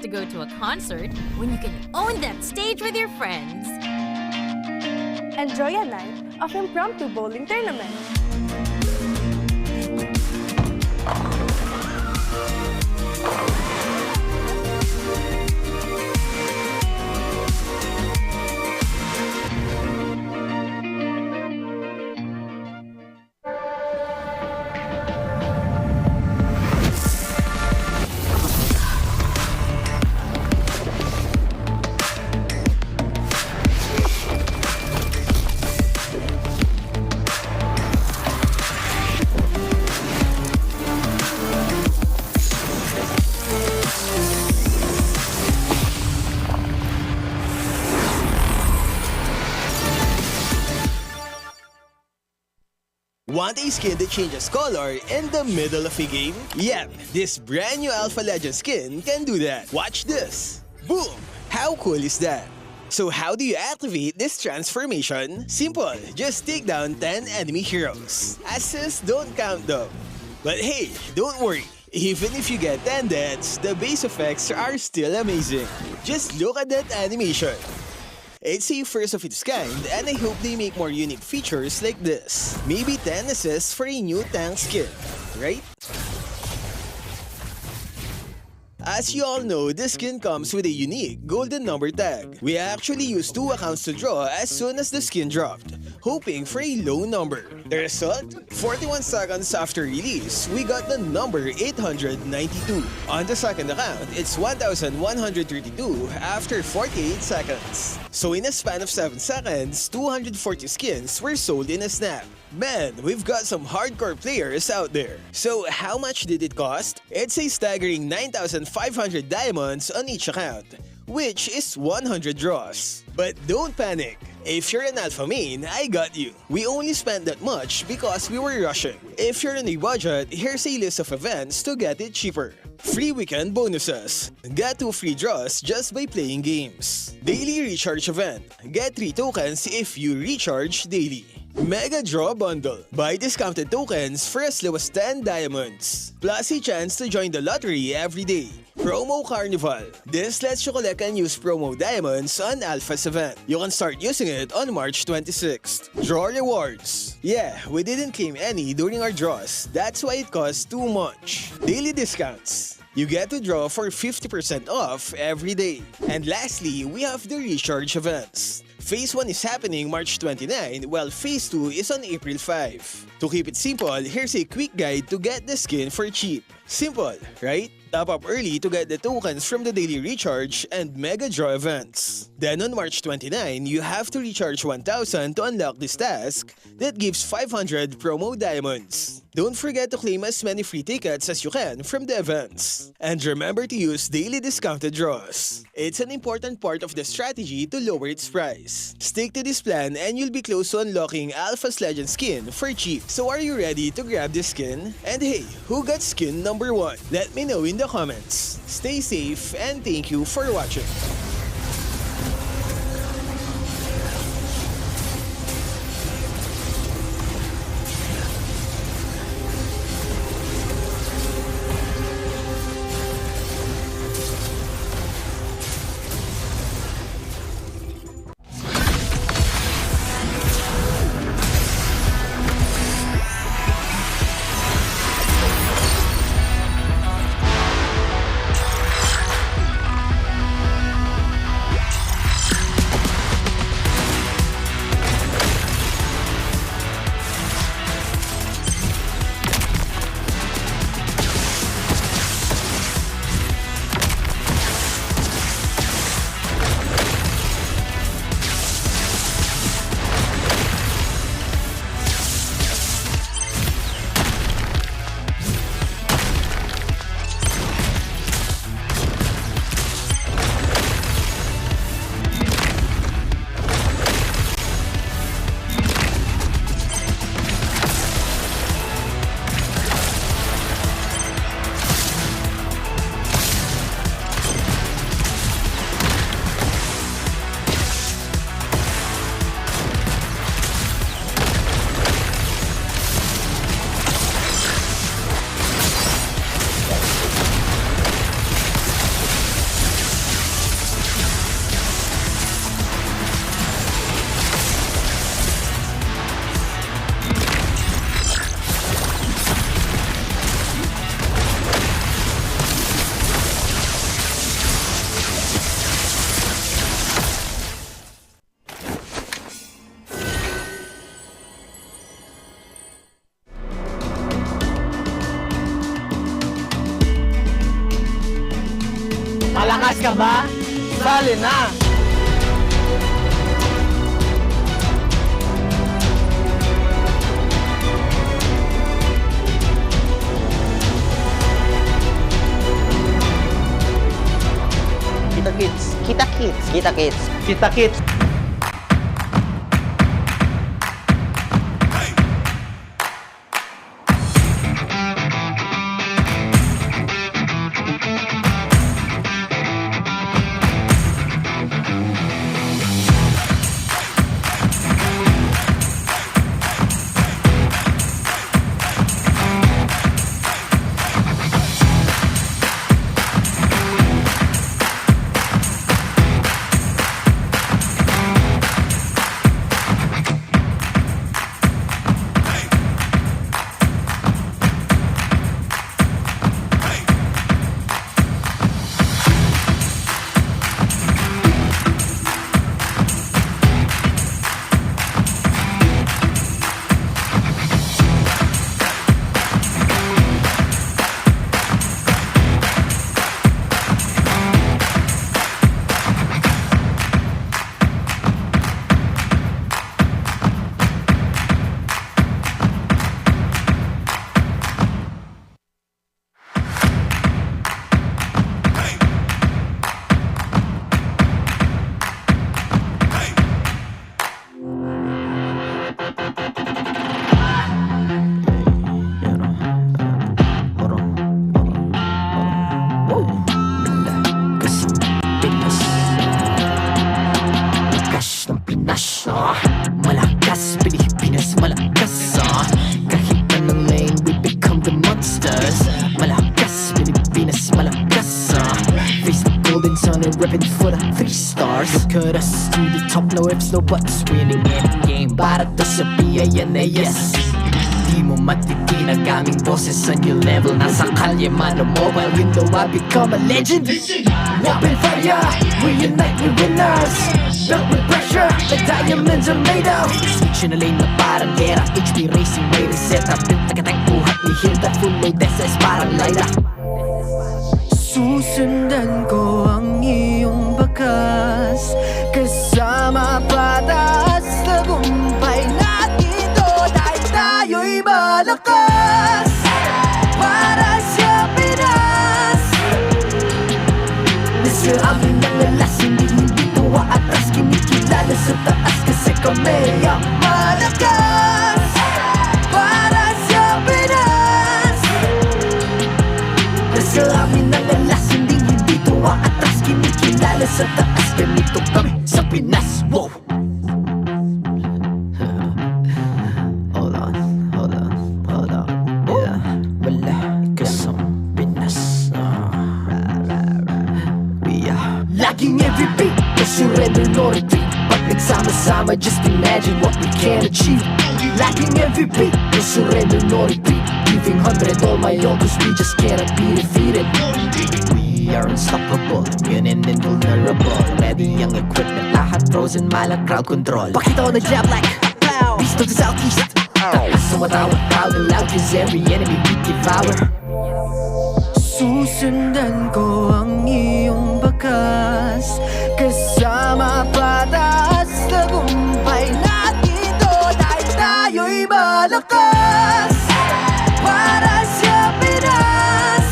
to go to a concert when you can own that stage with your friends. Enjoy a night of impromptu bowling tournament. Want a skin that changes color in the middle of a game? Yep, this brand new Alpha Legend skin can do that. Watch this. Boom! How cool is that? So how do you activate this transformation? Simple, just take down 10 enemy heroes. Assists don't count though. But hey, don't worry. Even if you get 10 deaths, the base effects are still amazing. Just look at that animation. It's a first of its kind, and I hope they make more unique features like this. Maybe 10 assists for a new tank skin, right? As you all know, this skin comes with a unique golden number tag. We actually used 2 accounts to draw as soon as the skin dropped, hoping for a low number. The result? 41 seconds after release, we got the number 892. On the second account, it's 1132 after 48 seconds. So in a span of 7 seconds, 240 skins were sold in a snap. Man, we've got some hardcore players out there. So how much did it cost? It's a staggering 9,500 diamonds on each account, which is 100 draws. But don't panic. If you're an alpha main, I got you. We only spent that much because we were rushing. If you're on a budget, here's a list of events to get it cheaper. Free weekend bonuses. Get 2 free draws just by playing games. Daily recharge event. Get 3 tokens if you recharge daily. Mega Draw Bundle. Buy discounted tokens for as low as 10 diamonds. Plus a chance to join the lottery every day. Promo Carnival. This lets you collect and use promo diamonds on Alpha's event. You can start using it on March 26th. Draw rewards. Yeah, we didn't claim any during our draws. That's why it costs too much. Daily discounts. You get to draw for 50% off every day. And lastly, we have the recharge events. Phase 1 is happening March 29, while Phase 2 is on April 5. To keep it simple, here's a quick guide to get the skin for cheap. Simple, right? Top up early to get the tokens from the daily recharge and mega draw events. Then on March 29, you have to recharge 1,000 to unlock this task that gives 500 promo diamonds. Don't forget to claim as many free tickets as you can from the events. And remember to use daily discounted draws. It's an important part of the strategy to lower its price. Stick to this plan and you'll be close to unlocking Alpha's Legend skin for cheap. So are you ready to grab this skin? And hey, who got skin number 1? Let me know in the comments. Stay safe and thank you for watching. Malakas ka ba? Sali na! Kita kids. Kita kids. Kita kids. Kita kids! Malakas, Pilipinas, malakas kahit anong lane, we become the monsters. Malakas, Pilipinas, malakas face the golden sun and repping for the 3 stars. Look at us, to the top, no ifs, no buts. Winning any game, para to sa PINAS. Di mo matitin ang aming boses sa new level. Nasa kalye man o mobile window, I become a legend. Open fire, we unite, we winners. Built with pressure, like diamonds are made of. Switch na lane na parang gera, HB racing, way reset up. Built agad ang buhat ni Hilda, full load SS parang Lyra. Susundan ko ang iyong bakas, kasama patas, tagumpay natin to. Dahil tayo'y malakas, para sa Pinas. Nasa amin ang lalas, hindi tuwa atras. Kinikilala sa taas kasi kami ang malakas, para sa Pinas. Nasa amin ang lalas, hindi tuwa atras. Kinikilala sa taas, ganito kami sa Pinas. Wow! Hold on, hold on, hold on. Yeah, malakas ang Pinas. We are laging every beat, no surrender, no retreat. Pag nagsama-sama, just imagine what we can achieve. Laging every beat, no surrender, no retreat. Giving 100 all my own, cause we just cannot be defeated. We are unstoppable, immune and invulnerable. Ready ang equipment, lahat frozen, malang crowd control. Pakita ko na jab like pow, beast of the southeast. Sumatawag proud and loud, cause every enemy we devour. Susundan ko ang iyong bakas, kasama patas, tagumpay natin to. Dahil tayo'y malakas, para sa Pinas.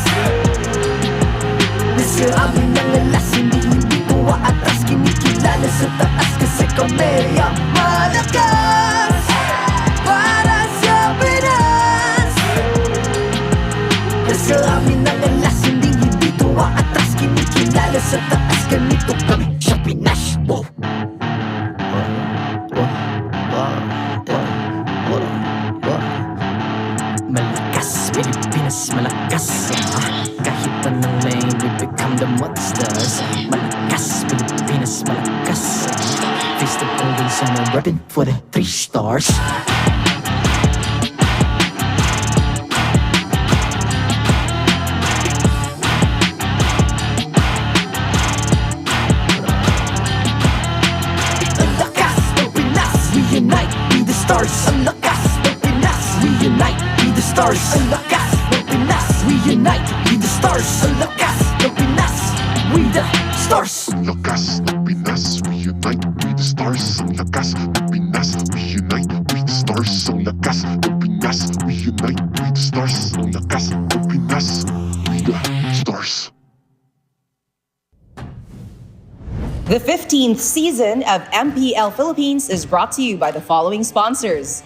Nasa amin ang lalas, hindi tuwa atras. Kinikilala sa taas kasi kami ang malakas, para sa Pinas. Nasa amin ang lalas, hindi tuwa atras. Kinikilala sa taas, ganito kami sa Pinas. Wow! Malakas, Pilipinas, malakas kahit anong lane, we become the monsters. Malakas, Pilipinas, malakas face the golden sun and repping for the 3 stars. Ang lakas ng Pinas, we unite, be the stars. Ang lakas ng Pinas, we unite, be the stars. Ang lakas ng Pinas, we unite, be the stars. Ang lakas ng Pinas, we the stars. Ang lakas ng Pinas, we unite, we the stars. Ang lakas ng Pinas, we unite, we the stars. Ang lakas ng Pinas, we unite, we the stars. Ang lakas ng Pinas, we the stars. The 15th season of MPL Philippines is brought to you by the following sponsors.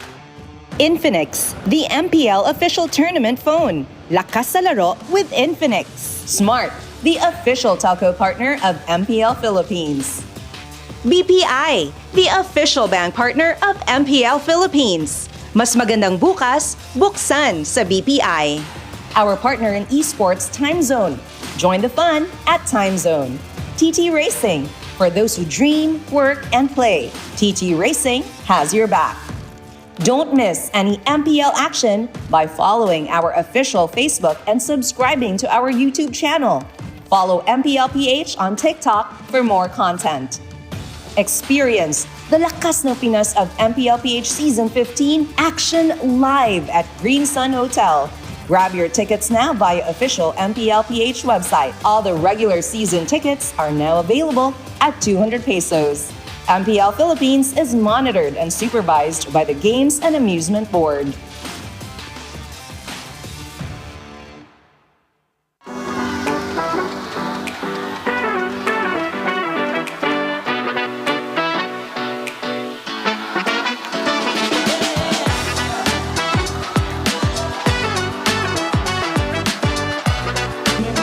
Infinix, the MPL official tournament phone. Lakas sa laro with Infinix. Smart, the official telco partner of MPL Philippines. BPI, the official bank partner of MPL Philippines. Mas magandang bukas, buksan sa BPI. Our partner in esports, Time Zone. Join the fun at Time Zone. TT Racing, for those who dream, work, and play. TT Racing has your back. Don't miss any MPL action by following our official Facebook and subscribing to our YouTube channel. Follow MPLPH on TikTok for more content. Experience the Lakas ng Pinas of MPLPH Season 15 action live at Green Sun Hotel. Grab your tickets now via official MPLPH website. All the regular season tickets are now available at 200 pesos. MPL Philippines is monitored and supervised by the Games and Amusement Board.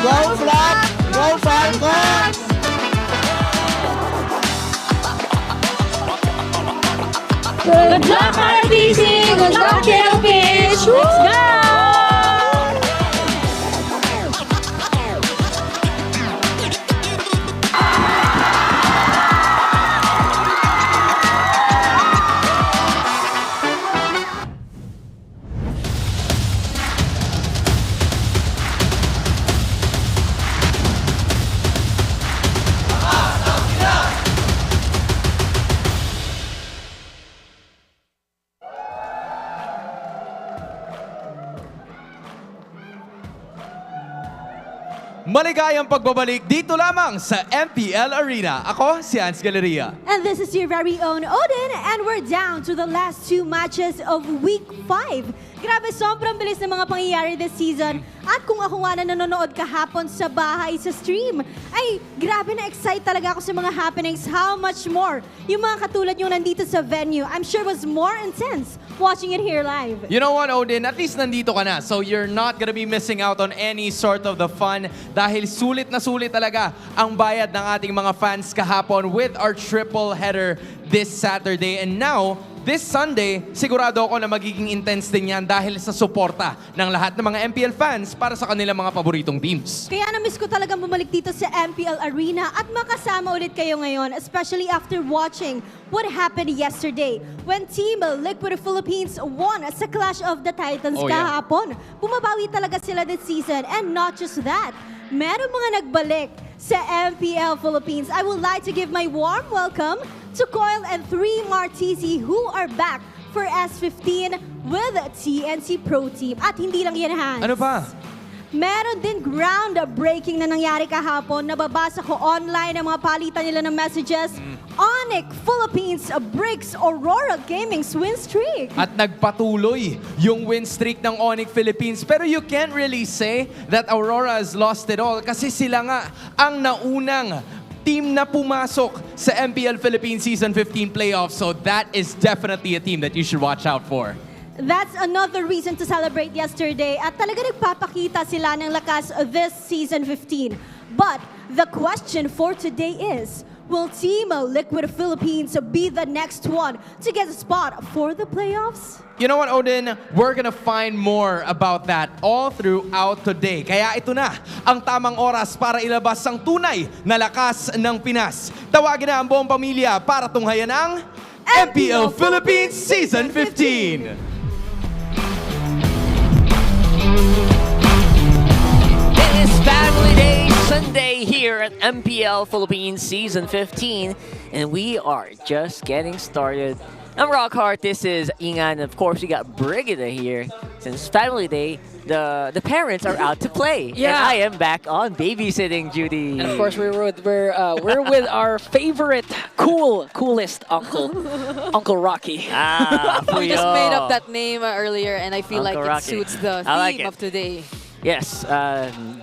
Go Flag! Go Falcons! Good luck, RBC! Good luck, TLPH! Let's go! Maligayang pagbabalik dito lamang sa MPL Arena. Ako si Hans Galleria. And this is your very own Odin, and we're down to the last two matches of Week 5. Grabe, sobrang bilis ng mga pangyayari this season. At kung ako nga na nanonood kahapon sa bahay sa stream, ay grabe na excite talaga ako sa mga happenings. How much more? Yung mga katulad yung nandito sa venue, I'm sure was more intense watching it here live. You know what, Odin? At least nandito ka na. So you're not gonna be missing out on any sort of the fun dahil sulit na sulit talaga ang bayad ng ating mga fans kahapon with our triple header this Saturday. And now, this Sunday, sigurado ako na magiging intense din yan dahil sa suporta ng lahat ng mga MPL fans para sa kanilang mga paboritong teams. Kaya na-miss ko talagang bumalik dito sa MPL Arena at makasama ulit kayo ngayon, especially after watching what happened yesterday when Team Liquid Philippines won sa Clash of the Titans kahapon. Bumabawi talaga sila this season, and not just that, meron mga nagbalik sa MPL Philippines. I would like to give my warm welcome to Coil and 3 Martisi who are back for S15 with TNC Pro Team. At hindi lang yan, Hans. Ano pa? Meron din groundbreaking na nangyari kahapon. Nababasa ko online ang mga palitan nila ng messages. Onyx Philippines breaks Aurora Gaming's win streak. At nagpatuloy yung win streak ng Onyx Philippines. Pero you can't really say that Aurora has lost it all kasi sila nga ang naunang team na pumasok sa MPL Philippines Season 15 playoffs. So that is definitely a team that you should watch out for. That's another reason to celebrate yesterday. At talaga nagpapakita sila ng lakas this Season 15. But the question for today is, will Team Liquid Philippines be the next one to get a spot for the playoffs? You know what, Odin? We're gonna find more about that all throughout today. Kaya ito na ang tamang oras para ilabas ang tunay na lakas ng Pinas. Tawagin na ang buong pamilya para tunghayan ang MPL Philippines Season 15. It is Family Day Sunday here at MPL Philippines Season 15, and we are just getting started. I'm Rockhart, this is Ingan, and of course we got Brigida here since Family Day, the parents are out to play. Yeah. And I am back on babysitting duty. And of course, we're with our favorite coolest uncle, Uncle Rocky. We just Puyo. made up that name earlier, and I feel Uncle like Rocky. it suits the I like theme it. of today. Yes,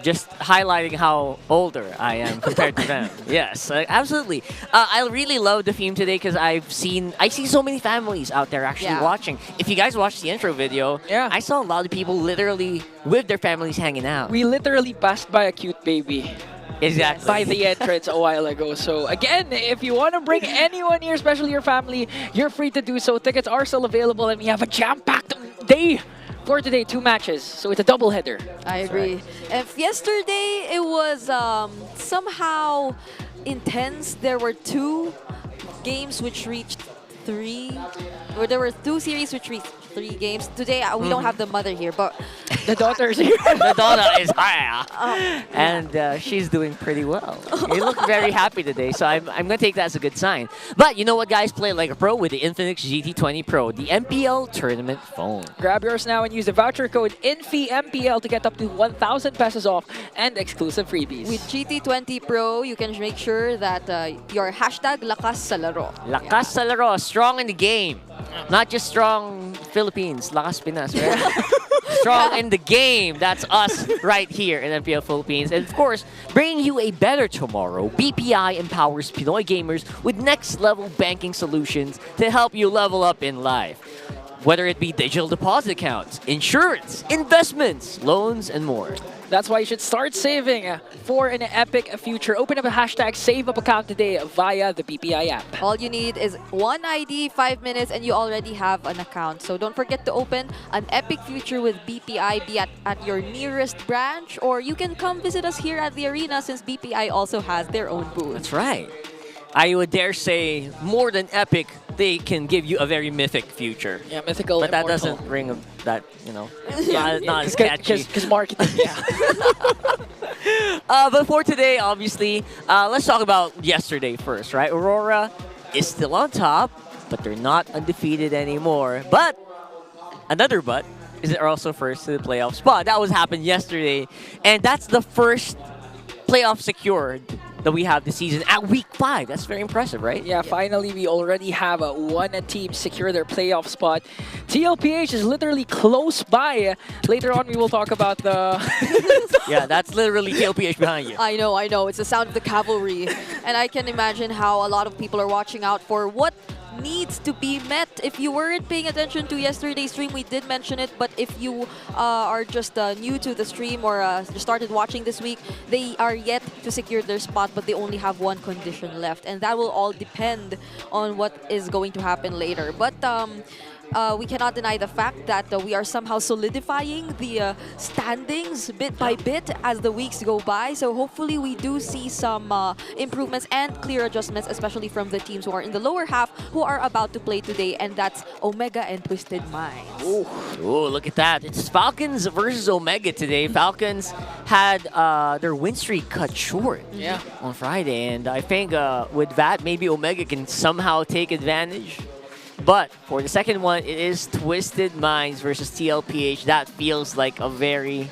just highlighting how older I am compared to them. Yes, absolutely. I really love the theme today because I see so many families out there actually watching. If you guys watched the intro video, I saw a lot of people literally with their families hanging out. We literally passed by a cute baby. Exactly. By the entrance a while ago. So again, if you want to bring anyone here, especially your family, you're free to do so. Tickets are still available, and we have a jam-packed day for today. 2 matches, so it's a doubleheader. I agree. If yesterday it was somehow intense, there were 2 games which reached 3, or there were 2 series which reached 3 games. Today we don't have the mother here, but the daughter is here. The daughter is here, and she's doing pretty well. You look very happy today, so I'm gonna take that as a good sign. But you know what, guys? Play like a pro with the Infinix GT20 Pro, the MPL tournament phone. Grab yours now and use the voucher code INFIMPL to get up to 1,000 pesos off and exclusive freebies. with GT20 Pro, you can make sure that your hashtag lakas sa laro. Lakas sa laro, strong in the game. Not just strong Philippines, lakas Pinas, right? Strong in the game. That's us right here in MPL Philippines. And of course, bringing you a better tomorrow, BPI empowers Pinoy gamers with next-level banking solutions to help you level up in life. Whether it be digital deposit accounts, insurance, investments, loans, and more. That's why you should start saving for an epic future. Open up a hashtag SaveUp account today via the BPI app. All you need is one ID, 5 minutes, and you already have an account. So don't forget to open an epic future with BPI, be at your nearest branch, or you can come visit us here at the arena since BPI also has their own booth. That's right. I would dare say, more than epic, they can give you a very mythic future. Yeah, mythical. But that immortal. doesn't ring that, Yeah, not as catchy. Because marketing. Yeah. But for today, obviously, let's talk about yesterday first, right? Aurora is still on top, but they're not undefeated anymore. But, another but, is they're also first to the playoff spot. That was happened yesterday, and that's the first playoff secured that we have this season at week 5. That's very impressive, right? Yeah, finally we already have one team secure their playoff spot. TLPH is literally close by. Later on we will talk about the... Yeah, that's literally TLPH behind you. I know. It's the sound of the cavalry. And I can imagine how a lot of people are watching out for what needs to be met. If you weren't paying attention to yesterday's stream, we did mention it, but if you are just new to the stream or just started watching this week, they are yet to secure their spot, but they only have one condition left, and that will all depend on what is going to happen later. But we cannot deny the fact that we are somehow solidifying the standings bit by bit as the weeks go by. So hopefully we do see some improvements and clear adjustments, especially from the teams who are in the lower half who are about to play today, and that's Omega and Twisted Minds. Ooh, look at that. It's Falcons versus Omega today. Falcons had their win streak cut short on Friday, and I think with that, maybe Omega can somehow take advantage. But for the second one, it is Twisted Minds versus TLPH. That feels like a very,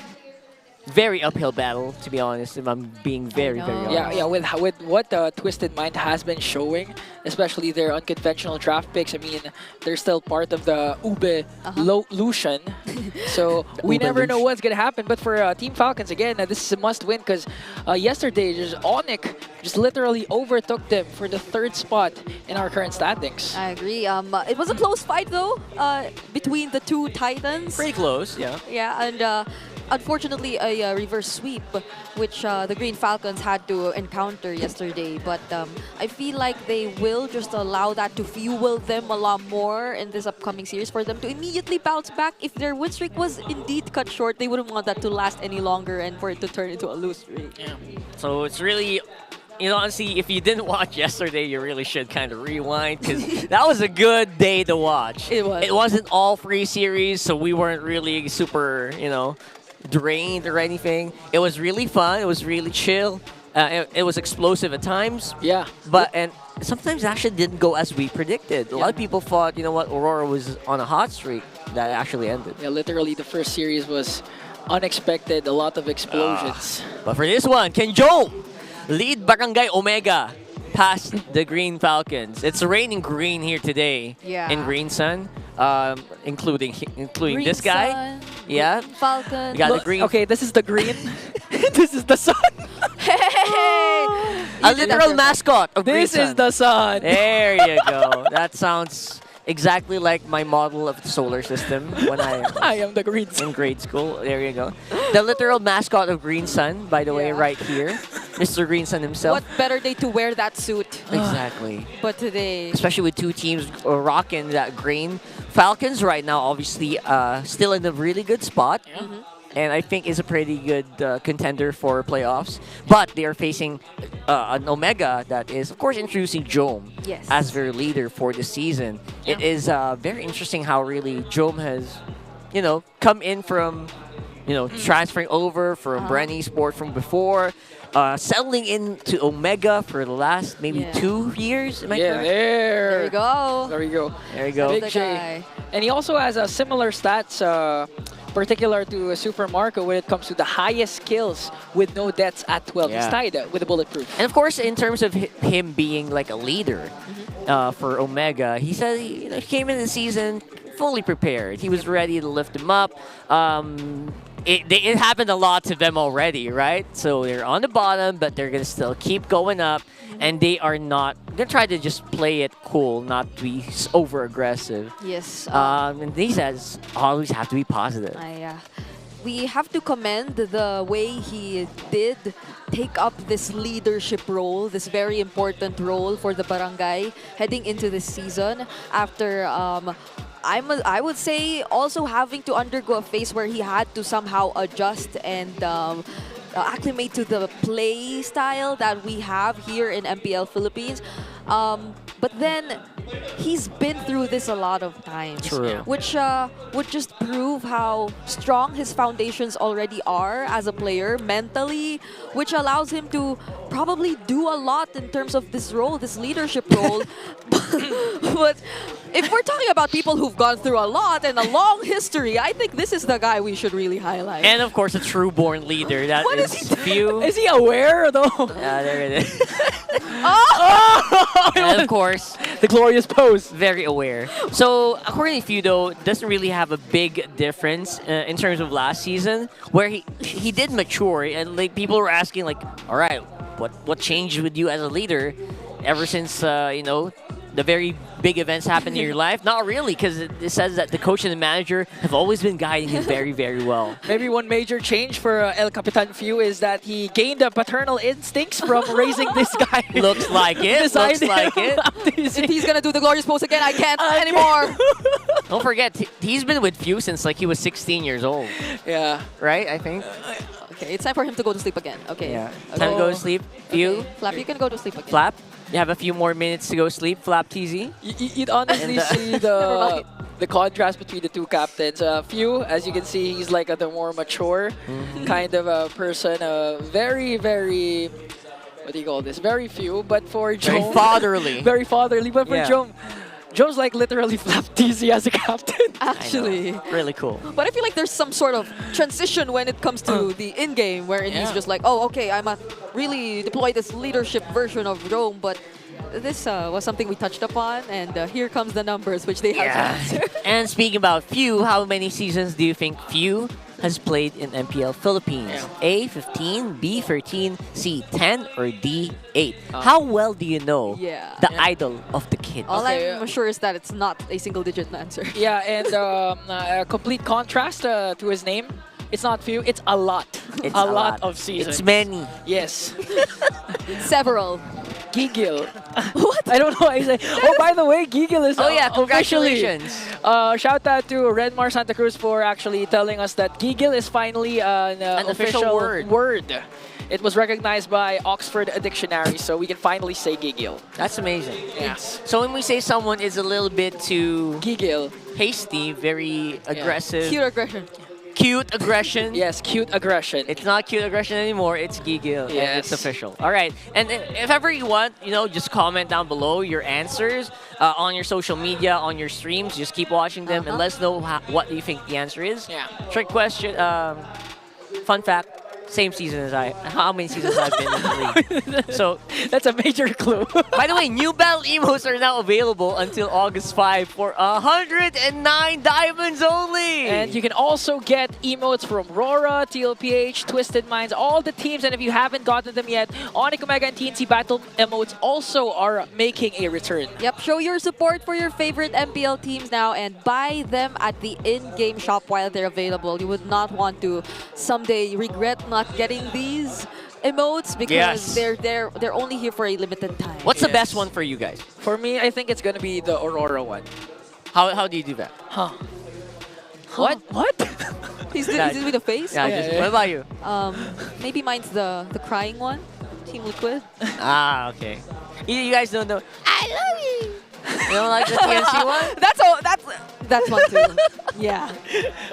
very uphill battle, to be honest, if I'm being very honest. Yeah, with what Twisted Mind has been showing, especially their unconventional draft picks. I mean, they're still part of the Ube Lucian, so we never know what's gonna happen. But for Team Falcons, again, this is a must-win because yesterday, just Onyx just literally overtook them for the 3rd spot in our current standings. I agree. It was a close fight though between the 2 Titans. Pretty close, yeah. Yeah, and unfortunately a reverse sweep, which the Green Falcons had to encounter yesterday. But I feel like they will just allow that to fuel them a lot more in this upcoming series for them to immediately bounce back. If their win streak was indeed cut short, they wouldn't want that to last any longer and for it to turn into a lose streak. Yeah. So it's really... honestly, if you didn't watch yesterday, you really should kind of rewind because that was a good day to watch. It was. It wasn't all free series, so we weren't really super, drained or anything. It was really fun. It was really chill. It was explosive at times. Yeah. And sometimes it actually didn't go as we predicted. A lot of people thought, Aurora was on a hot streak. that actually ended. Yeah, literally the first series was unexpected, a lot of explosions. But for this one, can Joe lead Barangay Omega past the Green Falcons? It's raining green here today in Green Sun, including Green this guy. Sun, Yeah, Falcon. we got the green. Okay, this is the green. This is the sun. Hey! A literal mascot of Green This Sun. is the sun. There you go. That sounds exactly like my model of the solar system when I am the green sun. in grade school. There you go. The literal mascot of Green Sun, by the way, right here. Mr. Green Sun himself. What better day to wear that suit? Exactly. But today, Especially with two teams rocking that green. Falcons right now, obviously, still in a really good spot. And I think is a pretty good contender for playoffs. But they are facing an Omega that is, of course, introducing Jome as their leader for the season. It is very interesting how really Jome has, come in from, transferring over from Brenny Sport from before. Settling into Omega for the last maybe 2 years. Am I correct? there you go. There you go. There you go. Big The J. guy. And he also has a similar stats, particular to Super Marco when it comes to the highest kills with no deaths at 12. He's tied with a bulletproof. And of course, in terms of him being like a leader for Omega, he said he came in the season fully prepared. He was ready to lift him up. It happened a lot to them already, right? So they're on the bottom, but they're going to still keep going up. And they are not going to try to just play it cool, not to be over-aggressive. Yes. And he says always have to be positive. We have to commend the way he did take up this leadership role, this very important role for the barangay heading into this season after I would say also having to undergo a phase where he had to somehow adjust and acclimate to the play style that we have here in MPL Philippines. But then he's been through this a lot of times, which would just prove how strong his foundations already are as a player mentally, which allows him to probably do a lot in terms of this role, this leadership role. But if we're talking about people who've gone through a lot and a long history, I think this is the guy we should really highlight. And of course, a true-born leader. That is few. Is he aware though? Yeah, there it is. Oh! And of course, the glorious pose. Very aware. So according to Few, though, doesn't really have a big difference in terms of last season, where he did mature, and like people were asking, like, all right, what changed with you as a leader ever since the very big events happened in your life? Not really, because it says that the coach and the manager have always been guiding him very, very well. Maybe one major change for El Capitan Few is that he gained the paternal instincts from raising this guy. Looks like it. Looks like it. If he's gonna do the glorious pose again, I can't anymore. Don't forget, he's been with Few since like he was 16 years old. Yeah. Right, I think. Okay, it's time for him to go to sleep again. Okay. Yeah. Time to go to sleep. Few. Okay. Flap, you can go to sleep again. Flap. You have a few more minutes to go sleep. Flap TZ. You'd honestly see the contrast between the two captains. Few, as you can see, he's like the more mature kind of a person. Very, very, what do you call this? Very few, but for Jome, very fatherly. Very fatherly, but for Jome, Joe's like literally Flap TZ as a captain. Actually. Really cool. But I feel like there's some sort of transition when it comes to the in-game, wherein he's just like, oh, okay, I must really deploy this leadership version of Rome, but this was something we touched upon, and here comes the numbers, which they have to answer. And speaking about Few, how many seasons do you think Few has played in MPL Philippines? A, 15, B, 13, C, 10, or D, 8? How well do you know the idol of the kid? All I'm sure is that it's not a single-digit answer. Yeah, and a complete contrast to his name. It's not few, it's a lot. It's a lot of seasons. It's many. Yes. Several. Gigil. What? I don't know why I say. Oh, by the way, Gigil is congratulations. Shout out to Redmar Santa Cruz for actually telling us that Gigil is finally an official word. It was recognized by Oxford Dictionary, so we can finally say Gigil. That's amazing. Yes. So when we say someone is a little bit too Gigil, hasty, very aggressive, Pure aggression. Cute aggression. Yes, cute aggression. It's not cute aggression anymore. It's Gigil. And Yes. it's official. All right. And if ever you want, just comment down below your answers on your social media, on your streams. Just keep watching them and let us know what you think the answer is. Yeah. Trick question. Fun fact. Same season as I. How many seasons I've been in the league? So that's a major clue. By the way, new battle emotes are now available until August 5 for 109 diamonds only. And you can also get emotes from Rora, TLPH, Twisted Minds, all the teams. And if you haven't gotten them yet, Onyx Omega and TNC Battle emotes also are making a return. Yep, show your support for your favorite MPL teams now and buy them at the in-game shop while they're available. You would not want to someday regret not getting these emotes because they're only here for a limited time. What's the best one for you guys? For me, I think it's gonna be the Aurora one. How do you do that? Huh. What? He's doing the face? Yeah. What about you? Maybe mine's the crying one. Team Liquid. Okay. You guys don't know. I love you. You don't like the TNC one? That's one too. Yeah.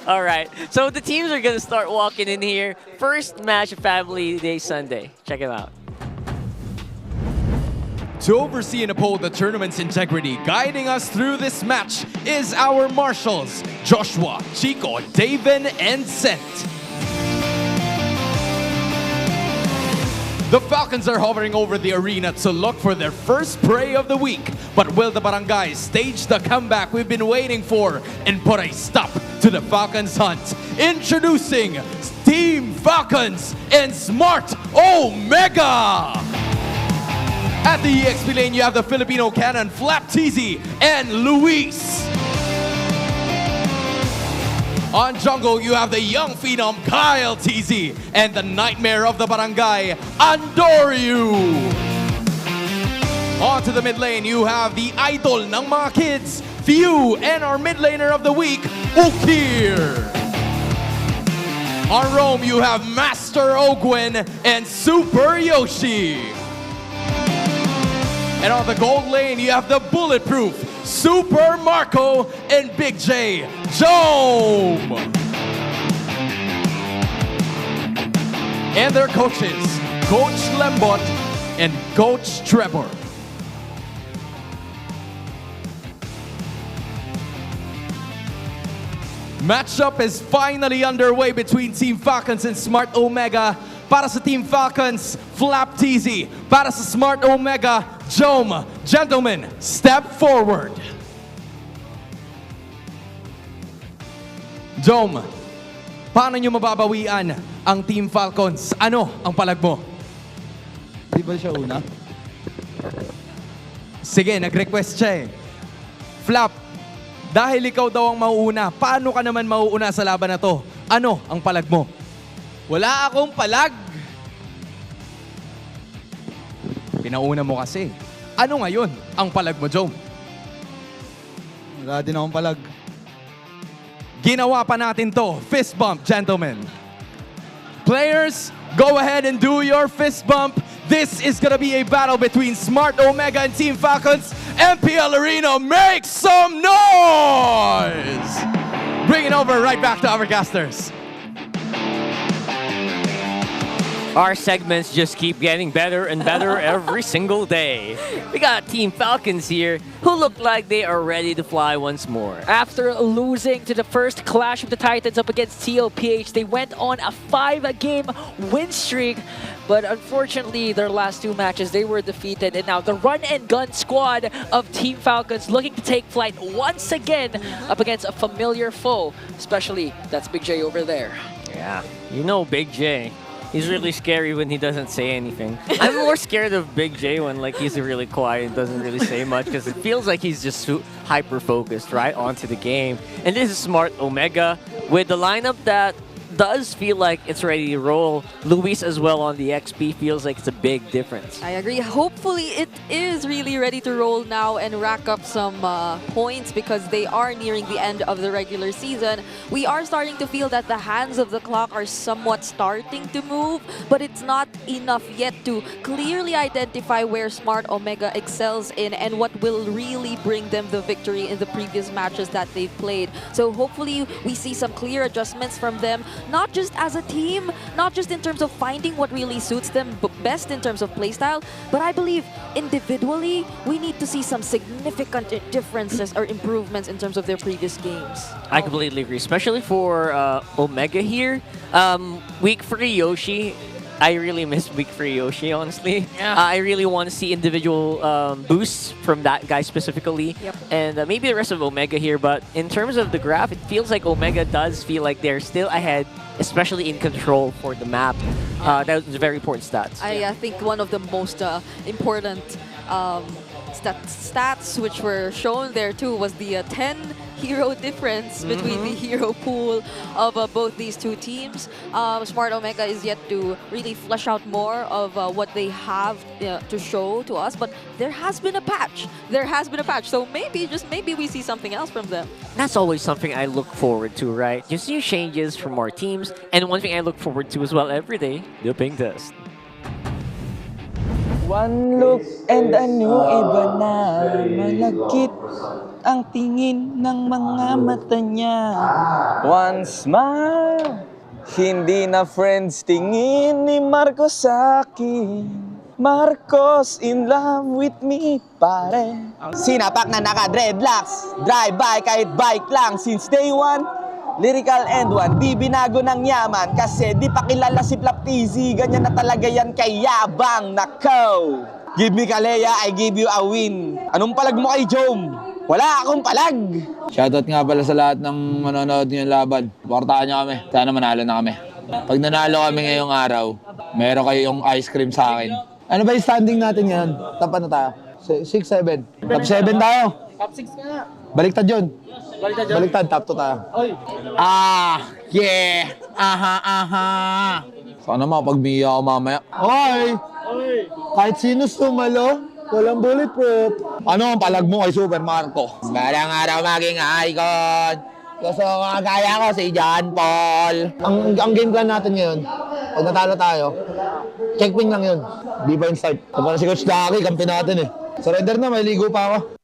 All right. So the teams are gonna start walking in here. First match of Family Day Sunday. Check it out. To oversee and uphold the tournament's integrity, guiding us through this match is our marshals, Joshua, Chico, Daven, and Sent. The Falcons are hovering over the arena to look for their first prey of the week. But will the Barangays stage the comeback we've been waiting for and put a stop to the Falcons' hunt? Introducing Team Falcons and Smart Omega! At the EXP lane, you have the Filipino cannon Flap TZ and Luis. On jungle, you have the young phenom Kyle TZ and the nightmare of the barangay, Andoryu. On to the mid lane, you have the idol ng mga kids, Few, and our mid laner of the week, Ukir. On Rome, you have Master Ogwen and Super Yoshi. And on the gold lane, you have the bulletproof Super Marco and Big J, Jome. And their coaches, Coach Lembot and Coach Trevor. Matchup is finally underway between Team Falcons and Smart Omega. Para sa Team Falcons, Flap TZ. Para sa Smart Omega, Jome. Gentlemen, step forward. Jome, paano nyo mababawian ang Team Falcons? Ano ang palag mo? Di ba siya una? Sige, nag-request siya eh. Flap, dahil ikaw daw ang mauuna, paano ka naman mauuna sa laban na to? Ano ang palag mo? Wala akong palag. Pinauna mo kasi. Ano ngayon ang palag mo, Jome? Wala din akong palag. Ginawa pa natin to. Fist bump, gentlemen. Players, go ahead and do your fist bump. This is gonna be a battle between Smart Omega and Team Falcons. MPL Arena, make some noise! Bring it over right back to our casters. Our segments just keep getting better and better every single day. We got Team Falcons here who look like they are ready to fly once more. After losing to the first Clash of the Titans up against TLPH, they went on a 5-game win streak. But unfortunately, their last 2 matches, they were defeated. And now the run-and-gun squad of Team Falcons looking to take flight once again up against a familiar foe. Especially, that's Big J over there. Yeah, you know Big J. He's really scary when he doesn't say anything. I'm more scared of Big J when he's really quiet and doesn't really say much because it feels like he's just hyper-focused right onto the game. And this is Smart Omega with the lineup that does feel like it's ready to roll. Luis as well on the XP feels like it's a big difference. I agree. Hopefully it is really ready to roll now and rack up some points because they are nearing the end of the regular season. We are starting to feel that the hands of the clock are somewhat starting to move, but it's not enough yet to clearly identify where Smart Omega excels in and what will really bring them the victory in the previous matches that they've played. So hopefully we see some clear adjustments from them, not just as a team, not just in terms of finding what really suits them best in terms of playstyle, but I believe individually we need to see some significant differences or improvements in terms of their previous games. I completely agree, especially for Omega here. Week 3 Yoshi, I really miss Week 3 Yoshi, honestly. Yeah. I really want to see individual boosts from that guy specifically. Yep. And maybe the rest of Omega here. But in terms of the graph, it feels like Omega does feel like they're still ahead, especially in control for the map. That was very important stats. I think one of the most important stats which were shown there too was the 10 hero difference between the hero pool of both these two teams. Smart Omega is yet to really flesh out more of what they have to show to us, but there has been a patch. So maybe, just maybe, we see something else from them. That's always something I look forward to, right? Just new changes from our teams. And one thing I look forward to as well every day, the ping test. One look and ano iba na, malagkit ang tingin ng mga mata niya. One smile, hindi na friends tingin ni Marcos sa akin. Marcos in love with me, pare. Sinapak na naka-dreadlocks, drive-by kahit bike lang since day one. Lyrical and one, di binago ng yaman kasi di pa kilala si Flap TZ. Ganyan na talaga yan kay Yabang, nako. Give me Kalea, I give you a win. Anong palag mo kay Jom? Wala akong palag. Shoutout nga pala sa lahat ng manonood ng laban. Portahan nyo kami, sana manalo na kami. Pag nanalo kami ngayong araw, meron kayong ice cream sa akin. Ano ba yung standing natin ngayon? Top ano tayo? 6-7. Top 7 tayo. Top 6 nga. Baliktad yun. Baliktad, top 2 tayo. Yeah! Aha! Sana makapag-miya ako mamaya. Hoy! Kahit sino sumalo, walang bulletproof. Ano ang palag mo kay Super Marco? Balang araw maging icon. Gusto ko kagaya ko si John Paul. Ang game plan natin ngayon, pag natalo tayo, check wing lang yun. Di ba yung start? Tapos si Coach Daki, kampi natin eh. Surrender na, may ligo pa ako.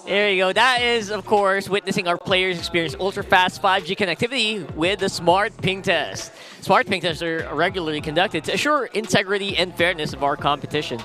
There you go. That is, of course, witnessing our players experience ultra-fast 5G connectivity with the Smart Ping Test. Smart Ping Tests are regularly conducted to assure integrity and fairness of our competition.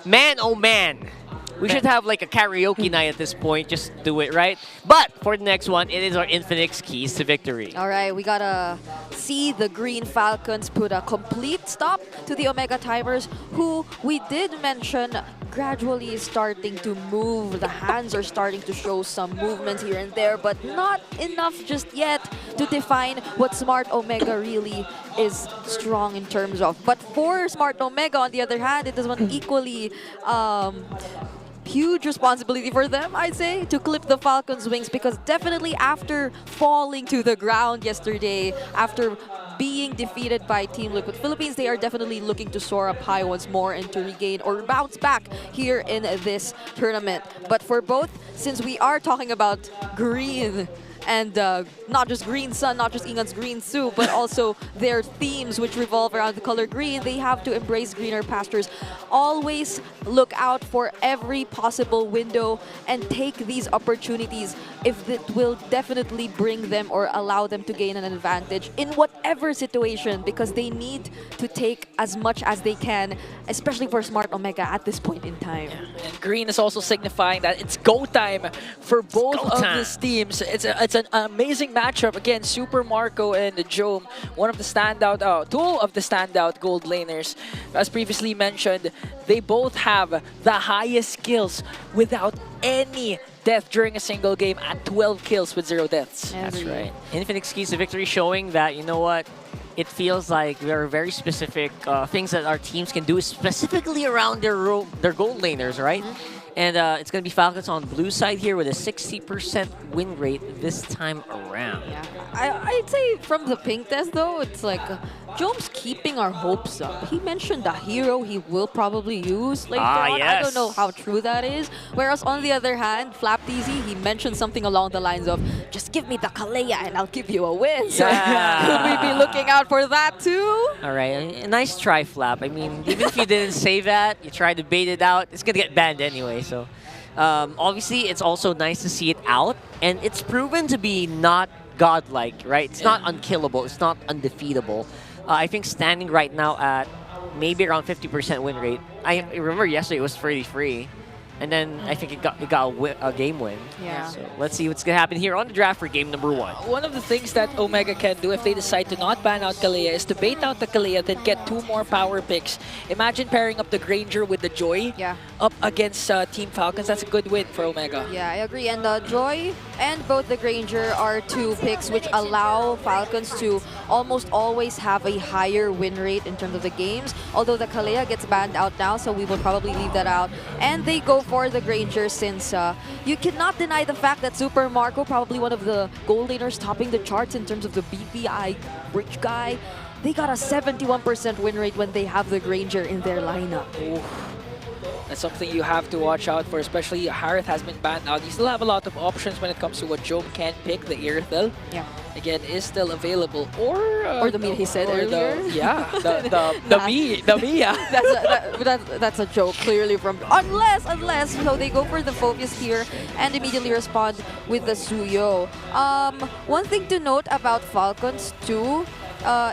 Man, oh man, we should have like a karaoke night at this point. Just do it, right? But for the next one, it is our Infinix Keys to Victory. All right, we gotta see the Green Falcons put a complete stop to the Omega Timers, who we did mention gradually starting to move. The hands are starting to show some movements here and there, but not enough just yet to define what Smart Omega really is strong in terms of. But for Smart Omega, on the other hand, it is one equally huge responsibility for them, I'd say, to clip the Falcons' wings, because definitely after falling to the ground yesterday, after being defeated by Team Liquid Philippines, they are definitely looking to soar up high once more and to regain or bounce back here in this tournament. But for both, since we are talking about green, and not just Green Sun, not just Ingan's Green Soup, but also their themes which revolve around the color green, they have to embrace greener pastures. Always look out for every possible window and take these opportunities if it will definitely bring them or allow them to gain an advantage in whatever situation, because they need to take as much as they can, especially for Smart Omega at this point in time. And green is also signifying that it's go time for both of these teams. It's an amazing matchup. Again, Super Marco and Jome, one of the standout, two of the standout gold laners. As previously mentioned, they both have the highest kills without any death during a single game at 12 kills with 0 deaths. That's right. Infinix Keys to Victory showing that, you know what, it feels like there are very specific things that our teams can do specifically around their gold laners, right? And it's going to be Falcons on blue side here with a 60% win rate this time around. Yeah, I'd say from the pink test though, it's like Jome's keeping our hopes up. He mentioned the hero he will probably use later on. Yes. I don't know how true that is. Whereas on the other hand, Flapteasy, he mentioned something along the lines of, just give me the Kalea and I'll give you a win. So could we be looking out for that too? All right, a nice try, Flap. I mean, even if you didn't say that, you tried to bait it out, it's going to get banned anyway. So obviously, it's also nice to see it out. And it's proven to be not godlike, right? It's not unkillable. It's not undefeatable. I think standing right now at maybe around 50% win rate. I remember yesterday it was pretty free. And then I think it got a game win. Yeah. So let's see what's going to happen here on the draft for game number 1. One of the things that Omega can do if they decide to not ban out Kalea is to bait out the Kalea, then get 2 more power picks. Imagine pairing up the Granger with the Joy up against Team Falcons. That's a good win for Omega. Yeah, I agree. And Joy and both the Granger are 2 picks which allow Falcons to almost always have a higher win rate in terms of the games. Although the Kalea gets banned out now, so we will probably leave that out. And they go for the Granger since you cannot deny the fact that Super Marco, probably one of the gold laners topping the charts in terms of the BPI rich guy, they got a 71% win rate when they have the Granger in their lineup. Ooh. That's something you have to watch out for, especially Harith has been banned out. You still have a lot of options when it comes to what Jome can pick. The Irithel, again, is still available. Or the Mia he said earlier. The Mia. That's a joke, clearly from... Unless, so they go for the focus here and immediately respond with the Suyo. One thing to note about Falcons too,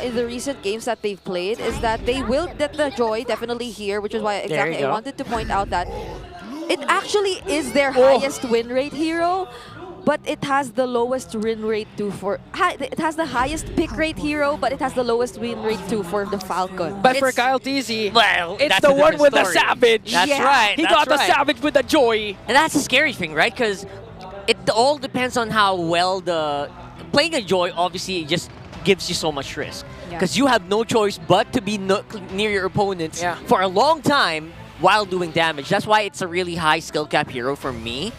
in the recent games that they've played is that they will get the Joy definitely here, which is why exactly I wanted to point out that it actually is their highest win rate hero, but it has the lowest win rate too for... It has the highest pick rate hero, but it has the lowest win rate too for the Falcon. But for Kyle TZ, well, it's the one with the Savage. That's right. He got the Savage with the Joy. And that's the scary thing, right? Because it all depends on how well the... Playing a Joy, obviously, just gives you so much risk. Because you have no choice but to be near your opponents for a long time while doing damage. That's why it's a really high skill cap hero for me.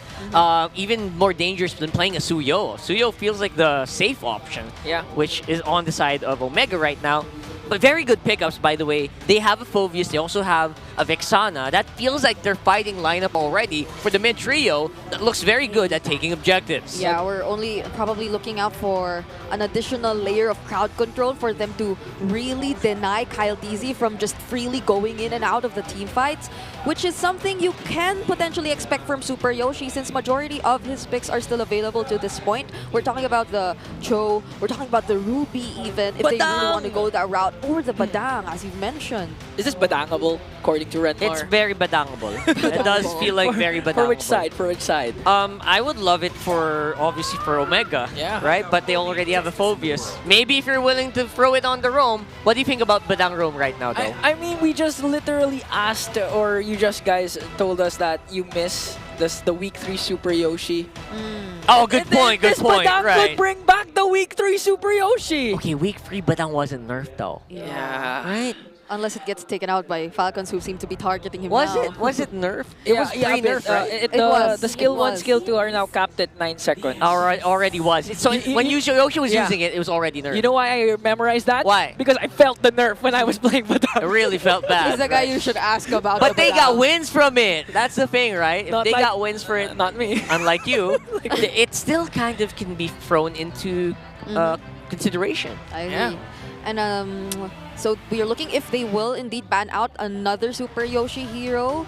Even more dangerous than playing a Suyo. Suyo feels like the safe option, which is on the side of Omega right now. But very good pickups, by the way. They have a Phoveus, they also have a Vexana. That feels like they're fighting lineup already for the mid trio that looks very good at taking objectives. Yeah, we're only probably looking out for an additional layer of crowd control for them to really deny Kyle DZ from just freely going in and out of the team fights, which is something you can potentially expect from Super Yoshi since majority of his picks are still available to this point. We're talking about the Cho, we're talking about the Ruby even, if they really want to go that route, or the Badang, as you've mentioned. Is this badangable, according to Renmar? It's very badangable. It does feel like very badangable. For which side? For which side? I would love it for, obviously, for Omega. Right? But they already have a Phoveus. Maybe if you're willing to throw it on the Roam, what do you think about Badang Roam right now, though? I mean, we just literally asked, or you just guys told us that you miss the Week 3 Super Yoshi. Oh, good point, good point. Badang could bring back the Week 3 Super Yoshi. Okay, Week 3 Badang wasn't nerfed, though. Yeah. Right? Unless it gets taken out by Falcons, who seem to be targeting him Was now. it? Was it nerfed? It was pre-nerf, right? The skill 1, skill 2 are now capped at 9 seconds. Already was. So when Yoshi was using it, it was already nerfed. You know why I memorized that? Why? Because I felt the nerf when I was playing Badang. I really felt bad. He's the guy you should ask about. But they got wins from it. That's the thing, right? If Not they like- got wins for it, Not me. unlike you, it still kind of can be thrown into consideration. I agree. And so we are looking if they will indeed ban out another Super Yoshi hero.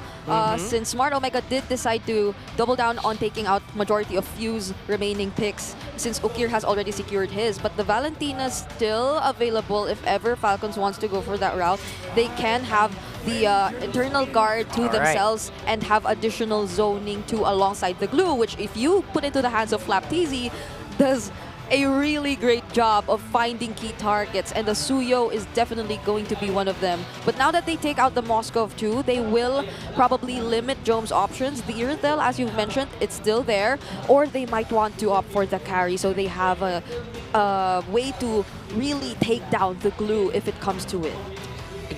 Since Smart Omega did decide to double down on taking out majority of Fuse remaining picks, since Ukir has already secured his. But the Valentina's still available if ever Falcons wants to go for that route. They can have the internal guard to themselves and have additional zoning to alongside the glue, which if you put into the hands of Flapteasy, does a really great job of finding key targets, and the Suyo is definitely going to be one of them. But now that they take out the Moskov too, they will probably limit Jome's options. The Irithel, as you've mentioned, it's still there, or they might want to opt for the carry, so they have a way to really take down the glue if it comes to it.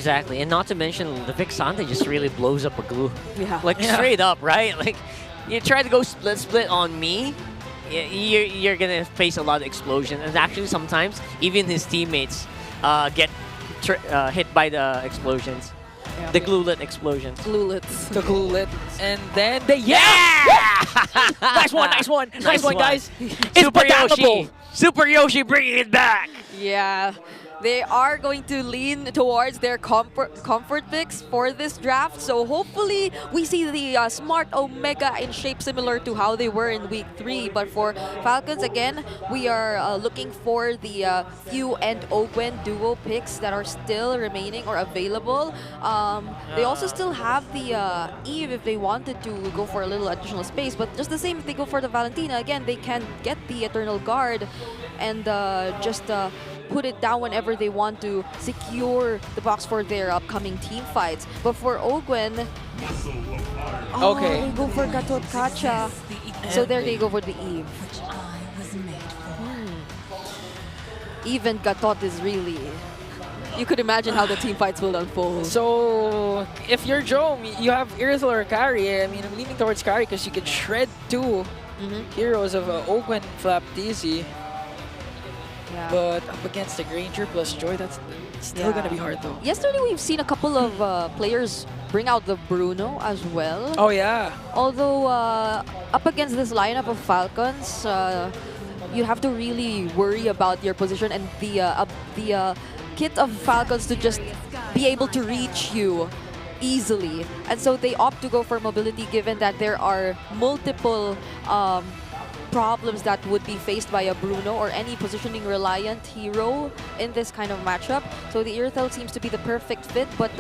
Exactly, and not to mention the Vixante just really blows up a glue. Yeah. Like straight up, right? Like you try to go split on me, you're gonna face a lot of explosion, and actually sometimes even his teammates get hit by the explosions. Yeah. The gluelet explosions. Glulets. The gluelet. And then the nice one, guys. It's Super badammable. Yoshi. Super Yoshi bringing it back. Yeah. They are going to lean towards their comfort picks for this draft. So hopefully we see the Smart Omega in shape similar to how they were in Week 3. But for Falcons, again, we are looking for the Few and Ogwen duo picks that are still remaining or available. They also still have the Eve if they wanted to go for a little additional space. But just the same, if they go for the Valentina, again, they can get the Eternal Guard and just put it down whenever they want to secure the box for their upcoming team fights. But for Ogwen, they go for Gatot Kacha. So there they go for the Eve. Even Gatot is really... You could imagine how the team fights will unfold. So, if you're Jom, you have Irithel or Kari. I mean, I'm leaning towards Kari because you can shred two heroes of Ogwen Flaptizi. Yeah. But up against the Granger plus Joy, that's still going to be hard though. Yesterday, we've seen a couple of players bring out the Bruno as well. Oh, yeah. Although, up against this lineup of Falcons, you have to really worry about your position and the kit of Falcons to just be able to reach you easily. And so they opt to go for mobility given that there are multiple problems that would be faced by a Bruno or any positioning reliant hero in this kind of matchup. So the Irithel seems to be the perfect fit, but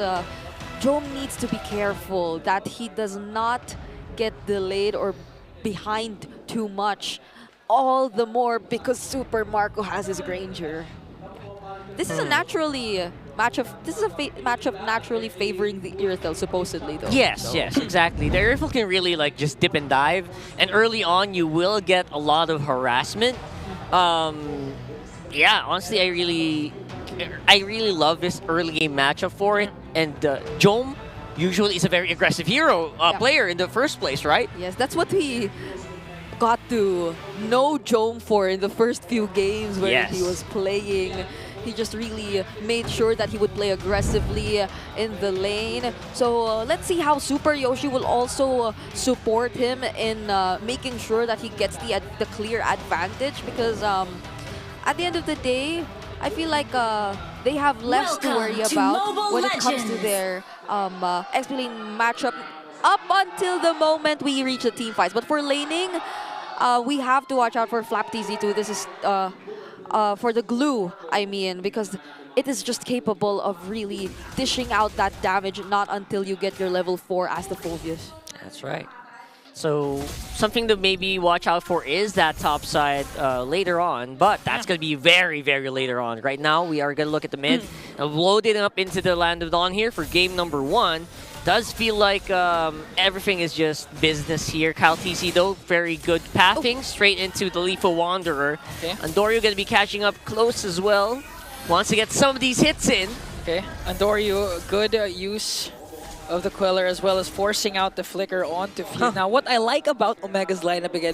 Jom needs to be careful that he does not get delayed or behind too much. All the more because Super Marco has his Granger. This is a naturally matchup naturally favoring the Irithel, supposedly, though. Yes, yes, exactly. The Irithel can really like just dip and dive, and early on you will get a lot of harassment. Yeah, honestly, I really love this early game matchup for it. And Jom usually is a very aggressive hero player in the first place, right? Yes, that's what we got to know Jom for in the first few games where he was playing. He just really made sure that he would play aggressively in the lane. So let's see how Super Yoshi will also support him in making sure that he gets the clear advantage, because at the end of the day, I feel like they have less to worry about when it comes to their XP lane matchup up until the moment we reach the team fights. But for laning, we have to watch out for Flaptizi too. This is for the glue, I mean, because it is just capable of really dishing out that damage, not until you get your level 4 as the Phobius. That's right. So something to maybe watch out for is that top side later on, but that's going to be very, very later on. Right now, we are going to look at the mid. Loading up into the Land of Dawn here for game number 1. Does feel like everything is just business here. Kyle TC, though, very good pathing straight into the Lethal Wanderer. Okay. Andorio going to be catching up close as well. Wants to get some of these hits in. Okay, Andorio, good use of the Queller as well as forcing out the Flicker onto Few. Now, what I like about Omega's lineup again,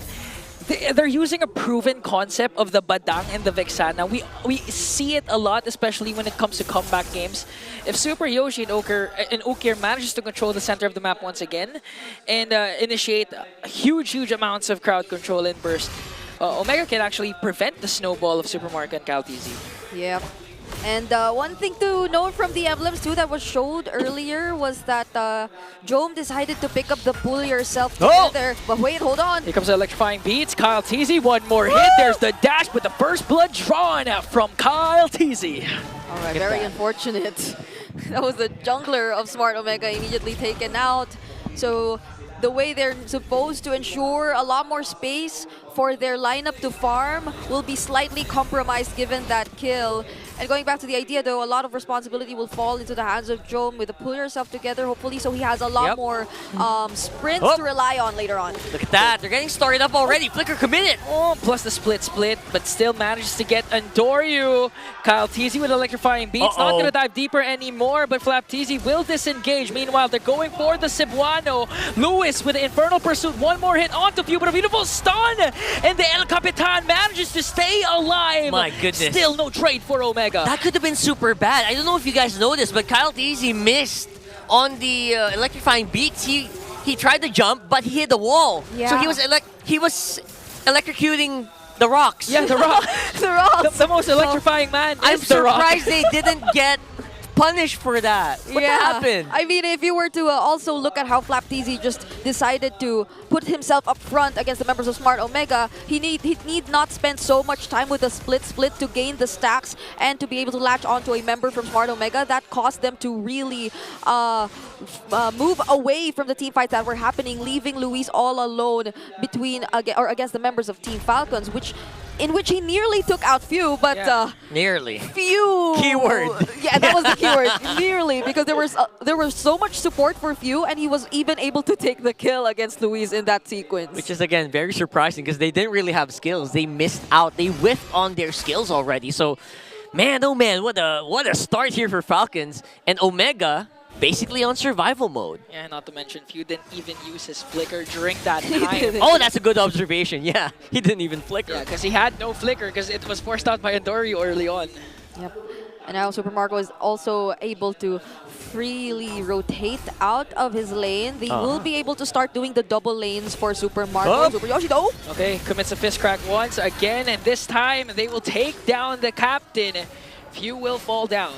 they're using a proven concept of the Badang and the Vexana. We see it a lot, especially when it comes to comeback games. If Super Yoshi and Ukir manages to control the center of the map once again and initiate huge amounts of crowd control and burst, Omega can actually prevent the snowball of Super Marco and Kaltizi. Yep. And one thing to note from the emblems too that was showed earlier was that Jom decided to pick up the pull yourself together. But wait, hold on. Here comes the electrifying beats. Kyle TZ, one more hit. There's the dash, but the first blood drawn from Kyle TZ. All right, very unfortunate. That was the jungler of Smart Omega immediately taken out. So the way they're supposed to ensure a lot more space for their lineup to farm will be slightly compromised given that kill. And going back to the idea, though, a lot of responsibility will fall into the hands of Jome with the pull yourself together, hopefully, so he has a lot more sprints to rely on later on. Look at that. They're getting started up already. Flicker committed. Oh, plus the split, but still manages to get Andoryu. Kyle Teasy with electrifying beats. Not going to dive deeper anymore, but Flap Teasy will disengage. Meanwhile, they're going for the Cebuano. Lewis with the Infernal Pursuit. One more hit onto Few, but a beautiful stun. And the El Capitan manages to stay alive. My goodness. Still no trade for Omega. That could have been super bad. I don't know if you guys know this, but Kyle Teasy missed on the electrifying beats. He tried to jump, but he hit the wall. Yeah. So he was electrocuting the rocks. Yeah, the rock. The rocks. The most electrifying man I'm is the rock. surprised they didn't get punished for that. What happened? I mean, if you were to also look at how Flap Teasy just decided to put himself up front against the members of Smart Omega, he need not spend so much time with the split to gain the stacks and to be able to latch onto a member from Smart Omega. That caused them to really move away from the team fights that were happening, leaving Luis all alone against the members of Team Falcons, in which he nearly took out Few, but nearly. Few. Keyword. Yeah, that was the keyword. Nearly, because there was so much support for Few, and he was even able to take the kill against Luis in that sequence. Which is, again, very surprising because they didn't really have skills. They missed out. They whiffed on their skills already. So, man, oh man, what a start here for Falcons. And Omega, basically on survival mode. Yeah, not to mention, Few didn't even use his flicker during that time. Oh, that's a good observation. Yeah, he didn't even flicker. Yeah, because he had no flicker because it was forced out by Andoryu early on. Yep. And now Super Marco is also able to freely rotate out of his lane. They will be able to start doing the double lanes for Super Marco. Super Yoshi, though. Okay, commits a fist crack once again, and this time they will take down the captain. Few will fall down.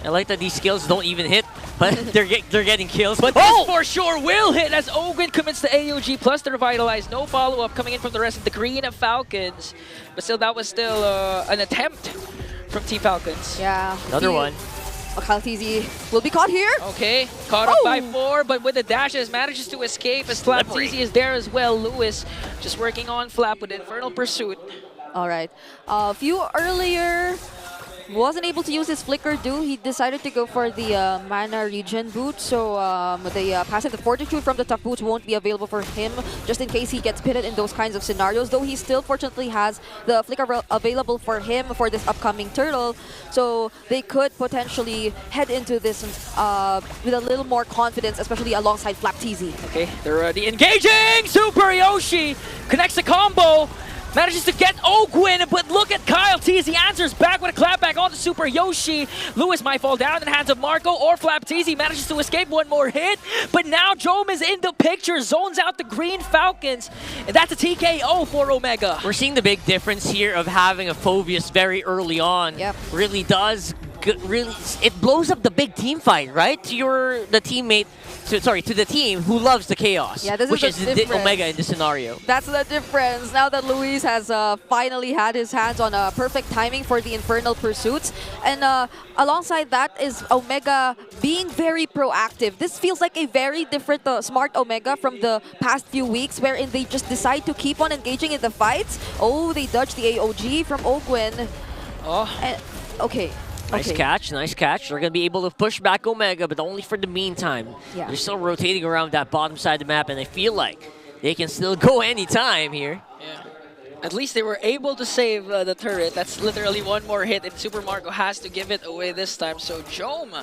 I like that these skills don't even hit, but they're getting kills. But this for sure will hit as Ogun commits the AOG plus the Revitalize. No follow-up coming in from the rest of the Green Falcons. But still, that was still an attempt from Team Falcons. Yeah. Another one. Kyle Teasy will be caught here. Okay, caught up by 4, but with the dashes, manages to escape as Flap Teasy is there as well. Lewis just working on Flap with Infernal Pursuit. All right. Few earlier wasn't able to use his flicker do. He decided to go for the mana regen boot, so the passive, the fortitude from the tough boots won't be available for him just in case he gets pitted in those kinds of scenarios, though he still fortunately has the flicker available for him for this upcoming turtle, so they could potentially head into this with a little more confidence, especially alongside Flap Teasy. Okay, they're already engaging! Super Yoshi connects the combo. Manages to get Ogwin, but look at Kyle Teasy answers back with a clapback on the Super Yoshi. Lewis might fall down in the hands of Marco, or Flap Teasy manages to escape one more hit. But now Jome is in the picture, zones out the Green Falcons. And that's a TKO for Omega. We're seeing the big difference here of having a Phobius very early on. Yep. Really does, it blows up the big team fight, right? To the team who loves the chaos, yeah, which is Omega in this scenario. That's the difference. Now that Luis has finally had his hands on perfect timing for the Infernal Pursuits. And alongside that is Omega being very proactive. This feels like a very different Smart Omega from the past few weeks, wherein they just decide to keep on engaging in the fights. Oh, they dodged the AOG from Ogwin. Okay. Nice catch, nice catch. They're going to be able to push back Omega, but only for the meantime. Yeah. They're still rotating around that bottom side of the map, and I feel like they can still go anytime here. Yeah. At least they were able to save the turret. That's literally one more hit, and Super Marco has to give it away this time. So Jome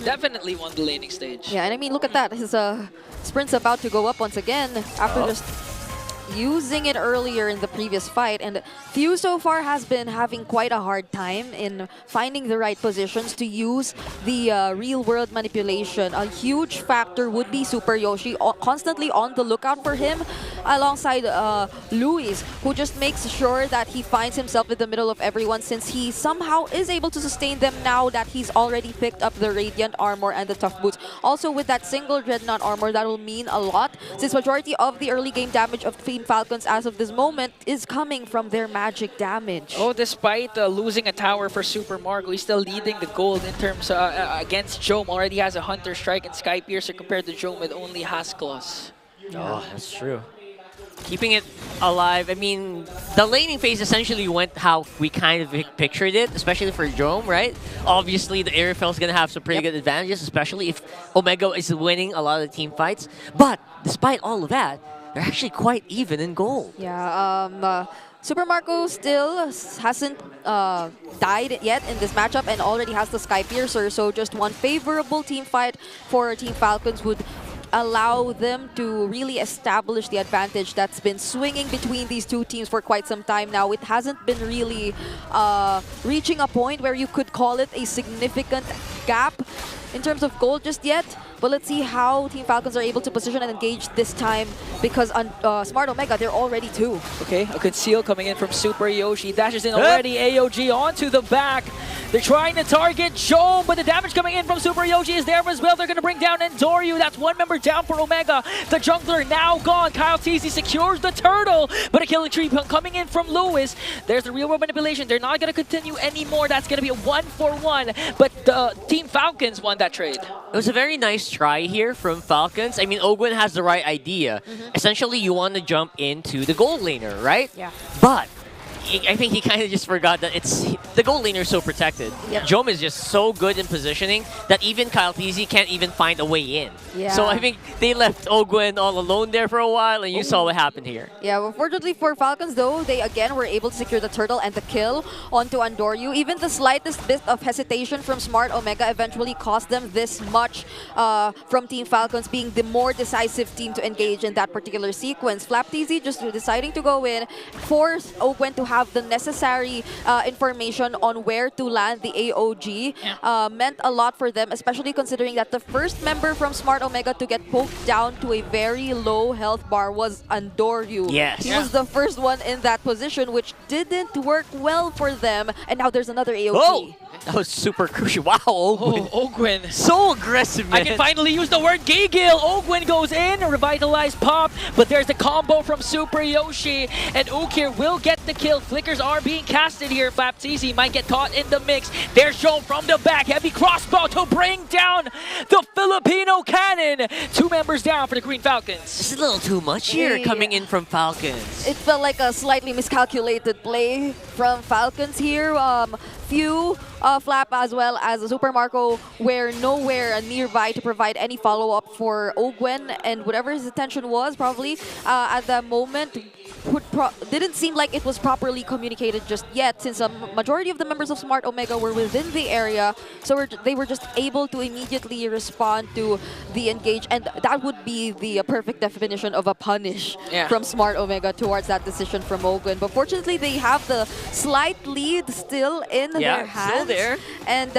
definitely won the laning stage. Yeah, and I mean, look at that. His sprint's about to go up once again after just using it earlier in the previous fight, and Few so far has been having quite a hard time in finding the right positions to use the real-world manipulation. A huge factor would be Super Yoshi, constantly on the lookout for him, alongside Luis, who just makes sure that he finds himself in the middle of everyone, since he somehow is able to sustain them now that he's already picked up the Radiant Armor and the Tough Boots. Also, with that single Dreadnought Armor, that will mean a lot, since majority of the early game damage of Team Falcons as of this moment is coming from their magic damage. Oh, despite losing a tower for Super Marco, he's still leading the gold in terms against Jome. Already has a Hunter Strike and Sky Piercer compared to Jome with only Has Claws. Oh, that's true. keeping it alive. I mean, the laning phase essentially went how we kind of pictured it, especially for Jome, right? Obviously, the Airfell's gonna have some pretty good advantages, especially if Omega is winning a lot of the team fights. But despite all of that, they're actually quite even in gold. Yeah, Super Marco still hasn't died yet in this matchup and already has the Sky Piercer, so just one favorable team fight for Team Falcons would allow them to really establish the advantage that's been swinging between these two teams for quite some time now. It hasn't been really reaching a point where you could call it a significant gap in terms of gold just yet. But let's see how Team Falcons are able to position and engage this time, because on Smart Omega, they're already 2. Okay, a conceal coming in from Super Yoshi. Dashes in already. AOG onto the back. They're trying to target Jome, but the damage coming in from Super Yoshi is there as well. They're going to bring down Endoryu. That's one member down for Omega. The jungler now gone. Kyle TZ secures the turtle, but a killing tree coming in from Lewis. There's the real world manipulation. They're not going to continue anymore. That's going to be a 1-for-1, but Team Falcons won that trade. It was a very nice try here from Falcons. I mean, Ogwen has the right idea. Essentially, you want to jump into the gold laner, right? Yeah. But I think he kind of just forgot that the gold laner is so protected. Yep. Jome is just so good in positioning that even Kyle TZ can't even find a way in. Yeah. So I think they left Ogwen all alone there for a while, and you saw what happened here. Yeah, unfortunately for Falcons though, they again were able to secure the turtle and the kill onto Endoryu. Even the slightest bit of hesitation from Smart Omega eventually cost them this much from Team Falcons being the more decisive team to engage in that particular sequence. FlapTZ just deciding to go in, force Ogwen to have the necessary information on where to land the AOG meant a lot for them, especially considering that the first member from Smart Omega to get poked down to a very low health bar was Endoryu. Yes. He was the first one in that position, which didn't work well for them, and now there's another AOG. Oh! That was super crucial. Wow, Ogwen. Oh, Ogwen. So aggressive, man. I can finally use the word Gigil. Ogwen goes in, revitalized pop, but there's the combo from Super Yoshi, and Ukir will get the kill. Flickers are being casted here. FlapTZ might get caught in the mix. There's Jome from the back. Heavy crossbow to bring down the Filipino cannon. 2 members down for the Green Falcons. This is a little too much here coming in from Falcons. It felt like a slightly miscalculated play from Falcons here. Few Flap as well as Super Marco were nowhere nearby to provide any follow-up for Ogwen, and whatever his intention was probably at the moment didn't seem like it was properly communicated just yet, since a majority of the members of Smart Omega were within the area, so they were just able to immediately respond to the engage, and that would be the perfect definition of a punish from Smart Omega towards that decision from Ogwen. But fortunately, they have the slight lead still in their hands. Still there. And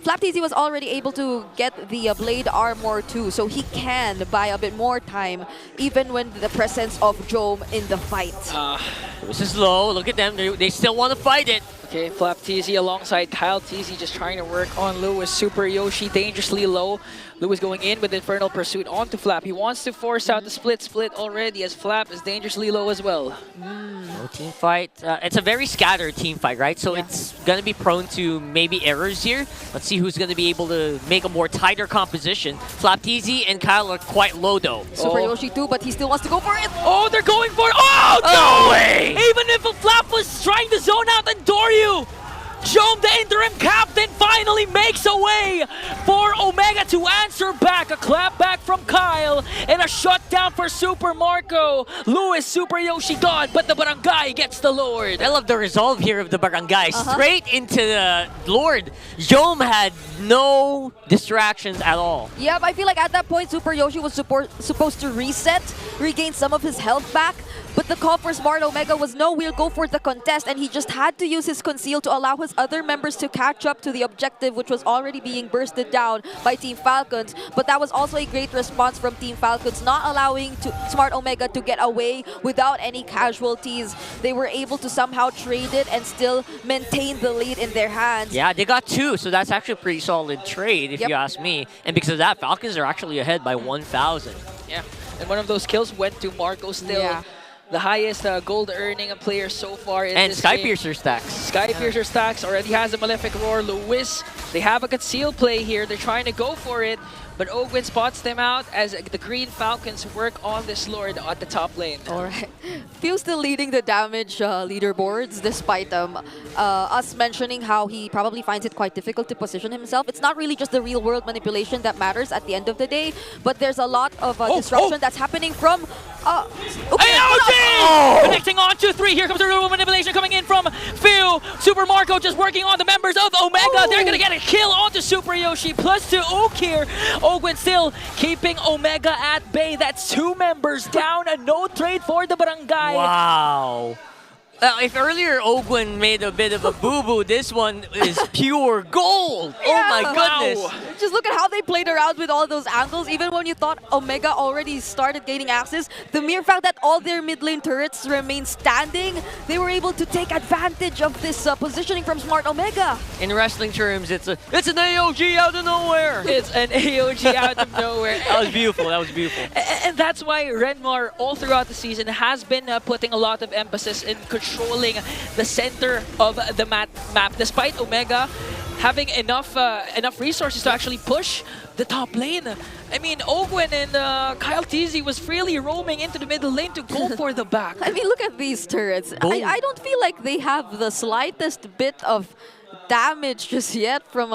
FlapTZ was already able to get the Blade Armor too, so he can buy a bit more time, even when the presence of Jome in the fight. This is low. Look at them. They still want to fight it. Okay, FlapTZ alongside Kyle TZ just trying to work on Lewis. Super Yoshi dangerously low. Lewis going in with Infernal Pursuit onto Flap. He wants to force out the split already, as Flap is dangerously low as well. No team fight. It's a very scattered team fight, right? So it's going to be prone to maybe errors here. Let's see who's going to be able to make a more tighter composition. FlapTZ and Kyle are quite low though. Super Yoshi too, but he still wants to go for it. Oh, they're going for it. Oh, no! No way! Even if a Flap was trying to zone out Endoryu, Jome, the interim captain, finally makes a way for Omega to answer back. A clap back from Kyle and a shutdown for Super Marco. Lewis, Super Yoshi gone, but the Barangay gets the Lord. I love the resolve here of the Barangay. Straight into the Lord. Jome had no distractions at all. Yep, I feel like at that point, Super Yoshi was supposed to reset, regain some of his health back. But the call for Smart Omega was no, we'll go for the contest, and he just had to use his conceal to allow his other members to catch up to the objective, which was already being bursted down by Team Falcons. But that was also a great response from Team Falcons, not allowing Smart Omega to get away without any casualties. They were able to somehow trade it and still maintain the lead in their hands. Yeah, they got 2, so that's actually a pretty solid trade, if you ask me. And because of that, Falcons are actually ahead by 1,000. Yeah, and one of those kills went to Marco still. Yeah. The highest gold earning player so far in and this Sky game. Piercer stacks. Sky Piercer stacks already has a Malefic Roar. Lewis They have a concealed play here. They're trying to go for it, but Ogwin spots them out as the Green Falcons work on this Lord at the top lane. All right. Fio still leading the damage leaderboards despite us mentioning how he probably finds it quite difficult to position himself. It's not really just the real world manipulation that matters at the end of the day, but there's a lot of disruption that's happening from Connecting on 2-3. Here comes the real manipulation coming in from Fio. Super Marco just working on the members of Omega. They're going to get a kill onto Super Yoshi. Plus 2 Ook here. Ogwin still keeping Omega at bay. That's 2 members down. A no trade for the barangay. Wow. If earlier Ogwin made a bit of a boo-boo, this one is pure gold. Oh my goodness. Wow. Just look at how they played around with all those angles. Even when you thought Omega already started gaining access, the mere fact that all their mid lane turrets remain standing, they were able to take advantage of this positioning from Smart Omega. In wrestling terms, it's an AOG out of nowhere. It's an AOG out of nowhere. That was beautiful. That was beautiful. And that's why Renmar, all throughout the season, has been putting a lot of emphasis in controlling the center of the map, despite Omega having enough resources to actually push the top lane. I mean, Ogwin and Kyle TZ was freely roaming into the middle lane to go for the back. I mean, look at these turrets. I don't feel like they have the slightest bit of damage just yet from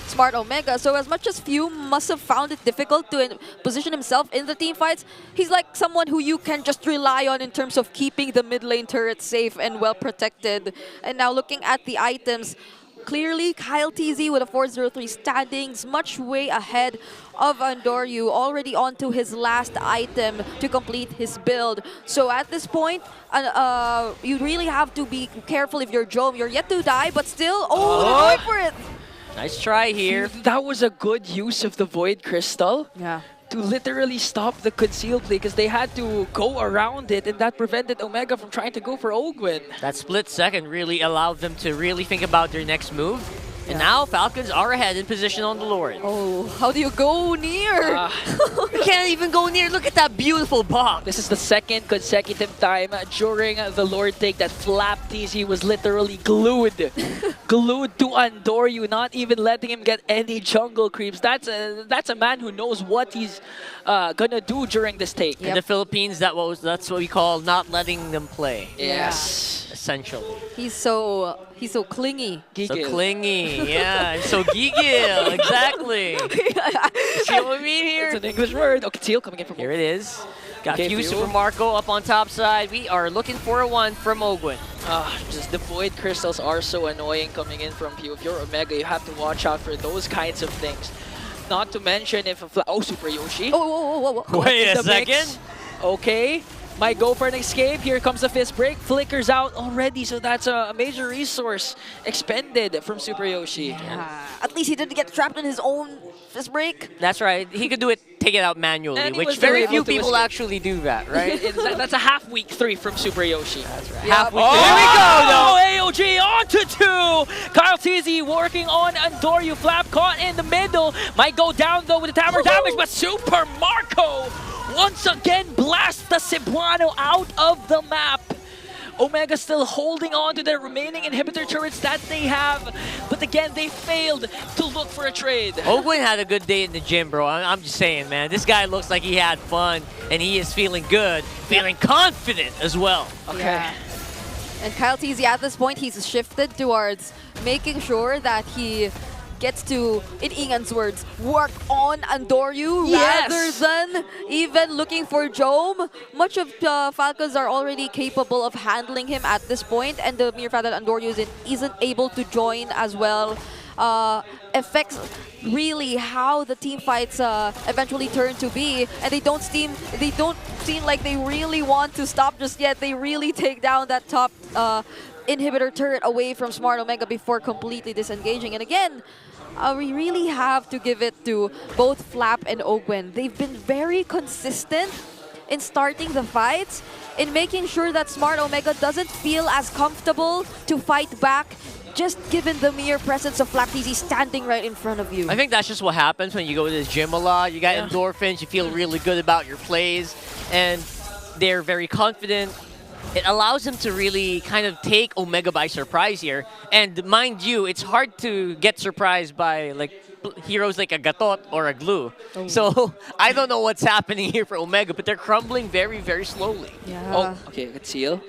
Smart Omega. So as much as Fio must have found it difficult to position himself in the team fights, he's like someone who you can just rely on in terms of keeping the mid lane turret safe and well protected. And now looking at the items, clearly Kyle TZ with a 403 standings, much way ahead of Andoryu, already onto his last item to complete his build. So at this point, you really have to be careful if you're Jome. You're yet to die, but still, they're going for it. Nice try here. That was a good use of the Void Crystal. Yeah. To literally stop the concealed play because they had to go around it, and that prevented Omega from trying to go for Ogwin. That split second really allowed them to really think about their next move. And now Falcons are ahead in position on the Lord. Oh, how do you go near? You can't even go near. Look at that beautiful box. This is the second consecutive time during the Lord take that Flap TZ was literally glued to Andoryu, not even letting him get any jungle creeps. That's a man who knows what he's gonna do during this take. In the Philippines, that's what we call not letting them play. Yes. Essentially. He's so clingy. So clingy, yeah. And so gigil, exactly. See what we mean here? It's an English word. Okay, Teal coming in from here. It is. Got Okay, Fio Fio. Super Marco up on top side. We are looking for a one from Ogwin. Just the Void Crystals are so annoying coming in from Fio. If you're Omega, you have to watch out for those kinds of things. Not to mention if Super Yoshi. Whoa. Wait a The mix. second. Okay. Might go for an escape. Here comes the fist break. Flickers out already, so that's a major resource expended from Super Yoshi. At least he didn't get trapped in his own fist break. That's right. He could do it, take it out manually, And he which was still very able few to people escape. actually do that, right? That's a half week 3 from Super Yoshi. That's right. Yeah. Half week. Oh, Here we go, though. AOG onto 2. Kyle TZ working on Andoryu. Flap caught in the middle. Might go down though with the tower damage, but Super Marco once again blasts the Cebuano out of the map. Omega still holding on to the remaining inhibitor turrets that they have, but again, they failed to look for a trade. Ogwin had a good day in the gym, bro. I'm just saying, man. This guy looks like he had fun, and he is feeling good, feeling confident as well. Okay. Yeah. And Kyle TZ at this point, he's shifted towards making sure that he gets to, in Ingan's words, work on Andoryu rather than even looking for Jome. Much of Falcons are already capable of handling him at this point, and the mere fact that Andoryu isn't able to join as well affects really how the team fights eventually turn to be, and they don't seem like they really want to stop just yet. They really take down that top inhibitor turret away from Smart Omega before completely disengaging. And again, we really have to give it to both Flap and Ogwin. They've been very consistent in starting the fights, in making sure that Smart Omega doesn't feel as comfortable to fight back, just given the mere presence of Flap TZ standing right in front of you. I think that's just what happens when you go to the gym a lot. You got endorphins, you feel really good about your plays, and they're very confident. it allows him to really kind of take Omega by surprise here. And mind you, it's hard to get surprised by like heroes like a Gatot or a Glue. So I don't know what's happening here for Omega, but they're crumbling very, very slowly. Yeah. Oh, okay, good seal.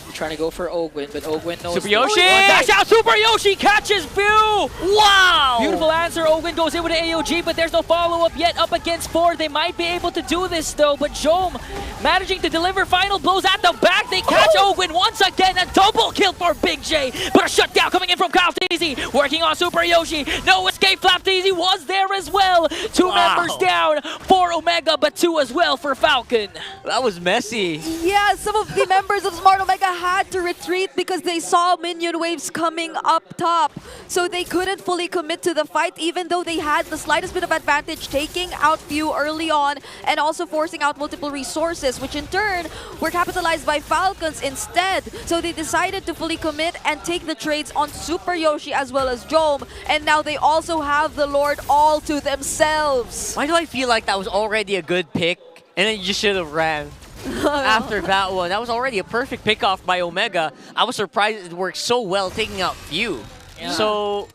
We're trying to go for Ogwin, but Ogwin knows. Super Yoshi! Dash out, Super Yoshi catches Pew! Wow! Beautiful answer. Ogwin goes in with an AOG, but there's no follow-up yet. Up against 4. They might be able to do this though, but Jome managing to deliver final blows at the back. They catch Ogwin once again. A double kill for Big J, but a shutdown coming in from Kyle Teasy. Working on Super Yoshi. No escape. Flap Teasy was there as well. 2 members down for Omega, but 2 as well for Falcon. That was messy. Yeah, some of the members of Smart Omega had to retreat because they saw minion waves coming up top. So they couldn't fully commit to the fight, even though they had the slightest bit of advantage, taking out few early on and also forcing out multiple resources, which in turn were capitalized by Falcons instead. So they decided to fully commit and take the trades on Super Yoshi as well as Jome. And now they also have the Lord all to themselves. Why do I feel like that was already a good pick and then you just should have ran? After that one, that was already a perfect pick off by Omega. I was surprised it worked so well taking out Few. Yeah. So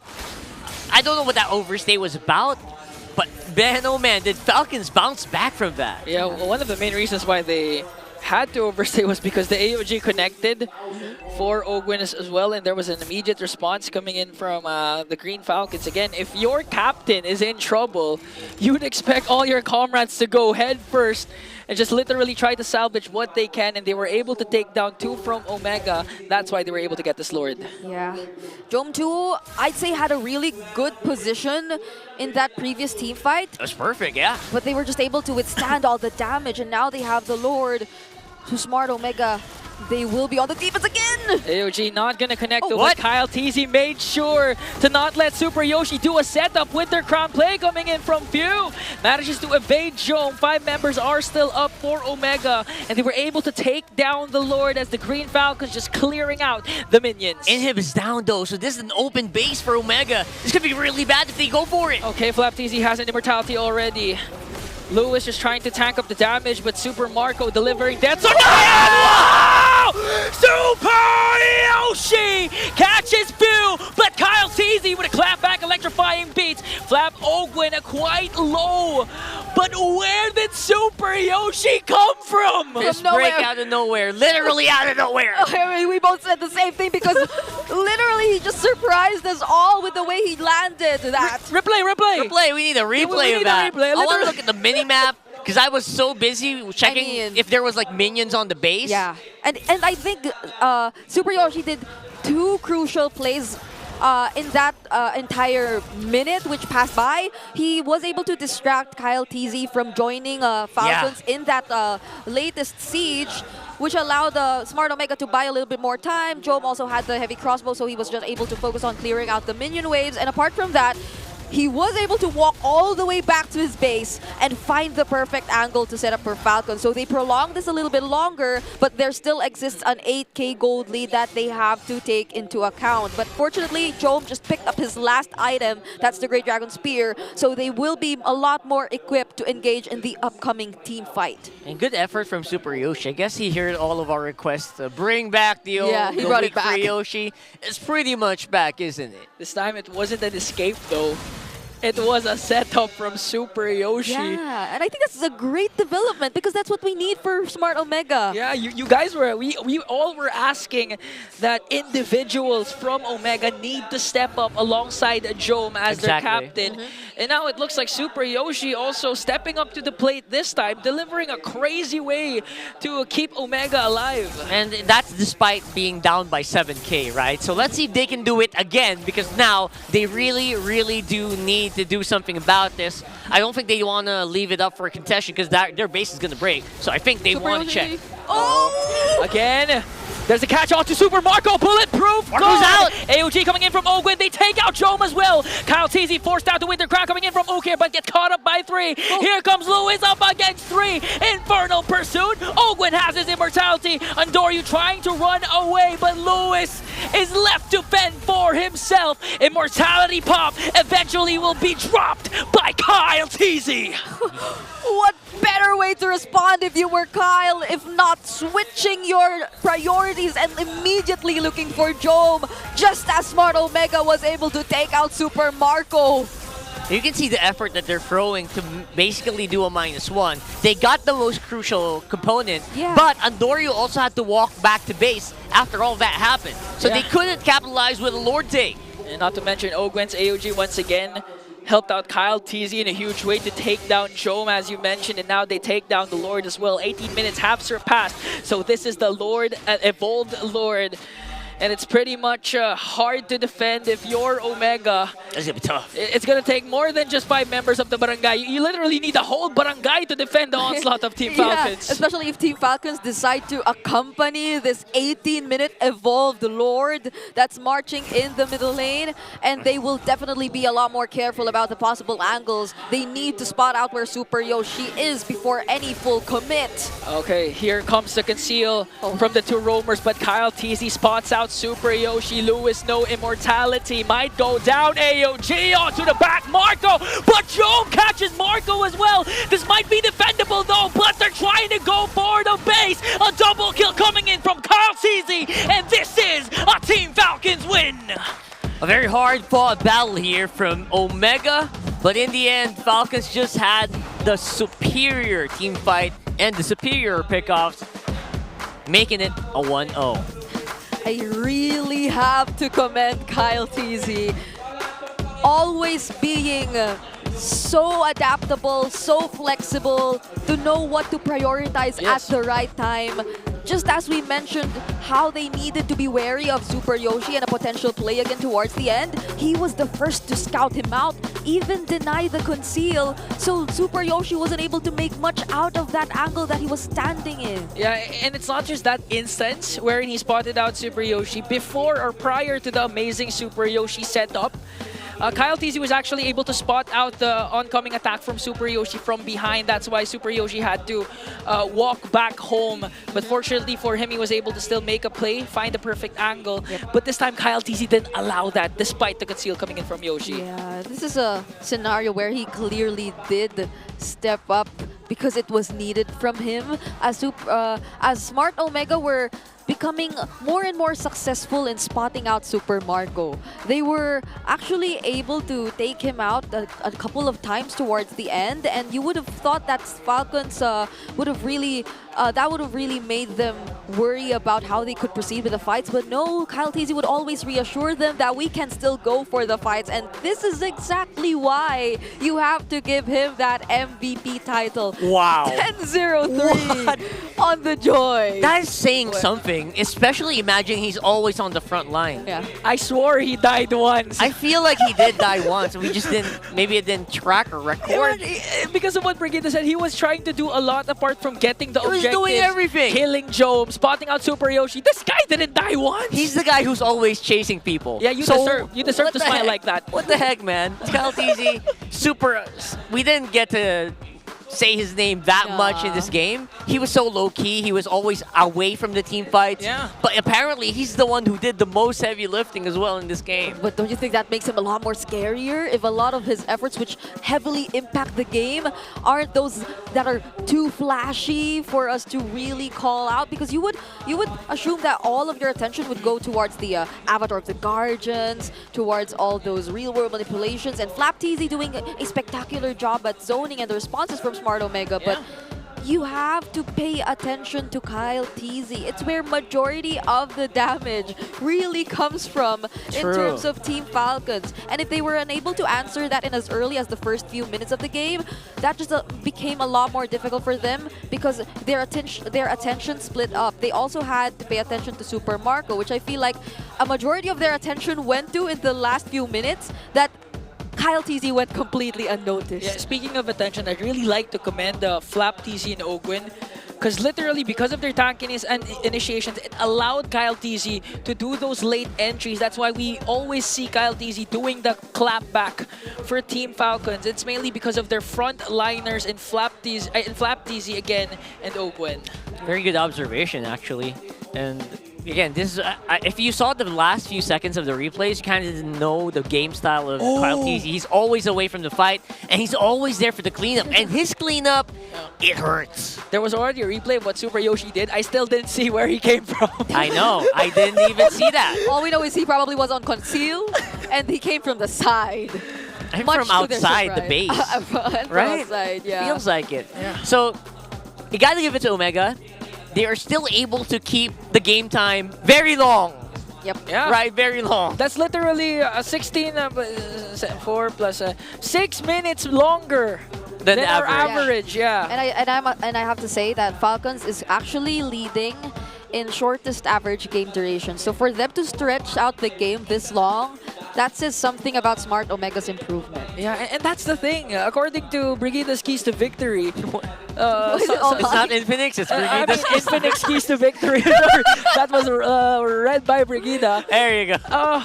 I don't know what that overstay was about, but man, oh man, did Falcons bounce back from that? Yeah, well, one of the main reasons why they had to overstay was because the AOG connected for Ogwin as well, and there was an immediate response coming in from the Green Falcons. Again, if your captain is in trouble, you would expect all your comrades to go head first and just literally try to salvage what they can, and they were able to take down 2 from Omega. That's why they were able to get this Lord. Yeah. Jome 2, I'd say, had a really good position in that previous team fight. That was perfect, yeah. But they were just able to withstand all the damage, and now they have the Lord. To Smart Omega, they will be on the defense again! AOG not gonna connect to what? what Kyle Teasy made sure to not let Super Yoshi do a setup with their crown play coming in from Few. Manages to evade Jome. 5 members are still up for Omega, and they were able to take down the Lord as the Green Falcons just clearing out the minions. Inhib is down though, so this is an open base for Omega. This could be really bad if they go for it. Okay, Flap Teasy has an immortality already. Lewis just trying to tank up the damage, but Super Marco delivering death. So wow! Super Yoshi catches Few, but Kyle Teasy with a clapback electrifying beats. Flap Ogwin quite low, but where did Super Yoshi come from? This break out of nowhere, literally out of nowhere. I mean, we both said the same thing because literally he just surprised us all with the way he landed that. Replay! We need a replay of that. I want to look at the mini-map because I was so busy checking if there was like minions on the base. Yeah, and I think Super Yoshi did 2 crucial plays in that entire minute which passed by. He was able to distract Kyle Teasy from joining Falcons in that latest siege, which allowed Smart Omega to buy a little bit more time. Jome also had the heavy crossbow, so he was just able to focus on clearing out the minion waves. And apart from that, he was able to walk all the way back to his base and find the perfect angle to set up for Falcon. So they prolonged this a little bit longer, but there still exists an 8k gold lead that they have to take into account. But fortunately, Jome just picked up his last item. That's the Great Dragon Spear. So they will be a lot more equipped to engage in the upcoming team fight. And good effort from Super Yoshi. I guess he heard all of our requests to bring back the old he brought it back. Yoshi. It's pretty much back, isn't it? This time it wasn't an escape though. It was a setup from Super Yoshi. Yeah, and I think that's a great development because that's what we need for Smart Omega. Yeah, you guys were, we all were asking that individuals from Omega need to step up alongside Jome as their captain. And now it looks like Super Yoshi also stepping up to the plate this time, delivering a crazy way to keep Omega alive. And that's despite being down by 7k, right? So let's see if they can do it again because now they really, really do need to do something about this. I don't think they want to leave it up for a contestation because their base is going to break. So I think they want to check. Oh! Again, there's a catch off to Super Marco. Bulletproof. Marco's out. AOG coming in from Ogwin. They take out Jome as well. Kyle Teasy forced out the Winter Crown coming in from Okir, but gets caught up by 3. Here comes Lewis up against 3. Infernal Pursuit. Ogwin has his immortality. Andoryu trying to run away, but Lewis is left to fend for himself. Immortality pop eventually will be dropped by Kyle Kyle Teasy! What better way to respond if you were Kyle, if not switching your priorities and immediately looking for Jome, just as Smart Omega was able to take out Super Marco. You can see the effort that they're throwing to basically do a -1. They got the most crucial component, but Andorio also had to walk back to base after all that happened. So they couldn't capitalize with a Lord take. And not to mention, Ogwen's AOG once again helped out Kyle Teasy in a huge way to take down Jome, as you mentioned, and now they take down the Lord as well. 18 minutes have surpassed, so this is the Lord, evolved Lord. And it's pretty much hard to defend if you're Omega. That's gonna be tough. It's gonna take more than just 5 members of the barangay. You literally need the whole barangay to defend the onslaught of Team Falcons. Especially if Team Falcons decide to accompany this 18-minute evolved Lord that's marching in the middle lane. And they will definitely be a lot more careful about the possible angles. They need to spot out where Super Yoshi is before any full commit. Okay, here comes the conceal from the two roamers, but Kyle Teasy spots out Super Yoshi. Lewis, no immortality, might go down. AOG onto the back, Marco, but Jome catches Marco as well. This might be defendable though, but they're trying to go for the base. A double kill coming in from Kyle Teasy, and this is a Team Falcons win. A very hard-fought battle here from Omega, but in the end, Falcons just had the superior team fight and the superior pickoffs, making it a 1-0. I really have to commend Kyle Teasy. Always being so adaptable, so flexible, to know what to prioritize at the right time. Just as we mentioned how they needed to be wary of Super Yoshi and a potential play again towards the end, he was the first to scout him out, even deny the conceal. So Super Yoshi wasn't able to make much out of that angle that he was standing in. Yeah, and it's not just that instance wherein he spotted out Super Yoshi before or prior to the amazing Super Yoshi setup. Kyle Teasy was actually able to spot out the oncoming attack from Super Yoshi from behind. That's why Super Yoshi had to walk back home. But fortunately for him, he was able to still make a play, find the perfect angle. But this time, Kyle Teasy didn't allow that, despite the conceal coming in from Yoshi. Yeah, this is a scenario where he clearly did step up because it was needed from him. As Smart Omega were becoming more and more successful in spotting out Super Marco. They were actually able to take him out a couple of times towards the end, and you would have thought that Falcons would have really made them worry about how they could proceed with the fights. But no, Kyle Teasy would always reassure them that we can still go for the fights, and this is exactly why you have to give him that MVP title. Wow. 10-0-3 on the Joy. That is saying something, especially imagining he's always on the front line. Yeah. I swore he died once. I feel like he did die once. We just didn't, maybe it didn't track or record. Because of what Brigitte said, he was trying to do a lot apart from getting the objectives. He was doing everything. Killing Jome, spotting out Super Yoshi. This guy didn't die once. He's the guy who's always chasing people. Yeah, you deserve to smile like that. What the heck, man? Kyle Teasy, super. We didn't get to say his name that much in this game. He was so low-key. He was always away from the team fights. Yeah. But apparently, he's the one who did the most heavy lifting as well in this game. But don't you think that makes him a lot more scarier if a lot of his efforts, which heavily impact the game, aren't those that are too flashy for us to really call out? Because you would assume that all of your attention would go towards the Avatar of the Guardians, towards all those real-world manipulations, and Flap Teasy doing a spectacular job at zoning and the responses from Smart Omega. But you have to pay attention to Kyle Teasy. It's where majority of the damage really comes from in terms of Team Falcons. And if they were unable to answer that in as early as the first few minutes of the game, that just became a lot more difficult for them because their attention split up. They also had to pay attention to Super Marco, which I feel like a majority of their attention went to in the last few minutes that Kyle Teasy went completely unnoticed. Yeah, speaking of attention, I'd really like to commend Flap Teasy and Ogwen, because literally because of their tankiness and initiations, it allowed Kyle Teasy to do those late entries. That's why we always see Kyle Teasy doing the clap back for Team Falcons. It's mainly because of their front liners in Flap Teasy again and Ogwen. Very good observation, actually. And again, this is if you saw the last few seconds of the replays, you kind of didn't know the game style of Kyle TZ. He's always away from the fight, and he's always there for the cleanup. And his cleanup, it hurts. There was already a replay of what Super Yoshi did. I still didn't see where he came from. I know. I didn't even see that. All we know is he probably was on conceal, and he came from the side. I'm Much from to their outside the surprise. base. From right? outside, yeah. Feels like it. Yeah. So, you gotta give it to Omega. They are still able to keep the game time very long. Yep. Yeah. Right, very long. That's literally 16, 4 plus 6 minutes longer than our average. Yeah. And I have to say that Falcons is actually leading in shortest average game duration. So for them to stretch out the game this long, that says something about Smart Omega's improvement. Yeah, and that's the thing. According to Brigida's Keys to Victory, it's not Infinix, it's Brigida's Infinix Keys to Victory. That was read by Brigida. There you go.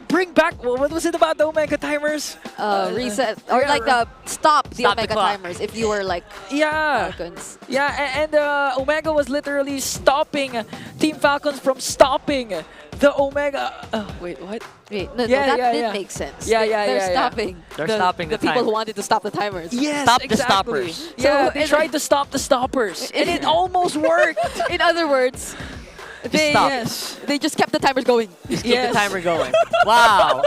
Bring back, what was it about the Omega timers? Reset, or like stop the Omega timers if you were like yeah. Falcons. Yeah, and Omega was literally stopping Team Falcons from stopping the Omega. Wait, what? Wait, no, that did make sense. They're stopping. They're stopping the people who wanted to stop the timers. Yes, stop exactly. the stoppers. Yeah, they tried to stop the stoppers, and it almost worked. In other words, they just kept the timers going. Just keep the timer going. Wow.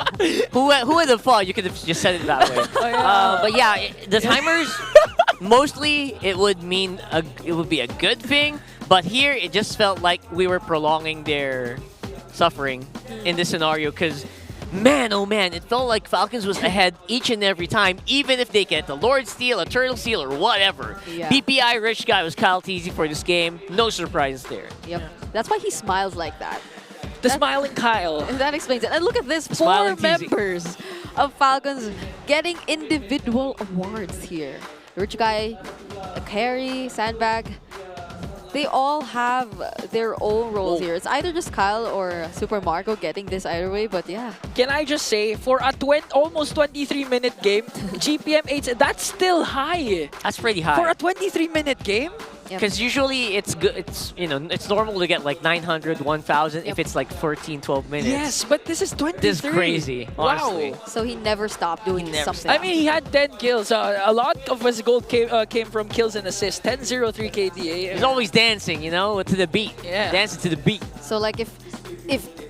Who would have thought you could have just said it that way? But yeah, the timers, mostly it would mean it would be a good thing. But here, it just felt like we were prolonging their suffering in this scenario because, man, oh man, it felt like Falcons was ahead each and every time, even if they get the Lord Steal, a Turtle Steal, or whatever. Yeah. BPI Rich Guy was Kyle TZ for this game. No surprises there. Yep. That's why he smiles like that. The smiling Kyle. That explains it. And look at this, 4 Smiling members of Falcons getting individual awards here. Rich Guy, Carry, Sandbag. They all have their own roles here. It's either just Kyle or Super Marco getting this either way, but yeah. Can I just say, for a almost 23-minute game, GPM 8, that's still high. That's pretty high. For a 23-minute game? Because usually it's good. It's it's normal to get like 900, 1,000 if it's like 14, 12 minutes. Yes, but this is 23. This is crazy, honestly. Wow. So he never stopped doing something. I mean, he had 10 kills. A lot of his gold came from kills and assists. 10-0-3 KDA. He's always dancing, to the beat. Yeah. Dancing to the beat. So like if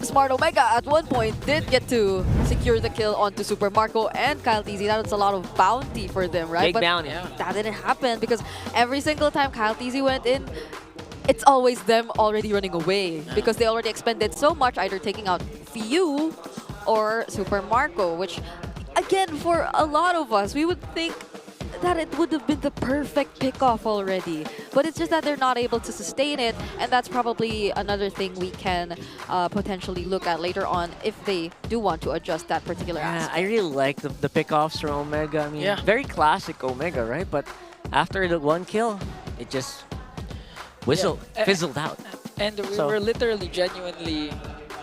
Smart Omega at one point did get to secure the kill onto Super Marco and Kyle TZ, that was a lot of bounty for them, right? Big bounty. That didn't happen because every single time Kyle TZ went in, it's always them already running away because they already expended so much, either taking out Fiu or Super Marco, which again, for a lot of us, we would think that it would have been the perfect pickoff already. But it's just that they're not able to sustain it, and that's probably another thing we can potentially look at later on if they do want to adjust that particular aspect. I really like the pickoffs from Omega. I mean, very classic Omega, right? But after the one kill, it just fizzled out. And we were literally genuinely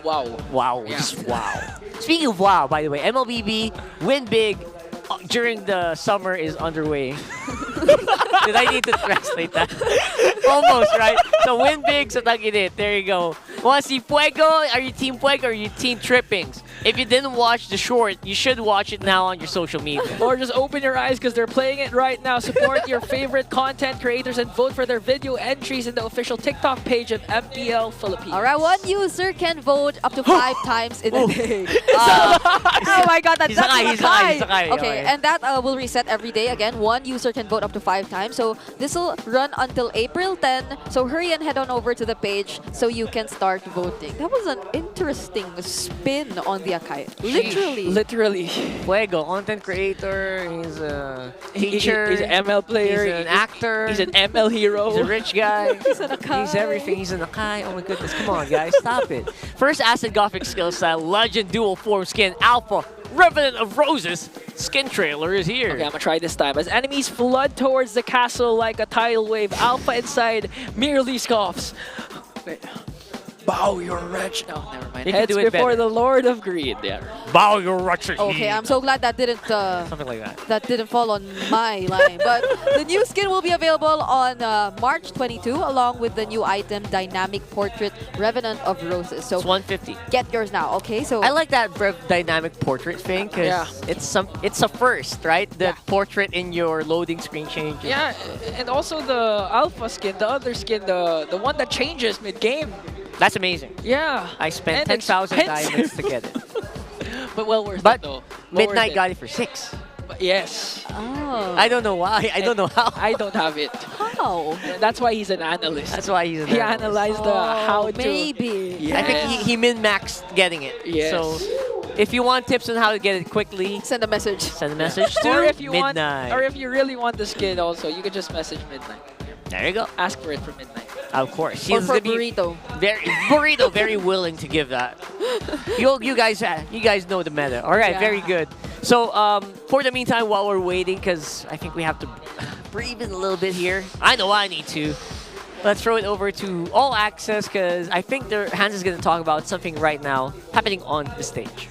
wow. Wow, just wow. Speaking of wow, by the way, MLBB win big during the summer is underway. Did I need to translate that? Almost, right? So win big sa tag-init. There you go. Want to see Fuego? Are you Team Fuego or are you Team Trippings? If you didn't watch the short, you should watch it now on your social media. Or just open your eyes because they're playing it right now. Support your favorite content creators and vote for their video entries in the official TikTok page of MPL Philippines. All right, one user can vote up to 5 times in a day. Oh my god, that's high. Okay, and that will reset every day. Again, one user can vote up to 5 times. So this will run until April 10. So hurry and head on over to the page so you can start voting. That was an interesting spin on the Akai. Literally. Fuego, content creator, he's a teacher. He's an ML player. He's an actor. He's an ML hero. He's a rich guy. He's an Akai. He's everything. He's an Akai. Oh my goodness, come on guys, stop it. First Acid Gothic skill style, Legend Dual Form Skin, Alpha, Revenant of Roses, skin trailer is here. Okay, I'm gonna try this time. As enemies flood towards the castle like a tidal wave, Alpha inside merely scoffs. Wait. Bow your wretch. No, never mind. They can Heads do it before better. the Lord of Greed. Yeah. Bow your wretched Okay, I'm so glad that didn't Something like that. that didn't fall on my line. But the new skin will be available on March 22, along with the new item, Dynamic Portrait Revenant of Roses. So It's 150. get yours now. Okay, so I like that dynamic portrait thing because it's a first, right? The portrait in your loading screen changes. Yeah, and also the alpha skin, the other skin, the one that changes mid-game. That's amazing. Yeah. I spent And 10,000 expensive. diamonds to get it. But well worth But it though. Well Midnight worth got it for 6. But yes. Oh. I don't know why. I don't know how. I don't have it. How? That's why he's an analyst. That's why he's an He analyst. analyzed the how to. Maybe. I think he min-maxed getting it. Yes. So if you want tips on how to get it quickly, Send a message. send a message to Or if you Midnight. want, or if you really want the skin also, you can just message Midnight. There you go. Ask for it for Midnight. Of course. Or She's for gonna be burrito. very willing to give that. You guys know the meta. All right, Yeah. very good. So for the meantime, while we're waiting, because I think we have to breathe in a little bit here. I know I need to. Let's throw it over to All Access because I think Hans is going to talk about something right now happening on the stage.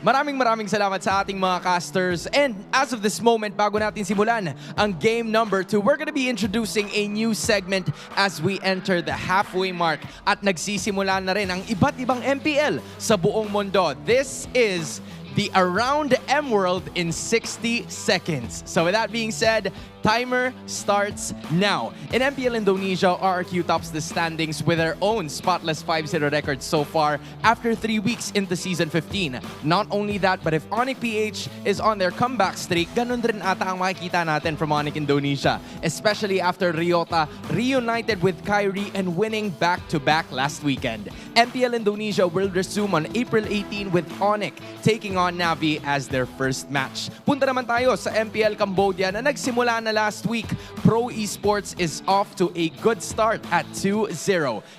Maraming salamat sa ating mga casters. And as of this moment, bago natin simulan ang game number 2, we're gonna be introducing a new segment as we enter the halfway mark. At nagsisimula na rin ang iba't ibang MPL sa buong mundo. This is the Around M World in 60 seconds. So with that being said, timer starts now. In MPL Indonesia, RRQ tops the standings with their own spotless 5-0 record so far after 3 weeks into Season 15. Not only that, but if Onyx PH is on their comeback streak, ganun rin ata ang makikita natin from Onyx Indonesia. Especially after Ryota reunited with Kyrie and winning back-to-back last weekend. MPL Indonesia will resume on April 18 with Onyx taking on Navi as their first match. Punta naman tayo sa MPL Cambodia na nagsimula na last week. Pro Esports is off to a good start at 2-0.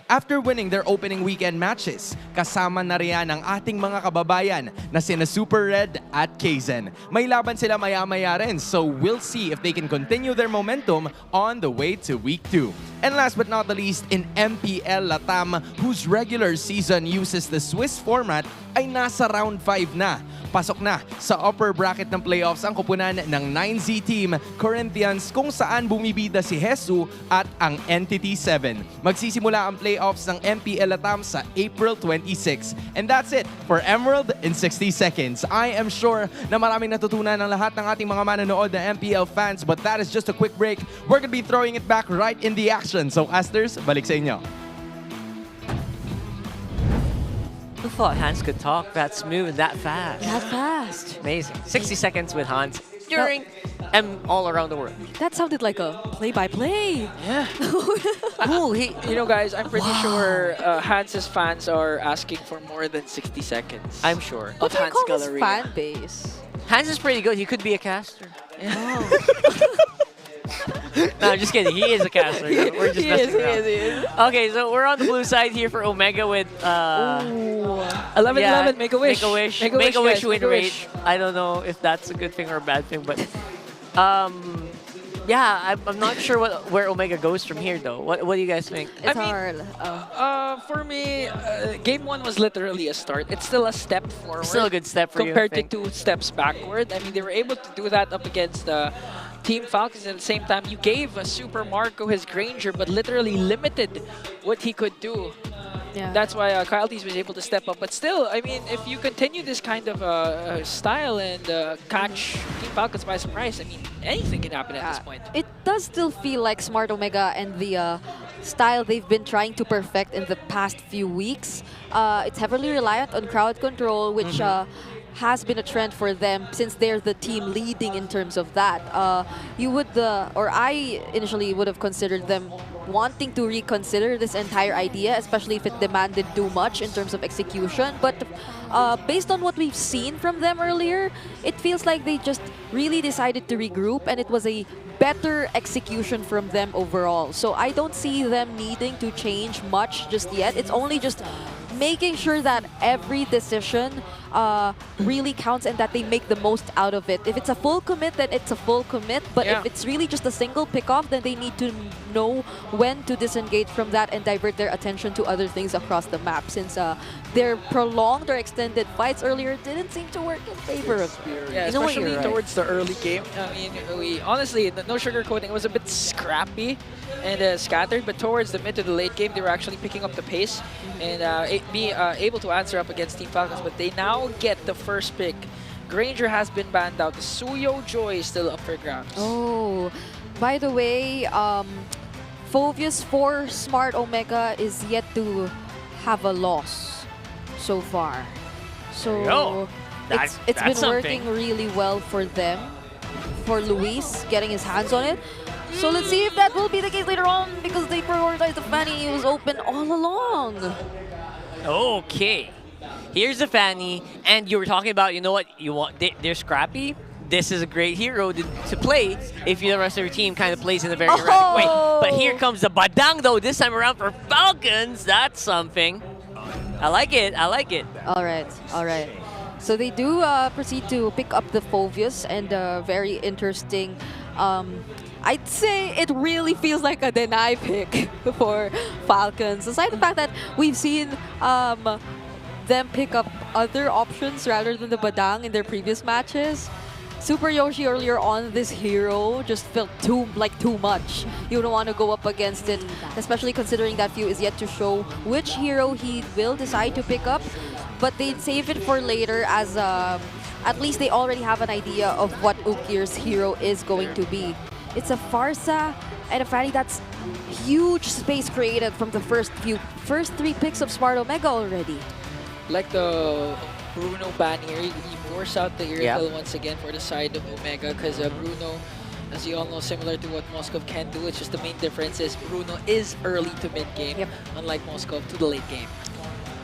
After winning their opening weekend matches, kasama na riyan ang ating mga kababayan na sina Super Red at Kaizen. May laban sila maya-maya rin, so we'll see if they can continue their momentum on the way to week 2. And last but not the least, in MPL Latam, whose regular season uses the Swiss format, ay nasa round 5 na. Pasok na sa upper bracket ng playoffs ang kupunan ng 9Z team, Corinthians, kung saan bumibida si Jesu at ang Entity 7. Magsisimula ang playoffs ng MPL Latam sa April 26. And that's it for Emerald in 60 seconds. I am sure na maraming natutunan ng lahat ng ating mga manonood na MPL fans, but that is just a quick break. We're gonna be throwing it back right in the action. So, Asters, balik sa inyo. Who thought Hans could talk that smooth and that fast? That fast. Amazing. 60 seconds with Hans during and all around the world. That sounded like a play-by-play. Yeah. Ooh, You know, guys, I'm pretty sure Hans's fans are asking for more than 60 seconds. I'm sure. What Of do you Hans call his Galleria. fan base? Hans is pretty good. He could be a caster. Oh. No, I'm just kidding. He is a caster. We're just messing around. He is. Okay, so we're on the blue side here for Omega with 11-11, make a wish. Make a wish guys, win make a rate. wish. I don't know if that's a good thing or a bad thing, but yeah, I'm not sure where Omega goes from here though. What do you guys think? It's hard. For me, game 1 was literally a start. It's still a step forward. Still a good step for compared you, I to 2 steps backward. I mean, they were able to do that up against Team Falcons. At the same time, you gave Super Marco his Granger, but literally limited what he could do. Yeah. That's why Kyle Tees was able to step up. But still, I mean, if you continue this kind of style and catch Team Falcons by surprise, I mean, anything can happen at this point. It does still feel like Smart Omega and the style they've been trying to perfect in the past few weeks. It's heavily reliant on crowd control, which has been a trend for them since they're the team leading in terms of that. You would, or I initially would have considered them wanting to reconsider this entire idea, especially if it demanded too much in terms of execution. But based on what we've seen from them earlier, it feels like they just really decided to regroup, and it was a better execution from them overall. So I don't see them needing to change much just yet. It's only just making sure that every decision really counts and that they make the most out of it. If it's a full commit, then it's a full commit. But if it's really just a single pick-off, then they need to know when to disengage from that and divert their attention to other things across the map. Since their prolonged or extended fights earlier didn't seem to work in favor of Spear. Yeah, especially towards the early game. I mean, we honestly, no sugarcoating, it was a bit scrappy and scattered, but towards the mid to the late game, they were actually picking up the pace and be able to answer up against Team Falcons, but they now get the first pick. Granger has been banned out. The Suyo Joy is still up for grabs. Oh, by the way, Phoveus for Smart Omega is yet to have a loss so far. So it's been working really well for them, for Luis getting his hands on it. So let's see if that will be the case later on, because they prioritized the Fanny. It was open all along. Okay. Here's the Fanny, and you were talking about, you know what, they're scrappy. This is a great hero to play if the rest of your team kind of plays in a very erratic way. But here comes the Badang, though, this time around for Falcons. That's something. I like it. I like it. All right. All right. So they do proceed to pick up the Phoveus, and very interesting. I'd say it really feels like a deny pick for Falcons. Aside the fact that we've seen them pick up other options rather than the Badang in their previous matches. Super Yoshi earlier on, this hero just felt too much. You don't want to go up against it, especially considering that Few is yet to show which hero he will decide to pick up. But they'd save it for later, as at least they already have an idea of what Ukir's hero is going to be. It's a Farsa and a Fanny that's huge space created from the first three picks of Smart Omega already. Like the Bruno ban here, he forced out the Irrital once again for the side of Omega, because Bruno, as you all know, similar to what Moskov can do. It's just the main difference is Bruno is early to mid game, unlike Moskov to the late game.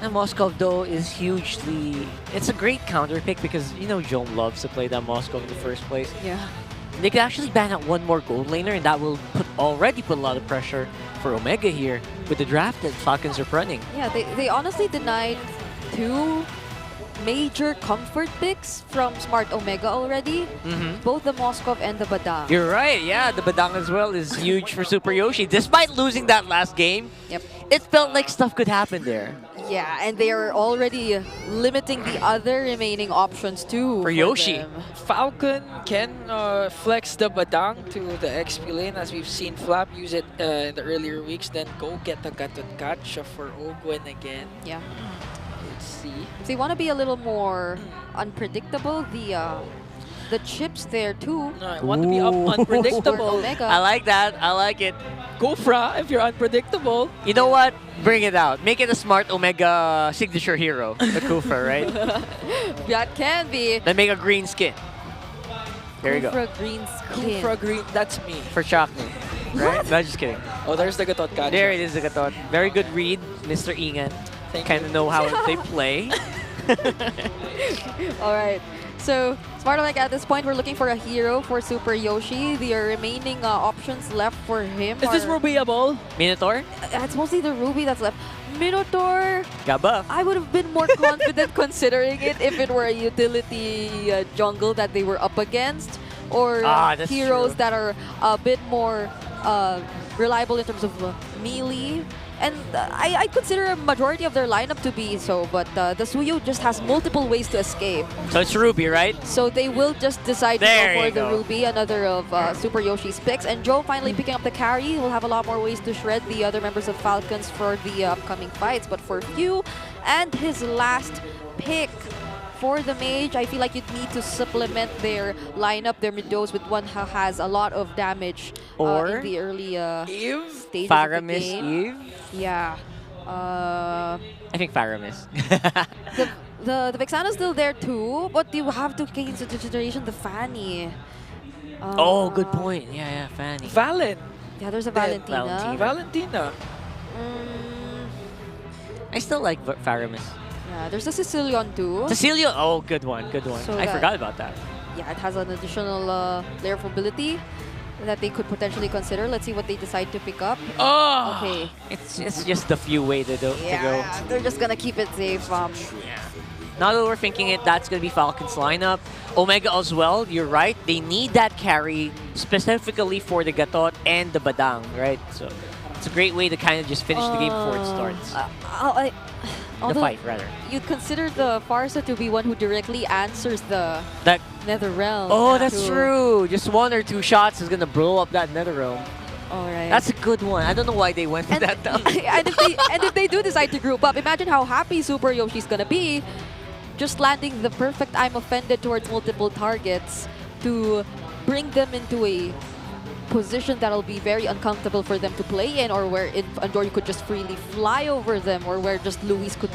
And Moskov, though, is hugely... It's a great counter pick because, you know, Jom loves to play that Moskov in the first place. Yeah. They could actually ban out one more gold laner, and that will already put a lot of pressure for Omega here with the draft that Falcons are running. Yeah, they honestly denied 2 major comfort picks from Smart Omega already. Both the Moskov and the Badang. You're right, yeah. The Badang as well is huge for Super Yoshi. Despite losing that last game, it felt like stuff could happen there. Yeah, and they are already limiting the other remaining options too. For Yoshi. Them. Falcon can flex the Badang to the XP lane, as we've seen Flap use it in the earlier weeks, then go get the Gatot Catch for Ogwen again. Yeah. Let's see. If they want to be a little more unpredictable, the chips there too. No, I want to be unpredictable. I like that. I like it. Go Fra if you're unpredictable. You know what? Bring it out. Make it a Smart Omega signature hero. The Kufra, right? That can be. Then make a green skin. There you go. Kufra green skin. Kufra green, that's me. For Chakni. Right? No, just kidding. Oh, there's the Gatot Catch. There it is, the Gatot. Very good read, Mr. Ingan. Kind of know how they play. All right. So, Smart Omega, at this point, we're looking for a hero for Super Yoshi. The remaining options left for him Is this Ruby a ball? Minotaur? It's mostly the Ruby that's left. Minotaur, got buff. I would have been more confident considering it if it were a utility jungle that they were up against, or heroes that are a bit more reliable in terms of melee. And I consider a majority of their lineup to be so, but the Suyo just has multiple ways to escape. So it's Ruby, right? So they will just decide to There go for you the go. Ruby, another of Super Yoshi's picks. And Joe finally picking up the carry. Will have a lot more ways to shred the other members of Falcons for the upcoming fights. But for Few and his last pick for the mage, I feel like you'd need to supplement their lineup, their mid-dose, with one who has a lot of damage Or in the early stages Faramis of the game. Eve? Yeah. I think Faramis. The Vexana's still there too, but you have to take into consideration the Fanny. Oh, good point. Yeah, Fanny. Valen. Yeah, there's a Valentina. Valentina. I still like Faramis. Yeah, there's a Sicilian too. Cecilia, oh, good one, good one. So I forgot about that. Yeah, it has an additional layer of ability. that they could potentially consider. Let's see what they decide to pick up. Oh! Okay. It's just the few way to go. They're just gonna keep it safe. Now that we're thinking it, that's going to be Falcons lineup. Omega as well, you're right. They need that carry specifically for the Gatot and the Badang, right? So it's a great way to kind of just finish the game before it starts. The fight, rather. You'd consider the Farsa to be one who directly answers the Nether Realm. Oh, that's true. Just 1 or 2 shots is going to blow up that Nether Realm. All right. That's a good one. I don't know why they went for that down. and if they do decide to group up, imagine how happy Super Yoshi's gonna be just landing the perfect I'm offended towards multiple targets to bring them into a position that'll be very uncomfortable for them to play in, or where Andoryu could just freely fly over them, or where just Luis could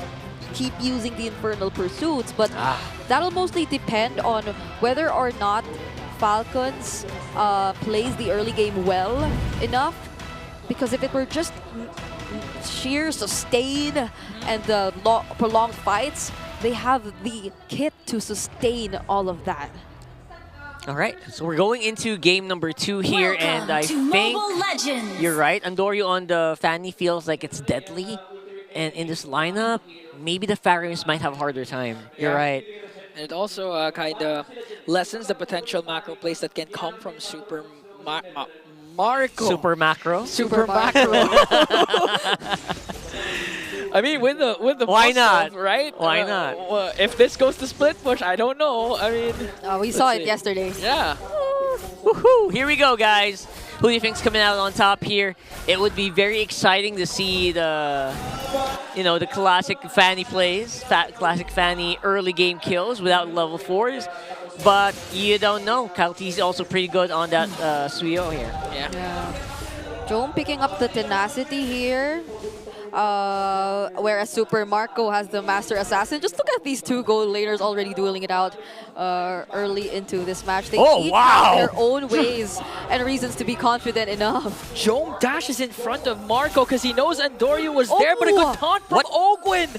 keep using the Infernal Pursuits. But that'll mostly depend on whether or not Falcons plays the early game well enough, because if it were just sheer sustain and the prolonged fights, they have the kit to sustain all of that. All right, so we're going into game number 2 here, and I think you're right. Andoryu on the Fanny feels like it's deadly, and in this lineup, maybe the Pharaohs might have a harder time. You're right. And it also kind of lessens the potential macro plays that can come from Super Marco. Super macro. Super macro. I mean, with the why not? Right? Why not? If this goes to split push, I don't know. I mean, we saw it yesterday. Yeah. Woohoo! Here we go, guys. Who do you think's coming out on top here? It would be very exciting to see the classic Fanny plays, classic Fanny early game kills without level 4s. But you don't know. Kalti's also pretty good on that Suyo here. Yeah. Jome picking up the tenacity here. Whereas Super Marco has the Master Assassin. Just look at these 2 gold laners already dueling it out early into this match. They each have their own ways and reasons to be confident enough. Jome dashes in front of Marco because he knows Andoryu was there, but a good taunt from Ogwin.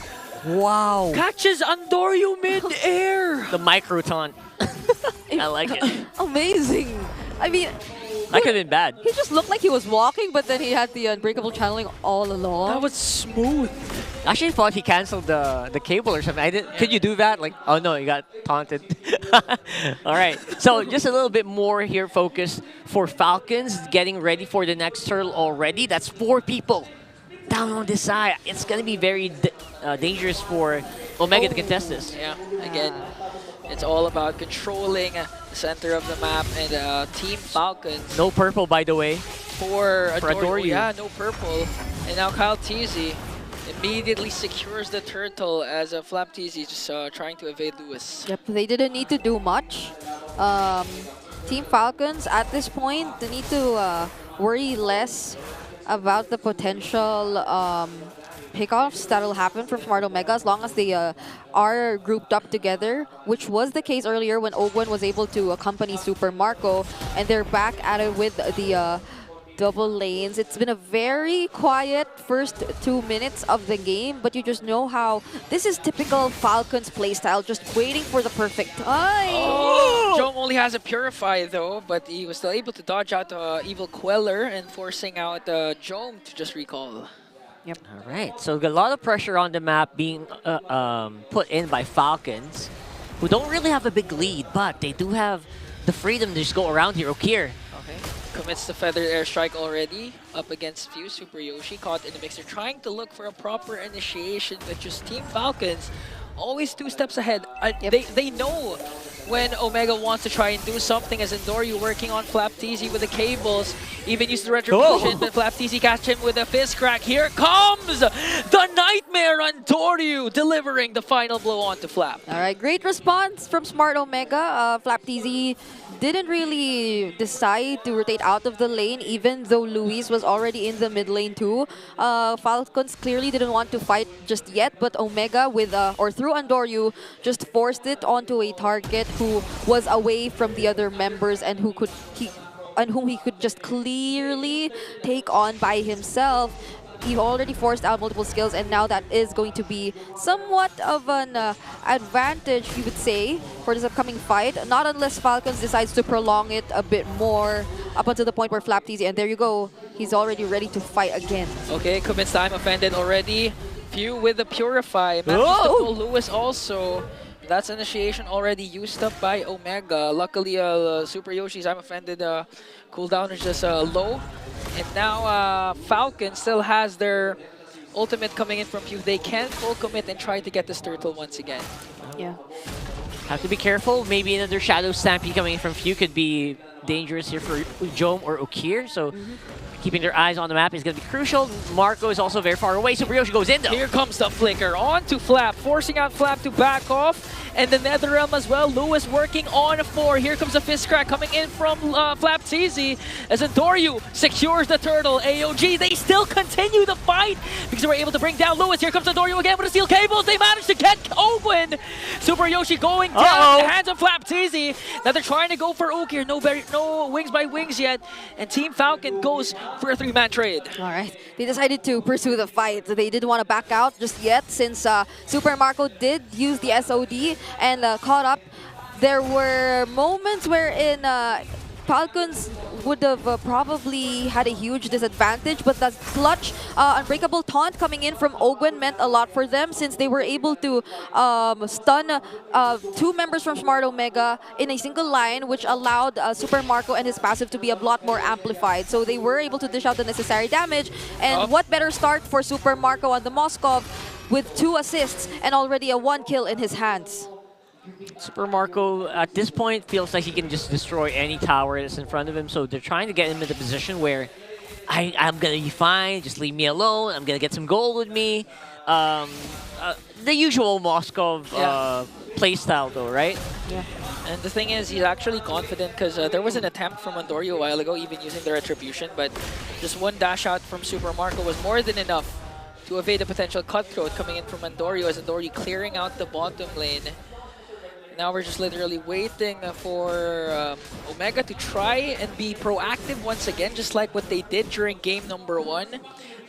Wow. Catches Andoryu mid-air. The micro taunt. I like it. Amazing. I mean, that could have been bad. He just looked like he was walking, but then he had the unbreakable channeling all along. That was smooth. I actually thought he canceled the cable or something. Could you do that? Like, oh no, you got taunted. All right. So just a little bit more here, focus for Falcons, getting ready for the next turtle already. That's 4 people down on this side. It's going to be very dangerous for Omega to contest this. Yeah, again, it's all about controlling the center of the map, and Team Falcons. No purple, by the way. For Andoryu. Yeah, no purple. And now Kyle Teasy immediately secures the turtle as Flap Teasy just trying to evade Lewis. Yep, they didn't need to do much. Team Falcons, at this point, they need to worry less about the potential pickoffs that'll happen from Smart Omega as long as they are grouped up together, which was the case earlier when Ogwen was able to accompany Super Marco, and they're back at it with the double lanes. It's been a very quiet first 2 minutes of the game, but you just know how this is typical Falcons playstyle, just waiting for the perfect time. Oh! Jome only has a Purify though, but he was still able to dodge out Evil Queller and forcing out Jome to just recall. Yep. All right, so a lot of pressure on the map being put in by Falcons, who don't really have a big lead, but they do have the freedom to just go around here. Okir. Okay, commits the Feather Airstrike already up against Fuse. Super Yoshi caught in the mix. They're trying to look for a proper initiation, but just Team Falcons always 2 steps ahead. They know when Omega wants to try and do something, as Andoryu working on Flap Teasy with the cables. Even used the Retribution, but Flap Teasy catch him with a fist crack. Here comes the Nightmare Andoryu, delivering the final blow onto Flap. All right, great response from Smart Omega. Flap Teasy didn't really decide to rotate out of the lane, even though Luis was already in the mid lane too. Falcons clearly didn't want to fight just yet, but Omega with or through Andoryu just forced it onto a target who was away from the other members and whom he could just clearly take on by himself. He already forced out multiple skills, and now that is going to be somewhat of an advantage, you would say, for this upcoming fight. Not unless Falcons decides to prolong it a bit more up until the point where Flapteasy, and there you go, he's already ready to fight again. Okay, commits time offended already. Few with the Purify. Manages to pull Lewis also. That's initiation already used up by Omega. Luckily, Super Yoshi's I'm offended cooldown is just low. And now Falcon still has their ultimate coming in from Pew. They can full commit and try to get this turtle once again. Yeah. Have to be careful. Maybe another Shadow Stampede coming in from Few could be dangerous here for Ujom or Okir. So keeping their eyes on the map is going to be crucial. Marco is also very far away. Super Yoshi goes in though. Here comes the flicker onto Flap, forcing out Flap to back off. And the NetherRealm as well. Lewis working on 4. Here comes a fist crack coming in from Flapteasy as Endoryu secures the turtle. AOG, they still continue the fight because they were able to bring down Lewis. Here comes Endoryu again with the steel cables. They managed to get Owen. Super Yoshi going down in the hands of Flapteasy. Now they're trying to go for Okir. No wings by wings yet. And Team Falcon goes for a 3-man trade. All right. They decided to pursue the fight. They didn't want to back out just yet since Super Marco did use the SOD and caught up. There were moments wherein Falcons would have probably had a huge disadvantage, but that clutch unbreakable taunt coming in from Ogwen meant a lot for them since they were able to stun 2 members from Smart Omega in a single line, which allowed Super Marco and his passive to be a lot more amplified. So they were able to dish out the necessary damage, and what better start for Super Marco on the Moskov with 2 assists and already a 1 kill in his hands. Super Marco, at this point, feels like he can just destroy any tower that's in front of him. So they're trying to get him in the position where I'm going to be fine. Just leave me alone. I'm going to get some gold with me. The usual Moskov playstyle, though, right? Yeah. And the thing is, he's actually confident because there was an attempt from Andoryu a while ago, even using the Retribution. But just 1 dash out from Super Marco was more than enough to evade a potential cutthroat coming in from Andoryu as Andoryu clearing out the bottom lane. Now we're just literally waiting for Omega to try and be proactive once again, just like what they did during game number 1.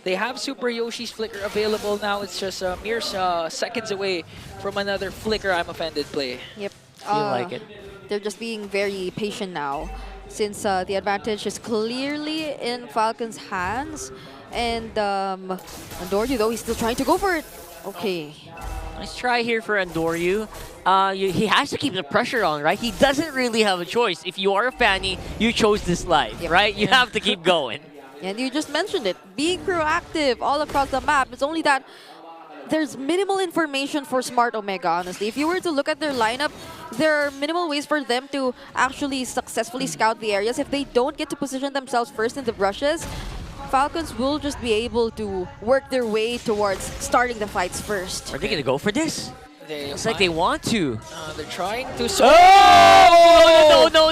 They have Super Yoshi's Flicker available now. It's just mere seconds away from another Flicker I'm offended play. Yep. Feel like it. They're just being very patient now since the advantage is clearly in Falcon's hands. And Andoryu, though, he's still trying to go for it. Okay. Nice try here for Andoryu. He has to keep the pressure on, right? He doesn't really have a choice. If you are a Fanny, you chose this life, right? You have to keep going. And you just mentioned it. Being proactive all across the map. It's only that there's minimal information for Smart Omega, honestly. If you were to look at their lineup, there are minimal ways for them to actually successfully scout the areas. If they don't get to position themselves first in the brushes, Falcons will just be able to work their way towards starting the fights first. Are they going to go for this? It's like they want to. They're trying to... Oh! No.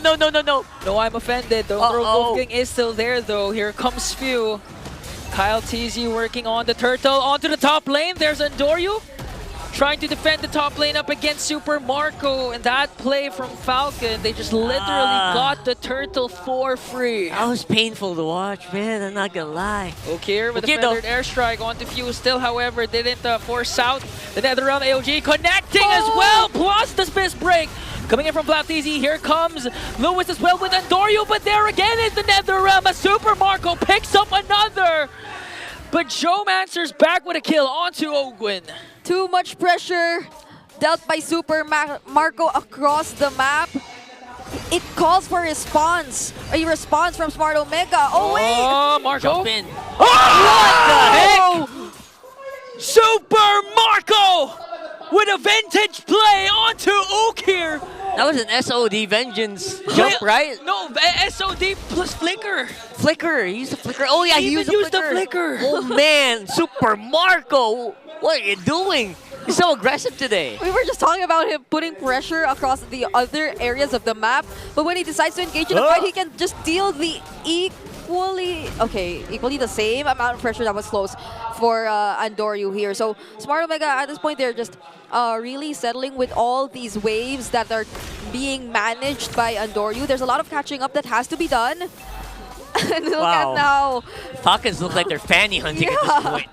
No, I'm offended. The Wolfgang is still there, though. Here comes Few. Kyle TZ working on the turtle. Onto the top lane. There's Andoryu. Trying to defend the top lane up against Super Marco. And that play from Falcon, they just literally got the turtle for free. That was painful to watch, man. I'm not gonna lie. Okay, with the feathered airstrike onto Few. Still, however, didn't force out the NetherRealm. AOG connecting as well, plus the Spiss break. Coming in from Flapteasy, here comes Lewis as well with Andoryu, but there again is the NetherRealm as Super Marco picks up another. But Joe answers back with a kill onto Ogwen. Too much pressure dealt by Super Marco across the map. It calls for a response from Smart Omega. Oh, wait! Oh, Marco. Jump in. Oh! What the heck? Super Marco with a vintage play onto Okir. That was an SOD Vengeance jump, right? No, SOD plus Flicker. Flicker, he used the Flicker. Oh yeah, he used the Flicker. Oh man, Super Marco, what are you doing? He's so aggressive today. We were just talking about him putting pressure across the other areas of the map, but when he decides to engage in the fight, he can just deal the equally the same amount of pressure that was close for Andoryu here. So Smart Omega at this point, they're just really settling with all these waves that are being managed by Andoryu. There's a lot of catching up that has to be done. And look at now. Falcons look like they're fanny hunting at this point.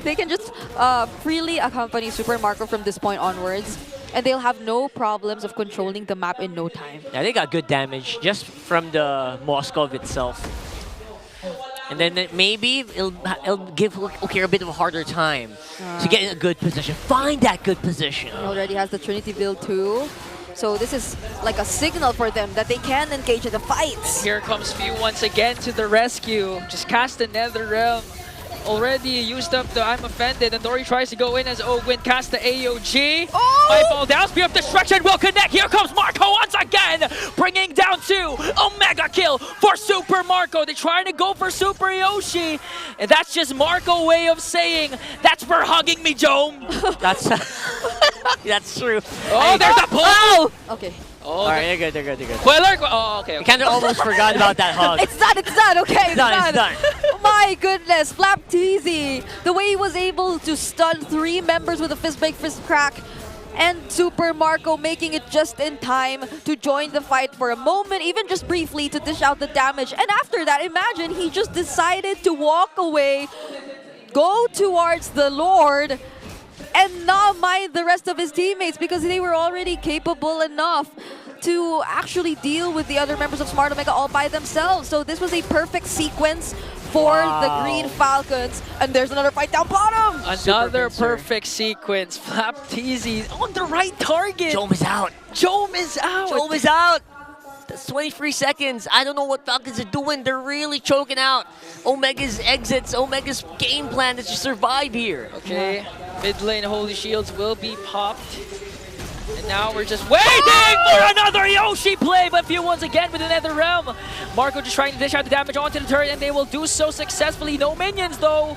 They can just freely accompany Super Marco from this point onwards. and they'll have no problems of controlling the map in no time. Yeah, they got good damage just from the Moskov itself. And then maybe it'll give Okir a bit of a harder time to get in a good position. Find that good position. He already has the Trinity build too. So this is like a signal for them that they can engage in the fights. Here comes Few once again to the rescue. Just cast the Nether Realm. Already used up the I'm Offended, and Dory tries to go in as Ogwin casts the AOG. Might fall down, Spear of Destruction will connect. Here comes Marco once again, bringing down 2. Omega kill for Super Marco. They're trying to go for Super Yoshi, and that's just Marco way of saying, that's for hugging me, Jome. That's true. Oh, there's a pull! Okay. Oh, alright, they're good. Queller, oh, okay. I kind of almost forgot about that hug. It's done, okay, It's done. My goodness, Flap Teasy. The way he was able to stun 3 members with a fist break, fist crack, and Super Marco making it just in time to join the fight for a moment, even just briefly to dish out the damage. And after that, imagine he just decided to walk away, go towards the Lord, and not mind the rest of his teammates because they were already capable enough to actually deal with the other members of Smart Omega all by themselves. So this was a perfect sequence for the Green Falcons. And there's another fight down bottom. Another perfect sequence. Flap Teasy on the right target. Jome is out. Jome is out. Jome is out. That's 23 seconds. I don't know what Falcons are doing. They're really choking out Omega's exits, Omega's game plan to survive here. Okay, mid lane Holy Shields will be popped. And now we're just waiting for another Yoshi play, but Few once again with the Nether Realm. Marco just trying to dish out the damage onto the turret, and they will do so successfully. No minions though.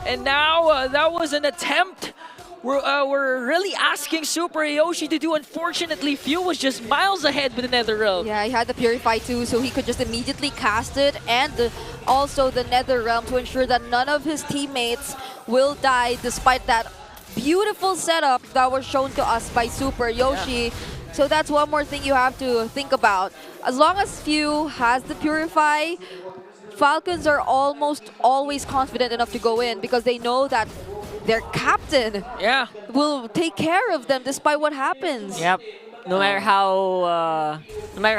And now that was an attempt. We're really asking Super Yoshi to do. Unfortunately, Few was just miles ahead with the Nether Realm. Yeah, he had the Purify too, so he could just immediately cast it, and also the Nether Realm to ensure that none of his teammates will die despite that beautiful setup that was shown to us by Super Yoshi. Yeah. So that's one more thing you have to think about. As long as Few has the Purify, Falcons are almost always confident enough to go in because they know that their captain will take care of them despite what happens. Yep. No matter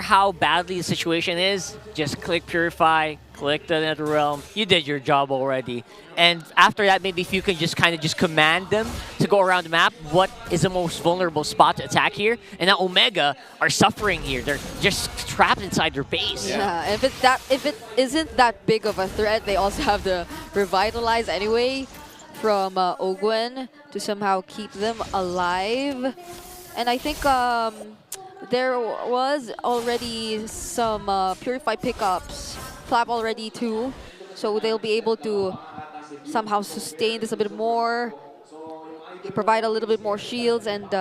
how badly the situation is, just click Purify, click the Nether Realm. You did your job already. And after that, maybe if you can just kind of just command them to go around the map, what is the most vulnerable spot to attack here? And now Omega are suffering here. They're just trapped inside their base. Yeah, if it isn't that big of a threat, they also have the Revitalize anyway from Ogwen to somehow keep them alive. And I think there was already some Purify pickups, Flap already too, so they'll be able to somehow sustain this a bit more, provide a little bit more shields, and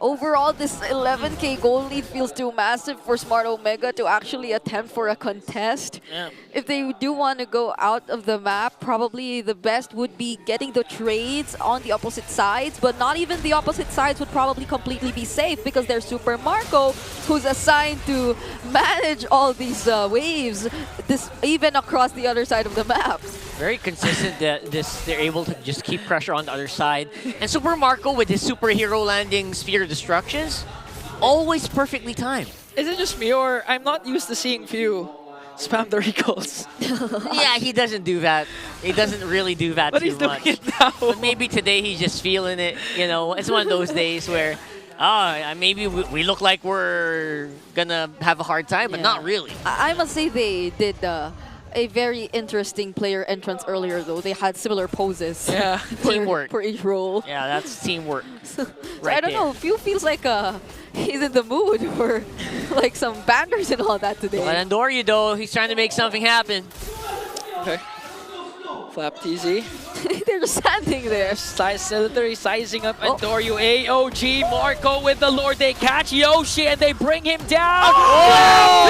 overall this 11k gold lead feels too massive for Smart Omega to actually attempt for a contest. Yeah. If they do want to go out of the map, probably the best would be getting the trades on the opposite sides, but not even the opposite sides would probably completely be safe because there's Super Marco who's assigned to manage all these waves, even across the other side of the map. Very consistent that they're able to just keep pressure on the other side. And Super Marco with his superhero landing Sphere of Destructions, always perfectly timed. Is it just me, or I'm not used to seeing Few spam the recalls? Yeah, he doesn't do that. He doesn't really do that but too he's doing much. it now. But maybe today he's just feeling it. You know, it's one of those days where maybe we look like we're gonna have a hard time, but not really. I must say they did a very interesting player entrance earlier, though. They had similar poses. Yeah. Teamwork. For each role. Yeah, that's teamwork. So right I don't know, Few feels like he's in the mood for like some banners and all that today. But Andoria, though, he's trying to make something happen. Okay. Flap TZ. They're just standing there. Literally sizing up Andorio. AOG, Marco with the Lord. They catch Yoshi and they bring him down. Oh!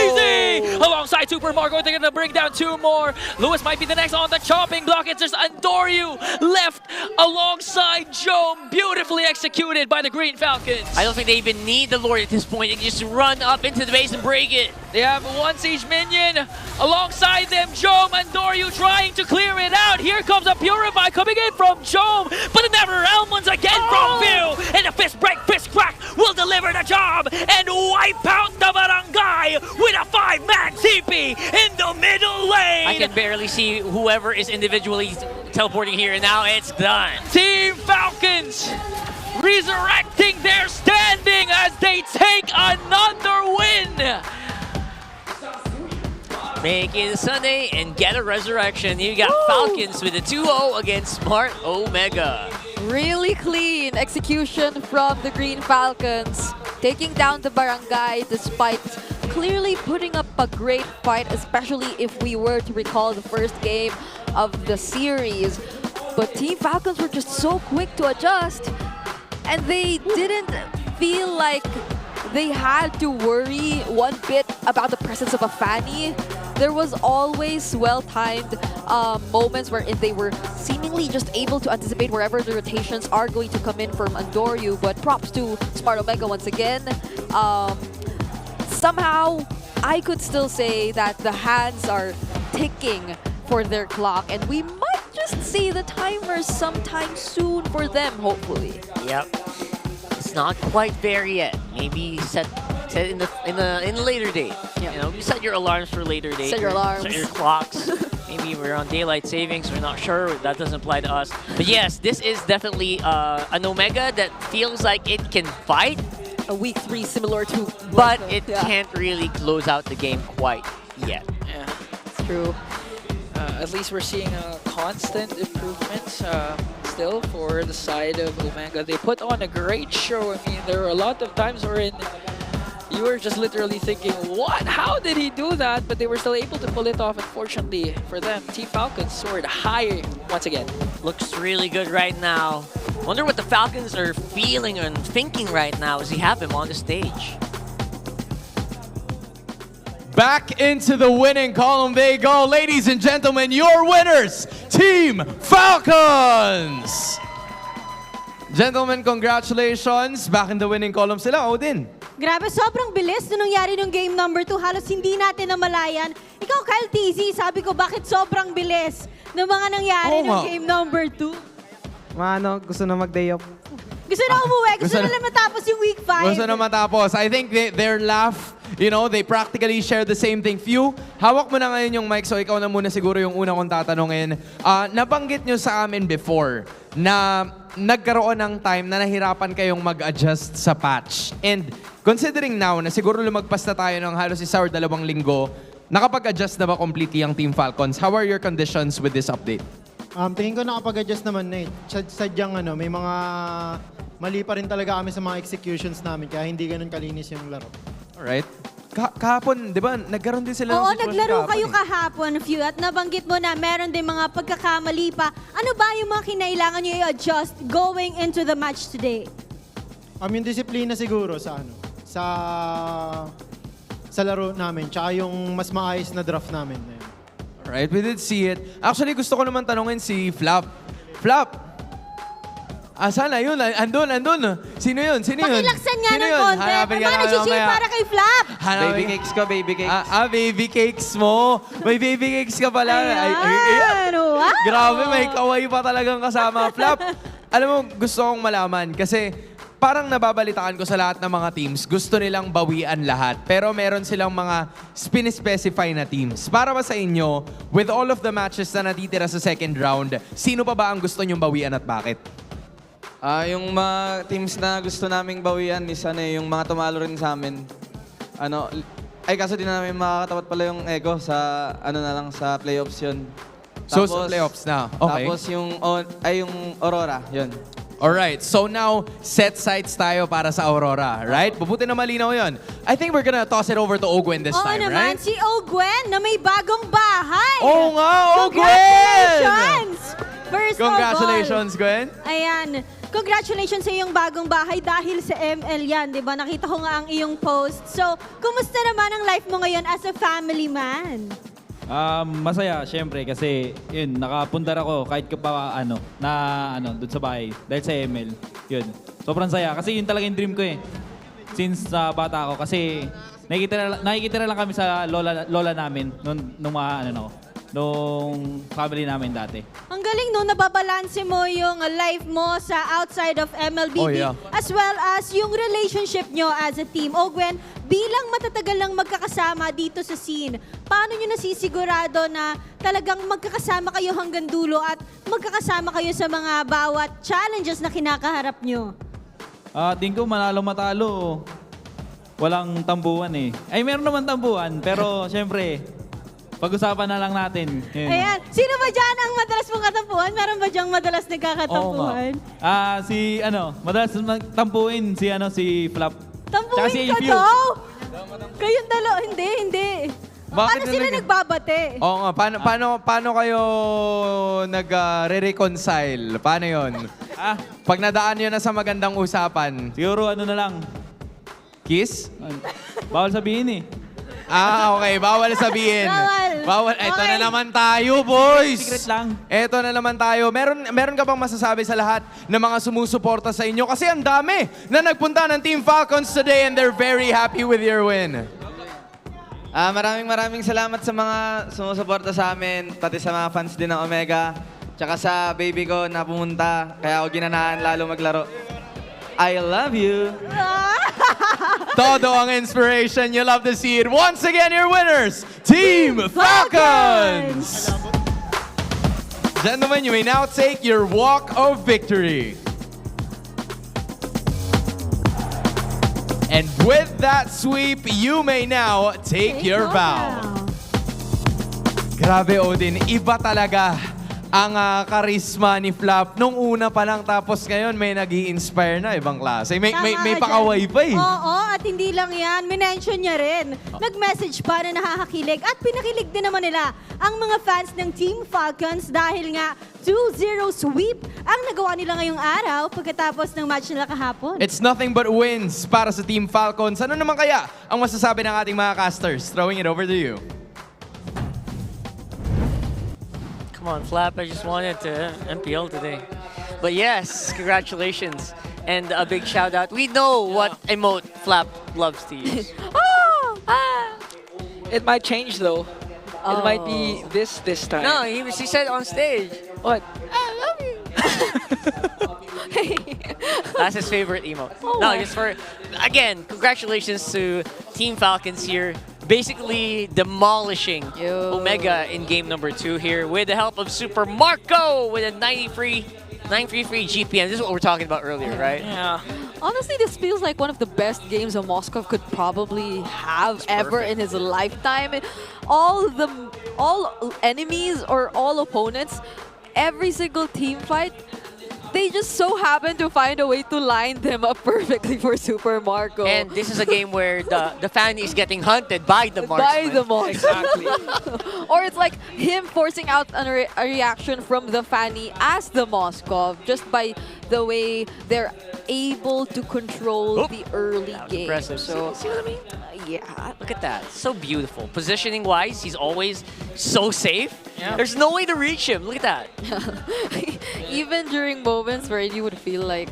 Easy! alongside Super Marco. They're gonna bring down 2 more. Lewis might be the next on the chopping block. It's just Andoryu left alongside Jome. Beautifully executed by the Green Falcons. I don't think they even need the Lord at this point. They can just run up into the base and break it. They have 1 siege minion alongside them. Jome and Doryu trying to clear it out. Here comes a Purify coming in from Jome, but the Never Realm once again from Phil. And a fist break, fist crack will deliver the job and wipe out the barangay with a 5-man TP in the middle lane. I can barely see whoever is individually teleporting here, and now it's done. Team Falcons resurrecting their standing as they take another win. Make it Sunday and get a resurrection. You got Falcons with a 2-0 against Smart Omega. Really clean execution from the Green Falcons, taking down the barangay despite clearly putting up a great fight, especially if we were to recall the first game of the series. But Team Falcons were just so quick to adjust, and they didn't feel like they had to worry one bit about the presence of a Fanny. There was always well-timed moments where they were seemingly just able to anticipate wherever the rotations are going to come in from Andoryu. But props to Smart Omega once again. Somehow, I could still say that the hands are ticking for their clock, and we might just see the timers sometime soon for them, hopefully. Yep. It's not quite there yet. Maybe set in the later date. Yeah. You know, you set your alarms for later date. Set your alarms. Set your clocks. Maybe we're on daylight savings. We're not sure. That doesn't apply to us. But yes, this is definitely an Omega that feels like it can fight. A week 3 similar to... But it can't really close out the game quite yet. Yeah, it's true. At least we're seeing constant improvements still for the side of Omega. They put on a great show. I mean, there were a lot of times wherein you were just literally thinking, what? How did he do that? But they were still able to pull it off. Unfortunately for them, Team Falcons soared high once again. Looks really good right now. Wonder what the Falcons are feeling and thinking right now as we have him on the stage. Back into the winning column they go. Ladies and gentlemen, your winners, Team Falcons! Gentlemen, congratulations. Back in the winning column sila, Odin. Grabe, sobrang bilis nung nangyari nung game number 2. Halos hindi natin namalayan. Ikaw, Kyle TZ, sabi ko, bakit sobrang bilis ng mga nangyari nung game number 2? Maano, gusto na mag-day off. Gusto na umuwi. Gusto na matapos yung week 5. Gusto na matapos. I think their laugh, you know, they practically share the same thing. Few, hawak mo na ngayon yung mic, so ikaw na muna siguro yung una kong tatanungin. Nabanggit nyo sa amin before na nagkaroon ng time na nahirapan kayong mag-adjust sa patch. And considering now na siguro lumagpas na tayo ng halos 1 or 2 linggo, nakapag-adjust na ba completely ang Team Falcons? How are your conditions with this update? Tingin ko nakapag-adjust naman na eh. Sadyang may mga mali pa rin talaga kami sa mga executions namin, kaya hindi ganun kalinis yung laro. Alright. Kahapon, di ba, nagkaroon din sila Oo, ng sitwasyon naglaro kayo eh. kahapon, Few, at nabanggit mo na meron din mga pagkakamali pa. Ano ba yung mga kinailangan nyo i-adjust going into the match today? Yung disiplina siguro sa sa laro namin, tsaka yung mas maayos na draft namin. Alright, we did see it. Actually, gusto ko naman tanungin si Flap. Flap! Sana yun? Andun. Sino yun? Pakilaksan nga ng konti. Paano nag-cheer para kay Flap? Baby cakes ko, baby cakes. Baby cakes mo. May baby cakes ka pala. Ayan, wow. Grabe, may kawaii pa talagang kasama. Flap, alam mo, gusto kong malaman kasi parang nababalitaan ko sa lahat ng mga teams, gusto nilang bawian lahat. Pero meron silang mga spin-specify na teams. Para ba sa inyo, with all of the matches na natitira sa second round, sino pa ba ang gusto nyong bawian at bakit? Yung mga teams na gusto naming bawian is yung mga tumalo rin sa amin. Kaso di na namin makakatapat pala yung Echo sa sa playoffs yun. So sa playoffs na, okay. Tapos yung Aurora, yun. Alright, so now, set sights tayo para sa Aurora, right? Mabuti na malinaw yun. I think we're gonna toss it over to Ogwen this time, naman, right? si Ogwen na may bagong bahay. Oo nga, Ogwen! Congratulations! First Congratulations, of all, Gwen. Ayan. congratulations sa iyong bagong bahay dahil sa ML yan, di ba? Nakita ko nga ang iyong post. So, kumusta naman ang life mo ngayon as a family man? Masaya, syempre, kasi yun, nakapundar ako kahit pa doon sa bahay. Dahil sa ML, yun. Sobrang saya, kasi yun talaga yung dream ko eh. Since bata ako, kasi nakikita na lang kami sa lola namin nung family namin dati. Ang galing no, nababalanse mo yung life mo sa outside of MLBB as well as yung relationship nyo as a team. O Gwen, bilang matatagal lang magkakasama dito sa scene, paano nyo nasisigurado na talagang magkakasama kayo hanggang dulo at magkakasama kayo sa mga bawat challenges na kinakaharap nyo? Tingin ko manalo matalo. Walang tambuhan eh. Ay, meron naman tambuhan, pero syempre, pag-usapan na lang natin. Yun. Ayan. Sino ba dyan ang madalas mong katampuhan? Meron ba dyan madalas nagkakatampuhan? Madalas tampuhin si Flap. Tampuhin ka daw? Kayong dalawa? Hindi. Paano sila nagbabate? Oo nga, paano kayo nag-re-reconcile? Paano yun? Pag nadaan nyo na sa magandang usapan. Siguro na lang. Kiss? Bawal sabihin eh. Okay. Bawal sabihin. Bawal. Ito na naman tayo, boys. Secret lang. Ito na naman tayo. Meron ka bang masasabi sa lahat ng mga sumusuporta sa inyo? Kasi ang dami na nagpunta ng Team Falcons today and they're very happy with your win. Maraming salamat sa mga sumusuporta sa amin, pati sa mga fans din ng Omega. Tsaka sa baby ko na pumunta, kaya ako ginanahan lalo maglaro. I love you. Todo ang inspiration. You love to see it. Once again, your winners, Team Falcons! Gentlemen, you may now take your walk of victory. And with that sweep, you may now take your bow. Grabe, Odin. Iba talaga ang karisma ni Flap. Nung una pa lang, tapos ngayon may nag-i-inspire na ibang klase. May pakaway pa eh. Oo, at hindi lang yan. Minention niya rin. Nag-message pa na nakakakilig at pinakilig din naman nila ang mga fans ng Team Falcons dahil nga 2-0 sweep ang nagawa nila ngayong araw pagkatapos ng match nila kahapon. It's nothing but wins para sa Team Falcons. Ano naman kaya ang masasabi ng ating mga casters? Throwing it over to you. Come on, Flap, I just wanted to MPL today. But yes, congratulations. And a big shout out. We know what emote Flap loves to use. It might change though. It might be this time. No, he said on stage. What? I love you. That's his favorite emote. No, just for, again, congratulations to Team Falcons here. Basically demolishing Omega in game number 2 here with the help of Super Marco with a 933 GPM. This is what we're talking about earlier, right? Yeah. Honestly, this feels like one of the best games that Moskov could probably have ever in his lifetime. All enemies or all opponents, every single team fight, they just so happen to find a way to line them up perfectly for Super Marco. And this is a game where the fan is getting hunted by the marksman. By the marksman. Exactly. Or it's like him forcing out a reaction from the Fanny as the Moskov just by the way they're able to control the early game. Impressive. So, see what I mean? Yeah. Look at that. So beautiful. Positioning-wise, he's always so safe. Yeah. There's no way to reach him. Look at that. Even during moments where you would feel like,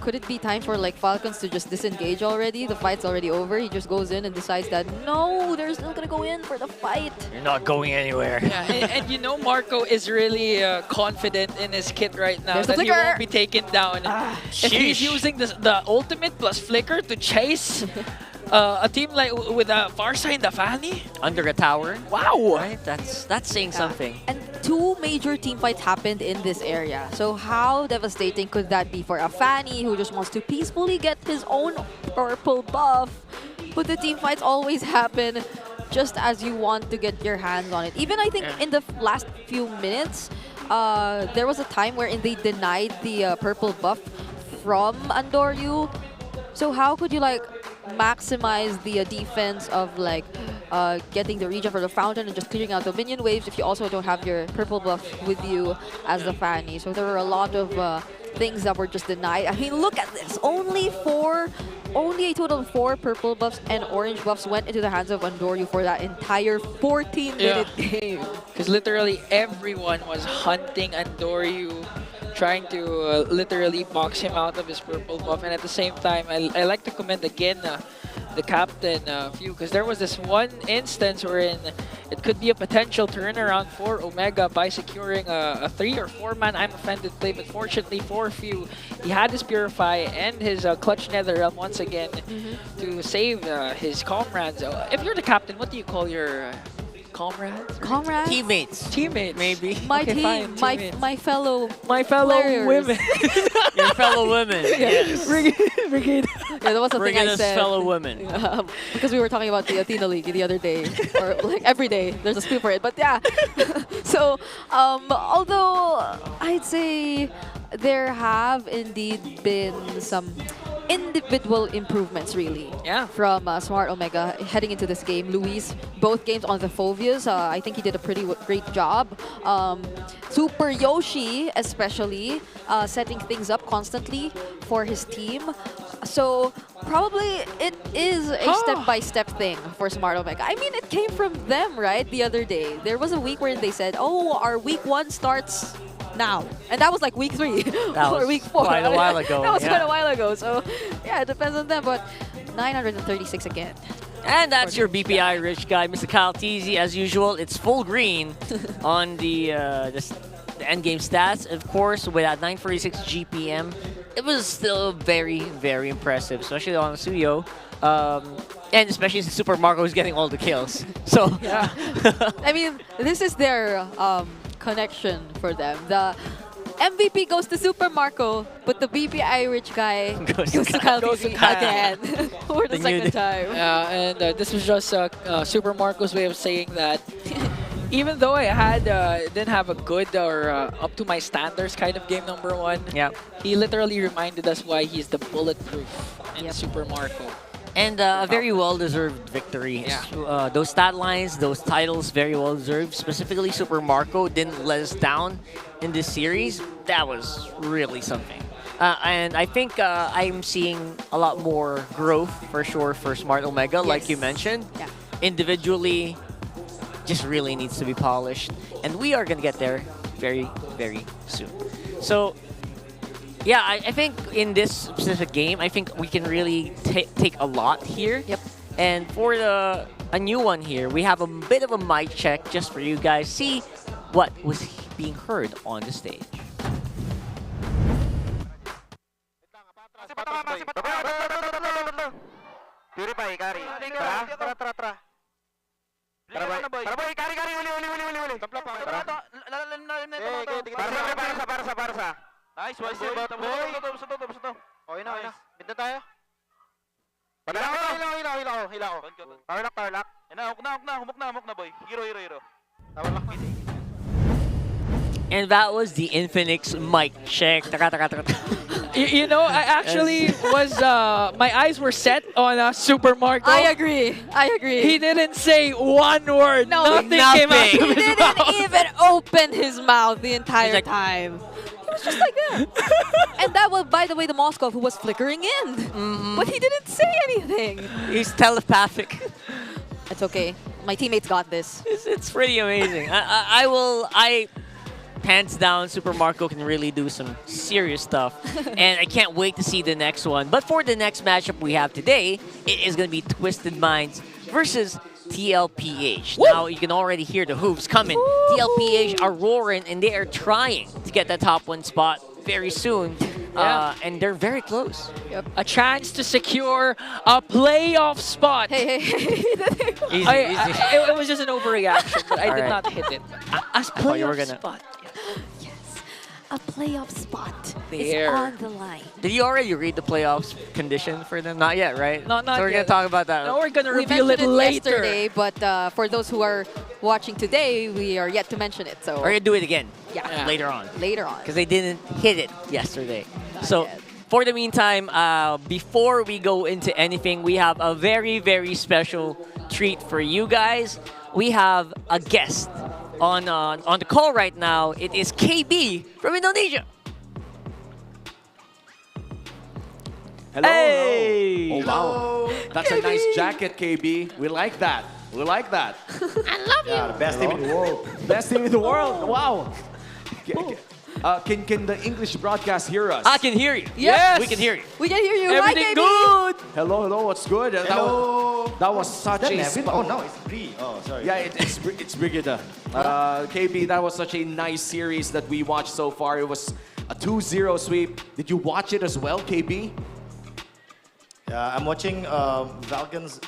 could it be time for like Falcons to just disengage already? The fight's already over. He just goes in and decides that, no, they're still going to go in for the fight. You're not going anywhere. Yeah, and you know Marco is really confident in his kit right now. There's the that he flicker. won't be taken down. If he's sheesh. using the ultimate plus flicker to chase a team like with a Farsight, the Fanny. Under a tower. Wow. Right? That's saying something. And 2 major team fights happened in this area. So how devastating could that be for a Fanny who just wants to peacefully get his own purple buff? But the team fights always happen just as you want to get your hands on it. Even I think in the last few minutes, there was a time wherein they denied the purple buff from Andoryu. So how could you like maximize the defense of like getting the regen for the fountain and just clearing out the minion waves if you also don't have your purple buff with you as the Fanny? So there were a lot of things that were just denied. I mean, look at this. Only a total of 4 purple buffs and orange buffs went into the hands of Andoryu for that entire 14-minute game. Because literally everyone was hunting Andoryu, trying to literally box him out of his purple buff. And at the same time, I like to commend again the captain Few, because there was this one instance wherein it could be a potential turnaround for Omega by securing a 3 or 4 man I'm Offended play, but fortunately for Few, he had his Purify and his Clutch Netherrealm once again to save his comrades. If you're the captain, what do you call your comrades? Comrades? Teammates. Maybe. My okay, team, fine, my fellow fellow women. Your fellow women. Yes. Brigade. Yeah, that was the thing I said. fellow women. Because we were talking about the Athena League the other day, or like every day, there's a spin for it. But yeah, so although I'd say there have indeed been some individual improvements, really. Yeah. From Smart Omega heading into this game. Luis, both games on the Phobias, I think he did a pretty great job. Super Yoshi, especially, setting things up constantly for his team. So probably it is a step-by-step thing for Smart Omega. I mean, it came from them, right? The other day, there was a week where they said, "Oh, our week 1 starts now," and that was like week 3 or week 4. Quite a while ago. That was quite a while ago. So yeah, it depends on them. But 936 again. And that's your BPI rich guy, Mr. Kyle Teasy. As usual, it's full green on the end game stats. Of course, with that 946 GPM, it was still very, very impressive, especially on Suyo. And especially since Super Marco is getting all the kills. So yeah. I mean, this is their connection for them. The MVP goes to Super Marco, but the BPI rich guy goes to Kyle Teasy again for the second time. Yeah, and this was just Super Marco's way of saying that even though I didn't have a good or up to my standards kind of game number 1, he literally reminded us why he's the bulletproof in Super Marco. And a very well-deserved victory. Yeah. Those stat lines, those titles, very well-deserved. Specifically, Super Marco didn't let us down in this series. That was really something. And I think I'm seeing a lot more growth, for sure, for Smart Omega, like you mentioned. Yeah. Individually, just really needs to be polished. And we are going to get there very, very soon. So yeah, I think in this specific game, I think we can really take a lot here. Yep. And for a new one here, we have a bit of a mic check just for you guys. See what was being heard on the stage. Purify, Kari. Tara. Tara, boy. Tara, boy. Kari, uli. Para sa. Nice, boy. Tapos to. Okay na. Binta tayo. Hila ko. Power lock. Humok na, boy. Hero. Power lock. And that was the Infinix mic check. You know, I actually was, my eyes were set on Super Marco. I agree. He didn't say one word. No, Nothing came out of his He mouth. didn't even open his mouth the entire time. He was just like that. And that was, by the way, the Moskov who was flickering in. But he didn't say anything. He's telepathic. It's okay. My teammates got this. It's pretty amazing. I hands down, Super Marco can really do some serious stuff. And I can't wait to see the next one. But for the next matchup we have today, it is going to be Twisted Minds versus TLPH. Woo! Now, you can already hear the hooves coming. Woo! TLPH are roaring, and they are trying to get that top 1 spot very soon. And they're very close. Yep. A chance to secure a playoff spot. Hey. Easy. It was just an overreaction, but I did not hit it. As playoff spot. Yes. A playoff spot There. is on the line. Did you already read the playoffs condition for them? Not yet, right? Not so we're yet. going to talk about that. No, we're going to We reveal it mentioned later. yesterday, but for those who are watching today, we are yet to mention it. So We're going to do it again yeah. later on. Later on. Because they didn't hit it yesterday. Not So yet. for the meantime, before we go into anything, we have a very, very special treat for you guys. We have a guest on the call right now. It is KB from Indonesia. Hello. Hey! Hello. Oh, wow. That's a nice jacket, KB. We like that. We like that. I love you. Yeah, the best team in the world. Best team in the world. Wow. Can the English broadcast hear us? I can hear you. Yes. We can hear you. We can hear you. Everything Hi, KB. good. Hello, what's good? That was such a... Oh, no, it's Bree. Oh, sorry. Yeah, it's Brigida. KB, that was such a nice series that we watched so far. It was a 2-0 sweep. Did you watch it as well, KB? Yeah, I'm watching Falcons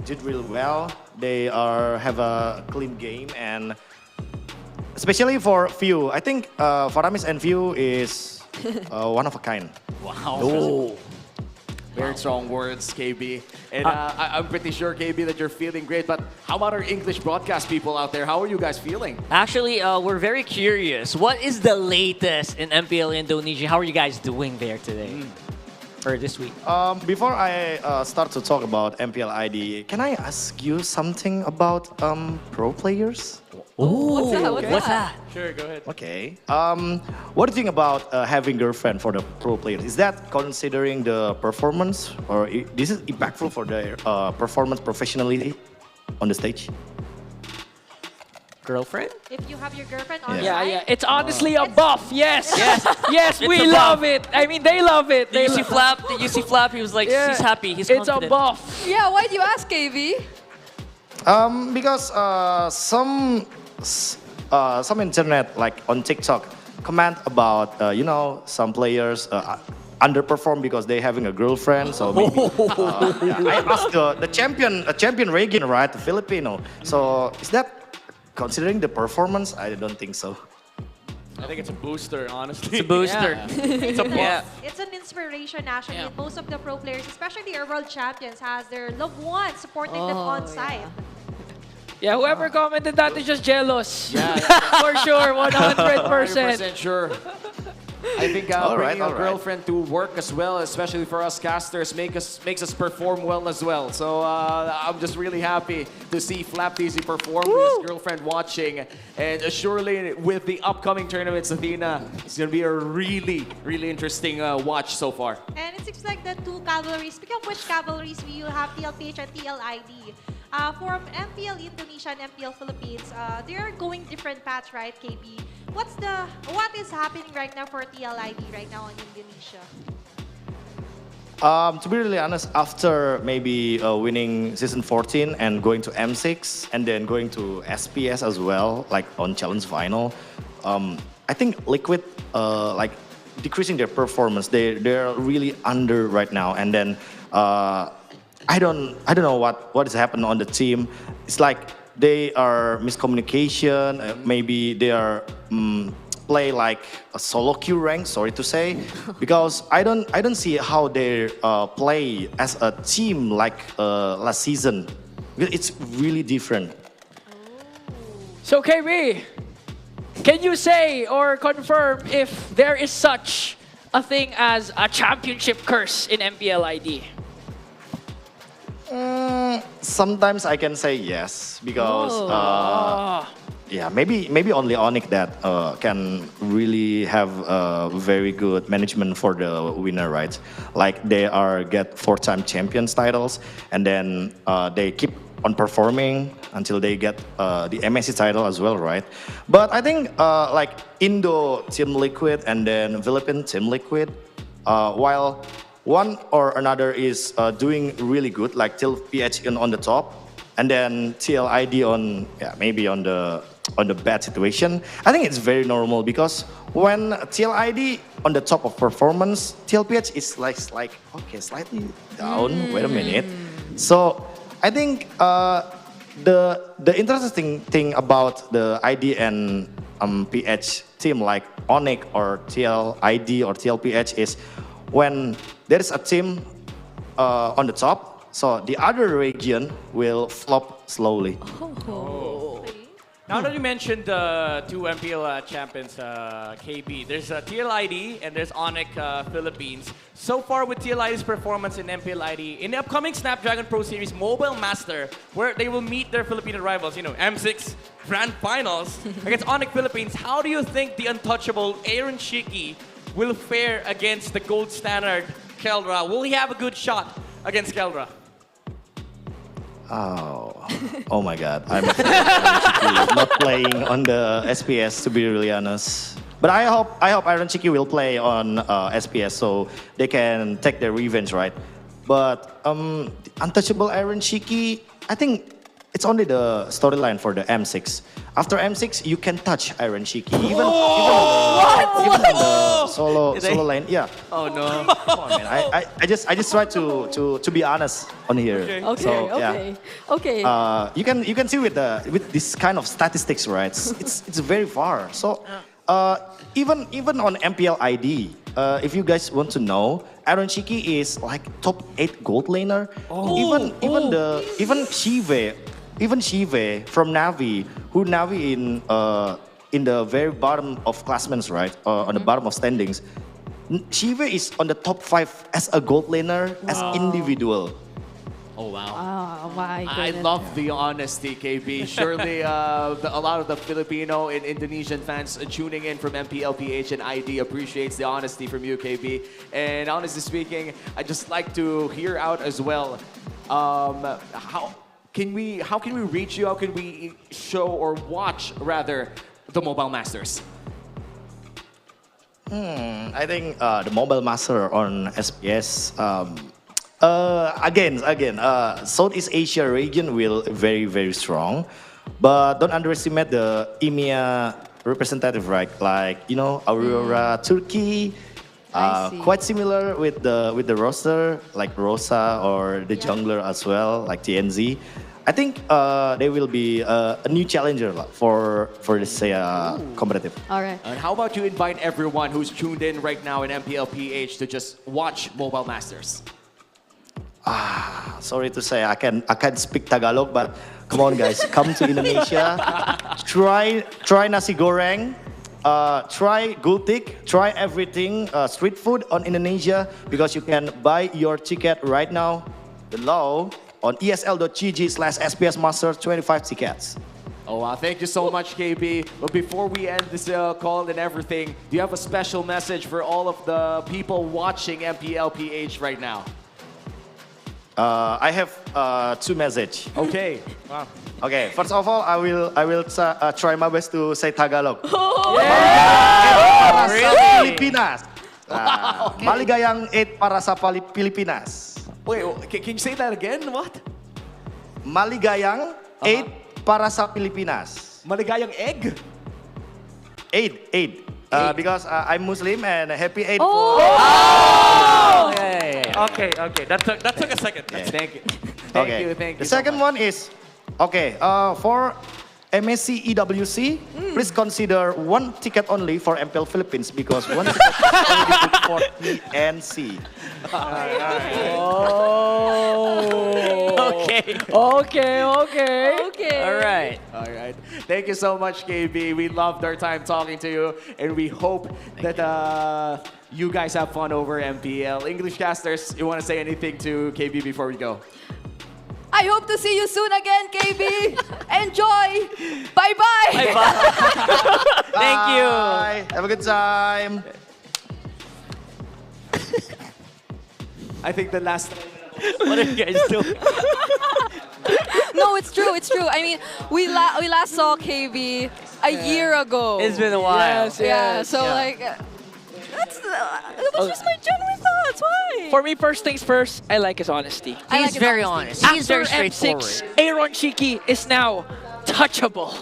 did really well. They have a clean game, and especially for Few, I think Faramis and Few is one of a kind. Wow. Oh. Very strong words, KB. And I'm pretty sure, KB, that you're feeling great. But how about our English broadcast people out there? How are you guys feeling? Actually, we're very curious. What is the latest in MPL Indonesia? How are you guys doing there today? Or this week? Before I start to talk about MPL ID, can I ask you something about pro players? What's that? What's that? Sure, go ahead. Okay. What do you think about having girlfriend for the pro players? Is that considering the performance, or this is impactful for their performance professionally on the stage? Girlfriend? If you have your girlfriend on Yeah. It's honestly a buff. Yes. Yes, we a love buff. it. I mean, they love it. Did you see Flap? He was like, he's happy. He's It's confident. a buff. Yeah, why do you ask, KB? Because some internet, like on TikTok, comment about some players underperform because they having a girlfriend. So maybe, I asked the champion Reagan, right, the Filipino. So is that considering the performance? I don't think so. I think it's a booster, honestly. It's a booster. It's a buff. It's an inspiration, actually. And most of the pro players, especially our world champions, has their loved ones supporting them on site. Yeah, whoever commented that is just jealous. Yeah. For sure, 100%. 100% sure. I think bringing a all right. girlfriend to work as well, especially for us casters, makes us perform well as well. So I'm just really happy to see Flap TZ perform with his girlfriend watching. And surely with the upcoming tournaments, Athena, it's going to be a really, really interesting watch so far. And it seems like the two cavalries, speaking of which cavalries, we will have TLPH and TLID. For MPL Indonesia and MPL Philippines, they are going different paths, right, KB? What is happening right now for TLID right now in Indonesia? To be really honest, after maybe winning season 14 and going to M6 and then going to SPS as well, like on challenge final, I think Liquid like decreasing their performance. They're really under right now, and then I don't know what is happening on the team. It's like they are miscommunication. Maybe they are play like a solo queue rank. Sorry to say, because I don't see how they play as a team like last season. It's really different. So KB, can you say or confirm if there is such a thing as a championship curse in MPL ID? Sometimes I can say yes, because yeah, maybe only Onyx that can really have very good management for the winner, right? Like they get 4-time champions titles, and then they keep on performing until they get the MSC title as well, right? But I think like Indo Team Liquid and then Philippine Team Liquid, while one or another is doing really good, like TLPH on the top, and then TLID on maybe on the bad situation. I think it's very normal, because when TLID on the top of performance, TLPH is like okay, slightly down. Wait a minute. So I think the interesting thing about the ID and PH team like Onyx or TLID or TLPH is when there is a team on the top, so the other region will flop slowly. Now that you mentioned the two MPL champions, KB, there's TLID and there's Onyx Philippines. So far with TLID's performance in MPL ID, in the upcoming Snapdragon Pro Series Mobile Master, where they will meet their Filipino rivals, M6 Grand Finals against Onyx Philippines, how do you think the untouchable Aaron Shiki will fare against the gold standard Keldra. Will he have a good shot against Keldra? Oh my God! I'm afraid I'm not playing on the SPS, to be really honest. But I hope Iron Chiki will play on SPS so they can take their revenge, right? But untouchable Iron Chiki, I think it's only the storyline for the M6. After M6, you can touch Iron Chiki. Even on the solo lane, yeah. Oh no! Come on, man. I just try to be honest on here. Okay, So, okay, yeah. okay. You can see with this kind of statistics, right? It's very far. So even on MPL ID, if you guys want to know, Aaron Chiki is like top 8 gold laner. Even Shive from Navi, who Navi in the very bottom of classments, right? On the bottom of standings. Shive is on the top 5 as a gold laner, as individual. Oh wow! Oh my I goodness. love the honesty, KB. Surely a lot of the Filipino and Indonesian fans tuning in from MPLPH and ID appreciates the honesty from you, KB. And honestly speaking, I'd just like to hear out as well, how can we reach you? How can we show or watch rather the Mobile Masters? I think the Mobile Master on SPS. Again, Southeast Asia region will very strong, but don't underestimate the EMEA representative, right? Like Aurora, Turkey, quite similar with the roster, like Rosa or the jungler as well, like TNZ. I think they will be a new challenger for this competitive. All right. And how about you invite everyone who's tuned in right now in MPLPH to just watch Mobile Masters? Sorry to say, I can't speak Tagalog, but come on, guys, come to Indonesia. Try nasi goreng. Try gultik. Try everything street food on Indonesia because you can buy your ticket right now below on esl.gg/SPS Master 25 tickets. Oh, wow. Thank you so much, KB. But before we end this call and everything, do you have a special message for all of the people watching MPLPH right now? I have 2 messages. Okay. Wow. Okay, first of all, I will try my best to say Tagalog. Yeah! Really? Pilipinas. Okay. Maligayang 8 para sa Pilipinas. Wait, can you say that again? What? Maligayang 8 para sa Pilipinas. Maligayang egg? 8. Because I'm Muslim and happy Eid. Okay. That took a second. Thank you. Thank you. The second one is, for MSC EWC, please consider 1 ticket only for MPL Philippines because 1 ticket is only good for PNC. Okay. All right. Thank you so much, KB. We loved our time talking to you, and we hope that you guys have fun over MPL. English casters, you want to say anything to KB before we go? I hope to see you soon again, KB. Enjoy. Bye-bye. Thank you. Bye. Have a good time. I think the last... What are you guys doing? No, it's true. I mean, we last saw KB a year ago. It's been a while. Yes. So like, that was just my genuine thoughts. Why? For me, first things first, I like his honesty. He's very honest. He's very straightforward. M6, Aaron Chiki is now touchable.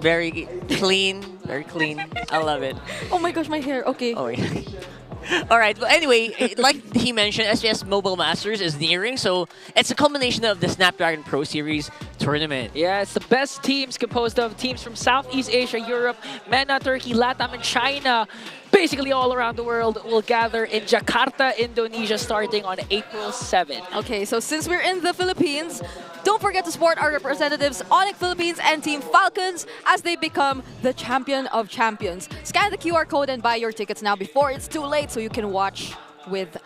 Very clean. Very clean. I love it. Oh my gosh, my hair. Okay. Oh, yeah. All right. Well, anyway, like he mentioned, SPS Mobile Masters is nearing, so it's a culmination of the Snapdragon Pro Series tournament. Yeah, it's the best teams composed of teams from Southeast Asia, Europe, MENA, Turkey, Latam, and China. Basically all around the world will gather in Jakarta, Indonesia, starting on April 7. Okay, so since we're in the Philippines, don't forget to support our representatives, Onyx Philippines and Team Falcons, as they become the champion of champions. Scan the QR code and buy your tickets now before it's too late so you can watch with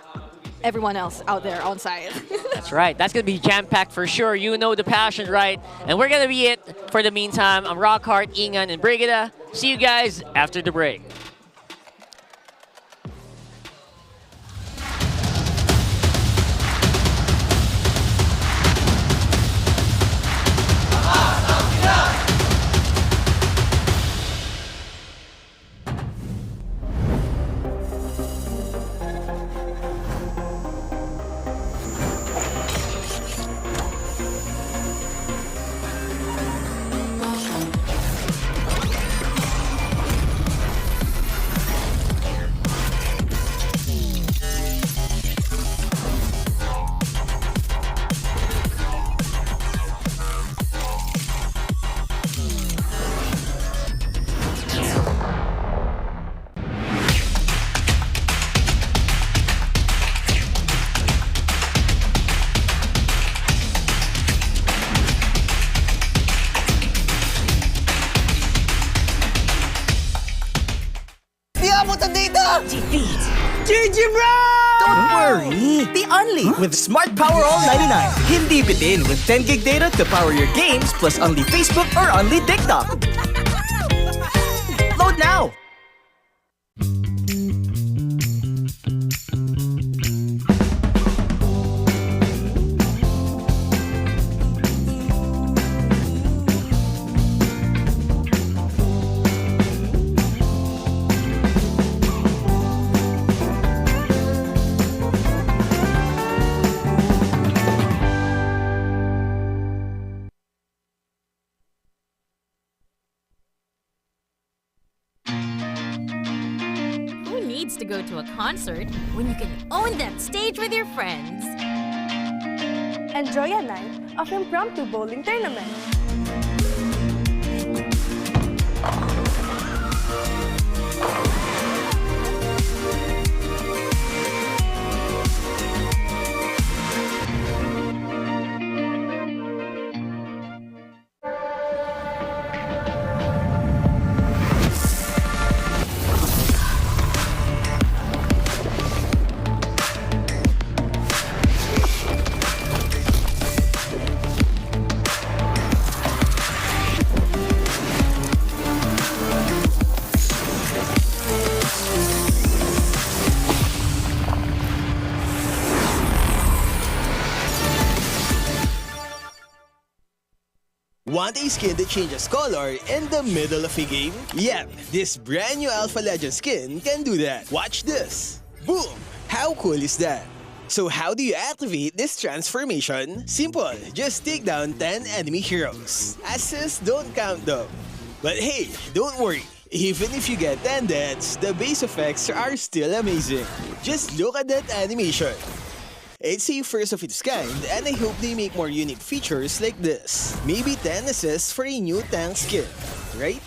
everyone else out there on site. That's right. That's going to be jam-packed for sure. You know the passion, right? And we're going to be it for the meantime. I'm Rockhart, Ingan, and Brigida. See you guys after the break. with Smart Power All 99. Hindi bitin with 10 gig data to power your games plus only Facebook or only TikTok. Load now! Who needs to go to a concert when you can own that stage with your friends? Enjoy a night of impromptu bowling tournament. Want a skin that changes color in the middle of a game? Yep, this brand new Alpha Legend skin can do that. Watch this. Boom! How cool is that? So how do you activate this transformation? Simple, just take down 10 enemy heroes. Assists don't count though. But hey, don't worry. Even if you get 10 deaths, the base effects are still amazing. Just look at that animation. It's a first of its kind, and I hope they make more unique features like this. Maybe 10 assists for a new tank skin, right?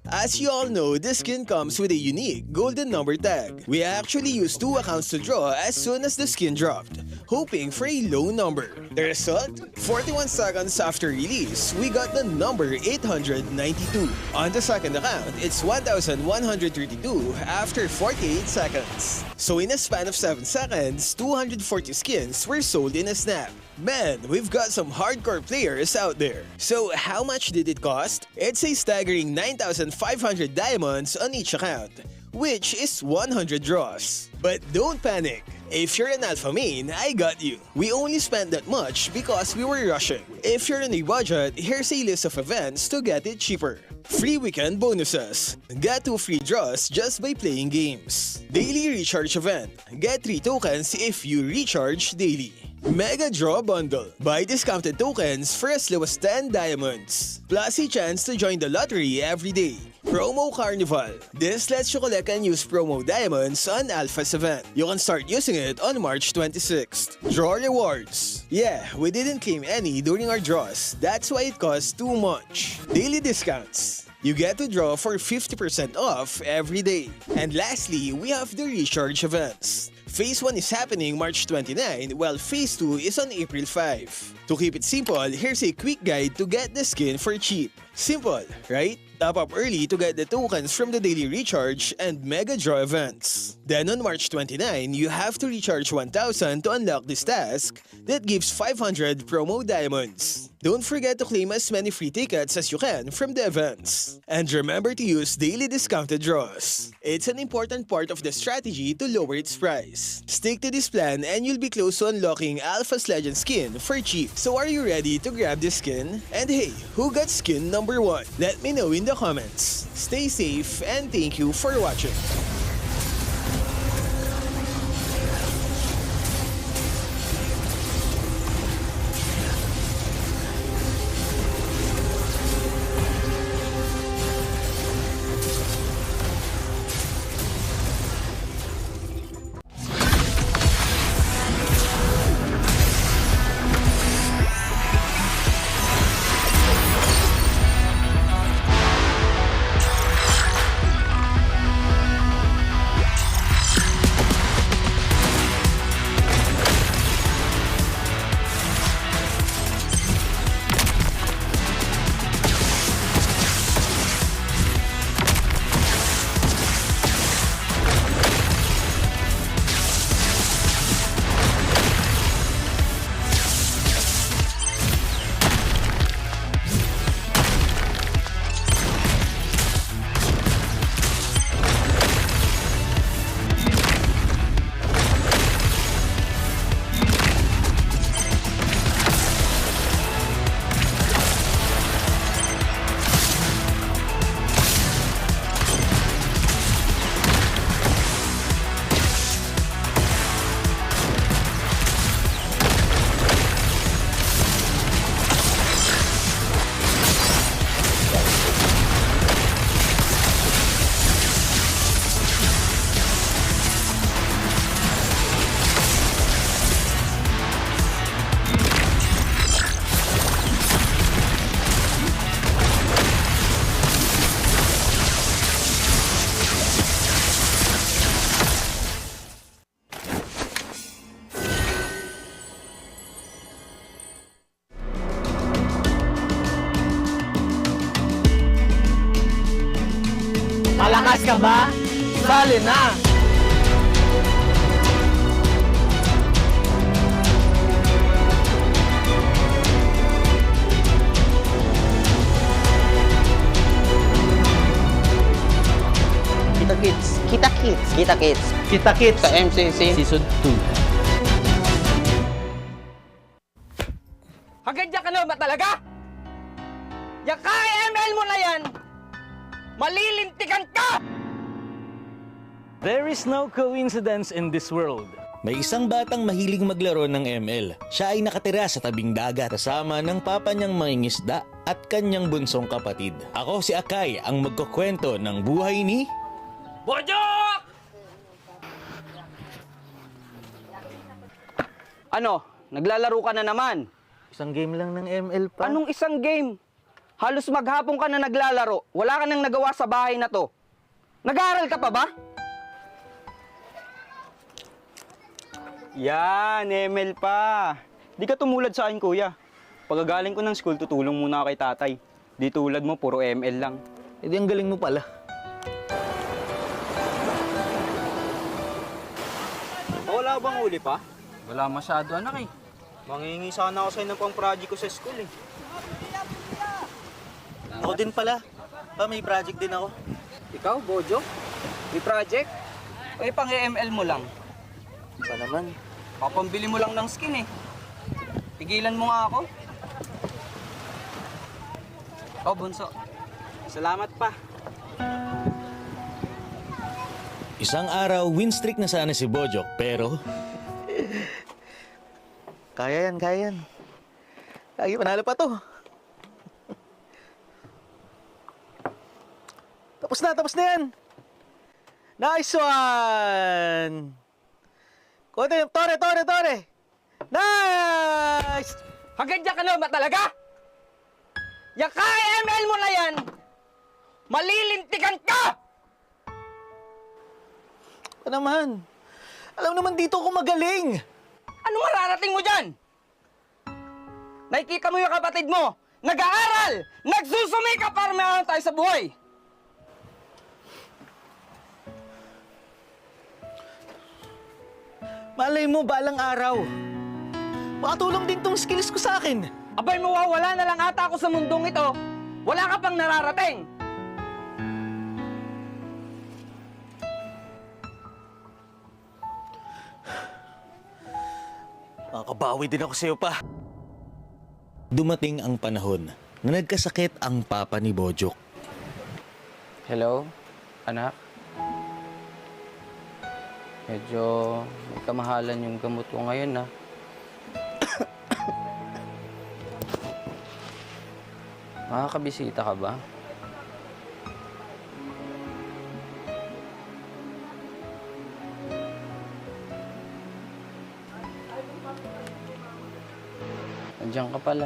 As you all know, this skin comes with a unique golden number tag. We actually used 2 accounts to draw as soon as the skin dropped, hoping for a low number. The result? 41 seconds after release, we got the number 892. On the second account, it's 1,132 after 48 seconds. So in a span of 7 seconds, 240 skins were sold in a snap. Man, we've got some hardcore players out there. So how much did it cost? It's a staggering 9,500 diamonds on each account, which is 100 draws. But don't panic. If you're an alpha main, I got you. We only spent that much because we were rushing. If you're on a budget, here's a list of events to get it cheaper. Free weekend bonuses. Get 2 free draws just by playing games. Daily recharge event. Get 3 tokens if you recharge daily. Mega Draw Bundle. Buy discounted tokens for as low as 10 diamonds. Plus a chance to join the lottery every day. Promo Carnival. This lets you collect and use promo diamonds on Alpha's event. You can start using it on March 26th. Draw rewards. Yeah, we didn't claim any during our draws. That's why it costs too much. Daily discounts. You get to draw for 50% off every day. And lastly, we have the recharge events. Phase 1 is happening March 29, while Phase 2 is on April 5. To keep it simple, here's a quick guide to get the skin for cheap. Simple, right? Top up early to get the tokens from the daily recharge and mega draw events. Then on March 29, you have to recharge 1,000 to unlock this task that gives 500 promo diamonds. Don't forget to claim as many free tickets as you can from the events. And remember to use daily discounted draws. It's an important part of the strategy to lower its price. Stick to this plan and you'll be close to unlocking Alpha's Legend skin for cheap. So are you ready to grab this skin? And hey, who got skin number 1? Let me know in the comments. Stay safe and thank you for watching. ka ba? Sali na! Kita Kids. Kita Kids. Kita Kids. Kita Kids. Sa MCC. Season 2. Hagad ka na ba talaga? Yung ML mo na yan, malilintikan ka! There is no coincidence in this world. May isang batang mahilig maglaro ng ML. Siya ay nakatira sa tabing dagat kasama ng papa niyang mangingisda at kanyang bunsong kapatid. Ako si Akay, ang magkukwento ng buhay ni... Bojok! Ano? Naglalaro ka na naman? Isang game lang ng ML pa. Anong isang game? Halos maghapon ka na naglalaro. Wala ka nang nagawa sa bahay na to. Nag-aaral ka pa ba? Yan, ML pa. Di ka tumulad sa akin, kuya. Pagagaling ko ng school, tutulong muna ako kay tatay. Di tulad mo, puro ML lang. E di ang galing mo pala. Wala bang uli pa? Wala masyado, anak eh. Mangingi sana ako sa'yo ng pang-project ko sa school eh. Ako din pala. May project din ako. Ikaw, Bojo? May project? O pang-ML mo lang? Pa naman. Papambili mo lang ng skin eh. Tigilan mo nga ako. Oh, bunso. Salamat pa. Isang araw, win streak na sana si Bojok, pero... Kaya yan, kaya yan. Lagi panalo pa to. Tapos na yan. Nice one! Tore! Nice! Hagad ka na ba talaga? Yung ML mo na yan, malilintikan ka! Ano naman? Alam naman dito ako magaling. Ano mararating mo dyan? Nakikita mo yung kapatid mo, nag-aaral, nagsusumikap para meron tayo sa buhay. Malay mo, balang araw. Makatulong din tong skills ko sa akin. Abay, mawawala na lang ata ako sa mundong ito. Wala ka pang nararating. Makakabawi din ako sa'yo pa. Dumating ang panahon na nagkasakit ang papa ni Bojok. Hello, anak? Medyo may kamahalan yung gamot ko ngayon, ha? Makakabisita ka ba? Andiyan ka pala.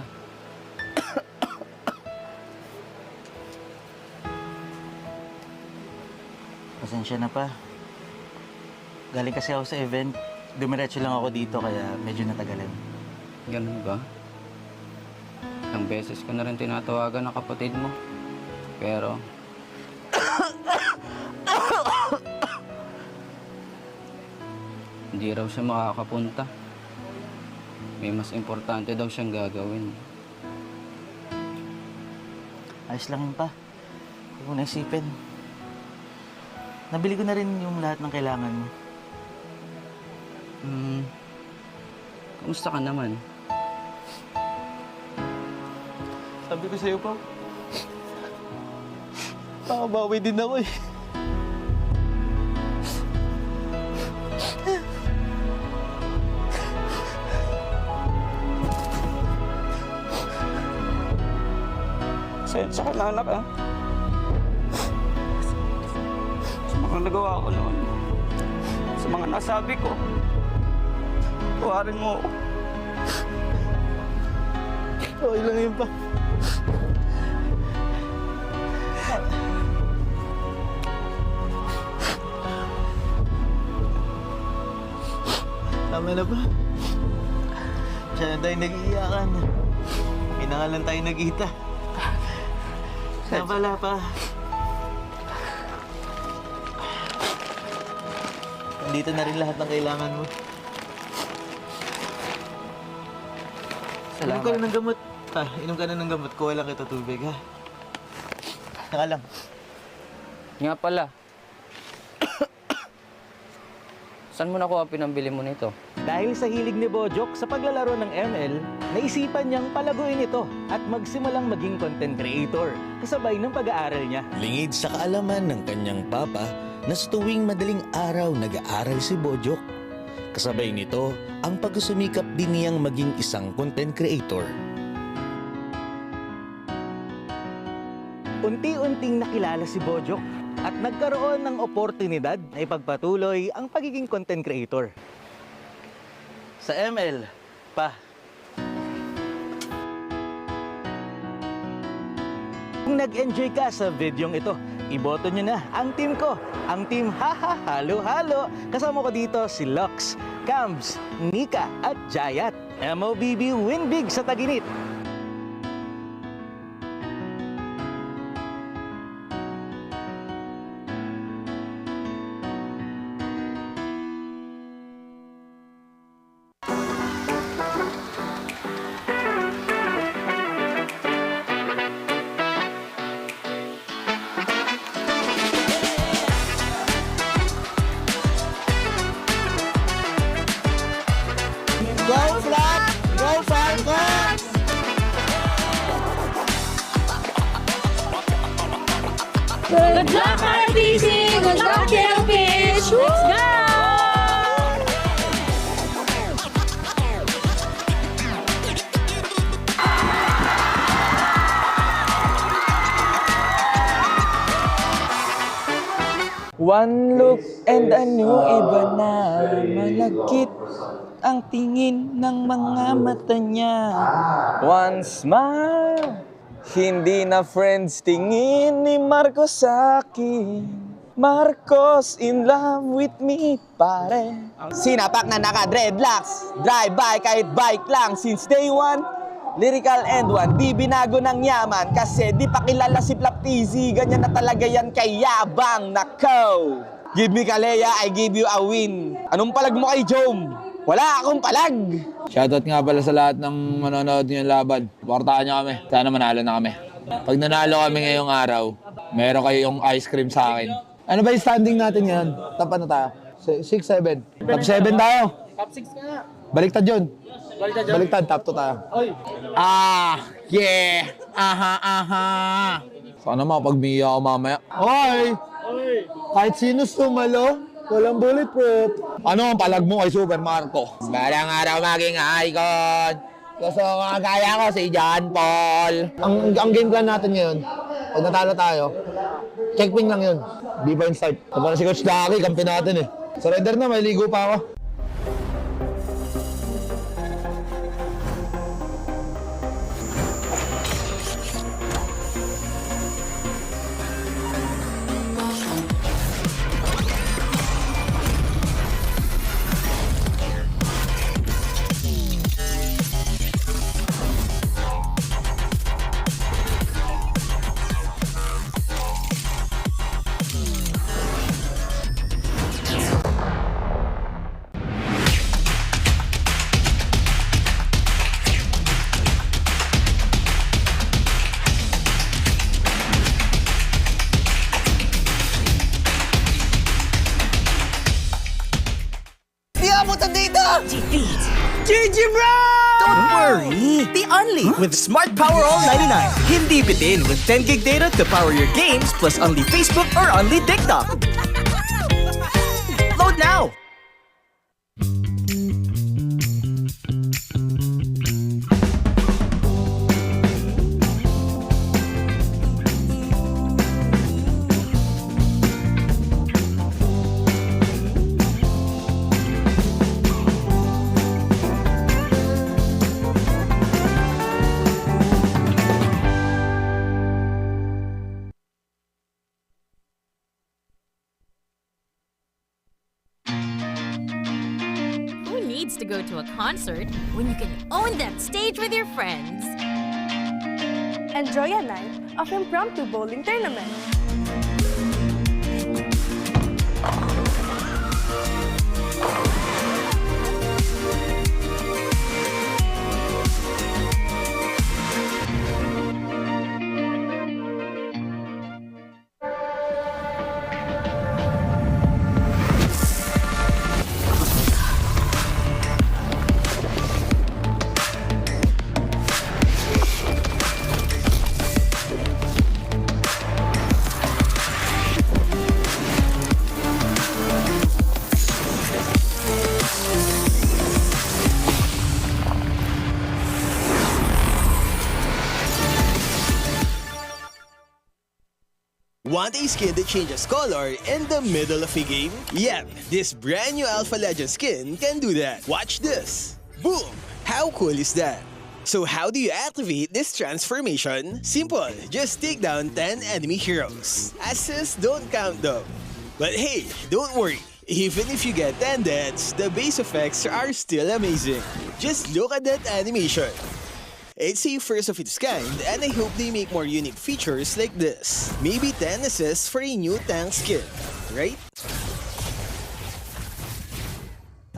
Pasensya na pa. Galing kasi ako sa event. Dumiretso lang ako dito kaya medyo natagalan. Ganun ba? Ilang beses ko na rin tinatawagan ng kapatid mo. Pero... hindi raw siya makakapunta. May mas importante daw siyang gagawin. Ayos lang yun pa. Huwag mo naisipin. Nabili ko na rin yung lahat ng kailangan mo. Kamusta ka naman? Sabi ko sa'yo, Pao. Makabawi din ako eh. Pasensya ka na, anak, ha? Sa mga nagawa ko noon. Sa mga nasabi ko. Tuwarin mo ako. Okay lang yun pa. Tama na ba? Diyan na tayo nag-iiyakan. Pinangalan tayo nagkita. Kaya pala pa. Dito na rin lahat ng kailangan mo. Inom ka na ng gamot. Inom ka na ng gamot. Kuha lang kita tubig, ha? Saka lang. Nga pala. Saan mo nakuha pinambili mo nito? Dahil sa hilig ni Bojok sa paglalaro ng ML, naisipan niyang palaguin ito at magsimulang maging content creator kasabay ng pag-aaral niya. Lingid sa kaalaman ng kanyang papa na sa tuwing madaling araw nag-aaral si Bojok. Kasabay nito, ang pagsusumikap din niyang maging isang content creator. Unti-unting nakilala si Bojok at nagkaroon ng oportunidad na ipagpatuloy ang pagiging content creator. Sa ML, pa. Kung nag-enjoy ka sa videong ito, iboto nyo na ang team ko, ang team Haha Halo Halo. Kasama ko dito si Lux, Cambs, Nika at Jayat. MOBB win big sa Taginit. Go Flat! Go Falcons! Good luck, RBC! Good luck, TLPH! Let's go! One look and a new iba na malagkit ang tingin ng mga mata niya. One smile, hindi na friends tingin ni Marcos sa akin. Marcos in love with me, pare. Sinapak na naka-dreadlocks, drive-by kahit bike lang since day one. Lyrical and one, di binago ng yaman kasi di pa kilala si Flap TZ. Ganyan na talaga yan kay Yabang, nakaw. Give me Kalea, I give you a win. Anong palag mo kay Jom? Wala akong palag. Shoutout nga pala sa lahat ng manonood ng laban. Portahan niyo kami. Sana manalo na kami. Pag nanalo kami ngayong araw, meron kayong ice cream sa akin. Ano ba yung standing natin ngayon? Top ano tayo? 6-7. Top 7 tayo. Top 6 ka nga. Baliktad yun. Baliktad, top 2 tayo. Yeah. Aha. Sana makapag-miya ako mamaya. Hoy! Kahit sino sumalo, walang bulletproof. Ano ang palag mo kay Super Marco? Balang araw maging icon. Gusto ko kagaya ko si John Paul. Ang game plan natin ngayon, pag natalo tayo, checkping lang yun. Di ba yung start? Para si Coach Daki, kampi natin eh. Surrender na, may ligo pa ako. GG bro! Don't worry, be only with Smart Power All 99. Hindi bitin with 10 gig data to power your games plus only Facebook or only TikTok. Load now! To go to a concert when you can own that stage with your friends. Enjoy a night of impromptu bowling tournament. Want a skin that changes color in the middle of a game? Yep, this brand new Alpha Legend skin can do that. Watch this. Boom! How cool is that? So how do you activate this transformation? Simple, just take down 10 enemy heroes. Assists don't count though. But hey, don't worry. Even if you get 10 deaths, the base effects are still amazing. Just look at that animation. It's a first of its kind, and I hope they make more unique features like this. Maybe 10 assists for a new tank skin, right?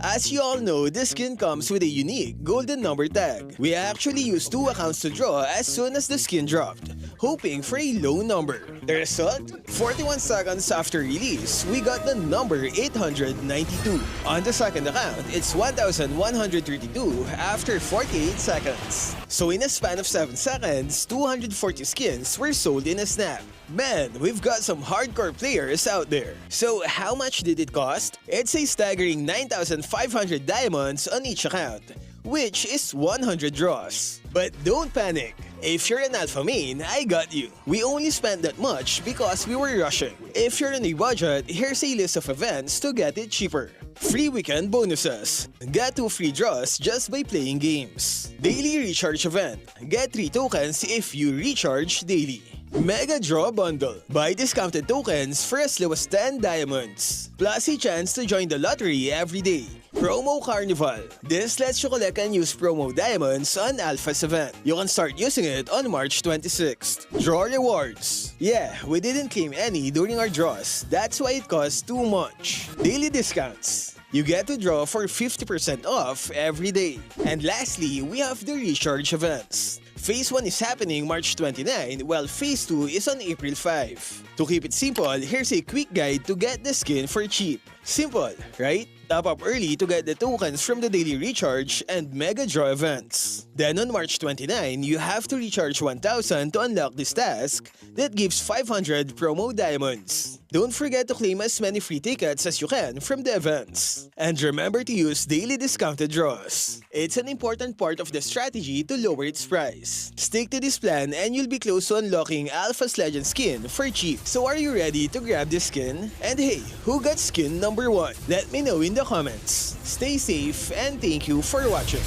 As you all know, this skin comes with a unique golden number tag. We actually used 2 accounts to draw as soon as the skin dropped, hoping for a low number. The result? 41 seconds after release, we got the number 892. On the second account, it's 1,132 after 48 seconds. So in a span of 7 seconds, 240 skins were sold in a snap. Man, we've got some hardcore players out there. So how much did it cost? It's a staggering 9,500 diamonds on each account, which is 100 draws. But don't panic. If you're an alpha main, I got you. We only spent that much because we were rushing. If you're on a budget, here's a list of events to get it cheaper. Free weekend bonuses. Get 2 free draws just by playing games. Daily recharge event. Get 3 tokens if you recharge daily. Mega Draw Bundle. Buy discounted tokens for as low as 10 diamonds. Plus a chance to join the lottery every day. Promo Carnival. This lets you collect and use promo diamonds on Alpha's event. You can start using it on March 26th. Draw rewards. Yeah, we didn't claim any during our draws. That's why it costs too much. Daily discounts. You get to draw for 50% off every day. And lastly, we have the recharge events. Phase 1 is happening March 29, while Phase 2 is on April 5. To keep it simple, here's a quick guide to get the skin for cheap. Simple, right? Top up early to get the tokens from the daily recharge and mega draw events. Then on March 29, you have to recharge 1,000 to unlock this task that gives 500 promo diamonds. Don't forget to claim as many free tickets as you can from the events. And remember to use daily discounted draws. It's an important part of the strategy to lower its price. Stick to this plan and you'll be close to unlocking Alpha's Legend skin for cheap. So are you ready to grab this skin? And hey, who got skin number 1? Let me know in the comments. Stay safe and thank you for watching.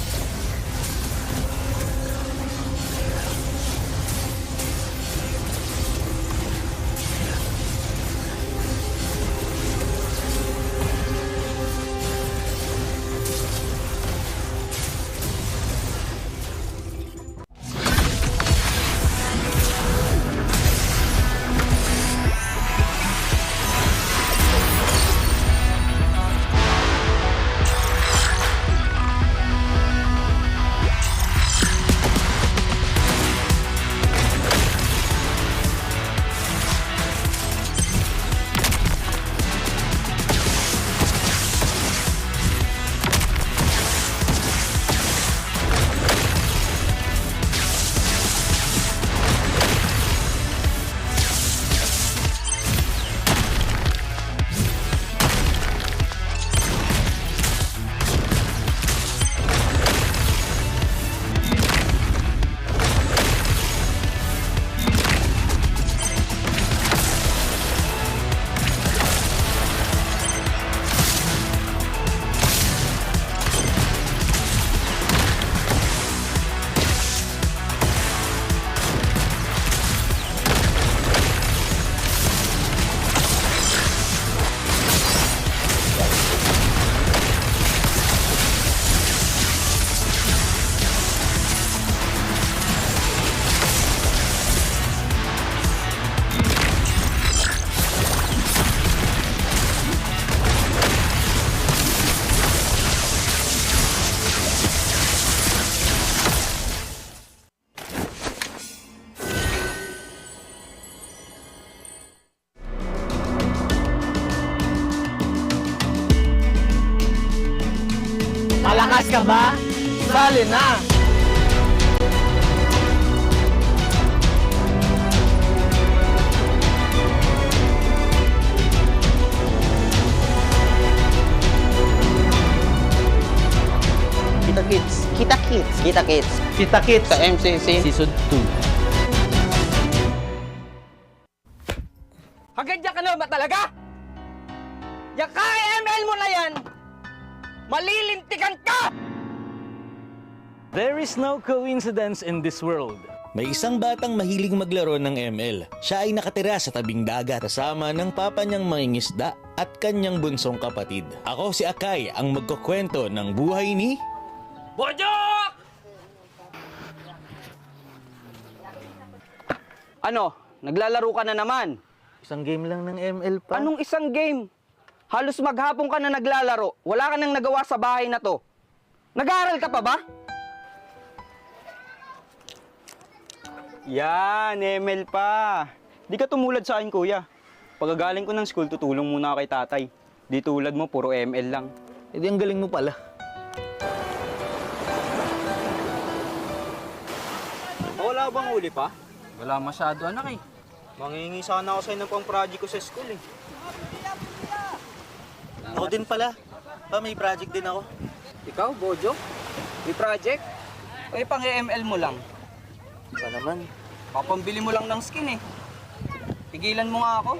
Malakas ka ba? Sali na! Kita Kids. Kita Kids. Kita Kids. Kita Kids. Sa MCC. Season 2. Hagadya ka na ba talaga? Yung ka-ML mo na yan, malilintikan ka! There is no coincidence in this world. May isang batang mahilig maglaro ng ML. Siya ay nakatira sa tabing dagat kasama ng papa niyang mangingisda at kanyang bunsong kapatid. Ako si Akay, ang magkukwento ng buhay ni... Bojok! Ano? Naglalaro ka na naman? Isang game lang ng ML pa. Anong isang game? Halos maghapon ka na naglalaro. Wala ka nang nagawa sa bahay na to. Nag-aaral ka pa ba? Yan, ML pa. Di ka tumulad sa akin, kuya. Pagkagaling ko ng school, tutulong muna ako kay tatay. Di tulad mo, puro ML lang. Eh di ang galing mo pala. Wala bang huli pa? Wala masyado, anak eh. Mangingi sana ako sa'yo ng pang-project ko sa school eh. Ako din pala. May project din ako. Ikaw, Bojo? May project? Ay, pang-ML mo lang. Ba naman? Papambili mo lang ng skin eh. Pigilan mo nga ako.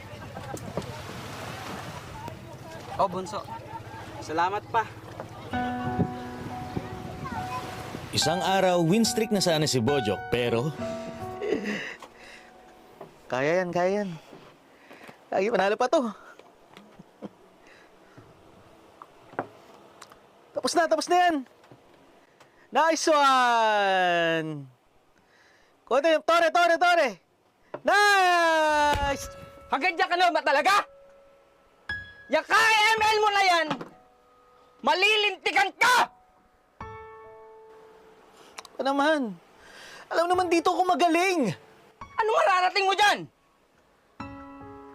Oh, bunso. Salamat pa. Isang araw, win streak na sana si Bojok, pero... Kaya yan. Lagi panalo pa to. Tapos na yan. Nice one! Tore! Nice! Hagadya ka na ba talaga? Yung ka-ML mo na yan, malilintikan ka! Ano naman? Alam naman dito ako magaling! Anong mararating mo dyan?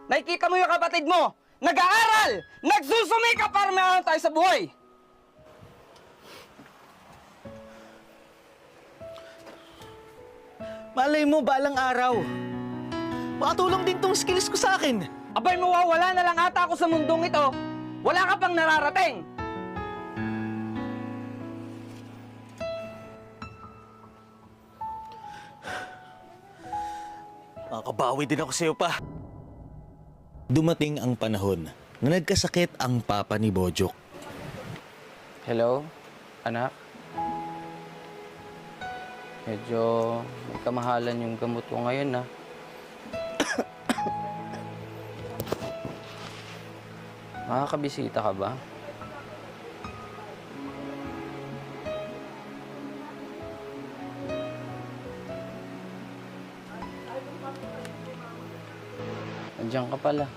Nakikita mo yung kapatid mo, nag-aaral, nagsusumikap para meron tayo sa buhay. Malay mo, balang araw. Makatulong din tong skills ko sa akin. Abay, mawawala na lang ata ako sa mundong ito. Wala ka pang nararating. Makakabawi din ako sa'yo pa. Dumating ang panahon na nagkasakit ang papa ni Bojok. Hello, anak? Medyo may kamahalan yung gamot ko ngayon, na. Makakabisita ka ba? Andiyan ka pala.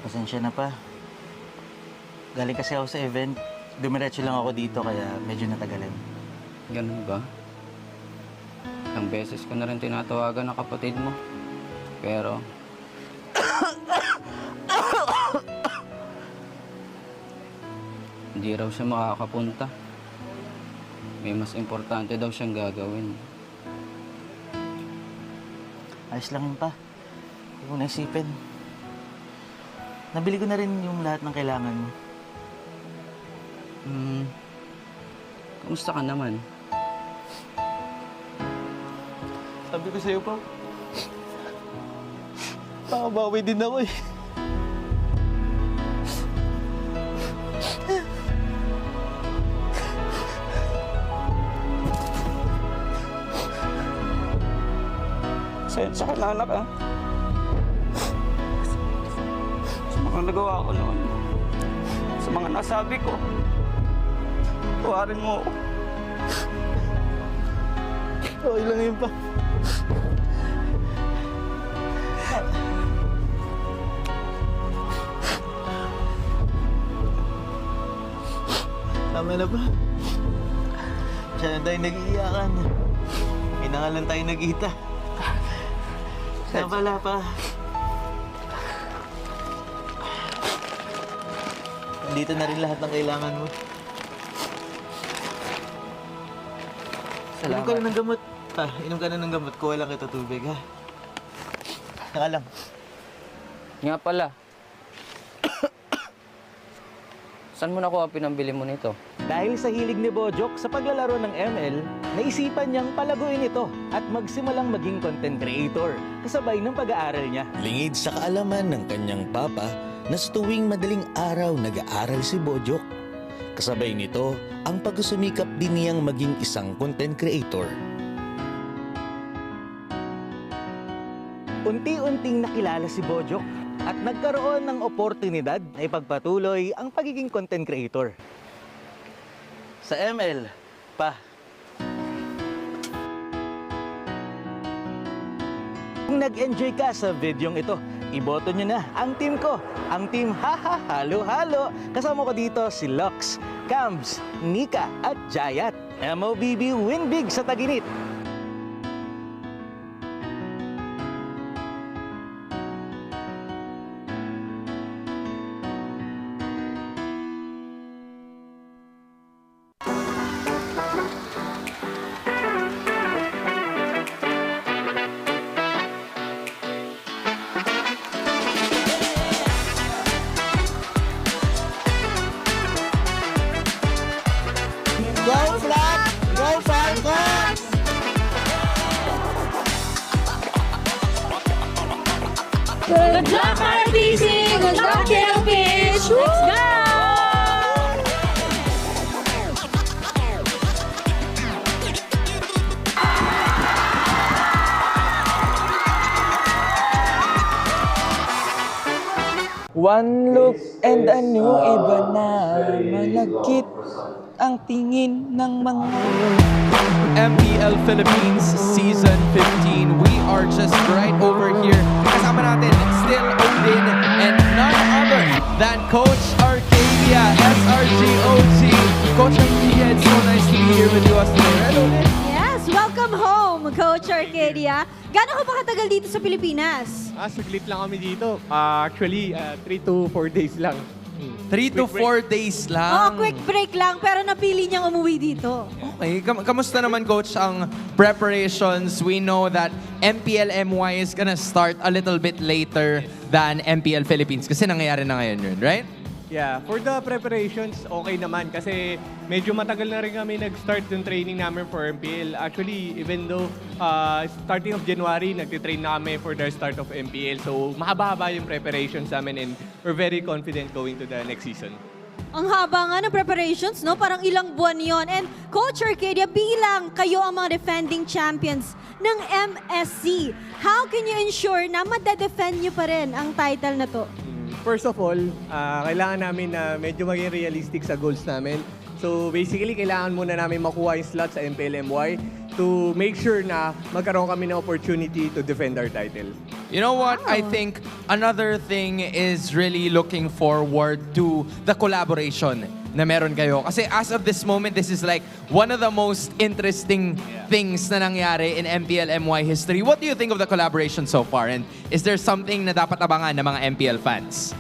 Pasensya na pa. Galing kasi ako sa event. Dumiretso lang ako dito kaya medyo natagalan. Ganun ba? Ilang beses ko na rin tinatawagan ng kapatid mo. Pero... hindi raw siya makakapunta. May mas importante daw siyang gagawin. Ayos lang yun pa. Huwag mo naisipin. Nabili ko na rin yung lahat ng kailangan mo. Kamusta ka naman? Sabi ko sa'yo pa, makabawi din ako eh. Pasensya ka na, anak, ah. Sa mga nagawa ko noon, sa mga nasabi ko, tuwarin mo ako. Okay lang yun pa. Tama na ba? Siya na tayo nag-iiyakan. May na nga lang tayo nagkita. Wala pa. Nandito na rin lahat ng kailangan mo. Inom ka na ng gamot. Inom ka na ng gamot. Kuha lang kita tubig, ha? Saka lang. Nga pala. Saan mo nakuha pinambili mo nito? Dahil sa hilig ni Bojok sa paglalaro ng ML, naisipan niyang palaguin ito at magsimulang maging content creator kasabay ng pag-aaral niya. Lingid sa kaalaman ng kanyang papa na sa tuwing madaling araw nag-aaral si Bojok. Kasabay nito, ang pagsusumikap din niyang maging isang content creator. Unti-unting nakilala si Bojok at nagkaroon ng oportunidad na ipagpatuloy ang pagiging content creator. Sa ML, pa. Kung nag-enjoy ka sa videong ito, iboto nyo na ang team ko, ang team Haha Halo Halo. Kasama ko dito si Lux, Cambs, Nika at Jayat. MOBB win big sa Taginit. Go Flat! Go Falcons! Good luck, RPC! Good luck, TLPH! Let's go! One look and a new iba na malagkit ang tingin ng mga... MPL Philippines Season 15. We are just right over here. Kasama natin, still Odin, and none other than Coach Arcadia, SRGOG. Coach Arcadia, it's so nice to be here with you today. Hello, Yes, welcome home, Coach Arcadia. Gano'n ka ba katagal dito sa Pilipinas? Saglit lang kami dito. Actually, 3 to 4 days lang. 3 to 4 days lang. Oo, quick break lang, pero napili niyang umuwi dito. Okay, kamusta naman Coach ang preparations? We know that MPL MY is gonna start a little bit later than MPL Philippines kasi nangyayari na ngayon yun, right? Yeah, for the preparations, okay naman kasi medyo matagal na rin kami nag-start yung training namin for MPL. Actually, even though starting of January, nagtitrain na kami for the start of MPL. So, mahaba-haba yung preparations namin and we're very confident going to the next season. Ang haba nga ng preparations, no? Parang ilang buwan yon. And Coach Arcadia, bilang kayo ang mga defending champions ng MSC, how can you ensure na madedefend nyo pa rin ang title na to? First of all, kailangan namin na medyo maging realistic sa goals namin. So basically, kailangan muna namin makuha yung slot sa MPL-MY to make sure na magkaroon kami ng opportunity to defend our title. You know what? I think another thing is really looking forward to the collaboration na meron kayo. Kasi as of this moment, this is like one of the most interesting things na nangyari in MPL-MY history. What do you think of the collaboration so far? And is there something na dapat abangan ng mga MPL fans?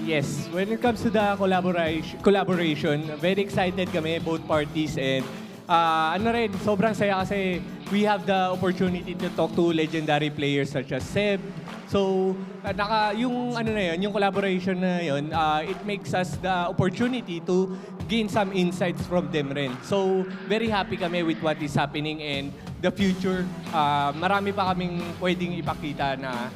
Yes, when it comes to the collaboration, very excited kami, both parties, and sobrang saya kasi we have the opportunity to talk to legendary players such as Seb. So, yung collaboration na yun, it makes us the opportunity to gain some insights from them rin. So, very happy kami with what is happening and the future. Marami pa kaming pwedeng ipakita na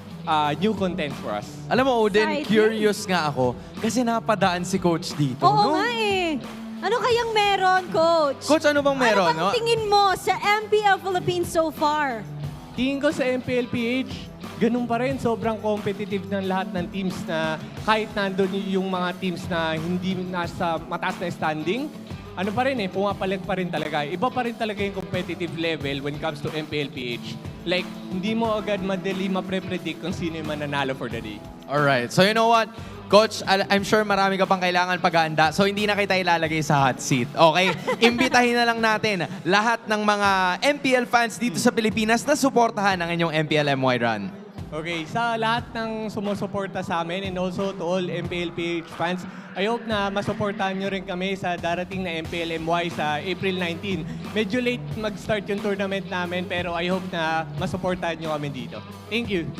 new content for us. Alam mo, Odin, curious nga ako kasi napadaan si Coach dito. Oo nga eh. Ano kayang meron, Coach? Coach, ano bang meron? Ano bang tingin mo sa MPL Philippines so far? Tingin ko sa MPLPH, ganun pa rin. Sobrang competitive ng lahat ng teams na kahit nandun yung mga teams na hindi nasa mataas na standing, ano pa rin pumapalag pa rin talaga. Iba pa rin talaga yung competitive level when it comes to MPLPH. Like, hindi mo agad madali mapre-predict kung sino yung mananalo for the day. Alright, so you know what? Coach, I'm sure marami ka pang kailangan paghahanda, so hindi na kita ilalagay sa hot seat. Okay? Imbitahin na lang natin lahat ng mga MPL fans dito sa Pilipinas na suportahan ang inyong MPL MY run. Okay, sa lahat ng sumusuporta sa amin and also to all MPLPH fans, I hope na masuportahan nyo rin kami sa darating na MPL MY sa April 19. Medyo late mag-start yung tournament namin pero I hope na masuportahan nyo kami dito. Thank you.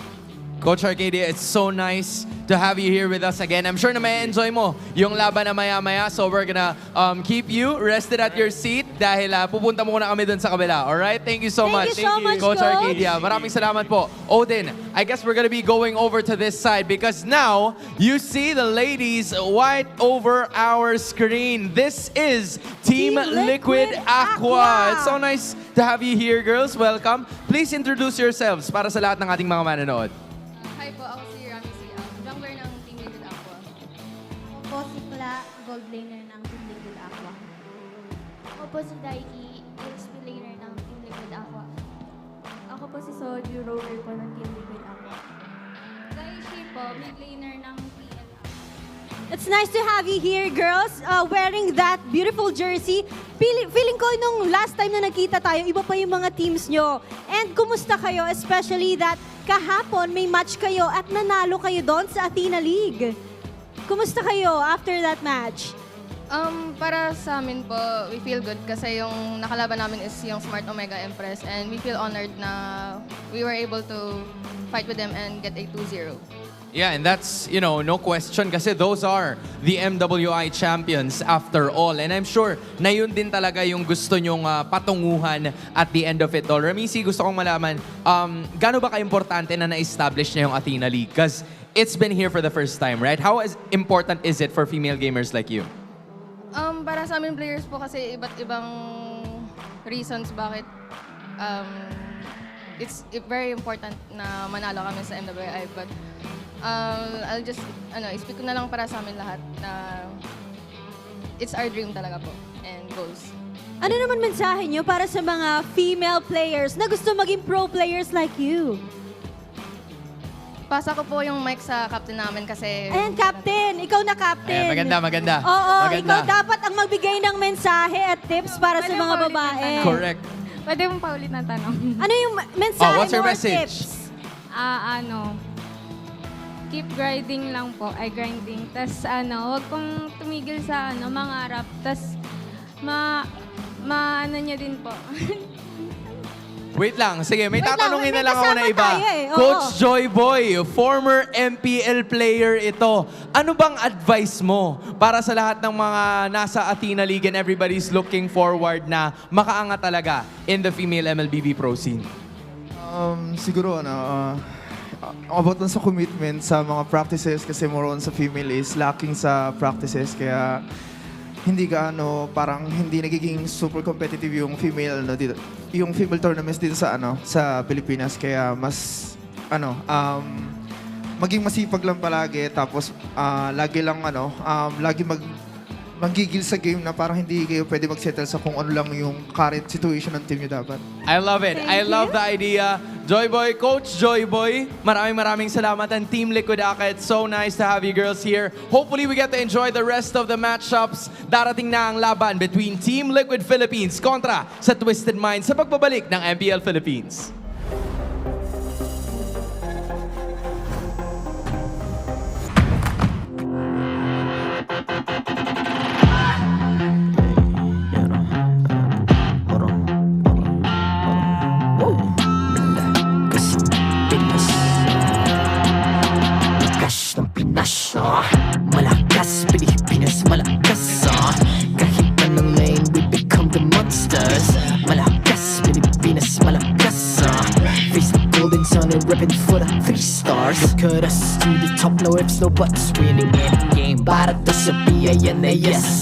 Coach Arcadia, it's so nice to have you here with us again. I'm sure na may enjoy mo yung laban na maya-maya. So we're gonna keep you rested at your seat dahil pupunta muna kami dun sa kabila. Alright? Thank you so much. Thank you so much, Coach Coach. Arcadia. Maraming salamat po. Odin, I guess we're gonna be going over to this side because now you see the ladies right over our screen. This is Team Liquid Aqua. It's so nice to have you here, girls. Welcome. Please introduce yourselves para sa lahat ng ating mga manonood. Hi po, ako si Rami Siam, jungler ng Team Liquid Aqua. Ako po si Kla, gold laner ng Team Liquid Aqua. Ako po si Daiki, XP laner ng Team Liquid Aqua. Ako po si Soju, rover po ng Team Liquid Aqua. Daishi po, mid laner ng PL. It's nice to have you here, girls, wearing that beautiful jersey. Feeling ko nung last time na nakita tayo, iba pa yung mga teams nyo. And kumusta kayo, especially that kahapon may match kayo at nanalo kayo doon sa Athena League. Kumusta kayo after that match? Para sa amin po, we feel good kasi yung nakalaban namin is yung Smart Omega Empress and we feel honored na we were able to fight with them and get a 2-0. Yeah, and that's, no question kasi those are the MWI champions after all. And I'm sure na yun din talaga yung gusto nyong patunguhan at the end of it all. Ramisi, gusto kong malaman, gaano ba ka-importante na na-establish na yung Athena League? Because it's been here for the first time, right? How important is it for female gamers like you? Para sa amin players po kasi iba't ibang reasons bakit it's very important na manalo kami sa MWI. But I'll just, speak ko na lang para sa amin lahat na it's our dream talaga po and goals. Ano naman mensahe nyo para sa mga female players na gusto maging pro players like you? Pasa ko po yung mic sa captain namin kasi... Ayan, captain! Ikaw na captain! Maganda. Oo, Maganda. ikaw dapat ang magbigay ng mensahe at tips para sa mga babae. Correct. Pwede mong paulit ng tanong. Ano yung mensahe what's your or message? tips? Keep grinding lang po, grinding. Tas wag kong tumigil sa mangarap. Tas ano niya din po. Wait lang. Sige, may Wait lang, tatanungin may na lang ako na kasama iba. tayo eh. Oo. Coach Joy Boy, former MPL player ito. Ano bang advice mo para sa lahat ng mga nasa Athena League and everybody's looking forward na makaangat talaga in the female MLBB pro scene? Siguro, about dun sa commitment sa mga practices kasi more on sa female is lacking sa practices kaya hindi parang hindi nagiging super competitive yung female dito, yung female tournaments dito sa sa Pilipinas kaya mas maging masipag lang palagi tapos lagi lang lagi magigil sa game na parang hindi kayo pwede mag-settle sa kung ano lang yung current situation ng team nyo dapat. I love it. I love the idea. Joy Boy, Coach Joy Boy, maraming salamat. And Team Liquid Aqua, it's so nice to have you girls here. Hopefully, we get to enjoy the rest of the matchups. Darating na ang laban between Team Liquid Philippines kontra sa Twisted Minds sa pagbabalik ng MPL Philippines. Malakas, Pilipinas, malakas kahit anong lane, we become the monsters. Malakas, Pilipinas, malakas face the golden sun and repping for the 3 stars. Look at us to the top, no ifs, no buts. Winning any game, para to sa PINAS.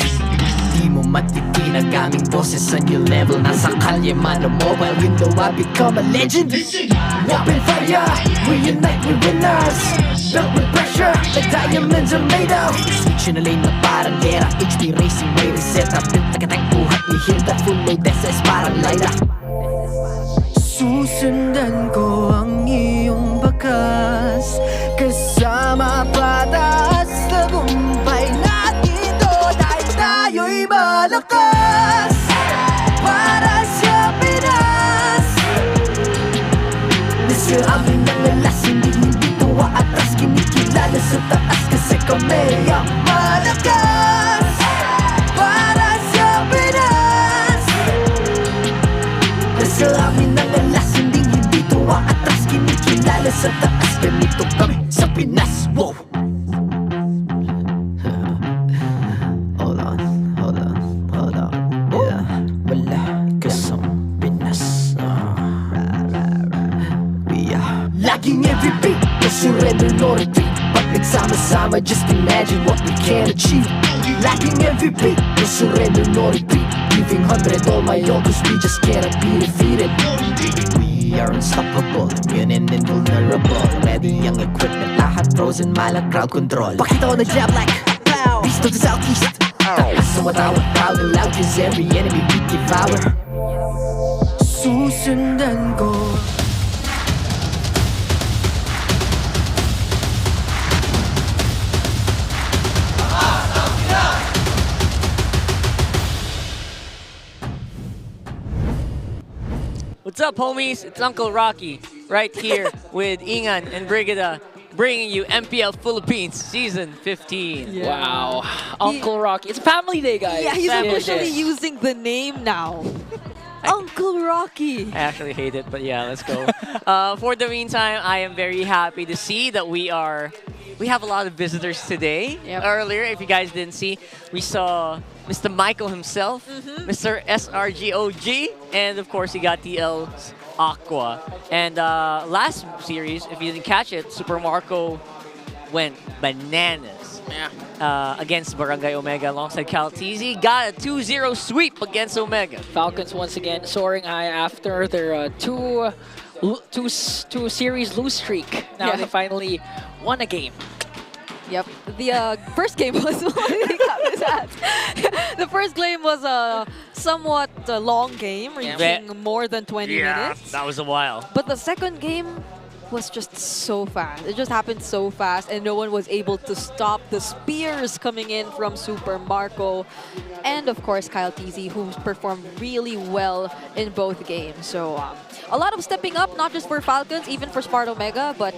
Di mo matitinag aming boses sa new level. Nasa kalye man o mobile window, I become a legend. Open fire, we unite, we winners. Built with pressure, like diamonds are made of. Switch na lane na parang gera. HP racing, may reset up. Tagatang buhat ni Hilda, full load SS parang Lyra. Susundan ko ang iyong bakas, kasama pataas. Tagumpay natin ito dahil tayo'y malakas. Para sa Pinas, nasa amin ang alas, hindi tuwa atras. Kinikilala sa taas kasi kami ang malakas. Para sa Pinas, nasa amin ang alas, hindi tuwa atras. Kinikilala sa taas ganito kami sa Pinas. Wow! Hold on, hold on, hold on. Yeah, malakas ang Pinas. We are laging every beat, no surrender, no retreat. Pag nagsama-sama, just imagine what we can achieve. Lacking every beat, no surrender, no retreat. Giving 100 all my all, cause we just cannot be defeated. We are unstoppable, immune and invulnerable. Ready ang equipment, lahat frozen, malang crowd control. Pakita ko na jab like pow, east to the southeast. So what I would proud and loud, cause every enemy we devour. Susundan ko. What's up, homies? It's Uncle Rocky right here with Ingan and Brigida, bringing you MPL Philippines Season 15. Yeah. Wow. Uncle Rocky. It's Family Day, guys. Yeah, he's Family officially Day. using the name now. Uncle Rocky. I actually hate it, but yeah, let's go. For the meantime, I am very happy to see that we have a lot of visitors today. Earlier, if you guys didn't see, we saw Mr. Michael himself, Mr. SRGOG, and of course, he got TL's Aqua. And last series, if you didn't catch it, Super Marco went bananas against Barangay Omega alongside Caltizi. Got a 2-0 sweep against Omega. Falcons once again soaring high after their two series lose streak. Now they finally won a game. Yep. The first game was the first game was a somewhat long game, reaching more than 20 minutes. That was a while. But the second game was just so fast. It just happened so fast, and no one was able to stop the spears coming in from Super Marco. And of course, Kyle TZ, who performed really well in both games. So a lot of stepping up, not just for Falcons, even for Sparta Omega, but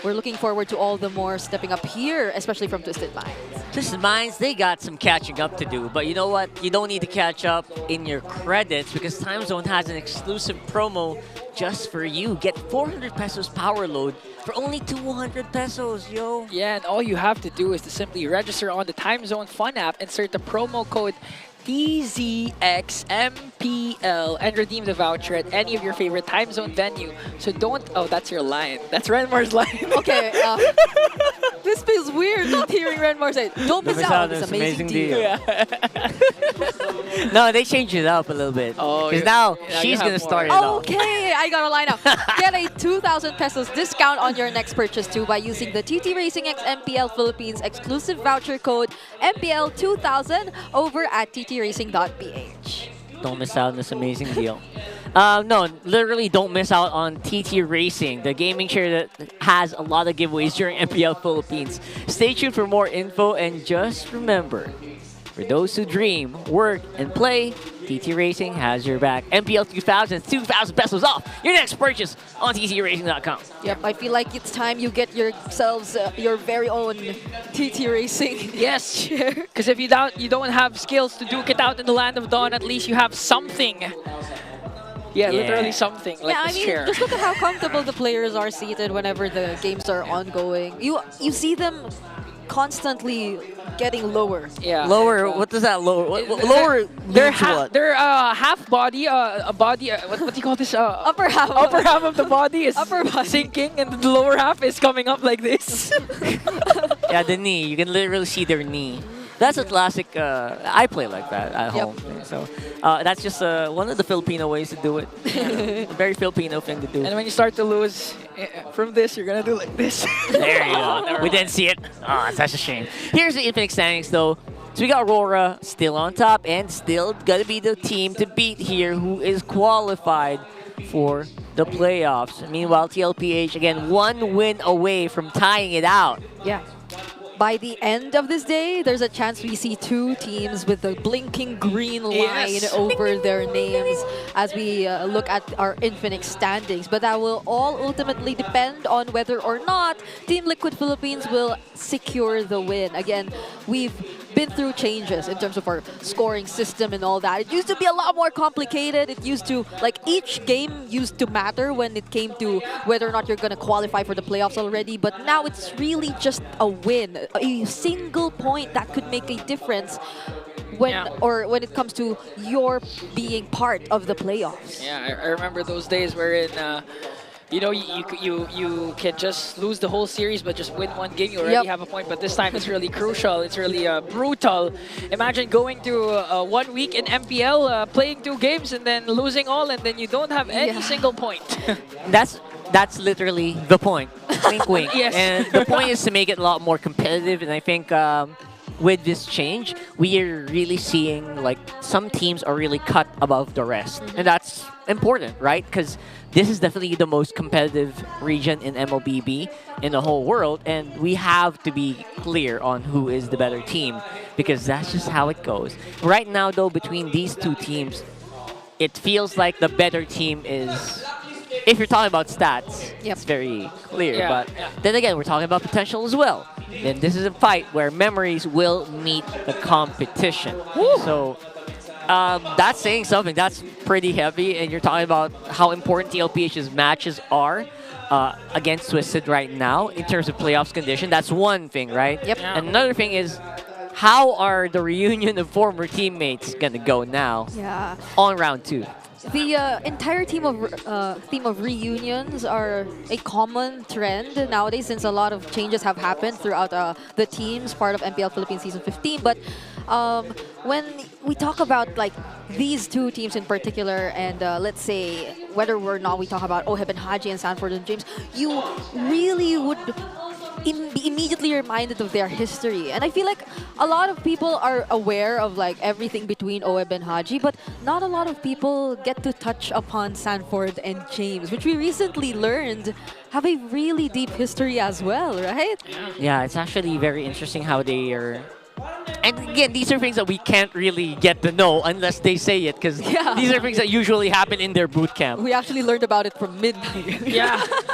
we're looking forward to all the more stepping up here, especially from Twisted Minds. Twisted Minds, they got some catching up to do, but you know what? You don't need to catch up in your credits because Time Zone has an exclusive promo just for you. Get 400 pesos power load for only 200 pesos, yo. Yeah, and all you have to do is to simply register on the Time Zone Fun app, insert the promo code TZXMPL, and redeem the voucher at any of your favorite Time Zone venue. So don't... Oh, that's your line. That's Renmar's line. Okay, this feels weird not hearing Renmar say, don't miss out on this amazing deal. Yeah. No, they changed it up a little bit. Oh, because now she's going to start it off. Okay, I got a line now. Get a 2,000 pesos discount on your next purchase too by using the TT Racing X MPL Philippines exclusive voucher code MPL2000 over at ttracing.ph. Don't miss out on this amazing deal. No, literally don't miss out on TT Racing, the gaming share that has a lot of giveaways during MPL Philippines. Stay tuned for more info, and just remember, for those who dream, work, and play, TT Racing has your back. MPL 2000, 2,000 pesos off your next purchase on ttracing.com. Yep, I feel like it's time you get yourselves your very own TT Racing. Yes, because if you don't have skills to duke it out in the Land of Dawn, at least you have something. Yeah, literally something like this chair. Just look at how comfortable the players are seated whenever the games are ongoing. You see them constantly getting lower. Yeah. Lower? What does that lower? Lower They're means what? they're half body, a body. What do you call this? Upper half. Upper half of the body is upper body. sinking, and the lower half is coming up like this. Yeah, the knee. You can literally see their knee. That's a classic. I play like that at home. So that's just one of the Filipino ways to do it. A very Filipino thing to do. And when you start to lose from this, you're gonna do like this. There you go. We didn't see it. Oh, that's a shame. Here's the Infinite standings, though. So we got Aurora still on top and still gonna be the team to beat here, who is qualified for the playoffs. Meanwhile, TLPH, again, 1 win away from tying it out. Yeah. By the end of this day, there's a chance we see two teams with the blinking green line over their names as we look at our Infinix standings. But that will all ultimately depend on whether or not Team Liquid Philippines will secure the win. Again, we've been through changes in terms of our scoring system and all that. It used to be a lot more complicated. It used to, like, each game used to matter when it came to whether or not you're going to qualify for the playoffs already. But now it's really just a win, a single point that could make a difference when when it comes to your being part of the playoffs. Yeah, I remember those days wherein you know, you can just lose the whole series, but just win one game, you already have a point. But this time, it's really crucial. It's really brutal. Imagine going through 1 week in MPL, playing 2 games, and then losing all, and then you don't have any single point. That's literally the point. Wink, wink. Yes. And the point is to make it a lot more competitive. And I think with this change, we are really seeing like some teams are really cut above the rest, and that's important, right? Because this is definitely the most competitive region in MLBB in the whole world, and we have to be clear on who is the better team because that's just how it goes. Right now, though, between these two teams, it feels like the better team is, if you're talking about stats, it's very clear. But then again, we're talking about potential as well. Then this is a fight where memories will meet the competition. So that's saying something. That's pretty heavy. And you're talking about how important TLPH's matches are against Twisted right now in terms of playoffs condition. That's one thing, right? Yep. And another thing is, how are the reunion of former teammates going to go now on round 2? The entire theme of reunions are a common trend nowadays since a lot of changes have happened throughout the teams, part of MPL Philippines Season 15. But when we talk about like these two teams in particular, and let's say whether or not we talk about Oheb and Haji and Sanford and James, you really would be immediately reminded of their history. And I feel like a lot of people are aware of like everything between Oheb and Haji, but not a lot of people get to touch upon Sanford and James, which we recently learned have a really deep history as well, right? Yeah, it's actually very interesting how they are. And again, these are things that we can't really get to know unless they say it, because these are things that usually happen in their boot camp. We actually learned about it from Midnight.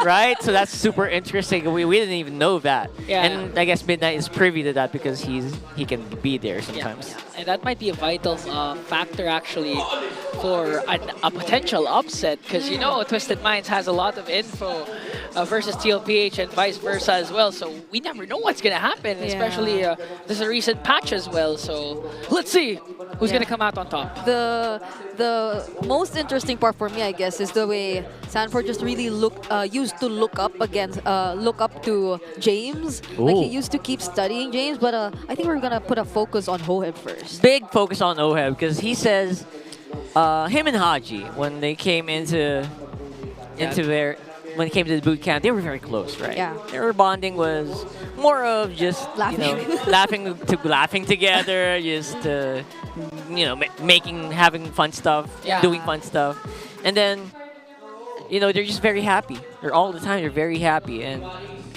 Right? So that's super interesting. We didn't even know that. And I guess Midnight is privy to that because he can be there sometimes. And that might be a vital factor actually for a potential upset, because you know Twisted Minds has a lot of info versus TLPH and vice versa as well. So we never know what's going to happen, especially there's a recent patch as well. So let's see who's going to come out on top. The most interesting part for me, I guess, is the way Sanford just really used to look up to James. Like he used to keep studying James, but I think we're gonna put a focus on Oheb first. Big focus on Oheb because he says him and Haji, when they came into when it came to the boot camp, they were very close, right? Yeah. Their bonding was more of just laughing together, just having fun stuff, doing fun stuff, and then they're just very happy. They're all the time. They're very happy, and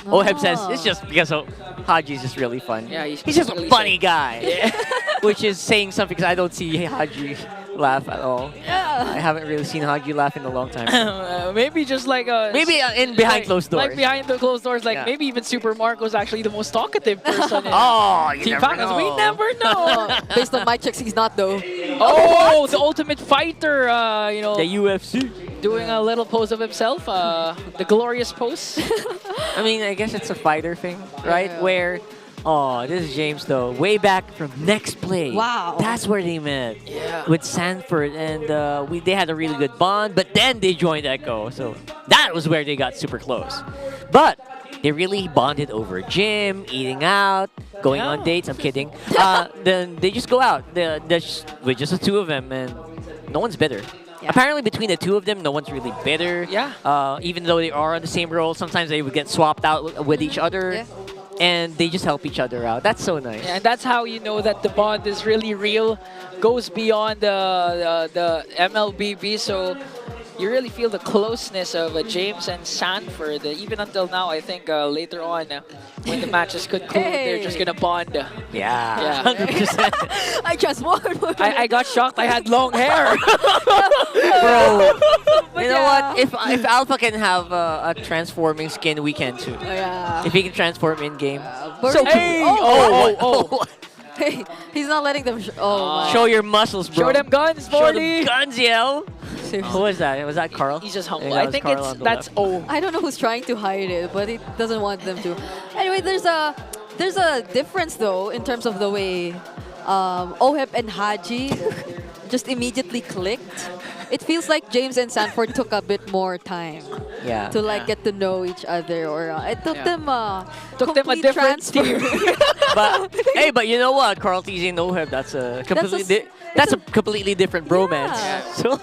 Oheb says it's just because Haji's just really fun. Yeah, he's just a funny guy, which is saying something because I don't see Haji laugh at all. I haven't really seen Haji laugh in a long time. Maybe just like behind closed doors. Like behind the closed doors, like maybe even Super Marco's actually the most talkative person in Team Falcons. We never know. Based on my checks, he's not though. Oh, the ultimate fighter, the UFC. Doing a little pose of himself, the glorious pose. I mean, I guess it's a fighter thing, right? Where, this is James though, way back from Next Play. Wow. That's where they met with Sanford, and they had a really good bond, but then they joined Echo, so that was where they got super close. But they really bonded over gym, eating out, going on dates. I'm kidding. Then they just go out with just the two of them, and no one's bitter. Apparently, between the two of them, no one's really bitter. Even though they are on the same role, sometimes they would get swapped out with each other. And they just help each other out. That's so nice. And that's how you know that the bond is really real, goes beyond the MLBB. So you really feel the closeness of James and Sanford. Even until now, I think later on, when the matches conclude, they're just going to bond. Yeah, 100%. I just won. I got shocked. I had long hair. Bro, you know what? If Alpha can have a transforming skin, we can too. If he can transform in game. So Hey, he's not letting them. Oh my. Show your muscles, bro. Show them guns, Show them 40. guns, yo. Who was that? Was that Carl? He's just humble. Yeah, that I was think Carl it's on the that's left. O. I don't know who's trying to hide it, but it doesn't want them to. Anyway, there's a difference though in terms of the way Oheb and Haji just immediately clicked. It feels like James and Sanford took a bit more time Yeah. to like get to know each other, or it took them a complete different transfer. But hey, but you know what? Carl TZ and Oheb, that's a completely different bromance. So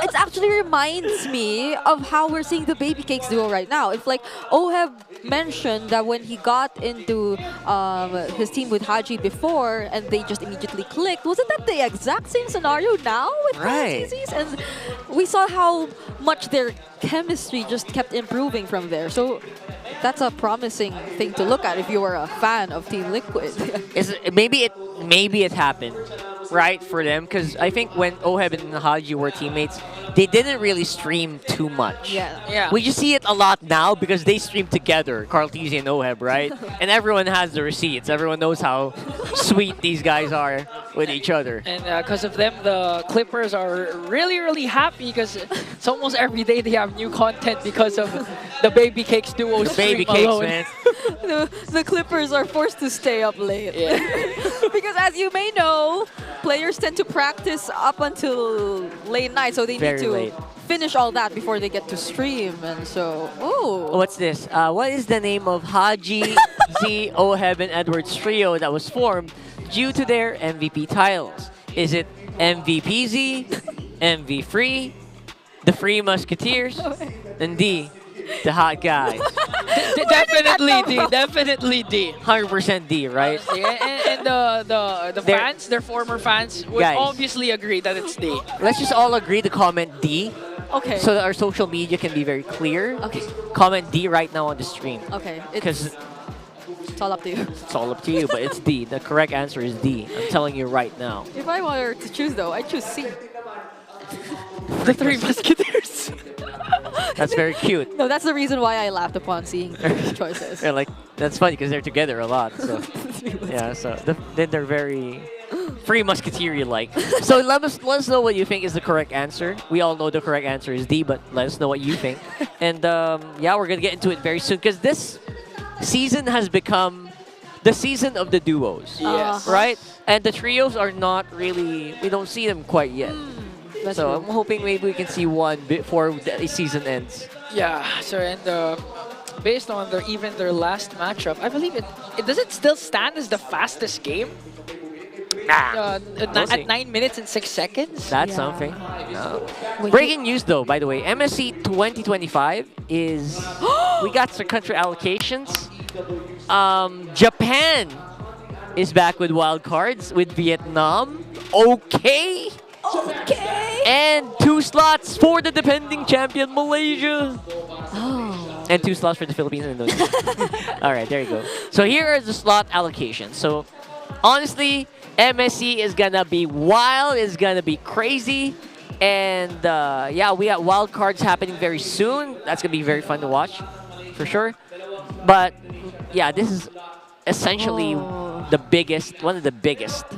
It actually reminds me of how we're seeing the Baby Cakes duo right now. It's like Oheb mentioned that when he got into his team with Haji before and they just immediately clicked, wasn't that the exact same scenario now with Right. TZs? And we saw how much their chemistry just kept improving from there. So that's a promising thing to look at if you were a fan of Team Liquid. Maybe it happened, right, for them, because I think when Oheb and Haji were teammates, they didn't really stream too much. Yeah. We just see it a lot now because they stream together, Carl TZ and Oheb, right? And everyone has the receipts. Everyone knows how sweet these guys are with each other. And because of them, the Clippers are really, really happy because it's almost every day they have new content because of the Baby Cakes duo Baby stream Cakes, alone. man. the Clippers are forced to stay up late. Yeah. Because as you may know, players tend to practice up until late night, so they Very need to late. finish all that before they get to stream. And so, What's this? What is the name of Haji, Z, Oheb, and Edwards trio that was formed due to their MVP titles? Is it MVPZ, MV Free, the Free Musketeers, and D, the Hot Guys? Definitely D. Definitely D. 100% D, right? And the They're- fans, their former fans, would Guys. obviously agree that it's D. Let's just all agree to comment D. Okay. So that our social media can be very clear. Okay. Comment D right now on the stream. Okay, Because it's all up to you. it's all up to you, but it's D. The correct answer is D. I'm telling you right now. If I were to choose, though, I'd choose C. The Three Musketeers. That's very cute. No, that's the reason why I laughed upon seeing these choices. Yeah, like that's funny because they're together a lot. So yeah, so then they're very Free Musketeer-like. So let us know what you think is the correct answer. We all know the correct answer is D, but let us know what you think. And yeah, we're gonna get into it very soon because this season has become the season of the duos. Yes. Right? And the trios are not really. We don't see them quite yet. That's So true. I'm hoping maybe we can see one before the season ends. Yeah. So and based on their last matchup, I believe it does it still stand as the fastest game. We'll see. At 9 minutes and 6 seconds. That's something. Breaking news though, by the way, MSC 2025 is we got some country allocations. Japan is back with wild cards with Vietnam. Okay. And 2 slots for the defending champion Malaysia. And 2 slots for the Philippines and Indonesia. All right, there you go. So here are the slot allocations. So honestly, MSC is gonna be wild. It's gonna be crazy. And yeah, we got wild cards happening very soon. That's gonna be very fun to watch, for sure. But yeah, this is essentially one of the biggest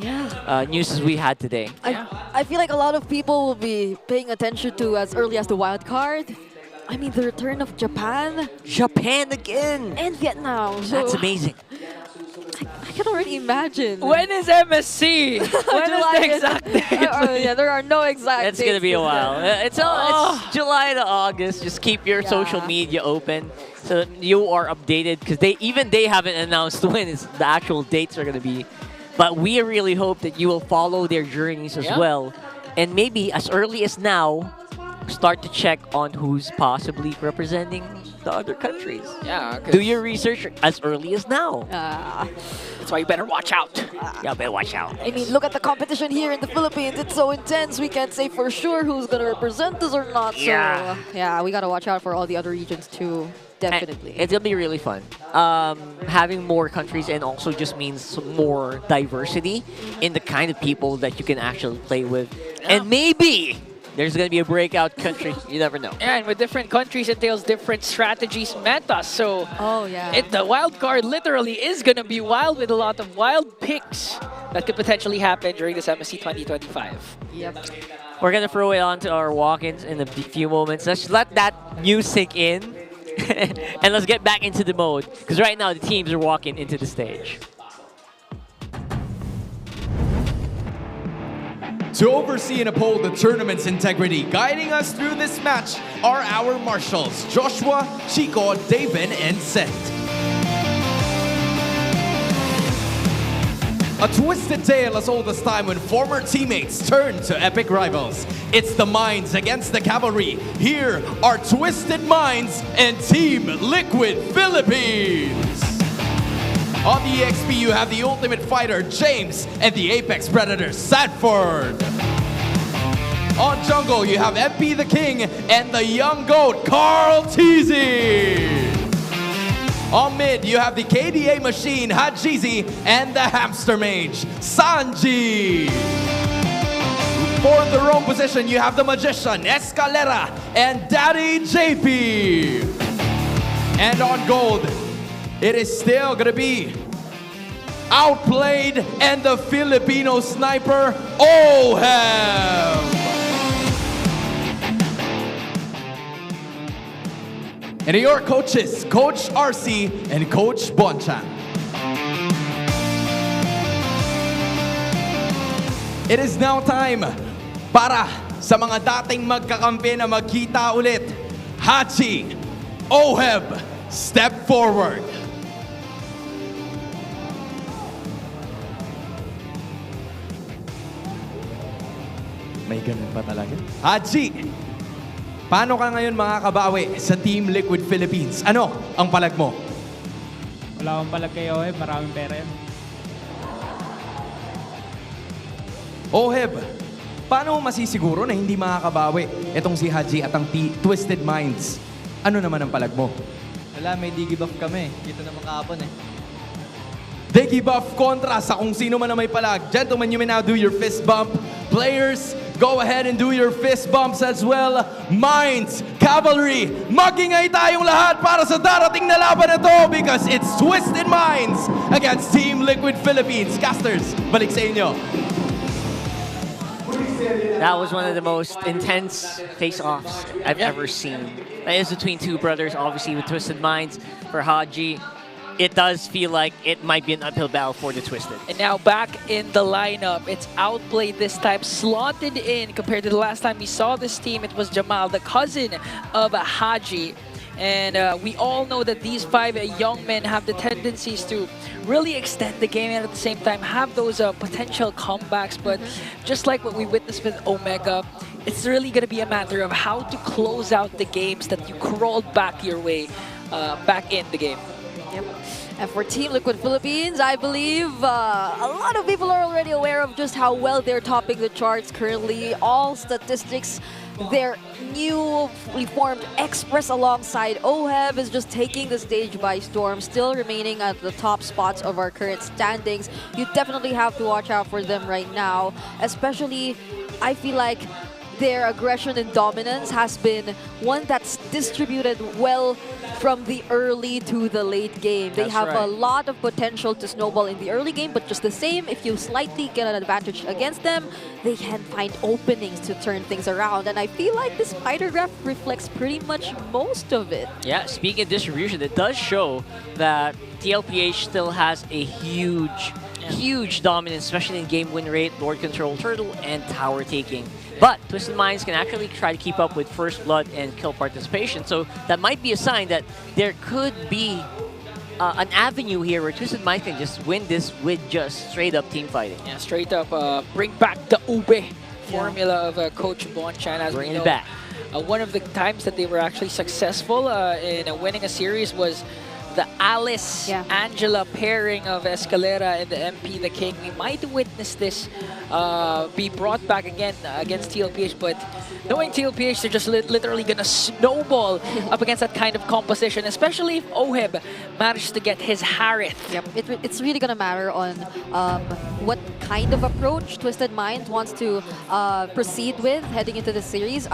news we had today. I feel like a lot of people will be paying attention to as early as the wild card. I mean, the return of Japan. Japan again. And Vietnam. So That's amazing. I can already imagine. When is MSC? When is the exact date? Yeah, there are no exact It's gonna be a dates. while. It's July to August. Just keep your social media open so that you are updated because they haven't announced when the actual dates are gonna be. But we really hope that you will follow their journeys as well, and maybe as early as now, start to check on who's possibly representing the other countries. Yeah. Do your research as early as now. That's why you better watch out. Yeah, better watch out. I mean, look at the competition here in the Philippines. It's so intense. We can't say for sure who's going to represent us or not. Yeah. So, yeah, we got to watch out for all the other regions too. Definitely. It's gonna be really fun. Having more countries and also just means more diversity in the kind of people that you can actually play with. And maybe there's gonna be a breakout country. You never know. Yeah, and with different countries entails different strategies, metas. So the wild card literally is gonna be wild with a lot of wild picks that could potentially happen during this MSC 2025. Yep. We're gonna throw it on to our walk-ins in a few moments. Let's let that news sink in, and let's get back into the mode. Because right now the teams are walking into the stage. To oversee and uphold the tournament's integrity, guiding us through this match are our marshals, Joshua, Chico, David, and Seth. A twisted tale as old as time when former teammates turned to epic rivals. It's the Minds against the Cavalry. Here are Twisted Minds and Team Liquid Philippines. On the EXP, you have the Ultimate Fighter, James, and the Apex Predator, Sanford. On Jungle, you have MP the King and the Young Goat, Carl Teasy. On mid, you have the KDA Machine, Hajizi, and the Hamster Mage, Sanji. For the roam position, you have the Magician, Escalera, and Daddy JP. And on gold, it is still gonna be Outplayed and the Filipino Sniper, Oheb. And your coaches, Coach RC and Coach Bonchan. It is now time para sa mga dating magkakampi na magkita ulit. Hachi, Oheb, step forward. May ganun pa talaga. Hachi, paano ka ngayon makakabawi sa Team Liquid Philippines? Ano ang palag mo? Wala akong palag kay Oheb, maraming pera yan. Oheb, paano mo masisiguro na hindi makakabawi itong si Haji at ang Twisted Minds? Ano naman ang palag mo? Wala, may digi buff kami. Kita naman kahapon eh. Digi buff kontra sa kung sino man na may palag. Gentlemen, you may now do your fist bump. Players, go ahead and do your fist bumps as well. Minds, Cavalry, magingay tayong lahat para sa darating na laban na to because it's Twisted Minds against Team Liquid Philippines. Casters, balik sa inyo. That was one of the most intense face-offs I've ever seen. That is between two brothers, obviously with Twisted Minds for Haji. It does feel like it might be an uphill battle for the Twisted. And now back in the lineup, it's Outplayed this time, slotted in compared to the last time we saw this team. It was Jamal, the cousin of Haji. And we all know that these five young men have the tendencies to really extend the game and at the same time have those potential comebacks. But just like what we witnessed with Omega, it's really going to be a matter of how to close out the games that you crawled back your way back in the game. Yep. And for Team Liquid Philippines, I believe a lot of people are already aware of just how well they're topping the charts currently. All statistics, their newly formed Express alongside Oheb is just taking the stage by storm, still remaining at the top spots of our current standings. You definitely have to watch out for them right now, especially I feel like their aggression and dominance has been one that's distributed well from the early to the late game. They have a lot of potential to snowball in the early game, but just the same, if you slightly get an advantage against them, they can find openings to turn things around. And I feel like this spider graph reflects pretty much most of it. Yeah, speaking of distribution, it does show that TLPH still has a huge dominance, especially in game win rate, Lord Control Turtle, and tower taking. But Twisted Minds can actually try to keep up with First Blood and kill participation, so that might be a sign that there could be an avenue here where Twisted Minds can just win this with just straight up team fighting. Yeah, straight up bring back the Ube formula of Coach Bonchan. As bring we know, it back. One of the times that they were actually successful in winning a series was the Alice-Angela pairing of Escalera and the MP the King. We might witness this be brought back again against TLPH, but knowing TLPH, they're just literally gonna snowball up against that kind of composition, especially if Oheb managed to get his Harith. Yep, it's really gonna matter on what kind of approach Twisted Minds wants to proceed with heading into the series.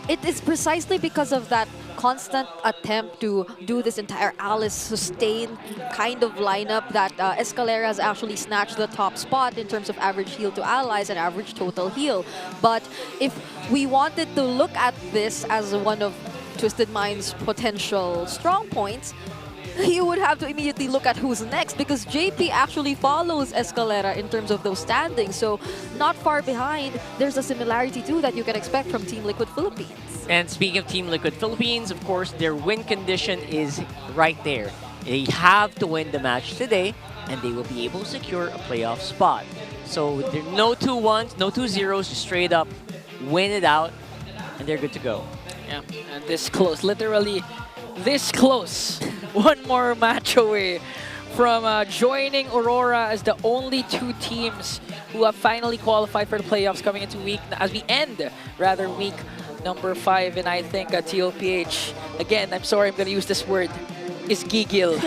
It is precisely because of that constant attempt to do this entire Alice sustain kind of lineup that Escalera has actually snatched the top spot in terms of average heal to allies and average total heal. But if we wanted to look at this as one of Twisted Mind's potential strong points, you would have to immediately look at who's next, because JP actually follows Escalera in terms of those standings. So not far behind, there's a similarity too that you can expect from Team Liquid Philippines. And speaking of Team Liquid Philippines, of course, their win condition is right there. They have to win the match today, and they will be able to secure a playoff spot. So there are no 2-1s, no 2-0s, just straight up win it out, and they're good to go. Yeah, and this close, literally this close. One more match away from joining Aurora as the only two teams who have finally qualified for the playoffs coming into week number 5. And I think TLPH, again, I'm sorry, I'm going to use this word, is gigil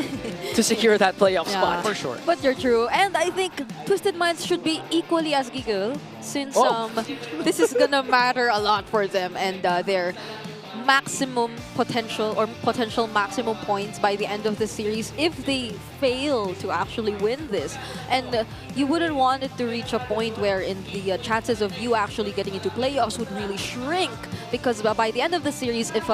to secure that playoff spot for sure. But you're true. And I think Twisted Minds should be equally as gigil, since this is going to matter a lot for them and their maximum potential or potential maximum points by the end of the series if they fail to actually win this. And you wouldn't want it to reach a point wherein the chances of you actually getting into playoffs would really shrink, because by the end of the series, if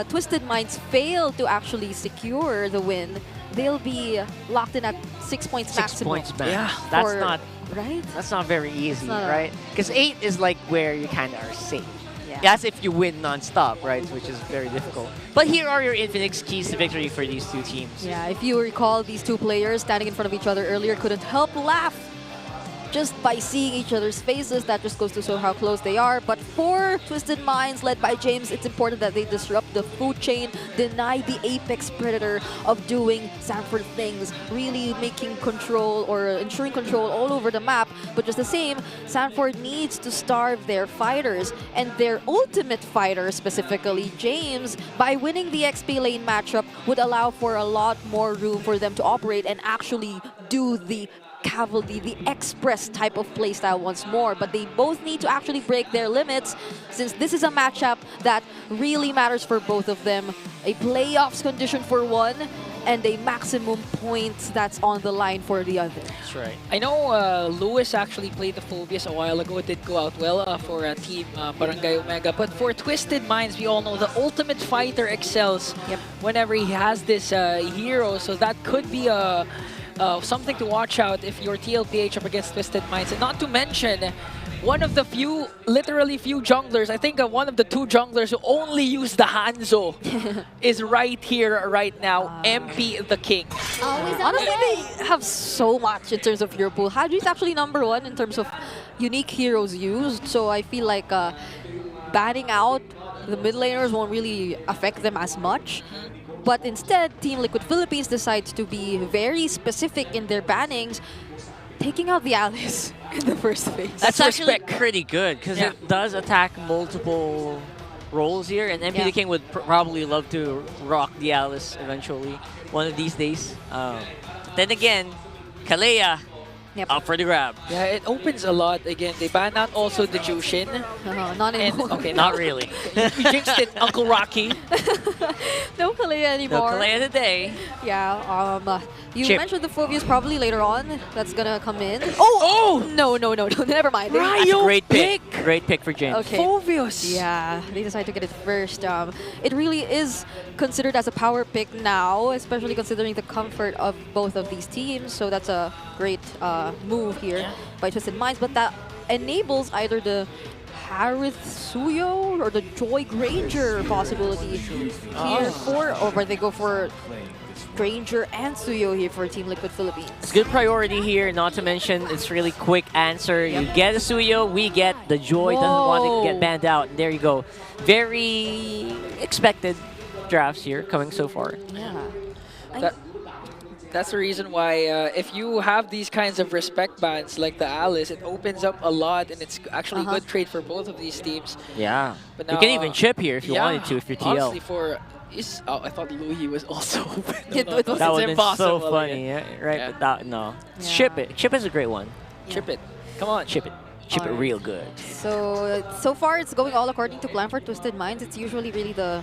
Twisted Minds fail to actually secure the win, they'll be locked in at 6 points maximum. 6 points max. Yeah, that's not right. That's not very easy, not right? Because 8 is like where you kind of are safe. That's if you win non-stop, right? Which is very difficult. But here are your Infinix keys to victory for these two teams. Yeah, if you recall, these two players standing in front of each other earlier couldn't help laugh just by seeing each other's faces. That just goes to show how close they are. But for Twisted Minds, led by James, it's important that they disrupt the food chain, deny the apex predator of doing Sanford things, really making control or ensuring control all over the map. But just the same, Sanford needs to starve their fighters, and their ultimate fighter, specifically James, by winning the XP lane matchup, would allow for a lot more room for them to operate and actually do the cavalry, the express type of playstyle once more. But they both need to actually break their limits, since this is a matchup that really matters for both of them. A playoffs condition for one, and a maximum points that's on the line for the other. That's right. I know Lewis actually played the Phobias a while ago. It did go out well for Team Barangay Omega. But for Twisted Minds, we all know the ultimate fighter excels whenever he has this hero. So that could be a something to watch out if you're TLPH up against Twisted Minds. And not to mention, one of the few, literally few junglers, I think one of the two junglers who only use the Hanzo is right here, right now, MP the King. Honestly, they have so much in terms of hero pool. Hadri is actually #1 in terms of unique heroes used, so I feel like banning out the mid laners won't really affect them as much. But instead, Team Liquid Philippines decides to be very specific in their bannings, taking out the Alice in the first phase. That's actually pretty good, because it does attack multiple roles here, and MP the King would probably love to rock the Alice eventually, one of these days. Then again, Kalea, up for the grab. Yeah, it opens a lot. Again, they ban out also the Jushin. Not anymore. Okay, not really. You jinxed it, Uncle Rocky. No Kalea anymore. No Kalea today. Yeah, you Chip. mentioned the Phobias probably later on. That's gonna come in. Oh! No, never mind. That's a great pick. Great pick for James. Okay. Phobias. Yeah, they decided to get it first. It really is considered as a power pick now, especially considering the comfort of both of these teams. So that's a great move here by Twisted Minds. But that enables either the Harith Suyo or the Joy Granger possibility here or they go for Granger and Suyo here for Team Liquid Philippines. It's good priority here, not to mention it's really quick answer. You get a Suyo, we get the Joy, doesn't want to get banned out. There you go. Very expected drafts here coming so far. Yeah. That's the reason why if you have these kinds of respect bans like the Alice, it opens up a lot, and it's actually a good trade for both of these teams. Yeah. But now, you can even chip here if you wanted to, if you're TL. Honestly, I thought Louis was also open. It was that would have been so impossible, funny, right? But that, no. Chip it. Chip is a great one. Chip it. Come on. Chip it. Chip it real good. So far it's going all according to plan for Twisted Minds. It's usually really the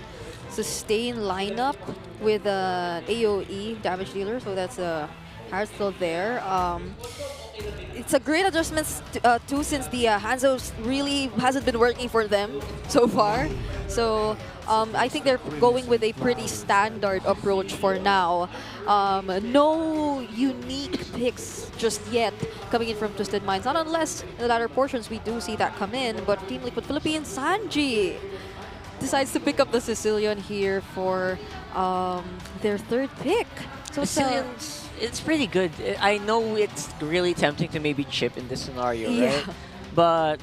sustain lineup with AoE damage dealer, so that's Harris still there. It's a great adjustment too, since the Hanzo really hasn't been working for them so far. So I think they're going with a pretty standard approach for now. No unique picks just yet coming in from Twisted Minds, not unless in the latter portions we do see that come in. But Team Liquid Philippines, Sanji decides to pick up the Sicilian here for their third pick. So It's pretty good. I know it's really tempting to maybe chip in this scenario, Yeah. right? But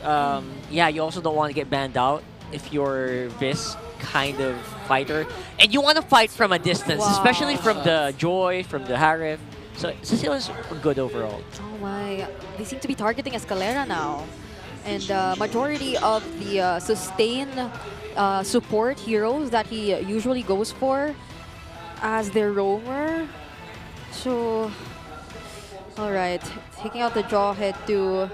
yeah, you also don't want to get banned out if you're this kind of fighter. And you want to fight from a distance, especially from the Joy, from the Harif. So Cecilia's good overall. Oh my, they seem to be targeting Escalera now. And majority of the sustain support heroes that he usually goes for as their roamer. So, all right, taking out the Jawhead to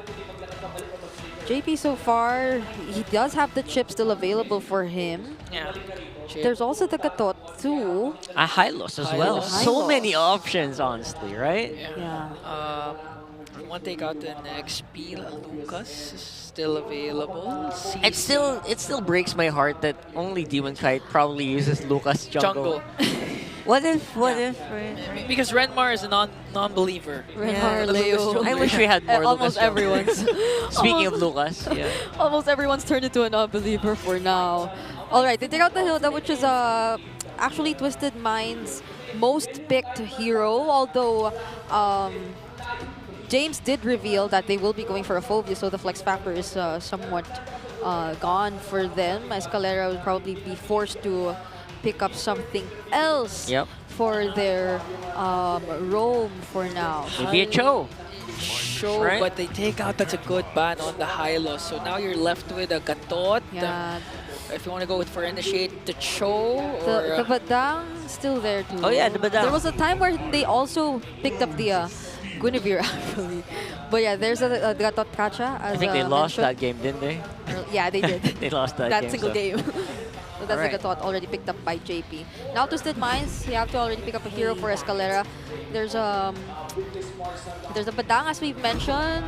JP so far. He does have the chip still available for him. Yeah. There's also the Gatot too. A Hylos as well. So many options, honestly, right? Yeah. One take out the next XP. Lucas is still available. It still breaks my heart that only Demon Kite probably uses Lucas jungle. What if? Right? Because Renmar is a non-believer. Renmar, Leo. I wish we had more Almost Lucas jungle. everyone's. Speaking of Lucas, yeah. Almost everyone's turned into a non-believer for now. All right, they take out the Hilda, which is actually Twisted Mind's most picked hero, although James did reveal that they will be going for a Phobia, so the flex factor is somewhat gone for them. Escalera will probably be forced to pick up something else for their roam for now. Maybe a Cho. Right? But they take out, that's a good ban on the Hylos. So now you're left with a Gatot. Yeah. If you want to go for Initiate, the Cho. The Badang still there too. Oh yeah, the Badang. There was a time where they also picked up the Guinevere actually. But yeah, there's a Gatot Kacha. As I think they lost mentioned. that game, didn't they? Yeah, they did. They lost that game. Single so. game. So that's Alright. the Gatot already picked up by JP. Now Twisted Minds, you have to already pick up a hero for Escalera. There's a Badang as we've mentioned.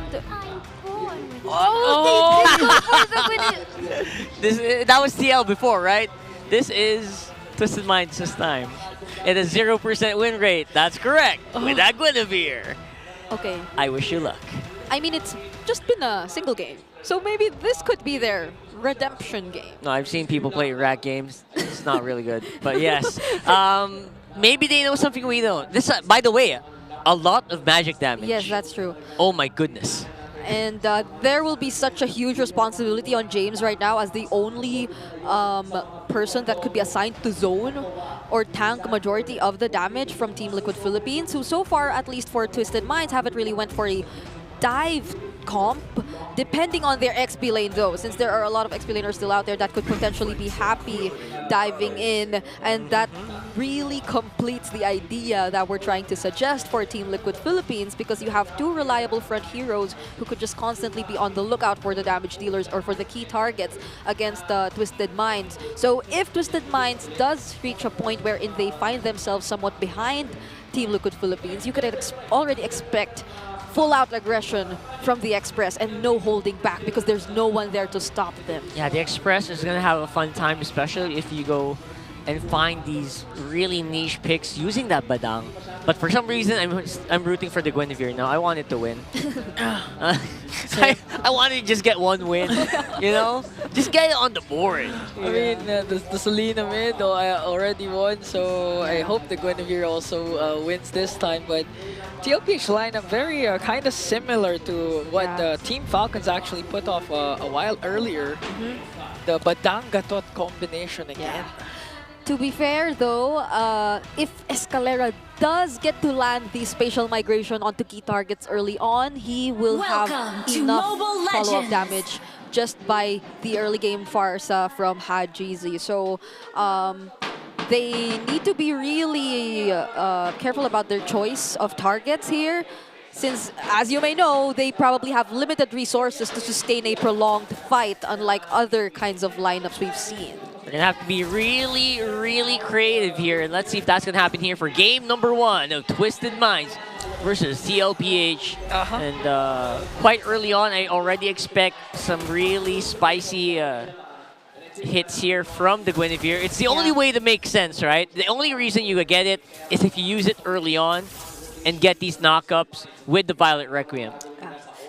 That was TL before, right? This is Twisted Minds this time. It is 0% win rate. That's correct. With that Guinevere. Okay. I wish you luck. I mean, it's just been a single game. So maybe this could be their redemption game. No, I've seen people play rat games. It's not really good. But yes. Maybe they know something we don't. This, by the way, a lot of magic damage. Yes, that's true. Oh my goodness. And there will be such a huge responsibility on James right now as the only person that could be assigned to zone or tank majority of the damage from Team Liquid Philippines, who so far, at least for Twisted Minds, haven't really went for a dive comp, depending on their XP lane though, since there are a lot of XP laners still out there that could potentially be happy diving in, and that really completes the idea that we're trying to suggest for Team Liquid Philippines, because you have two reliable front heroes who could just constantly be on the lookout for the damage dealers or for the key targets against Twisted Minds. So if Twisted Minds does reach a point wherein they find themselves somewhat behind Team Liquid Philippines, you could already expect full-out aggression from the Express and no holding back, because there's no one there to stop them. Yeah, the Express is going to have a fun time, especially if you go and find these really niche picks using that Badang. But for some reason, I'm rooting for the Guinevere now. I want it to win. I wanted to just get one win, you know? Just get it on the board. I mean, the Selena mid already won, so I hope the Guinevere also wins this time. But TLPH lineup very kind of similar to what Team Falcons actually put off a while earlier. The Badang Gatot combination again. To be fair though, if Escalera does get to land the spatial migration onto key targets early on, he will have enough follow-up damage just by the early game Farsa from Hajizi. So they need to be really careful about their choice of targets here, since, as you may know, they probably have limited resources to sustain a prolonged fight, unlike other kinds of lineups we've seen. We're gonna have to be really, really creative here, and let's see if that's gonna happen here for game number 1 of Twisted Minds versus TLPH. And quite early on, I already expect some really spicy hits here from the Guinevere. It's the only way to make sense, right? The only reason you get it is if you use it early on and get these knockups with the Violet Requiem.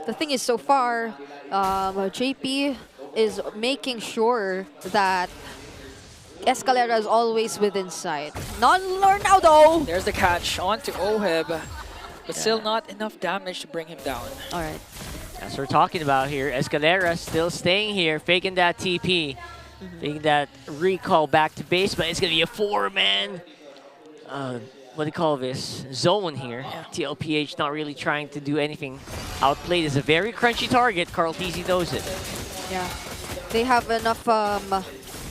The thing is, so far, JP is making sure that Escalera is always within sight. Non-lure now, though! There's the catch onto Oheb, but still not enough damage to bring him down. All right. That's what we're talking about here. Escalera still staying here, faking that TP, faking that recall back to base, but it's going to be a 4-man, what do you call this, zone here. TLPH not really trying to do anything. Outplayed is a very crunchy target. Carl TZ knows it. Yeah. They have enough,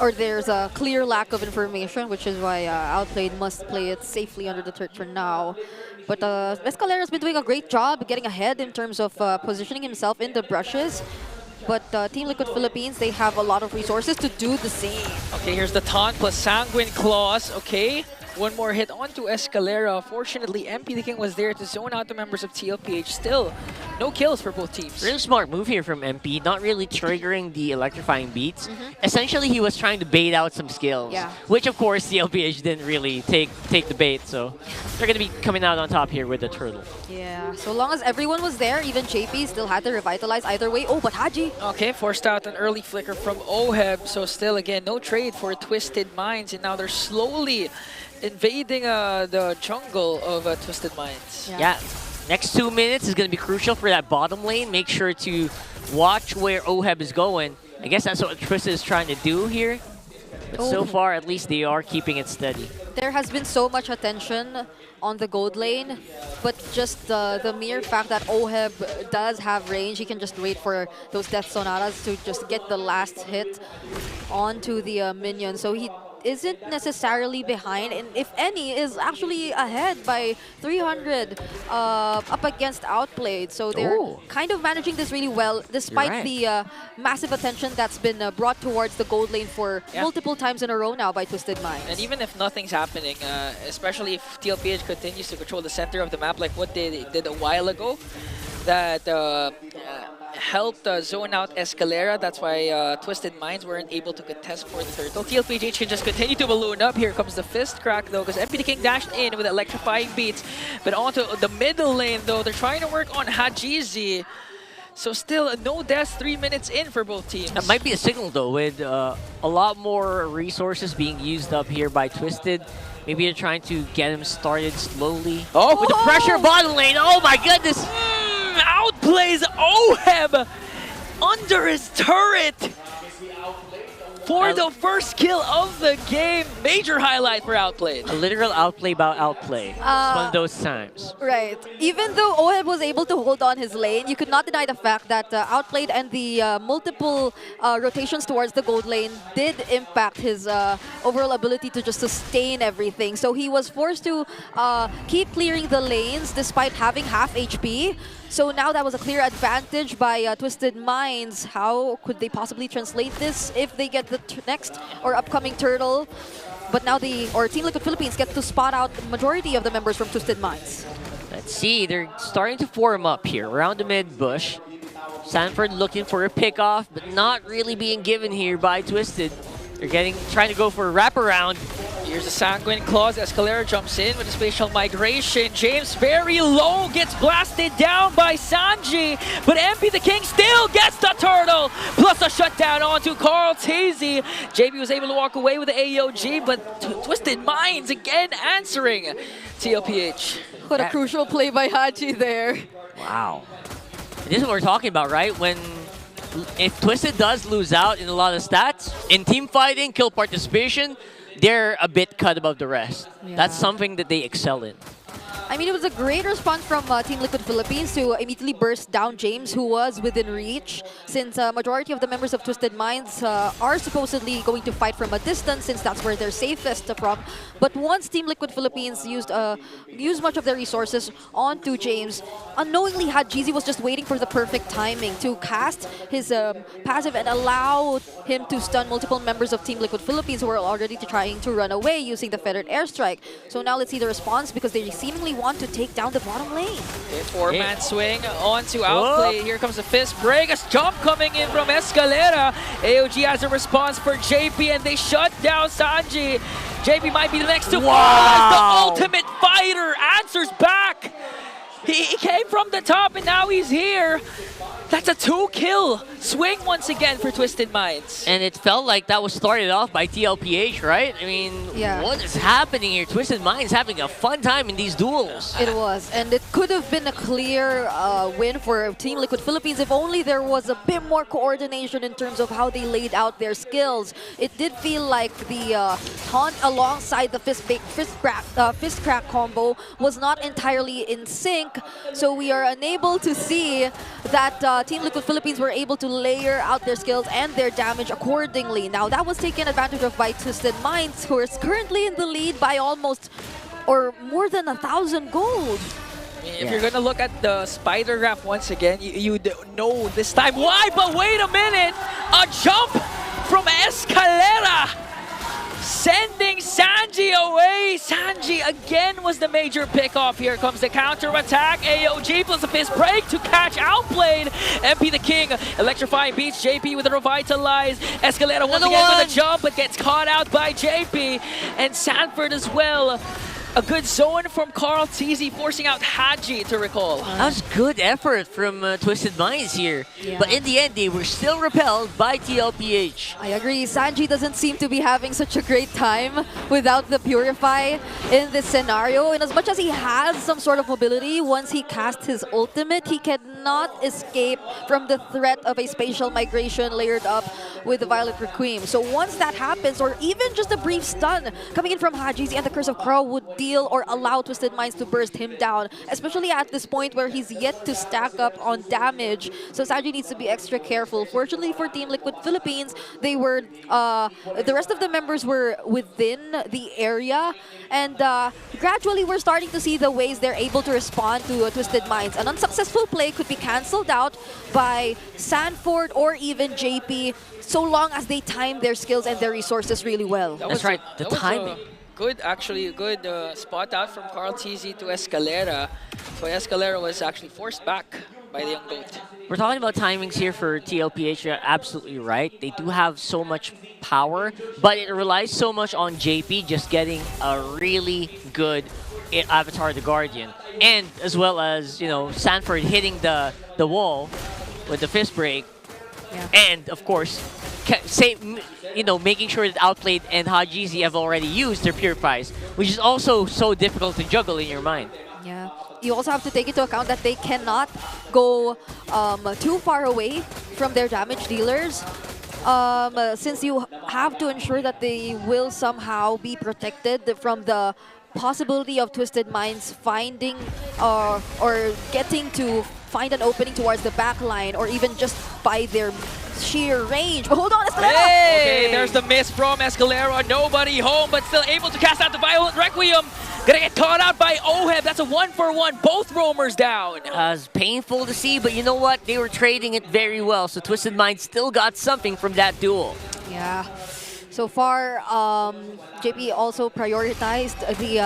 or there's a clear lack of information, which is why Outplayed must play it safely under the turret for now. But Escalera's been doing a great job getting ahead in terms of positioning himself in the brushes. But Team Liquid Philippines, they have a lot of resources to do the same. Okay, here's the taunt plus Sanguine Claws. Okay, one more hit onto Escalera. Fortunately, MP the King was there to zone out the members of TLPH. Still, no kills for both teams. Really smart move here from MP, not really triggering the electrifying beats. Essentially, he was trying to bait out some skills, which of course TLPH didn't really take the bait, so they're going to be coming out on top here with the turtle. Yeah, so long as everyone was there, even JP still had to revitalize either way. Oh, but Haji! Okay, forced out an early flicker from Oheb, so still again, no trade for Twisted Minds, and now they're slowly invading the jungle of Twisted Minds. Yeah. Next 2 minutes is going to be crucial for that bottom lane. Make sure to watch where Oheb is going. I guess that's what Twisted is trying to do here. But so far, at least they are keeping it steady. There has been so much attention on the gold lane, but just the mere fact that Oheb does have range, he can just wait for those Death Sonatas to just get the last hit onto the minion. So he isn't necessarily behind, and if any, is actually ahead by 300 up against Outplayed. So they're kind of managing this really well, despite the massive attention that's been brought towards the gold lane for multiple times in a row now by Twisted Minds. And even if nothing's happening, especially if TLPH continues to control the center of the map like what they did a while ago, that helped zone out Escalera. That's why Twisted Minds weren't able to contest for the turtle. TLPH can just continue to balloon up. Here comes the fist crack though, because MP the King dashed in with electrifying beats. But onto the middle lane though, they're trying to work on Hajizi. So still no deaths 3 minutes in for both teams. That might be a signal though, with a lot more resources being used up here by Twisted. Maybe they're trying to get him started slowly. Oh, with the pressure bottom lane. Oh my goodness. Outplays Oheb under his turret for the first kill of the game. Major highlight for Outplayed. A literal outplay about outplay. It's one of those times. Right. Even though Oheb was able to hold on his lane, you could not deny the fact that Outplayed and the multiple rotations towards the gold lane did impact his overall ability to just sustain everything. So he was forced to keep clearing the lanes despite having half HP. So now that was a clear advantage by Twisted Minds. How could they possibly translate this if they get the next or upcoming turtle? But now Team Liquid Philippines get to spot out the majority of the members from Twisted Minds. Let's see, they're starting to form up here around the mid bush. Sanford looking for a pick-off, but not really being given here by Twisted. They're trying to go for a wraparound. Here's the Sanguine Claws. Escalera jumps in with a spatial migration. James very low, gets blasted down by Sanji, but MP the King still gets the turtle, plus a shutdown onto Carl Tazy. JB was able to walk away with the AOG, but Twisted Minds again answering TLPH. What a crucial play by Haji there. Wow. This is what we're talking about, right? If Twisted does lose out in a lot of stats, in team fighting, kill participation, they're a bit cut above the rest. That's something that they excel in. I mean, it was a great response from Team Liquid Philippines to immediately burst down James, who was within reach, since majority of the members of Twisted Minds are supposedly going to fight from a distance, since that's where they're safest from. But once Team Liquid Philippines used much of their resources onto James, unknowingly Hajizi was just waiting for the perfect timing to cast his passive and allow him to stun multiple members of Team Liquid Philippines who were already trying to run away using the feathered airstrike. So now let's see the response, because they seemingly want to take down the bottom lane. Okay, four-man swing on to outplay. Here comes the fist break. A jump coming in from Escalera. AOG has a response for JP, and they shut down Sanji. JP might be the next to fall as the ultimate fighter answers back. He came from the top, and now he's here. That's a 2-kill swing once again for Twisted Minds. And it felt like that was started off by TLPH, right? I mean, what is happening here? Twisted Minds having a fun time in these duels. It was, and it could have been a clear win for Team Liquid Philippines if only there was a bit more coordination in terms of how they laid out their skills. It did feel like the taunt alongside the fist crack combo was not entirely in sync, so we are unable to see that Team Liquid Philippines were able to layer out their skills and their damage accordingly. Now, that was taken advantage of by Twisted Minds, who is currently in the lead by almost or more than 1,000 gold. If you're gonna look at the spider graph once again, you know this time why, but wait a minute! A jump from Escalera! Sending Sanji away. Sanji again was the major pickoff. Here comes the counter-attack. AOG plus a fist break to catch outplayed. MP the King electrifying beats JP with a revitalize. Escalera once again with a jump, but gets caught out by JP. And Sanford as well. A good zone from Carl Teasy, forcing out Haji to recall. That was good effort from Twisted Minds here. But in the end, they were still repelled by TLPH. I agree. Sanji doesn't seem to be having such a great time without the Purify in this scenario. And as much as he has some sort of mobility, once he casts his ultimate, he cannot escape from the threat of a spatial migration layered up with the Violet Requiem. So once that happens, or even just a brief stun coming in from Hajizi and the Curse of Crow would deal or allow Twisted Minds to burst him down, especially at this point where he's yet to stack up on damage. So Sanji needs to be extra careful. Fortunately for Team Liquid Philippines, they were the rest of the members were within the area, and gradually we're starting to see the ways they're able to respond to Twisted Minds. An unsuccessful play could be cancelled out by Sanford or even JP, so long as they time their skills and their resources really well. That's right, the timing. Good, actually, a good spot out from Carl TZ to Escalera. So Escalera was actually forced back by the young goat. We're talking about timings here for TLPH. You're absolutely right. They do have so much power, but it relies so much on JP just getting a really good Avatar the Guardian. And as well as, you know, Sanford hitting the wall with the fist break. And, of course, making sure that Outplayed and Hajizi have already used their Purifies, which is also so difficult to juggle in your mind. Yeah. You also have to take into account that they cannot go too far away from their damage dealers, since you have to ensure that they will somehow be protected from the possibility of Twisted Minds finding or getting to find an opening towards the back line, or even just by their sheer range. But hold on, Escalera! Hey, there's the miss from Escalera. Nobody home, but still able to cast out the Violent Requiem. Gonna get caught out by Oheb. That's a 1-for-1. Both roamers down. It's painful to see, but you know what? They were trading it very well, so Twisted Minds still got something from that duel. Yeah. So far, JP also prioritized the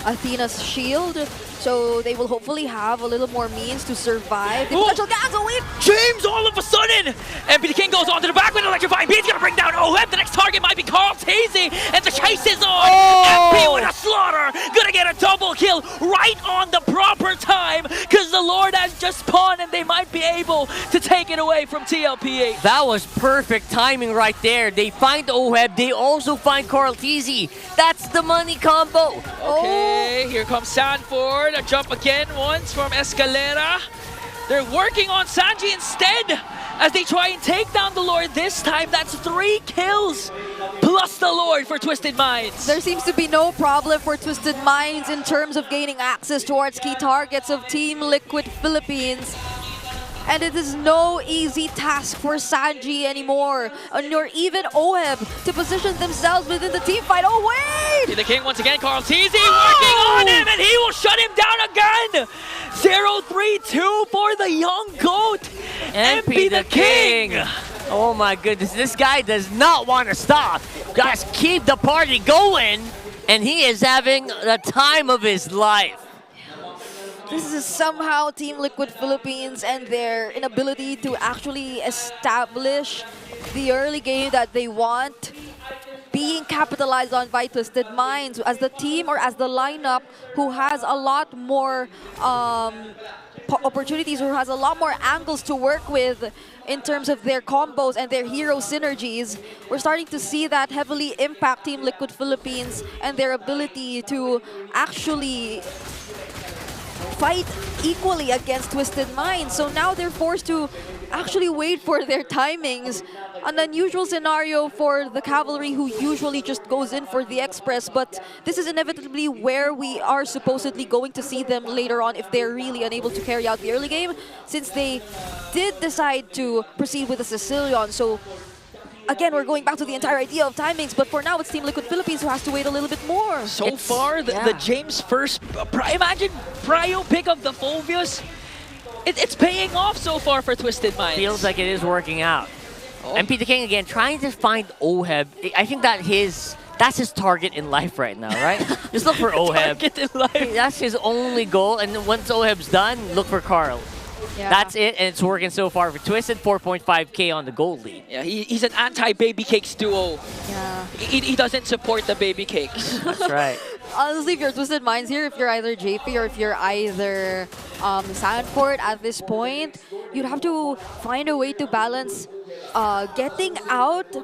Athena's shield, so they will hopefully have a little more means to survive the potential Dazzle Wave. James all of a sudden! MP the King goes on to the back with electrifying beat. He's gonna bring down Oheb. The next target might be Carl Tazy, and the chase is on! MP with a slaughter! Gonna get a double kill right on the proper time, because the Lord has just spawned, and they might be able to take it away from TLPH. That was perfect timing right there. They find Oheb. They also find Carl Teasy. That's the money combo. Okay, here comes Sanford. A jump again once from Escalera. They're working on Sanji instead. as they try and take down the Lord this time. That's 3 kills plus the Lord for Twisted Minds. There seems to be no problem for Twisted Minds in terms of gaining access towards key targets of Team Liquid Philippines. And it is no easy task for Sanji anymore, nor even Oheb, to position themselves within the team fight. Oh, wait! The King once again, Carl TZ working on him, and he will shut him down again! 0-3-2 for the young GOAT, MP the King! Oh my goodness, this guy does not want to stop. Just keep the party going, and he is having the time of his life. This is somehow Team Liquid Philippines and their inability to actually establish the early game that they want being capitalized on by Twisted Minds as the team or as the lineup who has a lot more opportunities, who has a lot more angles to work with in terms of their combos and their hero synergies. We're starting to see that heavily impact Team Liquid Philippines and their ability to actually fight equally against Twisted Minds. So now they're forced to actually wait for their timings. An unusual scenario for the Cavalry, who usually just goes in for the Express, but this is inevitably where we are supposedly going to see them later on if they're really unable to carry out the early game, since they did decide to proceed with the Sicilian. So again, we're going back to the entire idea of timings, but for now it's Team Liquid Philippines who has to wait a little bit more. So far, the James first, imagine Prio pick of the Fulvius. It's paying off so far for Twisted Minds. Feels like it is working out. MP the King again trying to find Oheb. I think that that's his target in life right now, right? Just look for Oheb. Target in life. That's his only goal, and then once Oheb's done, look for Carl. Yeah. That's it, and it's working so far for Twisted. 4.5k on the gold lead. Yeah, he's an anti-baby cakes duo. Yeah. He doesn't support the baby cakes. That's right. Honestly, if you're Twisted Minds here, if you're either JP or if you're either Sanford at this point, you'd have to find a way to balance getting out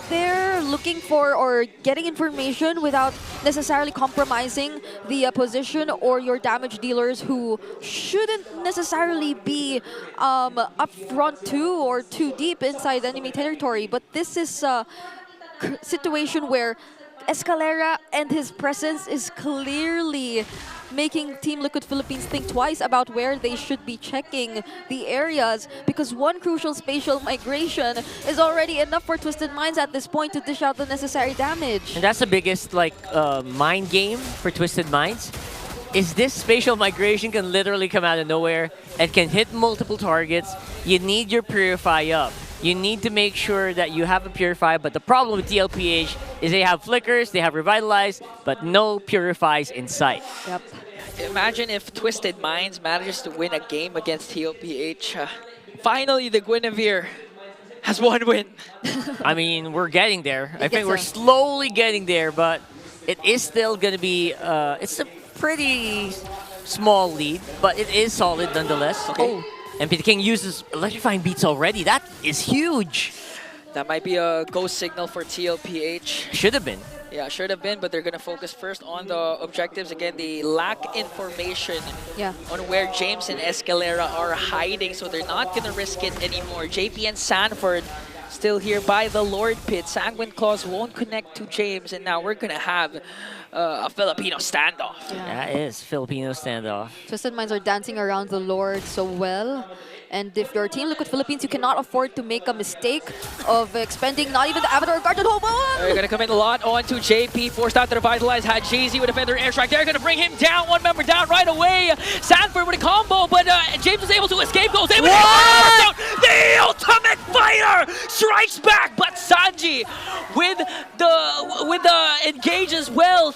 there looking for or getting information without necessarily compromising the position or your damage dealers, who shouldn't necessarily be up front too or too deep inside enemy territory. But this is a situation where Escalera and his presence is clearly making Team Liquid Philippines think twice about where they should be checking the areas, because one crucial spatial migration is already enough for Twisted Minds at this point to dish out the necessary damage. And that's the biggest mind game for Twisted Minds. Is this spatial migration can literally come out of nowhere and can hit multiple targets. You need your Purify up. You need to make sure that you have a Purify, but the problem with TLPH is they have Flickers, they have Revitalize, but no Purifies in sight. Yep. Imagine if Twisted Minds manages to win a game against TLPH. Finally, the Guinevere has one win. I mean, we're getting there. I think we're slowly getting there, but it is still going to be, it's a pretty small lead, but it is solid nonetheless. Okay. Oh. MP the King uses Electrifying Beats already. That is huge. That might be a go signal for TLPH. Should have been. Yeah, should have been, but they're going to focus first on the objectives. Again, they lack information on where James and Escalera are hiding, so they're not going to risk it anymore. JP and Sanford still here by the Lord Pit. Sanguine Claws won't connect to James, and now we're going to have a Filipino standoff. Yeah, it is Filipino standoff. Twisted Minds are dancing around the Lord so well. And if you're Team Liquid Philippines, you cannot afford to make a mistake of expending not even the Avatar Guardian Hobo. They're going to come in a lot onto JP, forced out to revitalize. Had Jay-Z with a Feather Airstrike. They're going to bring him down, one member down right away. Sanford with a combo, but James was able to escape, goes able to down. The Ultimate Fighter strikes back, but Sanji with the engage as well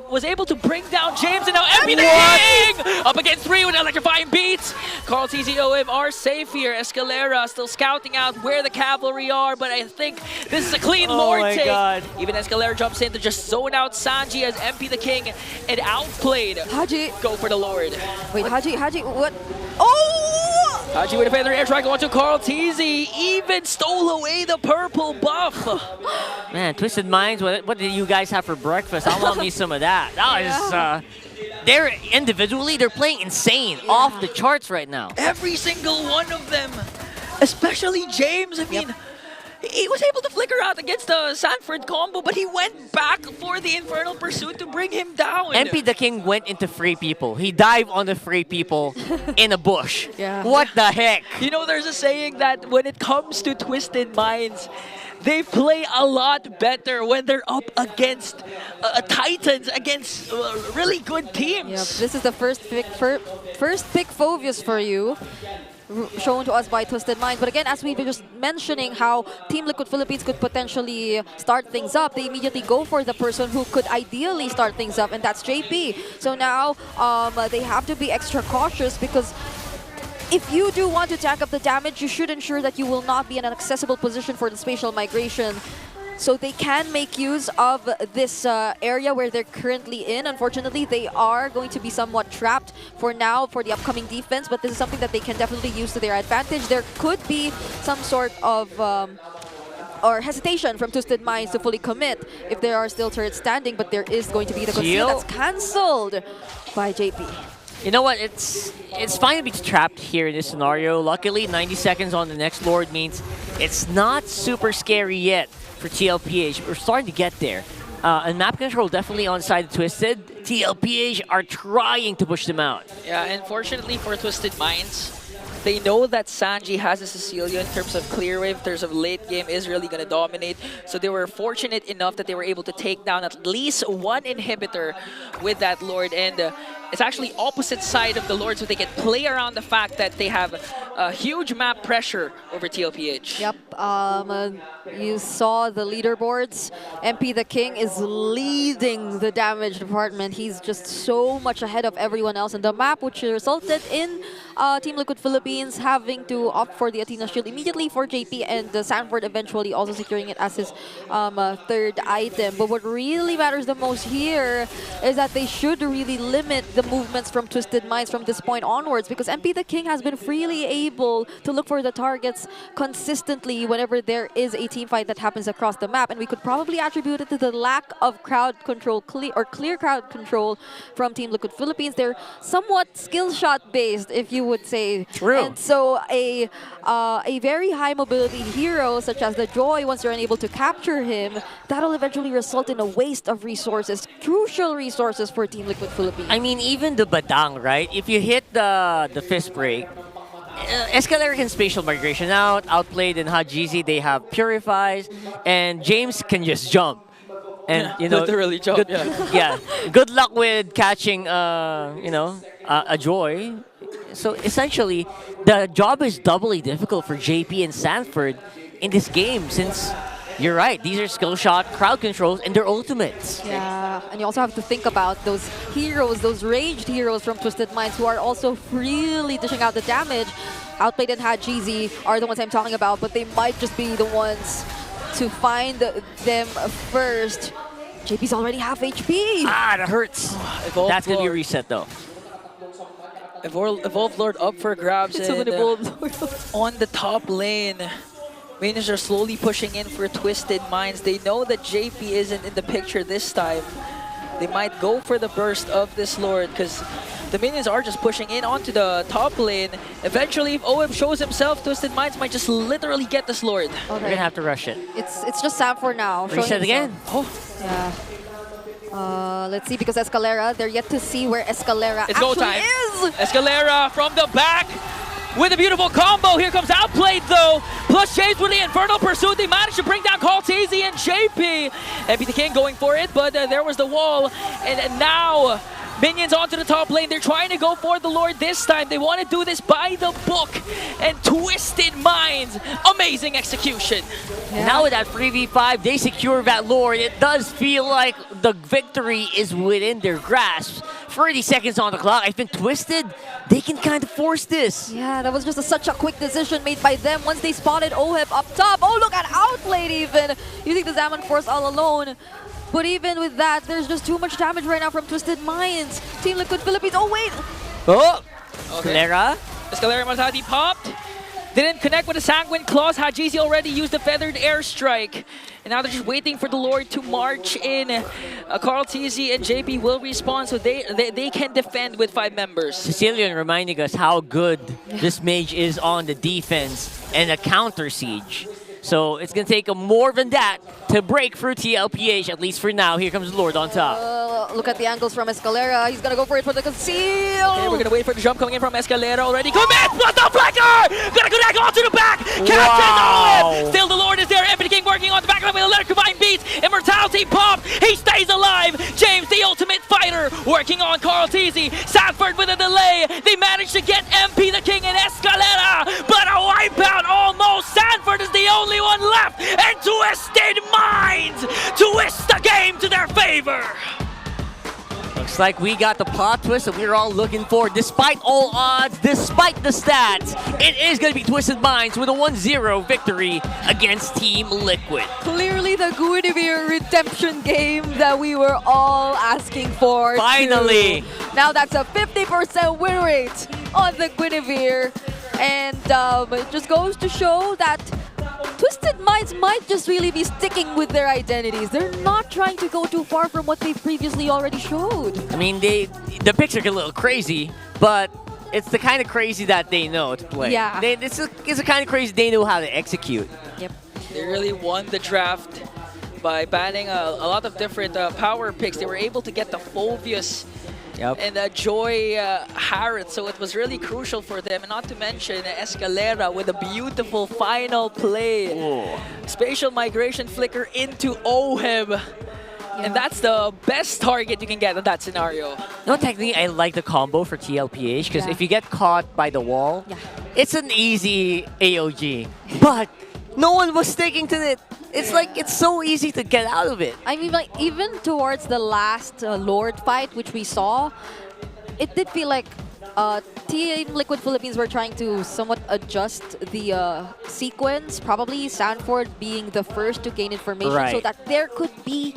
was able to bring down James, and now MP the King up against 3 with Electrifying Beats. Carl TZOM are safe here. Escalera still scouting out where the Cavalry are, but I think this is a clean Lord take. God. Even Escalera jumps in to just zone out Sanji as MP the King and outplayed. Haji. Go for the Lord. Wait, Haji, what? Oh! Haji with a Feather Airstrike onto Carl TZ. Even stole away the purple buff. Man, Twisted Minds, what did you guys have for breakfast? I want me some of that. That is, they're individually, they're playing insane, off the charts right now. Every single one of them especially James. I mean, he was able to flicker out against the Sanford combo, but he went back for the Infernal Pursuit to bring him down. MP the King went into free people. He dived on the free people in a bush. Yeah. What the heck? You know, there's a saying that when it comes to Twisted Minds, they play a lot better when they're up against Titans, against really good teams. Yep, this is the first pick Phoveus for you, shown to us by Twisted Minds. But again, as we were just mentioning how Team Liquid Philippines could potentially start things up, they immediately go for the person who could ideally start things up, and that's JP. So now they have to be extra cautious, because if you do want to tack up the damage, you should ensure that you will not be in an accessible position for the spatial migration. So they can make use of this area where they're currently in. Unfortunately, they are going to be somewhat trapped for now for the upcoming defense, but this is something that they can definitely use to their advantage. There could be some sort of or hesitation from Twisted Minds to fully commit if there are still turrets standing, but there is going to be the conceal that's cancelled by JP. You know what? It's fine to be trapped here in this scenario. Luckily, 90 seconds on the next Lord means it's not super scary yet for TLPH. We're starting to get there. And map control definitely on side of Twisted. TLPH are trying to push them out. Yeah, and fortunately for Twisted Minds, they know that Sanji has a Cecilia in terms of clear wave, in terms of late game is really going to dominate. So they were fortunate enough that they were able to take down at least one inhibitor with that Lord. And it's actually opposite side of the Lord, so they can play around the fact that they have a huge map pressure over TLPH. Yep, you saw the leaderboards. MP the King is leading the damage department. He's just so much ahead of everyone else in the map, which resulted in Team Liquid Philippines having to opt for the Athena Shield immediately for JP, and Sanford eventually also securing it as his third item. But what really matters the most here is that they should really limit the movements from Twisted Minds from this point onwards, because MP the King has been freely able to look for the targets consistently whenever there is a team fight that happens across the map, and we could probably attribute it to the lack of crowd control, clear crowd control from Team Liquid Philippines. They're somewhat skill shot based, if you would say. True. And so a very high mobility hero such as the Joy, once you're unable to capture him, that'll eventually result in a waste of resources, crucial resources for Team Liquid Philippines. I mean, even the Badang, right? If you hit the fist break, Escalera can spatial migration outplayed in Hajizi, they have Purifies, and James can just jump. And, you know, literally jump, good, yeah. Good luck with catching, you know, a Joy. So essentially, the job is doubly difficult for JP and Sanford in this game, since you're right, these are skill shot, crowd controls, and their ultimates. Yeah, and you also have to think about those heroes, those ranged heroes from Twisted Minds who are also really dishing out the damage. Outplayed and Hajizi are the ones I'm talking about, but they might just be the ones to find them first. JP's already half HP. Ah, that hurts. That's going to be a reset, though. Evolved Lord up for grabs, and on the top lane, Minions are slowly pushing in for Twisted Minds. They know that JP isn't in the picture this time. They might go for the burst of this Lord, because the Minions are just pushing in onto the top lane. Eventually, if OM shows himself, Twisted Minds might just literally get this Lord. Okay. We're going to have to rush it. It's just Sam for now. Reset again. Oh. Yeah. Let's see, because Escalera, they're yet to see where Escalera It's go actually time. is. Escalera from the back with a beautiful combo. Here comes Outplayed, though. Plus Chase with the Infernal Pursuit. They managed to bring down Caltazy and JP. MP the King going for it, but there was the wall. And now Minions onto the top lane. They're trying to go for the Lord this time. They want to do this by the book. And Twisted Minds, amazing execution. Yeah. Now with that 3v5, they secure that Lord. It does feel like the victory is within their grasp. 30 seconds on the clock. I think Twisted, they can kind of force this. Yeah, that was just such a quick decision made by them once they spotted OHIP up top. Oh, look at Outplayed even, using the Zaman Force all alone. But even with that, there's just too much damage right now from Twisted Minds. Team Liquid Philippines, oh wait! Oh! Okay. Escalera. Escalera Masadi popped. Didn't connect with the Sanguine Claws. Hajizi already used the Feathered Airstrike. And now they're just waiting for the Lord to march in. Carl TZ and JP will respawn, so they can defend with 5 members. Sicilian reminding us how good this mage is on the defense and a counter siege. So it's going to take more than that to break through TLPH, at least for now. Here comes Lord on top. Look at the angles from Escalera. He's going to go for it for the conceal. Okay, we're going to wait for the jump coming in from Escalera already. Commit! Plus the flicker! Gonna connect onto the back! Captain Still the Lord is there. Empty King working on the back line with electrifying beats. Immortality popped. He stays alive. James, the ultimate fighter, working on Carl TZ. Sanford with a delay. They managed to get MP the King and Escalera, but a wipeout almost. Sanford is the only one left, and Twisted Minds twist the game to their favor. Looks like we got the plot twist that we were all looking for. Despite all odds, despite the stats, it is going to be Twisted Minds with a 1-0 victory against Team Liquid. Clearly the Guinevere redemption game that we were all asking for. Finally! Too. Now that's a 50% win rate on the Guinevere. And it just goes to show that Twisted Minds might just really be sticking with their identities. They're not trying to go too far from what they previously already showed. I mean, the picks are a little crazy, but it's the kind of crazy that they know to play. Yeah. It's the kind of crazy they know how to execute. Yep. They really won the draft by banning a lot of different power picks. They were able to get the Phobius and Joy Harrod, so it was really crucial for them. And not to mention Escalera with a beautiful final play. Ooh. Spatial migration flicker into Oheb. And that's the best target you can get in that scenario. No, technically, I like the combo for TLPH because if you get caught by the wall, it's an easy AOG. But no one was sticking to it. It's like, it's so easy to get out of it. I mean, like, even towards the last Lord fight, which we saw, it did feel like Team Liquid Philippines were trying to somewhat adjust the sequence, probably Sanford being the first to gain information so that there could be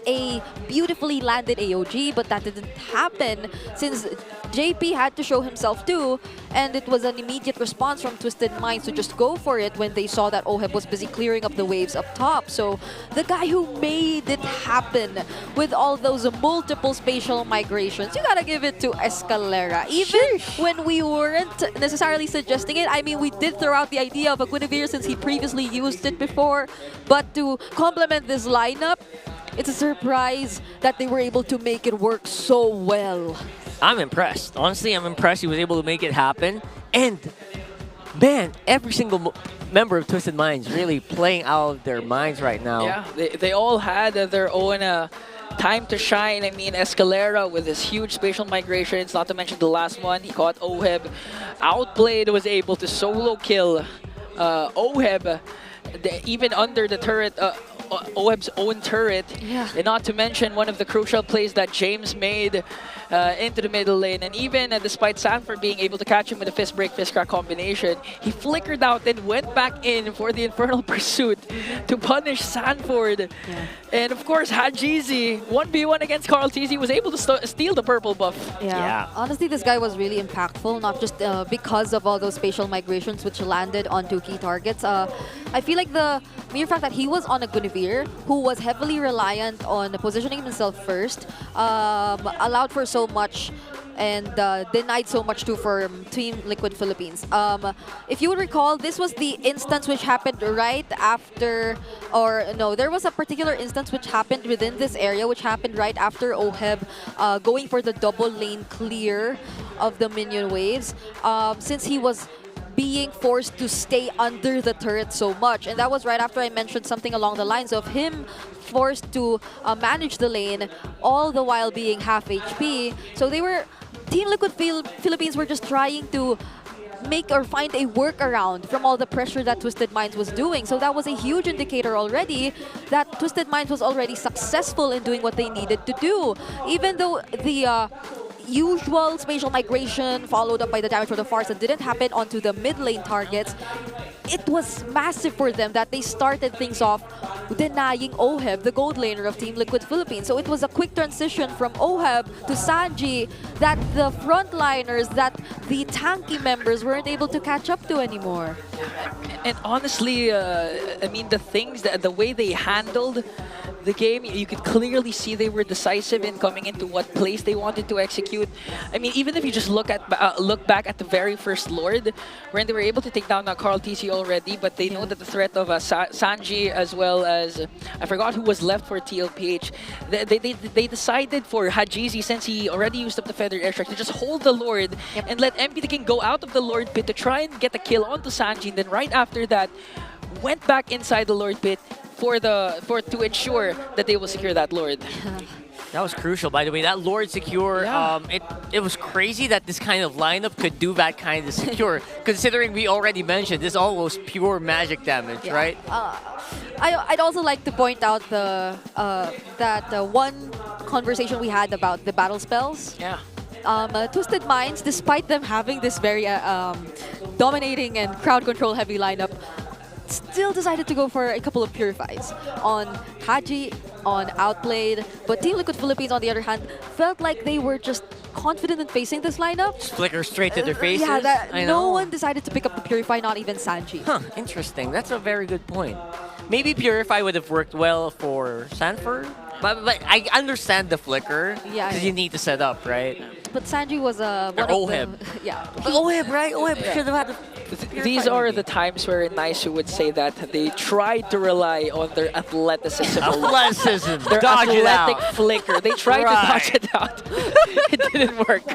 a beautifully landed AOG, but that didn't happen since JP had to show himself too, and it was an immediate response from Twisted Minds to just go for it when they saw that Oheb was busy clearing up the waves up top. So the guy who made it happen with all those multiple spatial migrations, you gotta give it to Escalera. Even when we weren't necessarily suggesting it, I mean, we did throw out the idea of a Guinevere since he previously used it before, but to complement this lineup, it's a surprise that they were able to make it work so well. I'm impressed. Honestly, I'm impressed he was able to make it happen. And, man, every single member of Twisted Minds really playing out of their minds right now. Yeah, they all had their own time to shine. I mean, Escalera with his huge spatial migrations, not to mention the last one, he caught Oheb. Outplayed, was able to solo kill Oheb, even under the turret. Oheb's own turret, and not to mention one of the crucial plays that James made into the middle lane. And even despite Sanford being able to catch him with a fist break, fist crack combination, he flickered out and went back in for the Infernal Pursuit to punish Sanford. And of course, Hajizi, 1v1 against Carl TZ, was able to steal the purple buff. Yeah. Honestly, this guy was really impactful, not just because of all those spatial migrations which landed onto key targets. I feel like the mere fact that he was on a Guinevere, who was heavily reliant on positioning himself first, allowed for so much and denied so much too for Team Liquid Philippines. If you would recall, this was the instance which happened right after, or no, there was a particular instance which happened within this area, which happened right after Oheb going for the double lane clear of the minion waves, since he was being forced to stay under the turret so much. And that was right after I mentioned something along the lines of him forced to manage the lane, all the while being half HP. So they were, Team Liquid Philippines were just trying to make or find a workaround from all the pressure that Twisted Minds was doing. So that was a huge indicator already that Twisted Minds was already successful in doing what they needed to do. Even though the usual spatial migration followed up by the damage from the Farsa didn't happen onto the mid lane targets, it was massive for them that they started things off denying Oheb, the gold laner of Team Liquid Philippines. So it was a quick transition from Oheb to Sanji that the frontliners, that the tanky members weren't able to catch up to anymore. And honestly, I mean, the way they handled the game, you could clearly see they were decisive in coming into what plays they wanted to execute. I mean, even if you just look back at the very first Lord, when they were able to take down Carl TC already, but they know that the threat of Sanji as well as I forgot who was left for TLPH. They decided for Hajizi, since he already used up the Feather Airstrike, to just hold the Lord and let MP the King go out of the Lord pit to try and get a kill onto Sanji. And then right after that, went back inside the Lord pit to ensure that they will secure that Lord. That was crucial, by the way. That Lord secure, it was crazy that this kind of lineup could do that kind of secure, considering we already mentioned this all was pure magic damage, right? I'd also like to point out that one conversation we had about the battle spells. Yeah. Twisted Minds, despite them having this very dominating and crowd control heavy lineup, still decided to go for a couple of purifies on Haji, on Outplayed, but Team Liquid Philippines, on the other hand, felt like they were just confident in facing this lineup. Just flicker straight to their faces. Yeah, I know. no one decided to pick up the Purify, not even Sanji. Huh, interesting. That's a very good point. Maybe Purify would have worked well for Sanford, but I understand the flicker, Yeah, because you need to set up, right? But Sanji was one Or of Oheb. the... Yeah. But Oheb, right? Oheb should have had the These are the times where Naisu would say that they tried to rely on their athleticism. Athleticism. Their Dodge it athletic out. flicker. They tried to dodge it out. It didn't work.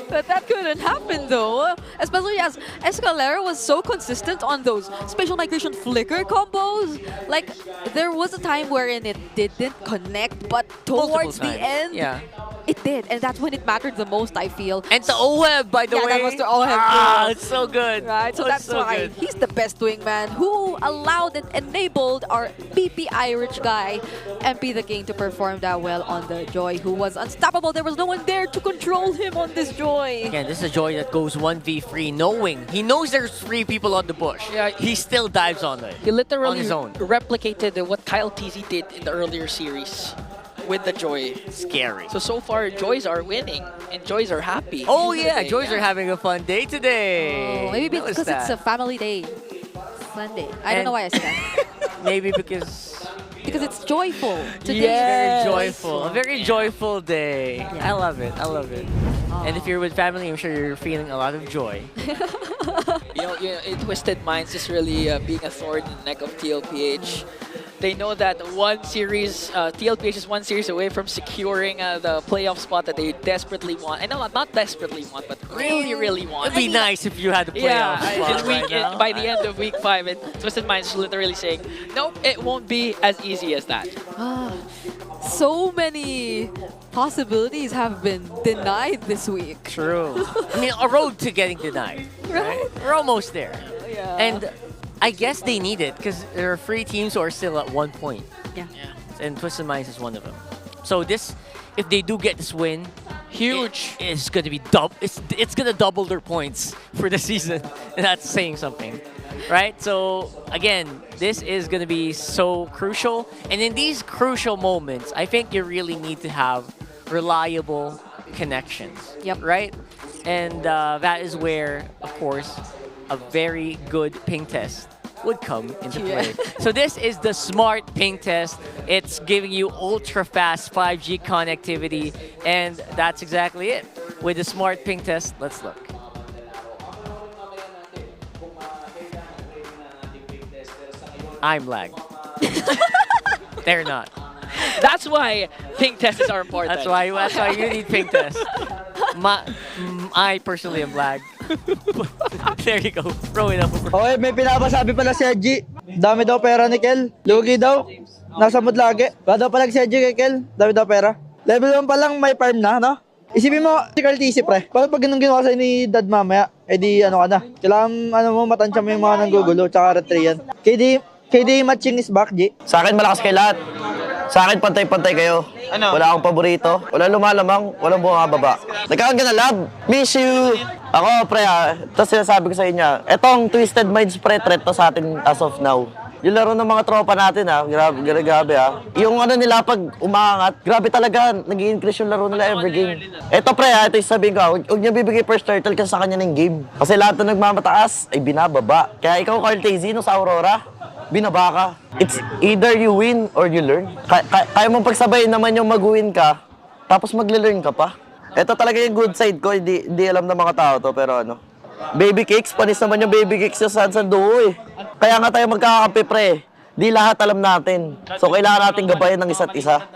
But that couldn't happen though, especially as Escalera was so consistent on those spatial migration flicker combos. Like, there was a time wherein it didn't connect, but towards the end, it did. And that's when it mattered the most, I feel. And the Oheb, by the way. that was the Oheb. Ah, it's so good. Right, so that's so why good. he's the best wingman who allowed and enabled our PPI rich guy, MP the King, to perform that well on the Joy, who was unstoppable. There was no one there to control him on this Joy. Again, this is a Joy that goes 1v3, knowing he knows there's 3 people on the bush. Yeah, he still dives on it. He literally on his own. replicated what Kyle TZ did in the earlier series with the Joy. Scary. So far, Joys are winning and Joys are happy. Oh yeah, Joys are having a fun day today. Oh, maybe Notice because it's that. a family day. Sunday. I don't know why I said that. Maybe because it's joyful. Today very is joyful. A very joyful day. Yeah. I love it. I love it. And if you're with family, I'm sure you're feeling a lot of joy. Twisted Minds is really being a thorn in the neck of TLPH. They know that TLPH is one series away from securing the playoff spot that they desperately want. I know, not desperately want, but really, really want. It'd be nice if you had the playoff spot right now. By the end of week 5, Twisted Minds is literally saying, nope, it won't be as easy as that. So many possibilities have been denied this week. True. I mean, a road to getting denied. Right? We're almost there. Yeah. And I guess they need it because there are 3 teams who are still at 1 point. Yeah. And Twisted Minds is one of them. So this, if they do get this win, huge. It's going to be it's going to double their points for the season, and that's saying something, right? So again, this is going to be so crucial, and in these crucial moments, I think you really need to have reliable connections. Yep. Right, and that is where, of course, a very good ping test would come into play. So this is the smart ping test. It's giving you ultra-fast 5G connectivity, and that's exactly it. With the smart ping test, let's look. I'm lagged. They're not. That's why ping tests are important. That's why you need ping tests. I personally am lagged. There you go. Throw it over. Okay, may pinapasabi pala si Edgy. Dami daw pera ni Kel. Lugi daw. Nasa mood lagi. Ba daw pala si Edgy kay Kel. Dami daw pera. Level 1 pa lang may farm na, no? Isipin mo, si Carl TC, pre. Paano pag ganun ginawa sa'yo ni Dad mamaya? Eh di, ano ka na. Kailangan, matansya mo yung mga nanggugulo, tsaka retrian. KD matching is back, G. Sa akin, malakas kay lahat. Sa akin, pantay-pantay kayo. Ano? Wala akong paborito. Walang lumalamang. Walang bumababa. Nagkaroon ka na lab. Miss you. Ako, pre, Tapos sinasabi ko sa inyo, etong Twisted Minds, pre, threat to sa atin as of now. Yung laro ng mga tropa natin grabe Yung ano nila pag umaangat, grabe talaga, nag-i-increase yung laro nila every game. Ito pre ito yung sabihin ko, huwag niyo bibigay first turtle kasi sa kanya ng game. Kasi lahat na nagmamataas ay binababa. Kaya ikaw Carl Tazy, no, sa Aurora, binaba ka. It's either you win or you learn. Kaya mong pagsabayin naman yung mag-win ka, tapos magle-learn ka pa. Ito talaga yung good side ko, hindi alam ng mga tao to, pero ano. Baby cakes, panis naman yung baby cakes sa San Duo eh. Kaya nga tayo magkakakampi pre. Di lahat alam natin. So kailangan natin gabayan ng isa't isa.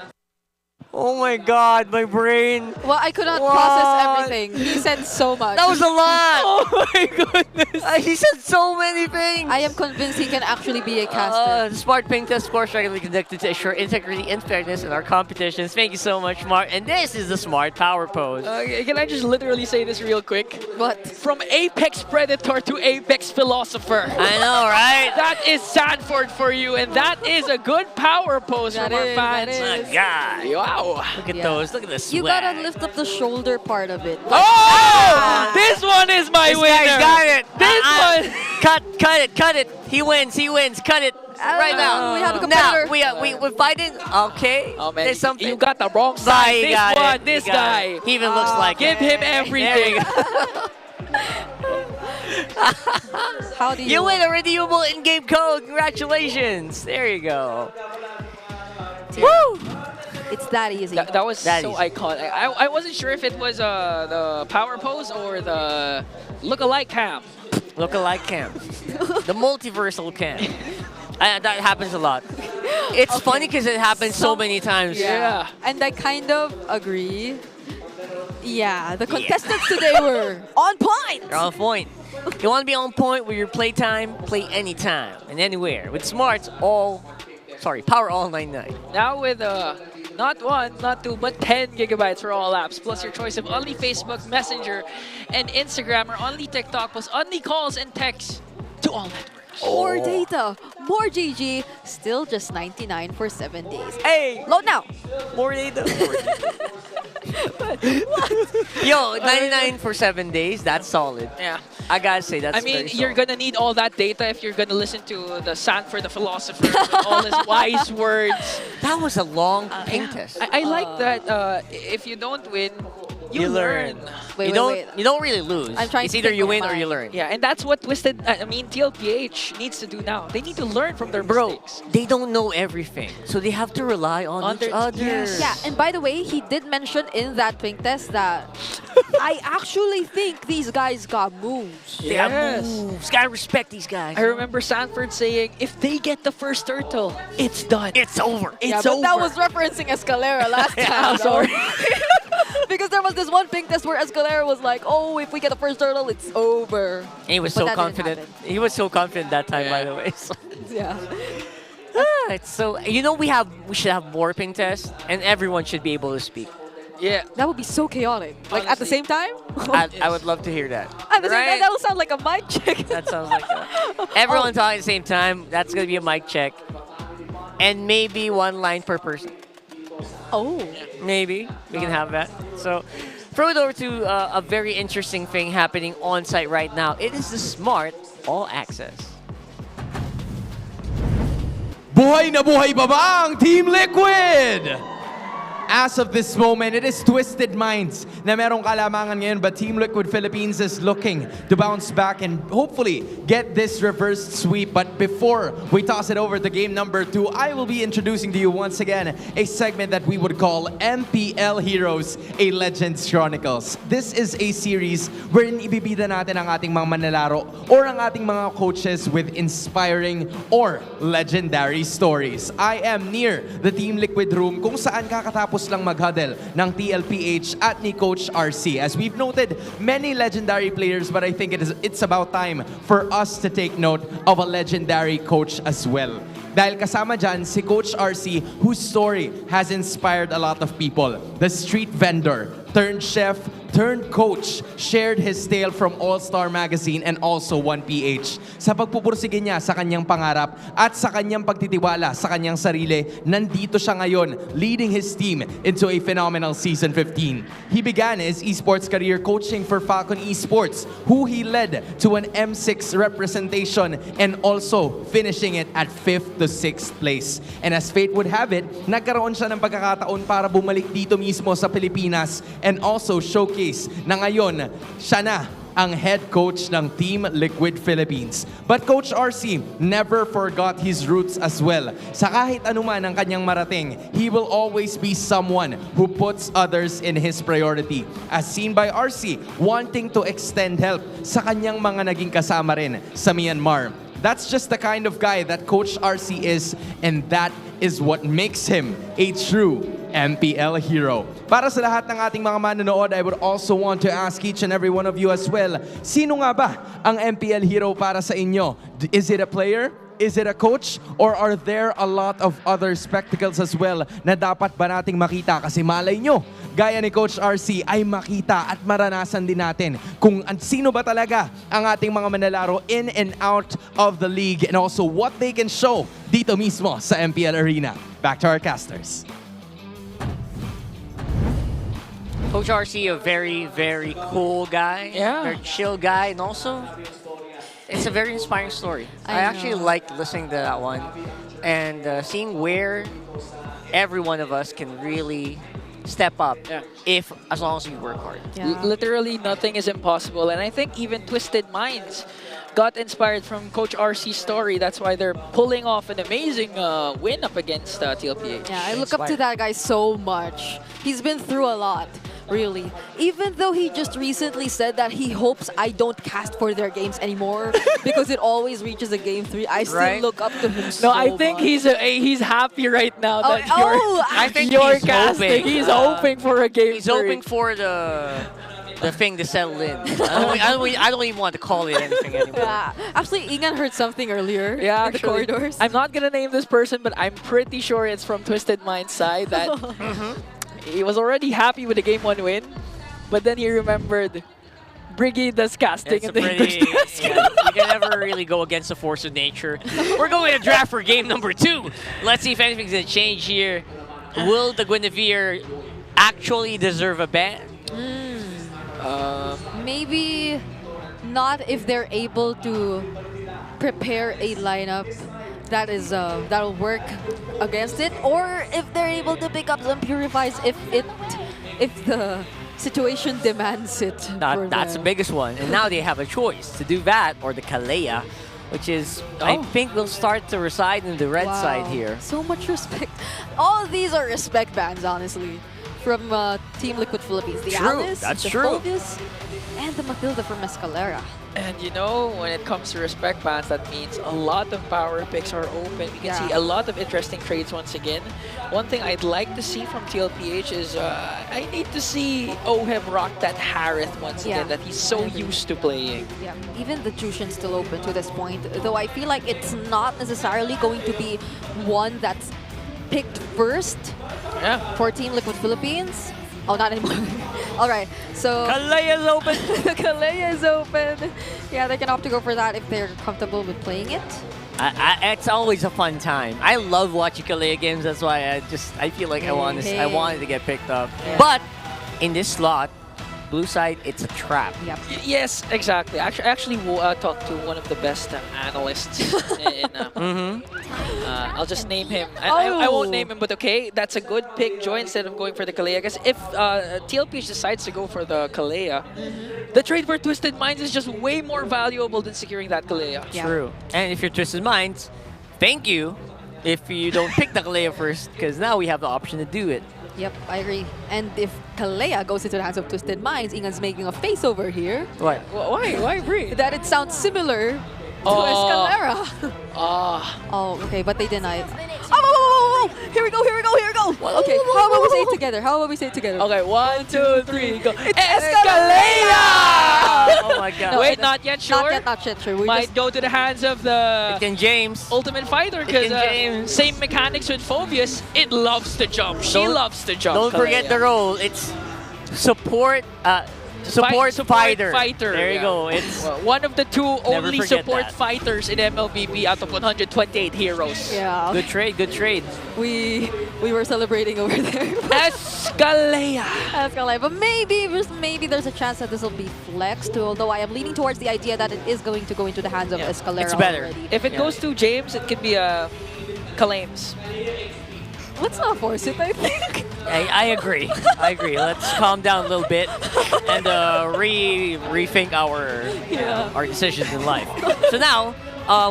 Oh my God, my brain. Well, I could not process everything. He said so much. That was a lot. Oh my goodness. He said so many things. I am convinced he can actually be a caster. The Smart Ping Test course regularly conducted to ensure integrity and fairness in our competitions. Thank you so much, Mark. And this is the Smart Power Pose. Can I just literally say this real quick? What? From Apex Predator to Apex Philosopher. I know, right? That is Sanford for you, and that is a good power pose from our fans. My God. Wow. Look at those. Look at this. You gotta lift up the shoulder part of it. Oh! This one is my This winner. guy's got it. This one. Cut it. He wins. Cut it. Right now. We have a competitor. Now, we're fighting. Okay. Oh, man. There's something. You got the wrong side. This guy. He even looks like Give him everything. How do You win a redeemable in-game code. Congratulations. There you go. Woo! It's that easy. That was That so easy. iconic. I wasn't sure if it was the power pose or the look-alike cam. Look-alike cam. The multiversal cam. That happens a lot. It's funny because it happens so many times. Yeah. And I kind of agree. Yeah, the contestants today were on point. You're on point. You want to be on point with your playtime? Play anytime and anywhere. With Smart's Power All 99. Now with not 1, not 2, but 10 gigabytes for all apps, plus your choice of only Facebook, Messenger, and Instagram, or only TikTok, plus only calls and texts to all networks. More data, more GG, still just 99 for 7 days. Hey! Load now! More data. Yo, 99 for 7 days, that's solid. Yeah. I gotta say, that's I mean, very you're solid. gonna need all that data if you're gonna listen to the Sanford the Philosopher with all his wise words. That was a long ping test. I like that if you don't win, you learn. You don't really lose. I'm trying it's to either think you of win or mine. you learn. Yeah, and that's what TLPH needs to do now. They need to learn from their mistakes. They don't know everything, so they have to rely on each other. Yes. Yeah, and by the way, he did mention in that pink test that I actually think these guys got moves. They have moves. Gotta respect these guys. I remember Sanford saying, if they get the first turtle, it's done. It's over. It's but over. that was referencing Escalera last time. I'm sorry. Because there was this one pink test where Escalera was like, oh, if we get the first turtle, it's over. And he was But so that didn't confident. happen. He was so confident that time, by the way. So. Yeah. It's so we should have more ping tests, and everyone should be able to speak. Yeah. That would be so chaotic. Like at the same time? I would love to hear that. At the same Right? time, that would sound like a mic check. That sounds like that. Everyone talking at the same time. That's gonna be a mic check, and maybe one line per person. Oh. Maybe we can have that. So, throw it over to a very interesting thing happening on site right now. It is the Smart All Access. Buhay na buhay ba ba ang Team Liquid? As of this moment, it is Twisted Minds na merong kalamangan ngayon, but Team Liquid Philippines is looking to bounce back and hopefully get this reversed sweep. But before we toss it over to game number 2, I will be introducing to you once again a segment that we would call MPL Heroes, a Legends Chronicles. This is a series wherein ibibida natin ang ating mga manlalaro or ang ating mga coaches with inspiring or legendary stories. I am near the Team Liquid room kung saan kakatapos lang mag-huddle ng TLPH at ni Coach RC. As we've noted, many legendary players, but I think it's about time for us to take note of a legendary coach as well. Dahil kasama dyan si Coach RC, whose story has inspired a lot of people. The street vendor, turned chef, turned coach, shared his tale from All-Star Magazine and also 1PH. Sa pagpupursige niya sa kanyang pangarap at sa kanyang pagtitiwala sa kanyang sarili, nandito siya ngayon, leading his team into a phenomenal Season 15. He began his esports career coaching for Falcon Esports, who he led to an M6 representation and also finishing it at 5th to 6th place. And as fate would have it, nagkaroon siya ng pagkakataon para bumalik dito mismo sa Pilipinas and also showcase na ngayon siya na ang head coach ng Team Liquid Philippines. But Coach RC never forgot his roots as well. Sa kahit anuman ang kanyang marating, he will always be someone who puts others in his priority. As seen by RC, wanting to extend help sa kanyang mga naging kasama rin sa Myanmar. That's just the kind of guy that Coach RC is, and that is what makes him a true MPL hero. Para sa lahat ng ating mga manonood, I would also want to ask each and every one of you as well, sino nga ba ang MPL hero para sa inyo? Is it a player? Is it a coach? Or are there a lot of other spectacles as well na dapat ba nating makita? Kasi malay nyo, gaya ni Coach RC, ay makita at maranasan din natin kung sino ba talaga ang ating mga manlalaro in and out of the league and also what they can show dito mismo sa MPL Arena. Back to our casters. Coach RC, a very, very cool guy. Yeah. Very chill guy. And also, it's a very inspiring story. I actually liked listening to that one. And seeing where every one of us can really step up as long as we work hard. Literally nothing is impossible. And I think even Twisted Minds got inspired from Coach RC's story. That's why they're pulling off an amazing win up against TLPH. Yeah, I look up to that guy so much. He's been through a lot, really. Even though he just recently said that he hopes I don't cast for their games anymore because it always reaches a game 3, I still look up to him so No, I think much. he's happy right now that I think you're he's casting. hoping. He's hoping for a game He's 3. hoping for the thing to settle in. I don't even want to call it anything anymore. Yeah. Actually, Ingan heard something earlier in the actually, corridors. I'm not gonna name this person, but I'm pretty sure it's from Twisted Mind's side that he was already happy with the game 1 win, but then he remembered Brigade does casting in the English desk. You can never really go against the force of nature. We're going to draft for game number 2. Let's see if anything's going to change here. Will the Guinevere actually deserve a ban? Maybe not if they're able to prepare a lineup that is that'll work against it, or if they're able to pick up some purifies if the situation demands it. That's the biggest one. And now they have a choice to do that or the Kalea, which is, I think, will start to reside in the red side here. So much respect. All of these are respect bans, honestly, from Team Liquid Philippines. The Alice, That's the true. Phobius, and the Matilda from Escalera. And you know, when it comes to respect bans, that means a lot of power picks are open. You can see a lot of interesting trades once again. One thing I'd like to see from TLPH is I need to see Ohem rock that Harith once again that he's so used to playing. Yeah, even the Jushin's still open to this point, though I feel like it's not necessarily going to be one that's picked first for Team Liquid Philippines. Oh, not anymore. All right, so Kalea is open. Kalea is open. Yeah, they can opt to go for that if they're comfortable with playing it. It's always a fun time. I love watching Kalea games. That's why I feel like I wanted to get picked up. Yeah. But in this slot, blue side, it's a trap. Yep. Yes, exactly. I actually talked to one of the best analysts in I'll just name him. I won't name him, but okay, that's a good pick, Joy, instead of going for the Kalea. Because if TLPH decides to go for the Kalea, the trade for Twisted Minds is just way more valuable than securing that Kalea. True. And if you're Twisted Minds, thank you if you don't pick the Kalea first, because now we have the option to do it. Yep, I agree. And if Kalea goes into the hands of Twisted Minds, Ingan's making a face over here. What? Why? Why Bree? That it sounds similar to Escalera. Oh, okay, but they denied. Oh, here we go, here we go, here we go. Okay, how about we say it together? How about we say it together? Okay, 1, 2, 3, go. Escalera! Oh my god. No, wait, not yet sure? Not yet sure. We might go to the hands of the James Ultimate Fighter, because same mechanics with Phobius. It loves to jump. She loves to jump. Don't forget the role. It's support. Support fighter. There you yeah. go. It's one of the two only forget support that. fighters in MLBB out of 128 heroes. Yeah. good trade. Good trade. We were celebrating over there. Escalea. Escalade. But maybe there's a chance that this will be flexed, although I am leaning towards the idea that it is going to go into the hands of Escalera It's better. already. If it goes to James, it could be a Kalames. Let's not force it, I think. I agree. I agree. Let's calm down a little bit and rethink our decisions in life. So now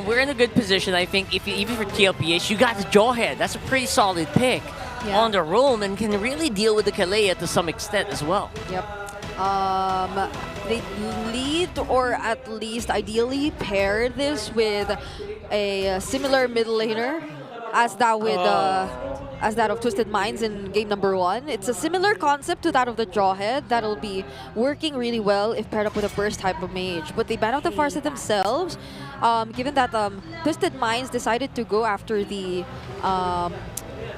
we're in a good position. I think even for TLPH, you got the Jawhead. That's a pretty solid pick on the roam and can really deal with the Kalea to some extent as well. Yep. They lead or at least ideally pair this with a similar middle laner as that of Twisted Minds in game number 1. It's a similar concept to that of the Jawhead that'll be working really well if paired up with a burst type of mage. But they ban out the Farsight themselves, given that Twisted Minds decided to go after the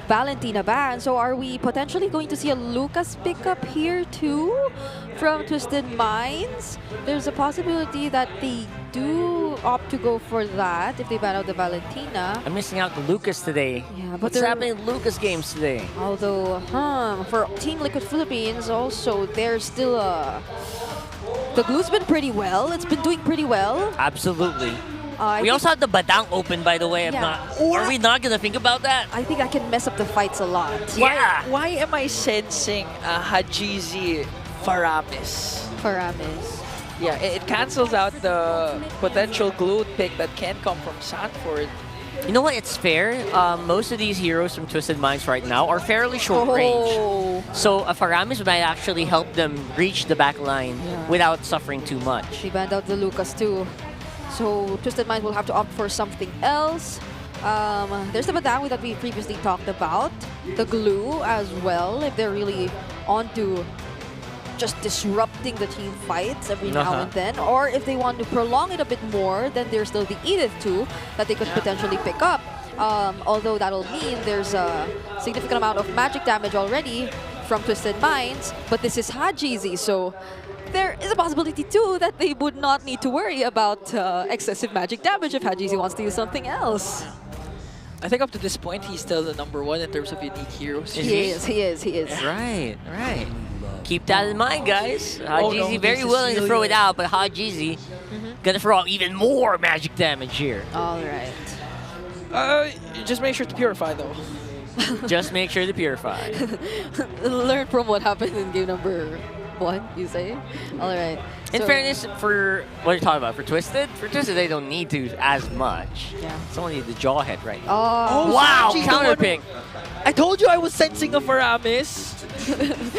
Valentina ban. So are we potentially going to see a Lucas pickup here too from Twisted Minds? There's a possibility that they do opt to go for that if they ban out the Valentina. I'm missing out the Lucas today. Yeah, but what's happening in Lucas games today? Although, for Team Liquid Philippines also, there's still the glue's been pretty well. It's been doing pretty well. Absolutely. I We think- also have the Badang open, by the way. Yeah. Are we not gonna think about that? I think I can mess up the fights a lot. Why am I sensing Hajizi Faramis? Faramis. Yeah, it cancels out the potential glue pick that can come from Sanford. You know what? It's fair. Most of these heroes from Twisted Minds right now are fairly short range. So a Faramis might actually help them reach the back line without suffering too much. They banned out the Lucas too. So Twisted Minds will have to opt for something else. There's the Badang that we previously talked about. The glue as well, if they're really onto just disrupting the team fights every now and then. Or if they want to prolong it a bit more, then there's still the Edith too that they could potentially pick up. Although that'll mean there's a significant amount of magic damage already from Twisted Minds, but this is Hajizi, so there is a possibility too that they would not need to worry about excessive magic damage if Hajizi wants to use something else. I think up to this point, he's still the #1 in terms of unique heroes. He is. Right. Keep that in mind, guys. Hajizi no, very this is willing to throw it Celia. out, but Hajizi gonna throw out even more magic damage here. All right. Just make sure to purify though. Just make sure to purify. Learn from what happened in game number 1, you say? All right. In So- fairness, for what are you talking about? For Twisted, they don't need to as much. Yeah. It's only the Jawhead right now. Oh, wow! Sanji's the Counter one- pick. I told you I was sensing a Faramis.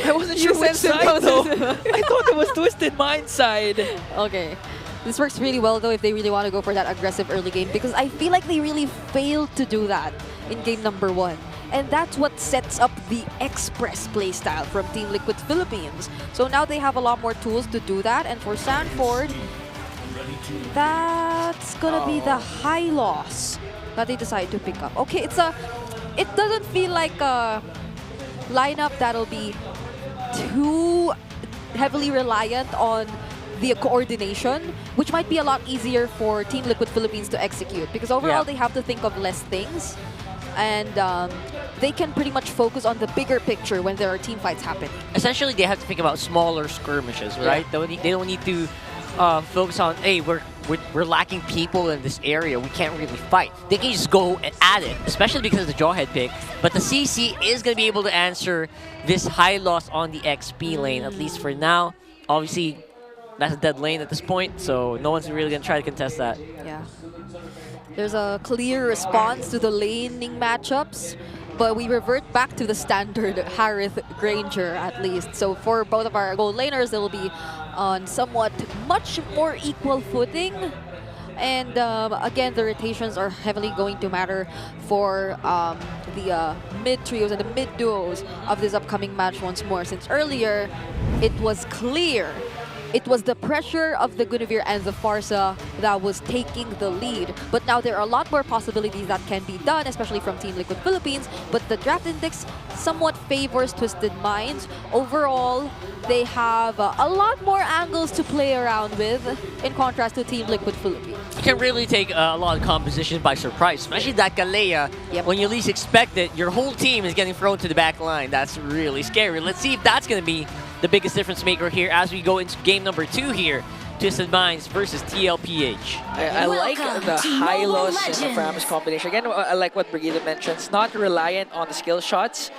I wasn't You sure which sensed it, side though. Moses. I thought it was Twisted Mind side. Okay. This works really well though if they really want to go for that aggressive early game, because I feel like they really failed to do that in game number 1. And that's what sets up the express playstyle from Team Liquid Philippines. So now they have a lot more tools to do that. And for Sanford, that's gonna be the high loss that they decide to pick up. Okay, it doesn't feel like a lineup that'll be too heavily reliant on the coordination, which might be a lot easier for Team Liquid Philippines to execute, because overall they have to think of less things, and they can pretty much focus on the bigger picture when there are team fights happening. Essentially, they have to think about smaller skirmishes, right? They don't need to focus on, hey, we're lacking people in this area. We can't really fight. They can just go and at it, especially because of the Jawhead pick. But the CC is going to be able to answer this high loss on the XP lane, at least for now. Obviously, that's a dead lane at this point, so no one's really going to try to contest that. Yeah. There's a clear response to the laning matchups, but we revert back to the standard Harith Granger at least. So for both of our gold laners, they will be on somewhat much more equal footing. And again, the rotations are heavily going to matter for the mid trios and the mid duos of this upcoming match once more, since earlier it was clear it was the pressure of the Guinevere and the Farsa that was taking the lead. But now there are a lot more possibilities that can be done, especially from Team Liquid Philippines. But the draft index somewhat favors Twisted Minds. Overall, they have a lot more angles to play around with in contrast to Team Liquid Philippines. You can really take a lot of composition by surprise, especially that Kalea. When you least expect it, your whole team is getting thrown to the back line. That's really scary. Let's see if that's going to be the biggest difference maker here as we go into game number 2 here. Twisted Minds versus TLPH. I like the Hylos and the Framus combination. Again, I like what Brigida mentions. Not reliant on the skill shots.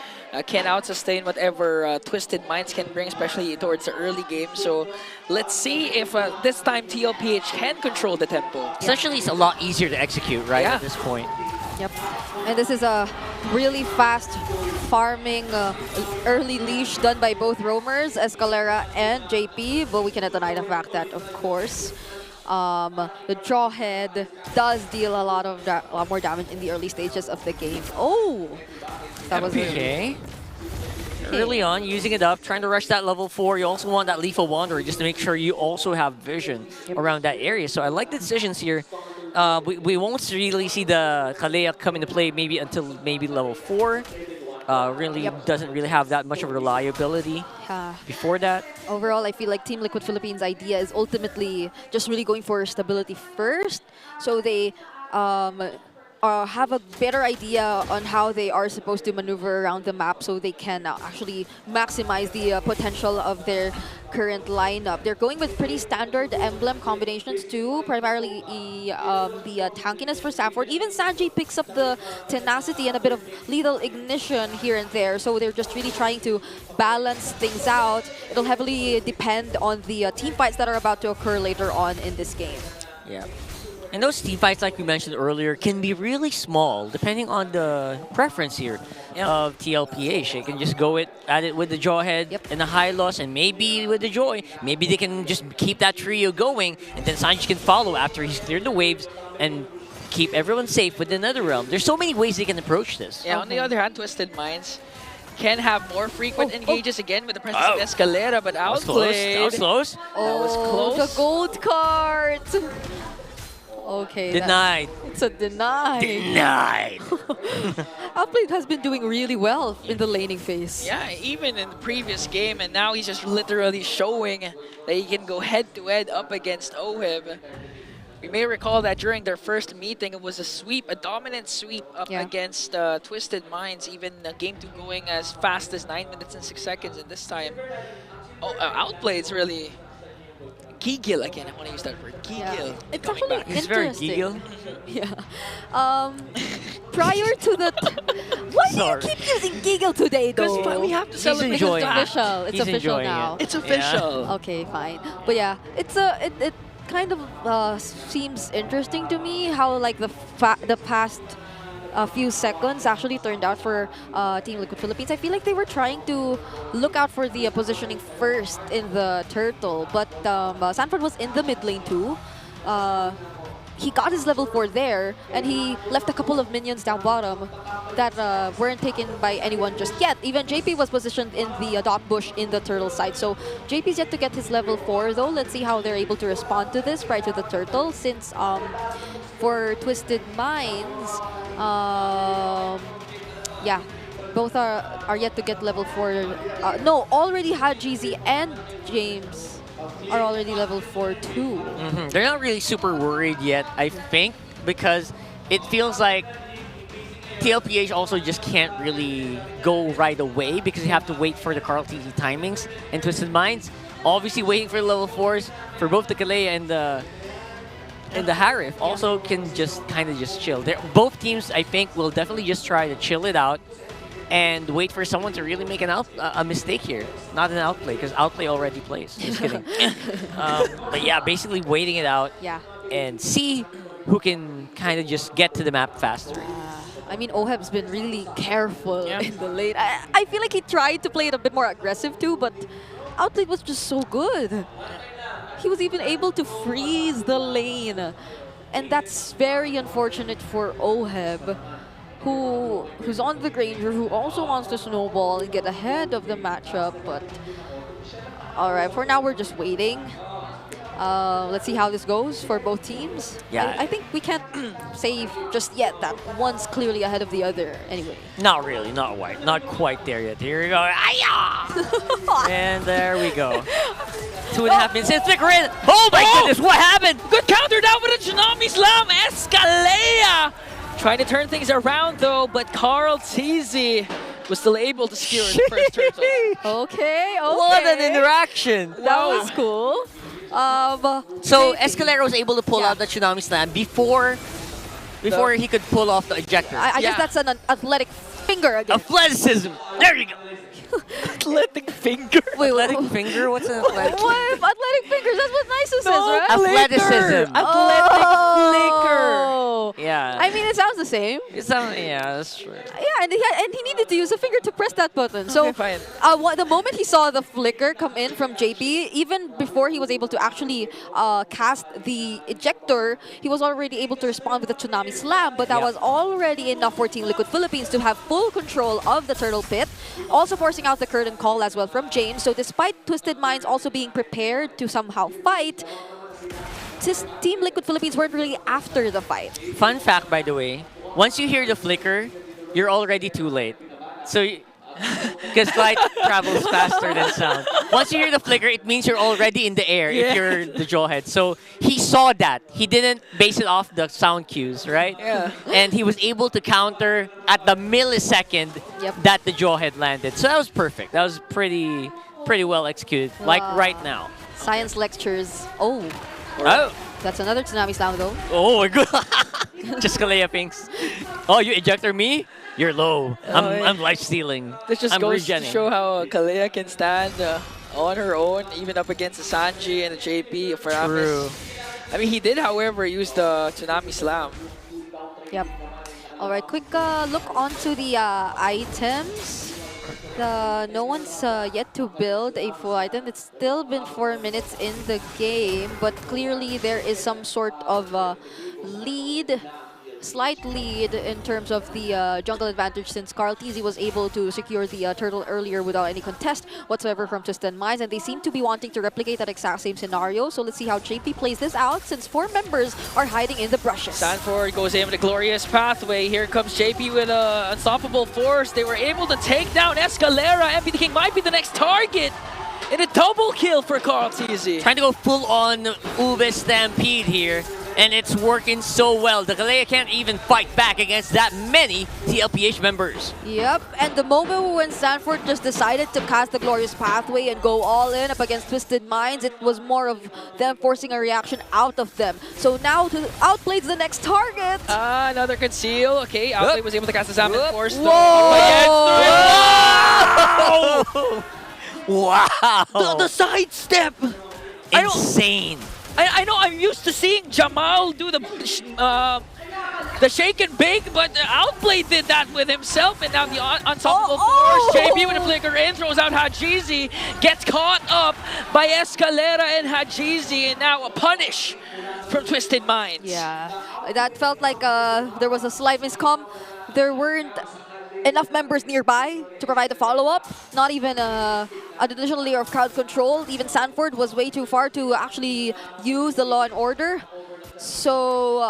Can out-sustain whatever Twisted Minds can bring, especially towards the early game. So let's see if this time TLPH can control the tempo. Essentially, it's a lot easier to execute, right, at this point. Yep. And this is a really fast farming early leash done by both roamers, Escalera and JP, but we cannot deny the fact that, of course, the Jawhead does deal a lot more damage in the early stages of the game. Oh! That was okay. Early on, using it up, trying to rush that level 4. You also want that Lethal Wanderer just to make sure you also have vision around that area. So I like the decisions here. We won't really see the Kalea come into play maybe until maybe level 4. Really doesn't really have that much of reliability before that. Overall, I feel like Team Liquid Philippines' idea is ultimately just really going for stability first. So they have a better idea on how they are supposed to maneuver around the map so they can actually maximize the potential of their current lineup. They're going with pretty standard emblem combinations too, primarily the tankiness for Sanford. Even Sanji picks up the tenacity and a bit of lethal ignition here and there, so they're just really trying to balance things out. It'll heavily depend on the team fights that are about to occur later on in this game. Yeah. And those team fights, like we mentioned earlier, can be really small, depending on the preference here of TLPH. They can just go at it with the Jawhead and the Hylos, and maybe with the Joy. Maybe they can just keep that trio going, and then Sanji can follow after he's cleared the waves and keep everyone safe with the Netherrealm. There's so many ways they can approach this. Yeah, on the other hand, Twisted Minds can have more frequent engages again with the presence of Escalera, but outplayed. That was close. That was close. The gold card! Okay. Denied. It's a deny. Denied. Outplayed has been doing really well in the laning phase. Yeah, even in the previous game, and now he's just literally showing that he can go head-to-head up against Oheb. We may recall that during their first meeting, it was a sweep, a dominant sweep up against Twisted Minds, even game 2 going as fast as 9 minutes and 6 seconds, and this time, Outplayed's really... Gigil again, I want to use that word. Gigil. It's actually He's very interesting. Gigil. Prior to the... Why do you keep using Giggle today, though? Because we have to celebrate. It's official. It's official now. It's official. Okay, fine. But yeah, it's it kind of seems interesting to me how like the past few seconds actually turned out for Team Liquid Philippines. I feel like they were trying to look out for the positioning first in the turtle, but Sanford was in the mid lane too. He got his level 4 there, and he left a couple of minions down bottom that weren't taken by anyone just yet. Even JP was positioned in the dot bush in the turtle side. So JP's yet to get his level 4 though. Let's see how they're able to respond to this prior to the turtle, since for Twisted Minds, yeah, both are yet to get level 4. No, already had GZ and James are already level 4 too. They're not really super worried yet, I think, because it feels like TLPH also just can't really go right away because you have to wait for the Carl TZ timings. And Twisted Minds, obviously waiting for the level 4s for both the Kalea and the Harif also can just kind of just chill. Both teams, I think, will definitely just try to chill it out and wait for someone to really make a mistake here. Not an outplay, because outplay already plays. Just kidding. But yeah, basically waiting it out and see who can kind of just get to the map faster. I mean, Oheb's been really careful in the lane. I feel like he tried to play it a bit more aggressive too, but Outplay was just so good. He was even able to freeze the lane. And that's very unfortunate for Oheb, who's on the Granger, who also wants to snowball and get ahead of the matchup, but All right, for now we're just waiting. Let's see how this goes for both teams. Yeah. I think we can't say just yet that one's clearly ahead of the other anyway. Not really, not quite there yet. Here we go. Aya! And there we go. 2.5 minutes in, flicker in. Oh my goodness, what happened? Good counter down with a Tsunami Slam. Escalea trying to turn things around though, but Carl Teasy was still able to secure the first turtle. Okay. What an interaction. That was cool. So Escalera was able to pull out the Tsunami Slam before he could pull off the ejector. I guess that's an athletic finger again. Athleticism. There you go. Athletic finger. Wait, athletic finger? What's an athletic? What? Athletic fingers? That's what Niso says, right? Athleticism. Athletic Oh. Yeah. I mean, it sounds the same. Yeah, that's true. Yeah, and he needed to use a finger to press that button. So, fine. The moment he saw the flicker come in from JP, even before he was able to actually cast the ejector, he was already able to respond with a Tsunami Slam, but that was already enough for Team Liquid Philippines to have full control of the turtle pit, also forcing out the curtain call as well from James. So despite Twisted Minds also being prepared to somehow fight, Team Liquid Philippines weren't really after the fight. Fun fact, by the way, once you hear the flicker, you're already too late. So, because light travels faster than sound. Once you hear the flicker, it means you're already in the air if you're the jawhead. So he saw that. He didn't base it off the sound cues, right? Yeah. And he was able to counter at the millisecond that the jawhead landed. So that was perfect. That was pretty well executed, like right now. Science lectures. Oh. That's another Tsunami Slam though. Oh my god. Just Kalea Pinks. Oh, you ejector me? You're low. I'm life stealing. This just I'm goes to regenning. show how Kalea can stand on her own, even up against the Sanji and the JP for True. I mean, he did, however, use the Tsunami Slam. Yep. All right, quick look onto the items. No one's yet to build a full item. It's still been 4 minutes in the game, but clearly there is some sort of slight lead in terms of the jungle advantage, since Carl TZ was able to secure the turtle earlier without any contest whatsoever from Twisted Minds, and they seem to be wanting to replicate that exact same scenario. So let's see how JP plays this out, since 4 members are hiding in the brushes. Stanford goes in with a glorious pathway. Here comes JP with an unstoppable force. They were able to take down Escalera. MP the King might be the next target. In a double kill for Carl TZ. Trying to go full on Ube Stampede here. And it's working so well. The Kalea can't even fight back against that many TLPH members. Yep, and the moment when Stanford just decided to cast the Glorious Pathway and go all in up against Twisted Minds, it was more of them forcing a reaction out of them. So now to outplay the next target. Another conceal. Okay, Outplay was able to cast the Salmon Force. Wow! The sidestep! Insane. I know I'm used to seeing Jamal do the shake and bake, but Outplay did that with himself, and now the unstoppable force. JP with a flicker in, throws out Hajizi, gets caught up by Escalera and Hajizi, and now a punish from Twisted Minds. Yeah, that felt like there was a slight miscom. There weren't enough members nearby to provide the follow-up. Not even an additional layer of crowd control. Even Sanford was way too far to actually use the Law and Order. So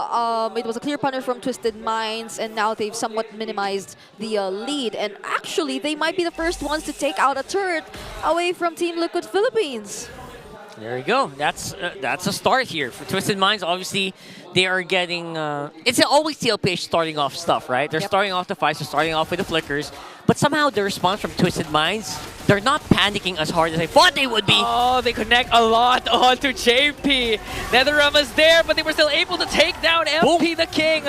it was a clear punish from Twisted Minds, and now they've somewhat minimized the lead. And actually, they might be the first ones to take out a turret away from Team Liquid Philippines. There you go. That's a start here for Twisted Minds. Obviously, they are getting. It's always TLPH starting off stuff, right? They're starting off the fights. They're starting off with the flickers, but somehow the response from Twisted Minds, they're not panicking as hard as I thought they would be. Oh, they connect a lot onto JP. Netherrama's there, but they were still able to take down MP the King.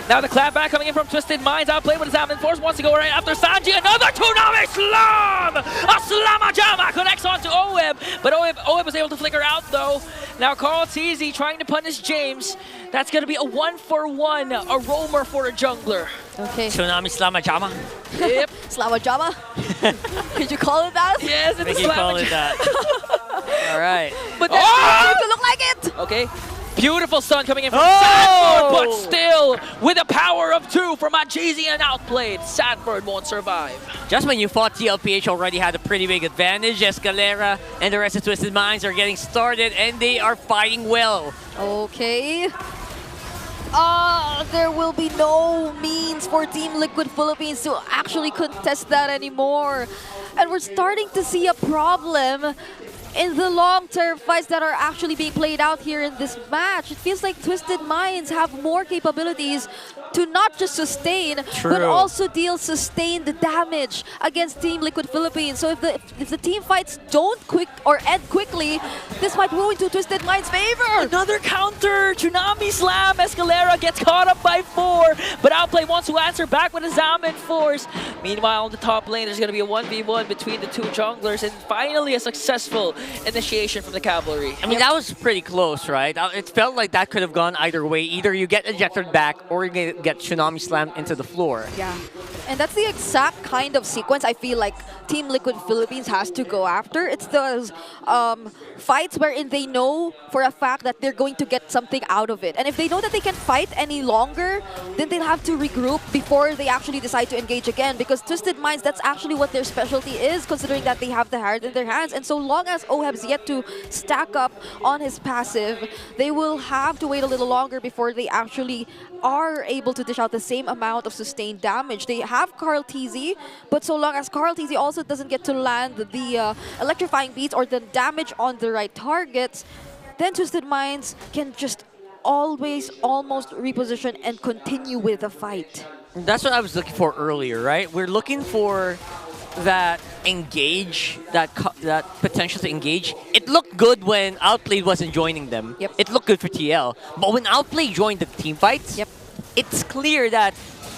Now the clapback coming in from Twisted Minds. Outplay with his Salmon Force. Wants to go right after Sanji. Another Tsunami Slam! A Slamajama connects onto Oeb, but Oeb was able to flicker out though. Now Carl TZ trying to punish James. That's going to be a 1-for-1, a roamer for a jungler. Okay. Tsunami Slamajama. Yep. Slamajama? Could you call it that? Yes, it's Make a you call it Slamajama. that. All right. But then it look like it! Okay. Beautiful stun coming in from Sanford, but still with a power of 2 from Ajizi and outplayed. Sanford won't survive. Just when you thought TLPH already had a pretty big advantage, Escalera and the rest of Twisted Minds are getting started and they are fighting well. Okay. There will be no means for Team Liquid Philippines to actually contest that anymore. And we're starting to see a problem in the long-term fights that are actually being played out here in this match. It feels like Twisted Minds have more capabilities to not just sustain, but also deal sustained damage against Team Liquid Philippines. So if the team fights don't end quickly, this might go into Twisted Minds' favor. Another counter! Tsunami Slam! Escalera gets caught up by 4, but Outplay wants to answer back with a Zaman Force. Meanwhile, on the top lane, there's going to be a 1v1 between the two junglers, and finally a successful initiation from the Cavalry. I mean, that was pretty close, right? It felt like that could have gone either way. Either you get ejected back or you get Tsunami Slammed into the floor. Yeah, and that's the exact kind of sequence I feel like Team Liquid Philippines has to go after. It's those fights wherein they know for a fact that they're going to get something out of it. And if they know that they can't fight any longer, then they'll have to regroup before they actually decide to engage again. Because Twisted Minds, that's actually what their specialty is, considering that they have the heart in their hands. And so long as OHEB's yet to stack up on his passive, they will have to wait a little longer before they actually are able to dish out the same amount of sustained damage. They have Carl TZ, but so long as Carl TZ also doesn't get to land the electrifying beats or the damage on the right targets, then Twisted Minds can just always almost reposition and continue with the fight. That's what I was looking for earlier, right? We're looking for that engage, that potential to engage. It looked good when Outplayed wasn't joining them. Yep. It looked good for TL. But when Outplayed joined the team fights, it's clear that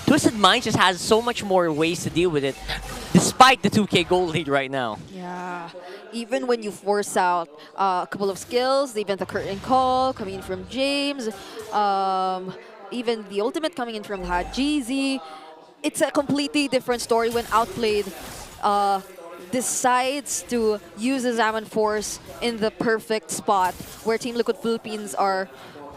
Twisted Minds just has so much more ways to deal with it, despite the 2K goal lead right now. Yeah, even when you force out a couple of skills, even the curtain call coming in from James, even the ultimate coming in from Hajizi, it's a completely different story when Outplayed decides to use the Zaman Force in the perfect spot where Team Liquid Philippines are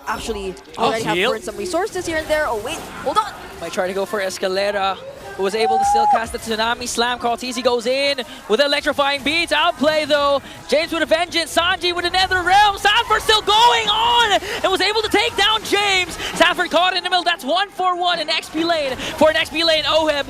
actually already have burned some resources here and there. Oh wait, hold on. Might try to go for Escalera, who was able to still cast the Tsunami Slam. Carl TZ goes in with electrifying beats. Outplay though. James with a vengeance. Sanji with another realm. Sanford still going on and was able to take down James. Sanford caught in the middle. That's 1-for-1 in XP lane for an XP lane. OHEB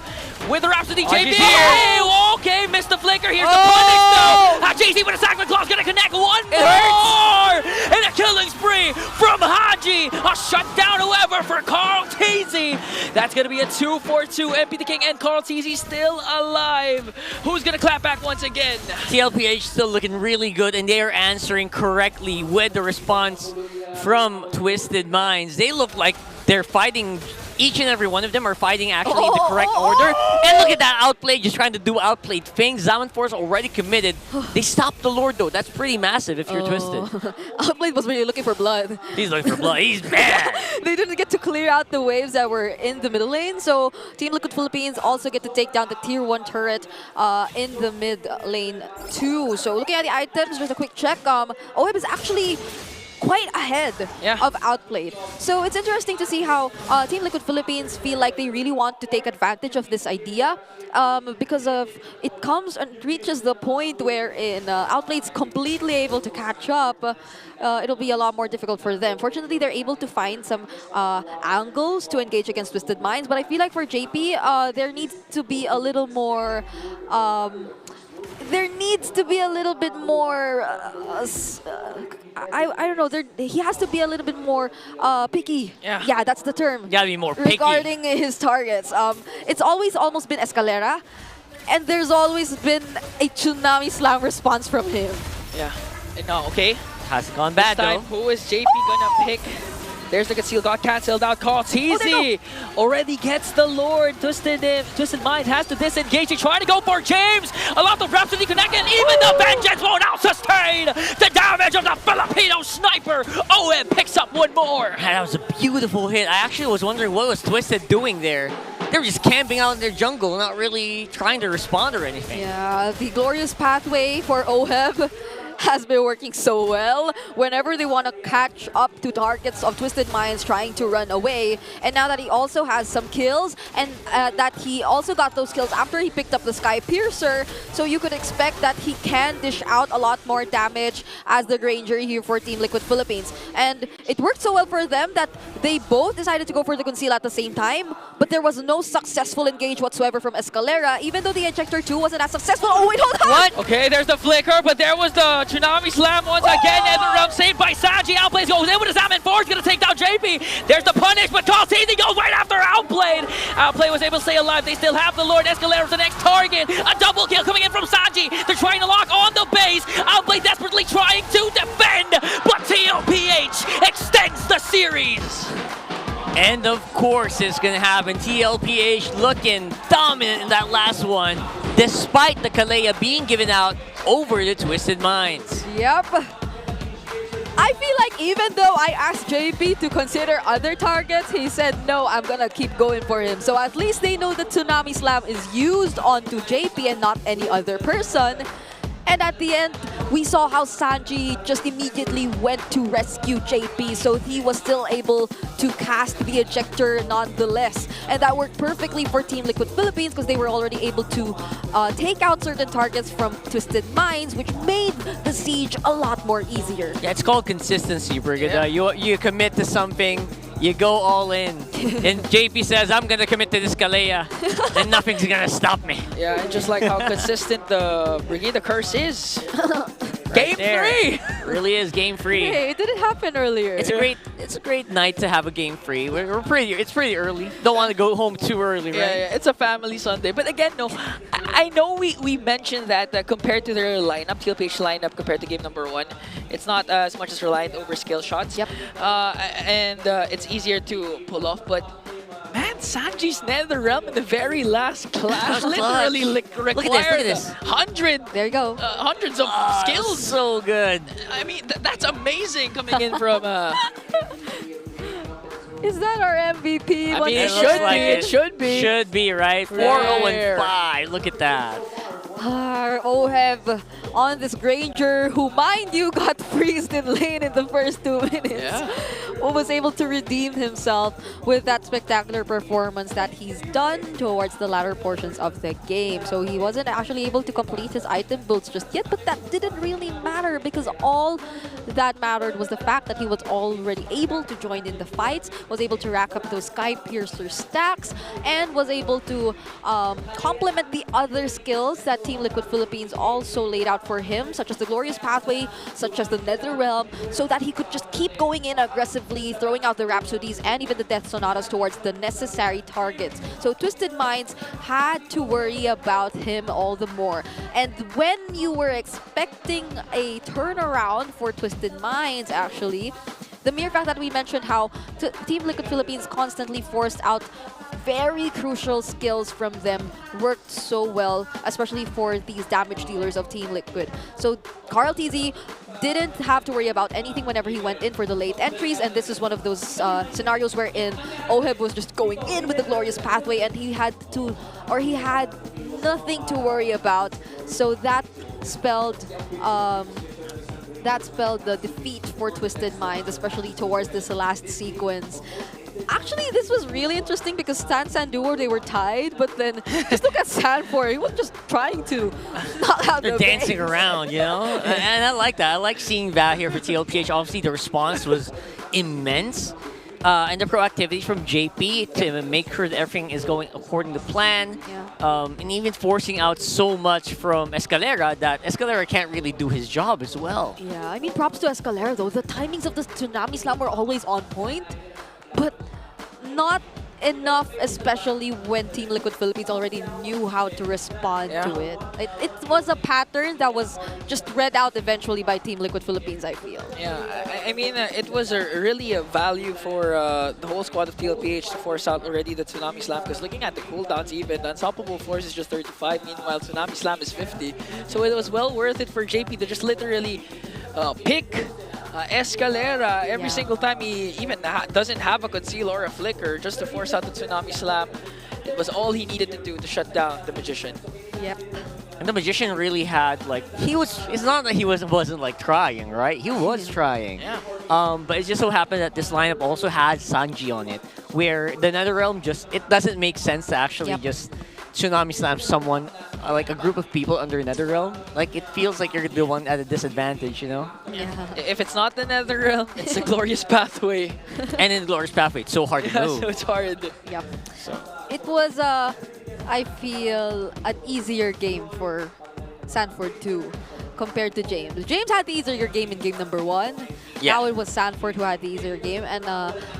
with the Rhapsody JP. Oh, okay, missed the flicker. Here's the punish though. JC with a Sacred Claw's gonna connect one more. And a killing spree from Haji. A shutdown, however, for Carl TZ. That's gonna be a 2-for-2. MP the King and Carl TZ still alive. Who's gonna clap back once again? TLPH still looking really good, and they are answering correctly with the response from Twisted Minds. They look like they're fighting. Each and every one of them are fighting actually in the correct order. And look at that Outplay, just trying to do Outplayed things. Zaman Force already committed. They stopped the Lord though. That's pretty massive if you're Twisted. Outplayed was really looking for blood. He's looking for blood. He's mad. They didn't get to clear out the waves that were in the middle lane. So Team Liquid Philippines also get to take down the tier 1 turret in the mid lane too. So looking at the items, just a quick check. OHEB is actually quite ahead of Outplayed. So it's interesting to see how Team Liquid Philippines feel like they really want to take advantage of this idea because of it comes and reaches the point where Outplayed's completely able to catch up. It'll be a lot more difficult for them. Fortunately, they're able to find some angles to engage against Twisted Minds, but I feel like for JP, there needs to be a little more there needs to be a little bit more I don't know, he has to be a little bit more picky. Yeah, that's the term. Gotta be more picky. Regarding his targets. It's always almost been Escalera, and there's always been a Tsunami Slam response from him. Yeah. No, okay. Hasn't gone bad this time, though. Who is JP gonna pick? There's the conceal, got cancelled out. Carl TZ already gets the Lord. Twisted Mind has to disengage. He's trying to go for James. A lot of Rhapsody connect, and even the Vengeance won't out sustain the damage of the Filipino sniper. OHEB picks up one more. That was a beautiful hit. I actually was wondering what was Twisted doing there. They were just camping out in their jungle, not really trying to respond or anything. Yeah, the glorious pathway for OHEB. has been working so well whenever they want to catch up to targets of Twisted Minds trying to run away. And now that he also has some kills, and that he also got those kills after he picked up the Sky Piercer, so you could expect that he can dish out a lot more damage as the Granger here for Team Liquid Philippines. And it worked so well for them that they both decided to go for the Conceal at the same time, but there was no successful engage whatsoever from Escalera, even though the Ejector 2 wasn't as successful. Oh wait, hold on! What? Okay, there's the flicker, but there was the Tsunami Slam once again. Netherrealm saved by Sanji. Outplays goes in with his Salmon Force, gonna take down JP. There's the punish, but Teasy goes right after Outplayed. Outplay was able to stay alive. They still have the Lord. Escalera's the next target. A double kill coming in from Sanji. They're trying to lock on the base. Outplay desperately trying to defend, but TLPH extends the series. And of course it's gonna happen. TLPH looking dominant in that last one, despite the Kalea being given out over the Twisted Minds. Yep. I feel like even though I asked JP to consider other targets, he said, no, I'm gonna keep going for him. So at least they know the Tsunami Slam is used onto JP and not any other person. And at the end, we saw how Sanji just immediately went to rescue JP, so he was still able to cast the ejector nonetheless. And that worked perfectly for Team Liquid Philippines because they were already able to take out certain targets from Twisted Minds, which made the siege a lot more easier. Yeah, it's called consistency, Brigada. You commit to something, you go all in. And JP says, I'm gonna commit to this Kalea, and nothing's gonna stop me. Yeah, and just like how consistent the Brigada curse is. Game Game 3! Really is game free. Hey, it didn't happen earlier. It's a great night to have a game free. It's pretty early. Don't want to go home too early, right? Yeah, it's a family Sunday. But again, no, I know we mentioned that compared to their lineup, TLPH lineup compared to game number 1, it's not as much as reliant over skill shots. Yep. And it's easier to pull off, but man, Sanji's Netherrealm in the very last clash literally required There you go. hundreds of skills. So good. I mean, that's amazing coming in from... Is that our MVP? I mean, it should be. Should be, right? 4-0-5. Look at that. Our OHEV on this Granger, who, mind you, got freezed in lane in the first 2 minutes. Yeah. Who was able to redeem himself with that spectacular performance that he's done towards the latter portions of the game. So he wasn't actually able to complete his item builds just yet, but that didn't really matter because all that mattered was the fact that he was already able to join in the fights, was able to rack up those Sky Piercer stacks, and was able to complement the other skills that Team Liquid Philippines also laid out for him, such as the Glorious Pathway, such as the Netherrealm, so that he could just keep going in aggressively, throwing out the Rhapsodies and even the Death Sonatas towards the necessary targets. So Twisted Minds had to worry about him all the more. And when you were expecting a turnaround for Twisted Minds, actually, the mere fact that we mentioned how Team Liquid Philippines constantly forced out very crucial skills from them worked so well, especially for these damage dealers of Team Liquid. So Carl TZ didn't have to worry about anything whenever he went in for the late entries, and this is one of those scenarios wherein OHEB was just going in with the Glorious Pathway and he had nothing to worry about. So that spelled the defeat for Twisted Minds, especially towards this last sequence. Actually, this was really interesting because Stan Sanduo, they were tied, but then just look at Sanfor. He was just trying to knock out They're the dancing base. around, you know? And I like that. I like seeing that here for TLPH. Obviously, the response was immense. And the proactivity from JP to make sure that everything is going according to plan. Yeah. And even forcing out so much from Escalera that Escalera can't really do his job as well. Yeah, I mean, props to Escalera though. The timings of the Tsunami Slam were always on point, but not enough, especially when Team Liquid Philippines already knew how to respond to it. It was a pattern that was just read out eventually by Team Liquid Philippines, I feel. Yeah, I mean, it was really a value for the whole squad of TLPH to force out already the Tsunami Slam, because looking at the cooldowns even, the Unstoppable Force is just 35, meanwhile Tsunami Slam is 50. So it was well worth it for JP to just literally pick Escalera every single time he even doesn't have a conceal or a flicker, just to force out the Tsunami Slam. It was all he needed to do to shut down the Magician. Yep. And the magician really had like it's not that he wasn't like trying, right? He was trying. Yeah. But it just so happened that this lineup also had Sanji on it, where the Netherrealm it doesn't make sense to actually just tsunami slam someone, like a group of people under Netherrealm. Like it feels like you're the one at a disadvantage, you know? Yeah. If it's not the Netherrealm, it's the Glorious Pathway. And in the Glorious Pathway, it's so hard to move. So it's hard. Yep. It was, I feel, an easier game for Sanford too, compared to James. James had the easier game in game number 1. Yeah. Now it was Sanford who had the easier game, and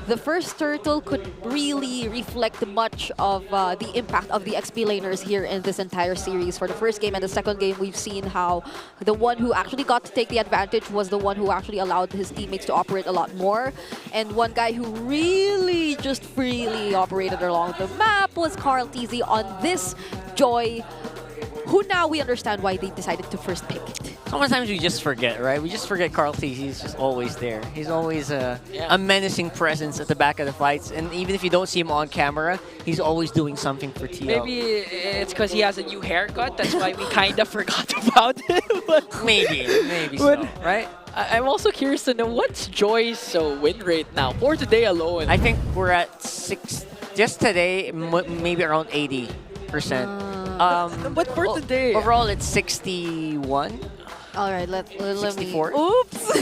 the first turtle could really reflect much of the impact of the XP laners here in this entire series. For the first game and the second game, we've seen how the one who actually got to take the advantage was the one who actually allowed his teammates to operate a lot more. And one guy who really just freely operated along the map was Carl TZ on this Joy, who now we understand why they decided to first pick it. Sometimes we just forget, right? We just forget Carl T. He's just always there. He's always a menacing presence at the back of the fights. And even if you don't see him on camera, he's always doing something for TL. Maybe it's because he has a new haircut. That's why we kind of forgot about him. maybe so, right? I'm also curious to know what's Joy's win rate now for today alone. I think we're at 6, just today, maybe around 80%. But for today, overall it's 61. All right, let me. 64. Oops.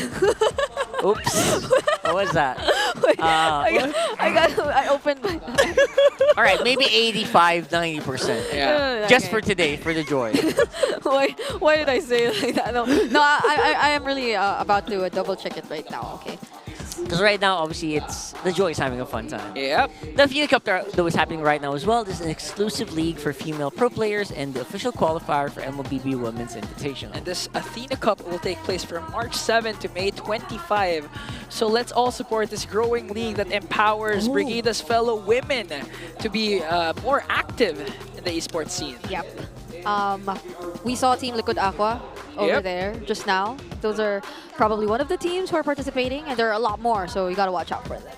Oops. What was that? Wait, I opened my. All right, maybe 85, 90%. Yeah. Just for today, for the Joy. Why did I say it like that? No, I am really about to double check it right now. Okay. Because right now, obviously, the Joy is having a fun time. Yep. The FLCN Cup that was happening right now as well. This is an exclusive league for female pro players and the official qualifier for MLBB Women's Invitational. And this Athena Cup will take place from March 7 to May 25. So let's all support this growing league that empowers Brigida's fellow women to be more active in the esports scene. Yep. We saw Team Liquid Aqua over there just now. Those are probably one of the teams who are participating, and there are a lot more, so you gotta watch out for them.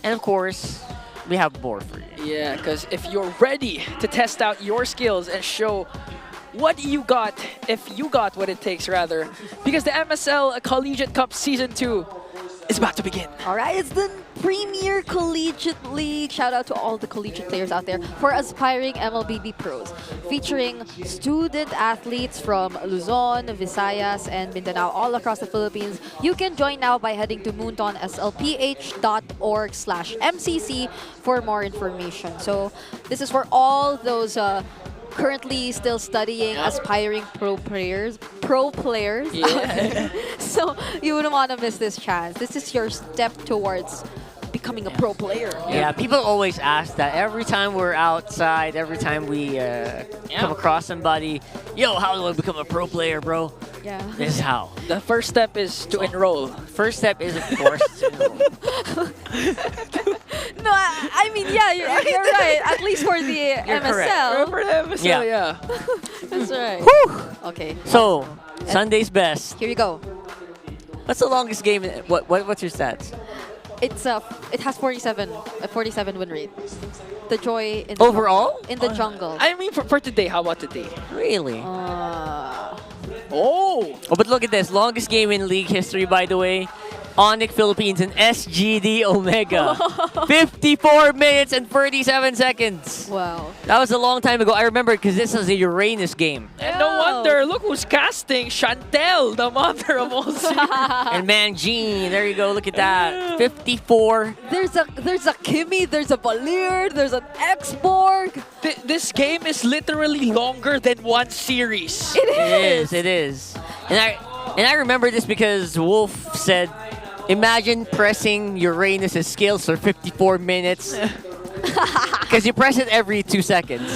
And of course, we have more for you. Yeah, because if you're ready to test out your skills and show what you got, if you got what it takes, rather, because the MSL Collegiate Cup Season 2 is about to begin. All right, it's the Premier Collegiate League. Shout out to all the collegiate players out there for aspiring MLBB pros, featuring student athletes from Luzon, Visayas, and Mindanao all across the Philippines. You can join now by heading to moontonslph.org/MCC for more information. So this is for all those currently still studying, aspiring pro players. Yeah. So you wouldn't want to miss this chance. This is your step towards becoming a pro player. Yeah, people always ask that every time we're outside, every time we come across somebody, yo, how do I become a pro player, bro? Yeah. This is how. The first step is to enroll. First step is, of course, to enroll. No, I mean, yeah, you're right. At least for the MSL. For the MSL, yeah. That's right. Whew. Okay. So, Sunday's best. Here you go. What's the longest game? What's your stats? It has 47 win rate. The Joy in the overall in the jungle. I mean, for today, how about today? Really? Oh, but look at this. Longest game in league history, by the way. Onyx Philippines and SGD Omega. 54 minutes and 37 seconds. Wow. That was a long time ago. I remember because this was a Uranus game. And no wonder, look who's casting. Chantel, the mother of all And Mangine, there you go. Look at that. 54. There's a Kimmy, there's a Valir, there's an X-Borg. This game is literally longer than one series. It is. And I remember this because Wolf said, imagine pressing Uranus' skills for 54 minutes. Because you press it every 2 seconds.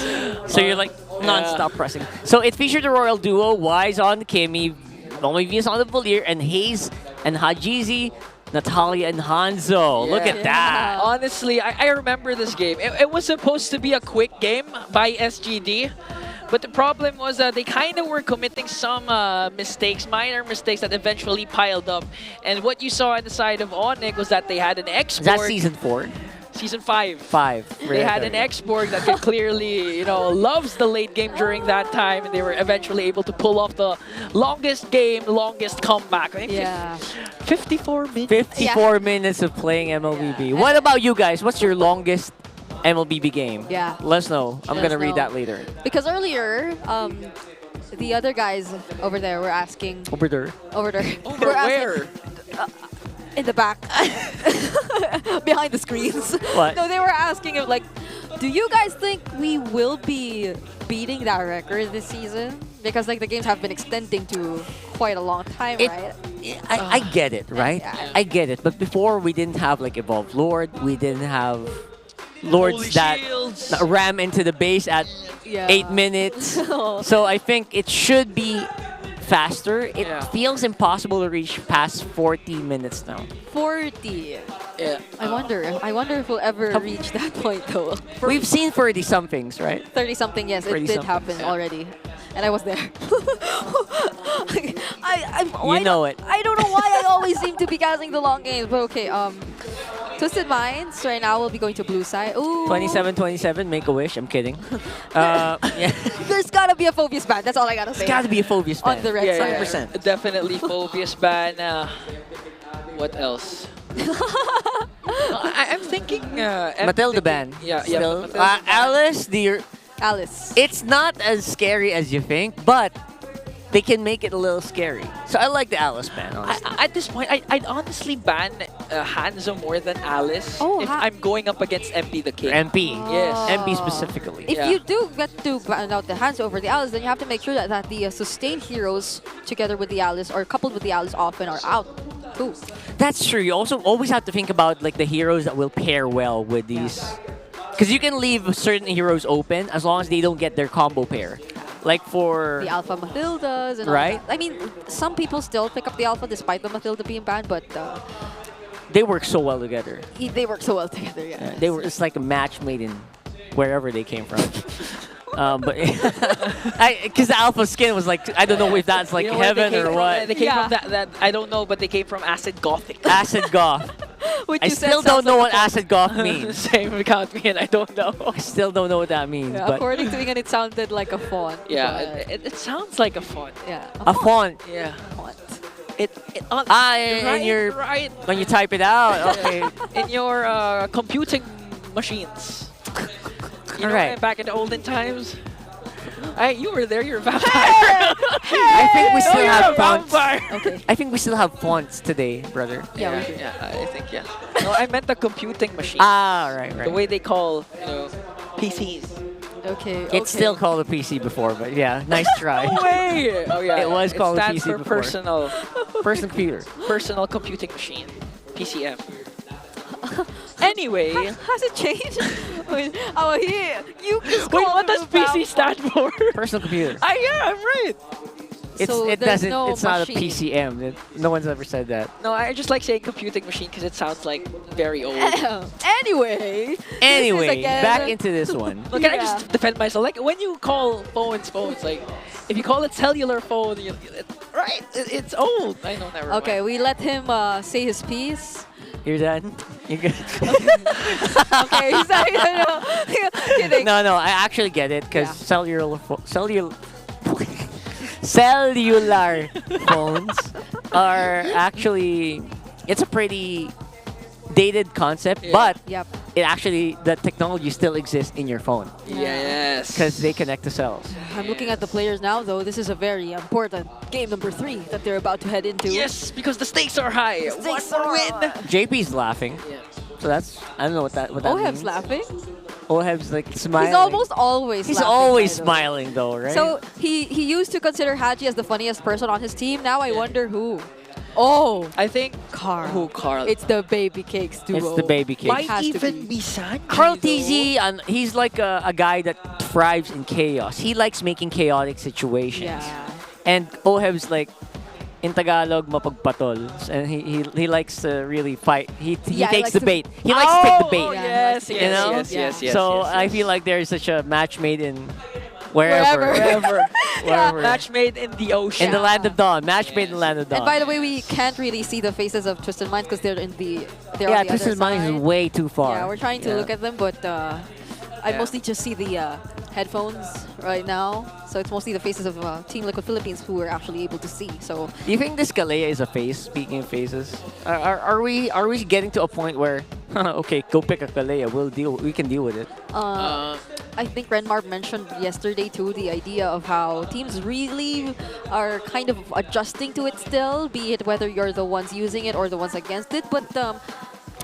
So you're like non-stop pressing. So it featured the royal duo, Wise on Kimmy, Only Venus on the Valir, and Hayes and Hajizi, Natalia and Hanzo. Yeah. Look at that. Honestly, I remember this game. It was supposed to be a quick game by SGD. But the problem was that they kind of were committing some mistakes, minor mistakes that eventually piled up. And what you saw on the side of Onyx was that they had an export. Is that Season 4? Season 5. 5. They had an X-Borg that could clearly, loves the late game during that time, and they were eventually able to pull off the longest game, longest comeback. I think Yeah. 54 minutes. 54 minutes of playing MLBB. What about you guys? What's your longest MLBB game? Yeah. Let us know. I'm Let going to us read know. that later. Because earlier, the other guys over there were asking. Over there. Over there. Over were where? In the back. Behind the screens. What? No, they were asking him, like, do you guys think we will be beating that record this season? Because, like, the games have been extending to quite a long time, right? I get it, right? I get it. But before, we didn't have, like, Evolved Lord. We didn't have Lords that ram into the base at 8 minutes. So I think it should be faster. It feels impossible to reach past 40 minutes now. 40. Yeah. I wonder if we'll ever reach that point, though. We've seen 30-somethings, right? 30-something, yes. It 30 did somethings, happen yeah. already. And I was there. You know it. I don't know why I always seem to be casting the long games. But okay, Twisted Minds right now will be going to blue side. Ooh. 27-27, make a wish. I'm kidding. Yeah. There's gotta be a Phobius ban. That's all I gotta say. There's gotta be a Phobius ban. On the red side. 100%. Definitely Phobius ban. What else? I'm thinking... Matilda ban. Yeah, Still. Matilda ban. Alice, Alice. It's not as scary as you think, but they can make it a little scary. So I like the Alice ban, honestly. At this point, I'd honestly ban Hanzo more than Alice if I'm going up against MP the King. MP. Yes. MP specifically. If you do get to ban out the Hands over the Alice, then you have to make sure that the sustained heroes together with the Alice or coupled with the Alice often are out too. That's true. You also always have to think about like the heroes that will pair well with these. Because you can leave certain heroes open as long as they don't get their combo pair. Like for... The Alpha Matildas and right? all that. I mean, some people still pick up the Alpha despite the Matilda being banned, but... they work so well together. They work so well together, yeah. They were. It's like a match made in wherever they came from. But because the Alpha skin was like, I don't know if that's like heaven or what. They came from that, I don't know, but they came from Acid Gothic. Acid Goth. I still don't know what Acid Goth means. Same without me, and I don't know. I still don't know what that means. Yeah, but according to Ingan, it sounded like a font. Yeah, it sounds like a font. Yeah. A font. Yeah. Font. When you type it out, okay. In your computing machines. You know, Alright. back in the olden times. You were there, you're a vampire. I think we still have fonts. Okay. I think we still have fonts today, brother. Yeah, we do. Yeah, I think, yeah. No, I meant the computing machine. Ah, right. The way they call, PCs. Okay. It's still called a PC before, but yeah, nice try. No way! Oh, yeah. It was called a stands PC for before. personal. Personal computer. Personal computing machine. PCM. Anyway. Has it changed? Wait, you Wait, what does PC stand for? Personal computer. Yeah, I'm right. It doesn't. It's not a PCM. No one's ever said that. No, I just like saying computing machine because it sounds like very old. Anyway. Back into this one. Look, can I just defend myself? Like when you call phones, like if you call it cellular phone, right? It's old. I know, never mind. Okay, we let him say his piece. You're done? You're good? Okay, he's not kidding. No, I actually get it because cellular phones are actually, it's a pretty dated concept, but it actually, the technology still exists in your phone. Yes. Because they connect to cells. I'm looking at the players now, though. This is a very important game number 3 that they're about to head into. Yes, because the stakes are high. One more win. JP's laughing. So that's, I don't know what that means. Oheb's laughing. Oheb's like smiling. He's almost always He's laughing, always by the way. smiling though, right? So he used to consider Haji as the funniest person on his team. Now I wonder who. Oh, I think Carl. Who Carl? It's the Baby Cakes duo. It's the Baby Cakes. Might even be Sanji. Carl TZ, he's like a guy that thrives in chaos. He likes making chaotic situations. Yeah. And Oheb's like, in Tagalog, mapagpatol. And he likes to really fight. He takes the bait. He likes to take the bait. Yes, you know? yes. So I feel like there's such a match made in Wherever. Wherever. Match made in the ocean. In the land of dawn. Match made in the land of dawn. And by the way, we can't really see the faces of Twisted Minds because they're on the Twisted Minds is way too far. Yeah, we're trying to look at them, but I mostly just see the headphones right now. So it's mostly the faces of Team Liquid Philippines who we're actually able to see. So do you think this Kalea is a face? Speaking of faces, are we getting to a point where okay, go pick a Kalea. We can deal with it. I think Renmar mentioned yesterday too the idea of how teams really are kind of adjusting to it still, be it whether you're the ones using it or the ones against it. But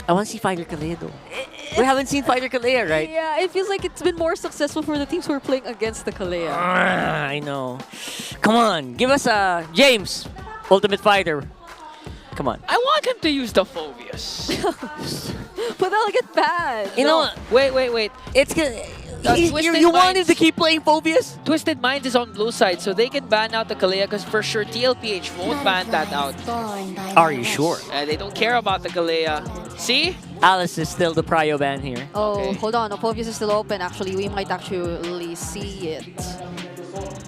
I want to see Fighter Kalea though. We haven't seen Fighter Kalea, right? Yeah, it feels like it's been more successful for the teams who are playing against the Kalea. I know. Come on, give us James, Ultimate Fighter. Come on. I want him to use the Phobius. But that'll get bad. You know what? Wait. It's gonna. You wanted to keep playing Phobius? Twisted Minds is on blue side, so they can ban out the Kalea because for sure TLPH won't ban that out. Are you sure? They don't care about the Kalea. See? Alice is still the prio ban here. Oh, hold on. Ophobius is still open. Actually, we might actually see it.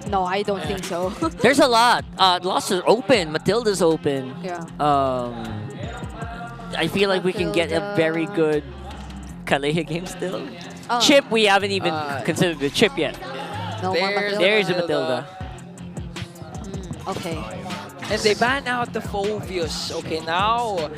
No, I don't think so. There's a lot. Lost is open. Matilda's open. Yeah. I feel like we can get a very good Kalea game still. Oh. Chip, we haven't even considered the chip yet. No, There's a Matilda. Okay. And they ban out the Phobius. Okay, now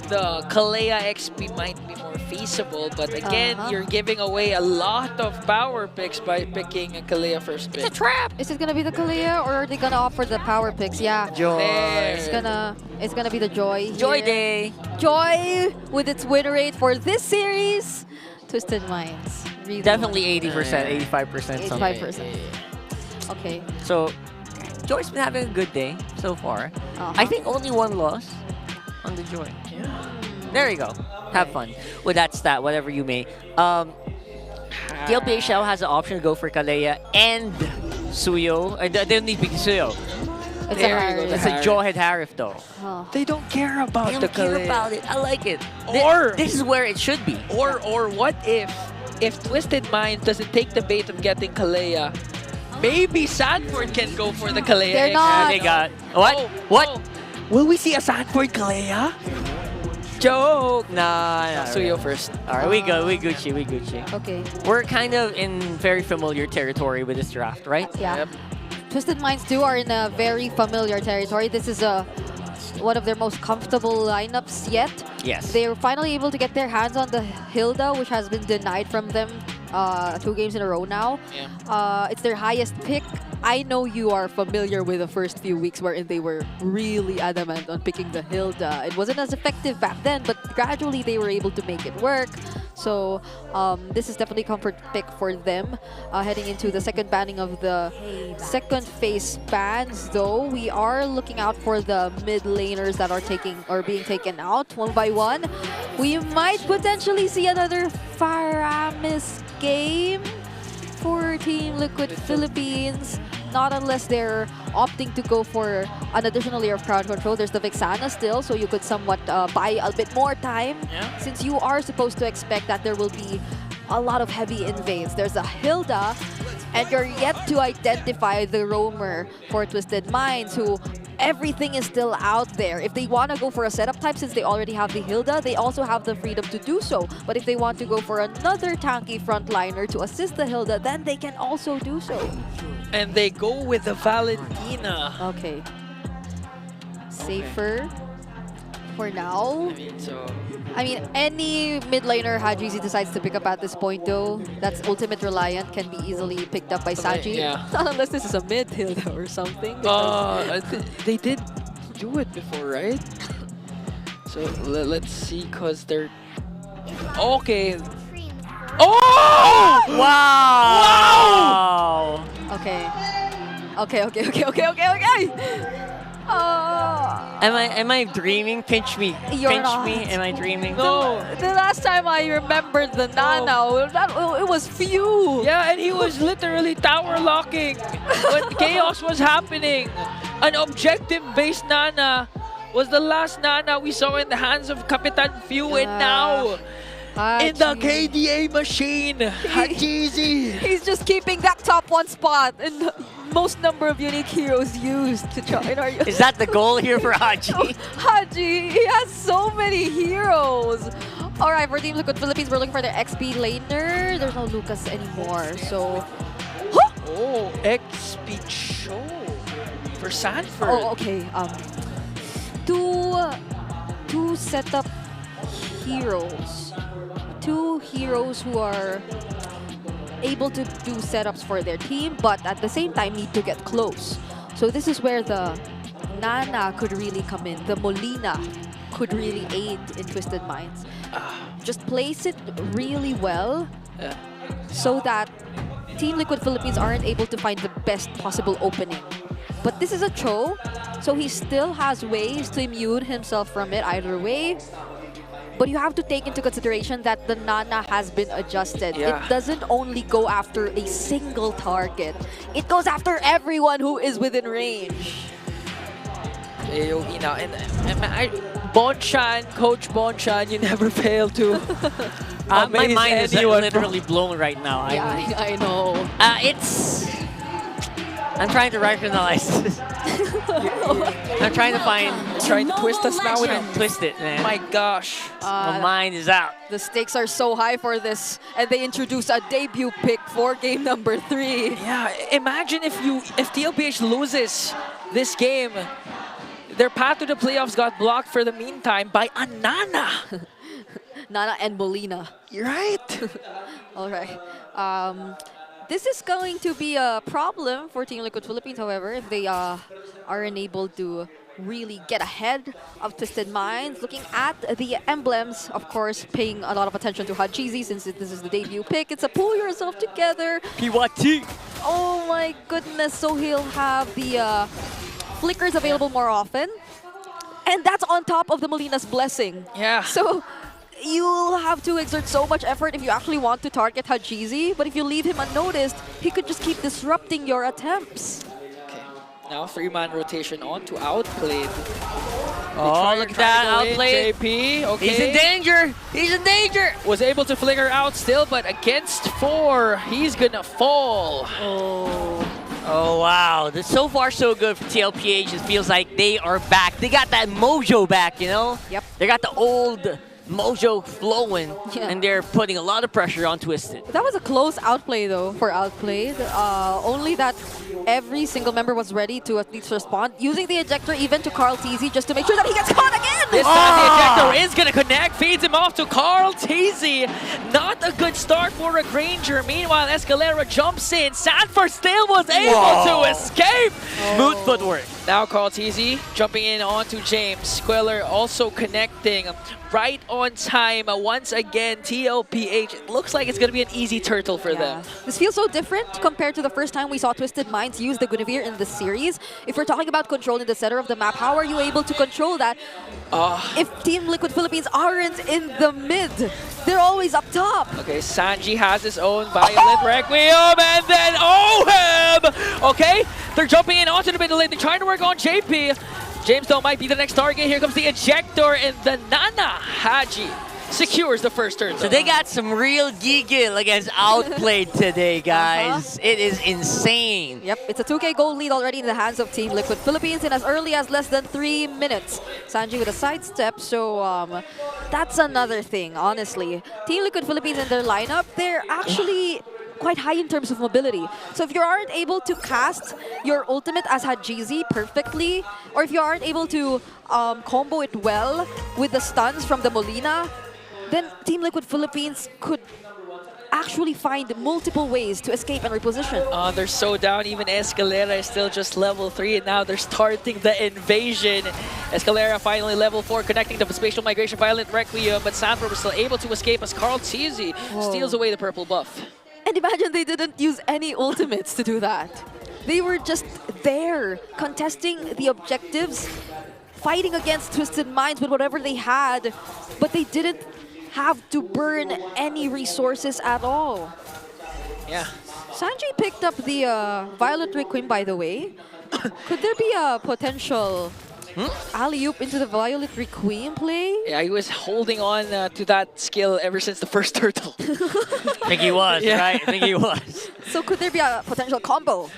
the Kalea XP might be more feasible, but again, you're giving away a lot of power picks by picking a Kalea first pick. It's a trap! Is it gonna be the Kalea or are they gonna offer the power picks? Yeah. Joy. It's gonna be the Joy. Joy here. Day. Joy with its win rate for this series. Twisted Minds. Really Definitely 80%, 85%. 85%. Okay. So, Joy's been having a good day so far. I think only one loss on the Joy. There you go. Have fun with that stat, whatever you may. TLPH now has an option to go for Kalea and Suyo. They don't need to be Suyo. It's a Jawhead Harif though. They don't care about they the don't care Kalea. about it. I like it. Or this is where it should be. Or what if Twisted Minds doesn't take the bait of getting Kalea, maybe Sanford can go for the Kalea. They're not. They got what? What? Oh. Will we see a Sanford Kalea? Joke. Nah. Suyo first. All right, we Gucci. Okay. We're kind of in very familiar territory with this draft, right? Yeah. Yep. Twisted Minds too are in a very familiar territory. This is one of their most comfortable lineups yet. Yes. They were finally able to get their hands on the Hilda, which has been denied from them 2 games in a row now. Yeah. It's their highest pick. I know you are familiar with the first few weeks wherein they were really adamant on picking the Hilda. It wasn't as effective back then, but gradually they were able to make it work. So this is definitely a comfort pick for them. Heading into the second banning of the second phase bans, though, we are looking out for the mid laners that are being taken out one by one. We might potentially see another Faramis game for Team Liquid Philippines. Not unless they're opting to go for an additional layer of crowd control. There's the Vixana still, so you could somewhat buy a bit more time. Yeah. Since you are supposed to expect that there will be a lot of heavy invades. There's a Hilda, and you're yet to identify the roamer for Twisted Minds, who everything is still out there. If they want to go for a setup type, since they already have the Hilda, they also have the freedom to do so. But if they want to go for another tanky frontliner to assist the Hilda, then they can also do so. And they go with the Valentina. Okay. Safer for now. I mean, any mid laner Hadrizi decides to pick up at this point, though, that's ultimate reliant, can be easily picked up by Saji. Yeah. Not unless this is a mid Hilda or something. They did do it before, right? So let's see, because they're... Okay. Oh! Wow! Okay. Okay. Am I dreaming? Pinch me. You're not. Me. Am I dreaming? No. The last time I remembered the Nana, it was few. Yeah, and he was literally tower locking when chaos was happening. An objective-based Nana was the last Nana we saw in the hands of Kapitan Few, and now in the KDA machine, Hajizi. He's just just keeping that top 1 spot and the most number of unique heroes used to try. Is that the goal here for Haji? Haji, he has so many heroes. All right, for Team Liquid Philippines, we're looking for their XP laner. There's no Lucas anymore, so... Oh, XP Cho for Sanford. Oh, okay. Two setup heroes. 2 heroes who are able to do setups for their team, but at the same time need to get close. So this is where the Nana could really come in. The Molina could really aid in Twisted Minds. Just place it really well so that Team Liquid Philippines aren't able to find the best possible opening. But this is a Cho, so he still has ways to immune himself from it either way. But you have to take into consideration that the Nana has been adjusted. Yeah. It doesn't only go after a single target. It goes after everyone who is within range. AoE now. And Bonchan, Coach Bonchan, you never fail to My amaze mind is anyone. literally blown right now. Yeah, I know. I'm trying to rationalize this. I'm trying to find... Trying to twist us now with it. Twist it, man. My gosh. My mind is out. The stakes are so high for this, and they introduce a debut pick for game number 3. Yeah, imagine if TLPH loses this game, their path to the playoffs got blocked for the meantime by a Nana. Nana and Molina. You're right. All right. This is going to be a problem for Team Liquid Philippines, however, if they are unable to really get ahead of Twisted Minds. Looking at the emblems, of course, paying a lot of attention to Hajizi since this is the debut pick. It's a pull yourself together. PYT. Oh my goodness. So he'll have the flickers available more often. And that's on top of the Molina's blessing. Yeah. So you'll have to exert so much effort if you actually want to target Hajizi, but if you leave him unnoticed, he could just keep disrupting your attempts. Okay. Now 3-man rotation on to Outplayed. Oh, look at that, Outplayed. JP, okay. He's in danger. He's in danger. Was able to flicker out still, but against 4, he's gonna fall. Oh, wow. So far, so good for TLPH. It feels like they are back. They got that mojo back, you know? Yep. They got the old mojo flowing, Yeah. and they're putting a lot of pressure on Twisted. That was a close outplay, though, for Outplayed. Only that every single member was ready to at least respond, using the ejector even to Carl TZ just to make sure that he gets caught again! This time the ejector is gonna connect, feeds him off to Carl TZ. Not a good start for a Granger. Meanwhile, Escalera jumps in. Sanford still was able to escape! Smooth footwork. Now Carl TZ jumping in onto James. Queller also connecting right on time. Once again, TLPH. It looks like it's going to be an easy turtle for them. This feels so different compared to the first time we saw Twisted Minds use the Guinevere in the series. If we're talking about control in the center of the map, how are you able to control that if Team Liquid Philippines aren't in the mid? They're always up top. Okay, Sanji has his own Violent Requiem, and then OHEM! Okay, they're jumping in onto the middle lane. They're trying to work on JP. James, though, might be the next target. Here comes the ejector, and the Nana Haji secures the first turn. So they got some real giggle against Outplayed today, guys. It is insane. Yep, it's a 2K gold lead already in the hands of Team Liquid Philippines in as early as less than 3 minutes. Sanji with a sidestep, so that's another thing, honestly. Team Liquid Philippines in their lineup, they're actually quite high in terms of mobility. So if you aren't able to cast your ultimate as Hajizi perfectly, or if you aren't able to combo it well with the stuns from the Molina, then Team Liquid Philippines could actually find multiple ways to escape and reposition. They're so down. Even Escalera is still just level 3, and now they're starting the invasion. Escalera finally level 4, connecting the spatial migration Violent Requiem, but Sanford was still able to escape as Carl TZ steals away the purple buff. And imagine they didn't use any ultimates to do that. They were just there, contesting the objectives, fighting against Twisted Minds with whatever they had, but they didn't have to burn any resources at all. Yeah. Sanji picked up the Violet Requiem, by the way. Could there be a potential Alley-oop into the Violet Requiem play? Yeah, he was holding on to that skill ever since the first turtle. I think he was, Yeah. right? I think he was. So could there be a potential combo?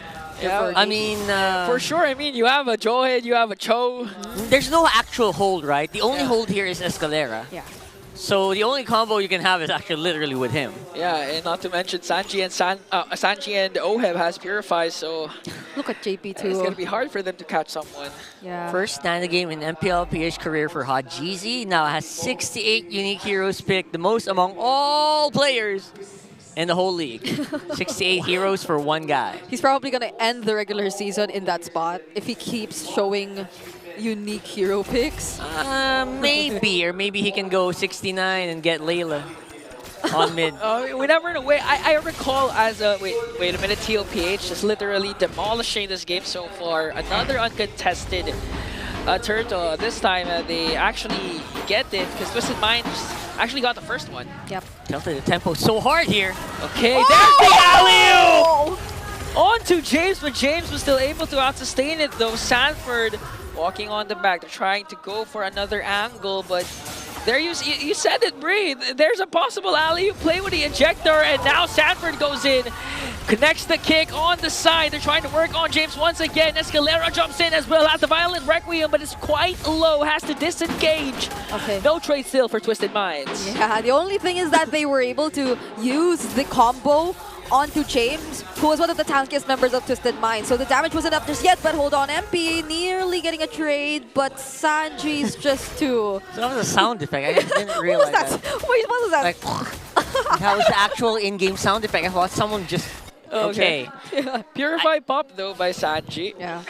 Yeah, I mean, for sure. I mean, you have a Joehead, you have a Cho. there's no actual hold, right? The only hold here is Escalera. Yeah. So the only combo you can have is actually literally with him. Yeah, and not to mention Sanji and Oheb has Purify, so Look at JP too. it's gonna be hard for them to catch someone. Yeah. First standard game in MPLPH career for Hajizi. Now has 68 unique heroes picked, the most among all players in the whole league. 68 heroes for one guy. He's probably gonna end the regular season in that spot if he keeps showing unique hero picks. Maybe, or maybe he can go 69 and get Layla on mid. We never know. Wait, I recall as a wait a minute. TLPH is literally demolishing this game so far. Another uncontested turtle. This time they actually get it because Twisted Minds actually got the first one. Yep. Tilted the tempo so hard here. Okay, there's the alley-oop! On to James, but James was still able to out-sustain it though. Sanford walking on the back. They're trying to go for another angle, but there you said it, Bree. There's a possible alley-oop play with the ejector, and now Sanford goes in, connects the kick on the side. They're trying to work on James once again. Escalera jumps in as well at the Violent Requiem, but it's quite low, has to disengage. Okay. No trade still for Twisted Minds. Yeah, the only thing is that they were able to use the combo onto James, who was one of the tankiest members of Twisted Minds. So the damage wasn't up just yet, but hold on, MP nearly getting a trade, but Sanji's just too... So that was a sound effect. I just didn't realize What was that? Wait, what was that? Like, that was the actual in-game sound effect. I thought someone just... Okay. Yeah. Purify pop though by Sanji. Yeah.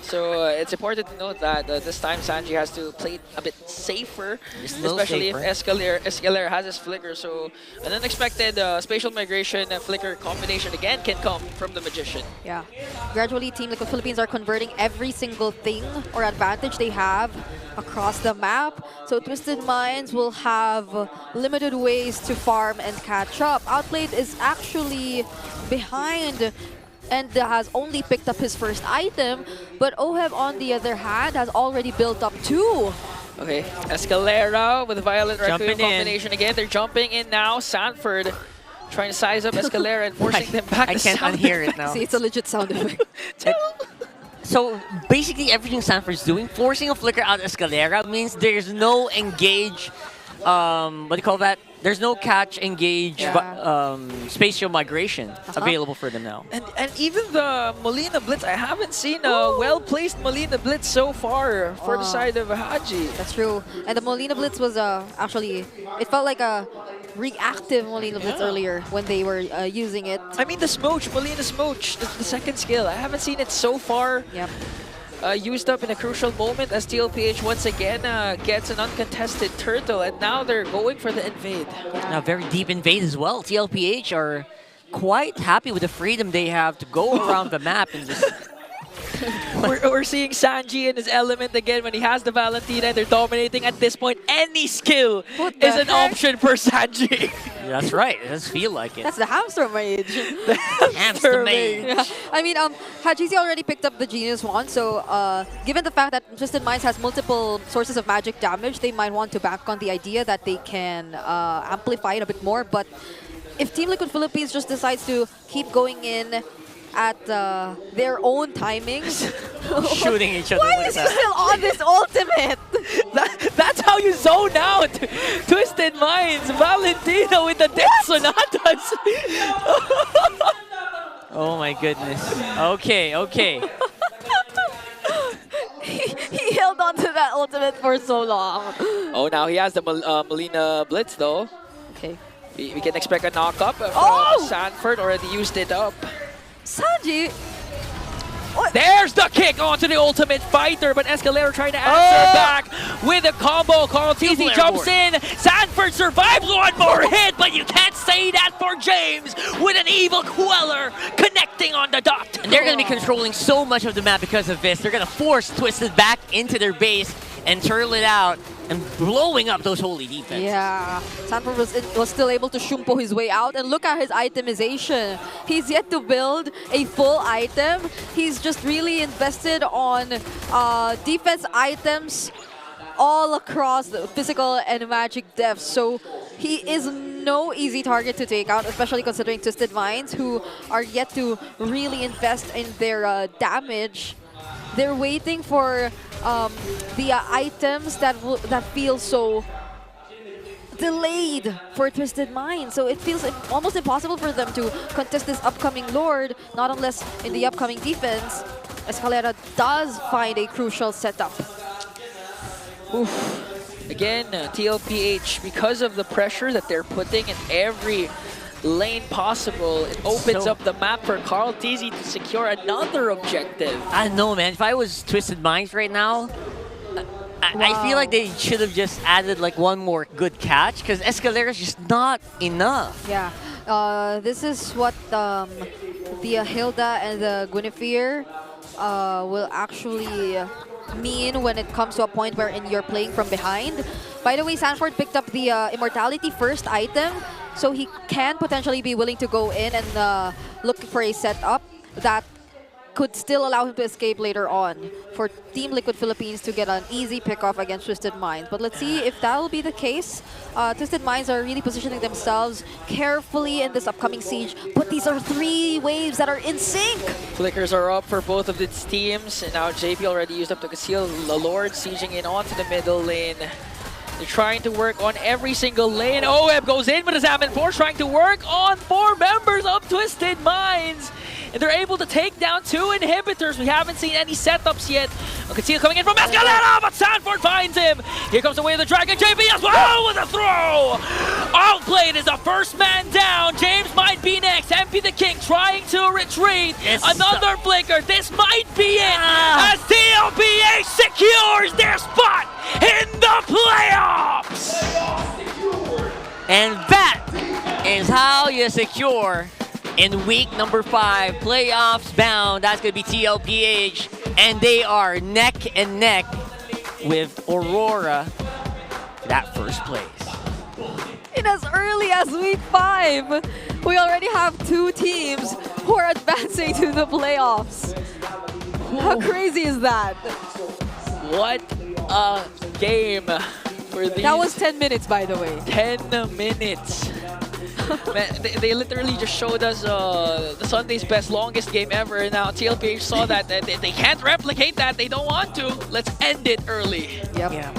So it's important to note that this time Sanji has to play it a bit safer, Just a little especially safer. if Escalera has his flicker. So an unexpected spatial migration and flicker combination again can come from the Magician. Yeah. Gradually, Team Liquid Philippines are converting every single thing or advantage they have across the map. So Twisted Minds will have limited ways to farm and catch up. Outplayed is actually behind and has only picked up his first item, but Oheb, on the other hand, has already built up two. Okay, Escalera with the Violent Requiem Jumping in. combination again. They're jumping in now. Sanford trying to size up Escalera and forcing them back. I to can't sound unhear it effects. now. See, it's a legit sound effect. So basically everything Sanford's doing, forcing a flicker out Escalera means there's no engage, what do you call that? There's no catch, engage, spatial migration available for them now. And even the Molina Blitz, I haven't seen a well-placed Molina Blitz so far for the side of Haji. That's true. And the Molina Blitz was actually, it felt like a reactive Molina Blitz earlier when they were using it. I mean the Smooch, Molina Smooch, the second skill. I haven't seen it so far. Yep. Used up in a crucial moment as TLPH once again gets an uncontested turtle, and now they're going for the invade. Now very deep invade as well. TLPH are quite happy with the freedom they have to go around the map and just... we're seeing Sanji in his element again when he has the Valentina and they're dominating at this point. Any skill is an option for Sanji. Yeah, that's right. It does feel like it. That's the hamster mage. The hamster mage. Yeah. I mean, Hajizi already picked up the Genius Wand, so given the fact that Twisted Minds has multiple sources of magic damage, they might want to bank on the idea that they can amplify it a bit more. But if Team Liquid Philippines just decides to keep going in at their own timings, shooting each other. Why like is he that. still on this ultimate? That's how you zone out. Twisted Minds, Valentina with the Death Sonatas. Oh my goodness. Okay, okay. He held on to that ultimate for so long. Oh, now he has the Molina Blitz though. Okay. We can expect a knock-up from Sanford, already used it up. Sanji! There's the kick onto the Ultimate Fighter, but Escalera trying to answer back with a combo. Carl TZ jumps in. Sanford survives one more hit, but you can't say that for James with an evil Queller connecting on the dot. And they're going to be controlling so much of the map because of this. They're going to force Twisted back into their base and turtle it out. and blowing up those holy defense. Yeah, Sanford was still able to shumpo his way out, and look at his itemization. He's yet to build a full item. He's just really invested on defense items all across the physical and magic depth. So he is no easy target to take out, especially considering Twisted Minds, who are yet to really invest in their damage. They're waiting for the items that feel so delayed for Twisted Minds. So it feels almost impossible for them to contest this upcoming Lord, not unless in the upcoming defense, Escalera does find a crucial setup. Oof. Again, TLPH, because of the pressure that they're putting in every lane possible, it opens up the map for Carl TZ to secure another objective. I don't know, man. If I was Twisted Minds right now, I feel like they should have just added like one more good catch, because Escalera is just not enough. Yeah, this is what the Hilda and the Guinevere will actually mean when it comes to a point wherein you're playing from behind. By the way, Sanford picked up the Immortality first item, so he can potentially be willing to go in and look for a setup that could still allow him to escape later on for Team Liquid Philippines to get an easy pick-off against Twisted Minds. But let's see if that will be the case. Twisted Minds are really positioning themselves carefully in this upcoming siege, but these are 3 waves that are in sync. Flickers are up for both of these teams, and now JP already used up to conceal the Lord, sieging in onto the middle lane. They're trying to work on every single lane. OEB goes in with his Amin Force, trying to work on 4 members of Twisted Minds. And they're able to take down 2 inhibitors. We haven't seen any setups yet. Conceal coming in from Escalera, but Sanford finds him. Here comes the way of the Dragon. JP as well with a throw. Outplayed is the first man down. James might be next. MP the King trying to retreat. Another flicker. This might be it. As TLPH secures their spot in the playoffs. And that is how you secure in week number 5, playoffs bound. That's going to be TLPH, and they are neck and neck with Aurora for that first place. In as early as week 5, we already have 2 teams who are advancing to the playoffs. How crazy is that? What a game for these. That was 10 minutes, by the way. 10 minutes. Man, they literally just showed us the Sunday's best, longest game ever. Now TLPH saw that they can't replicate that. They don't want to. Let's end it early. Yep. Yeah.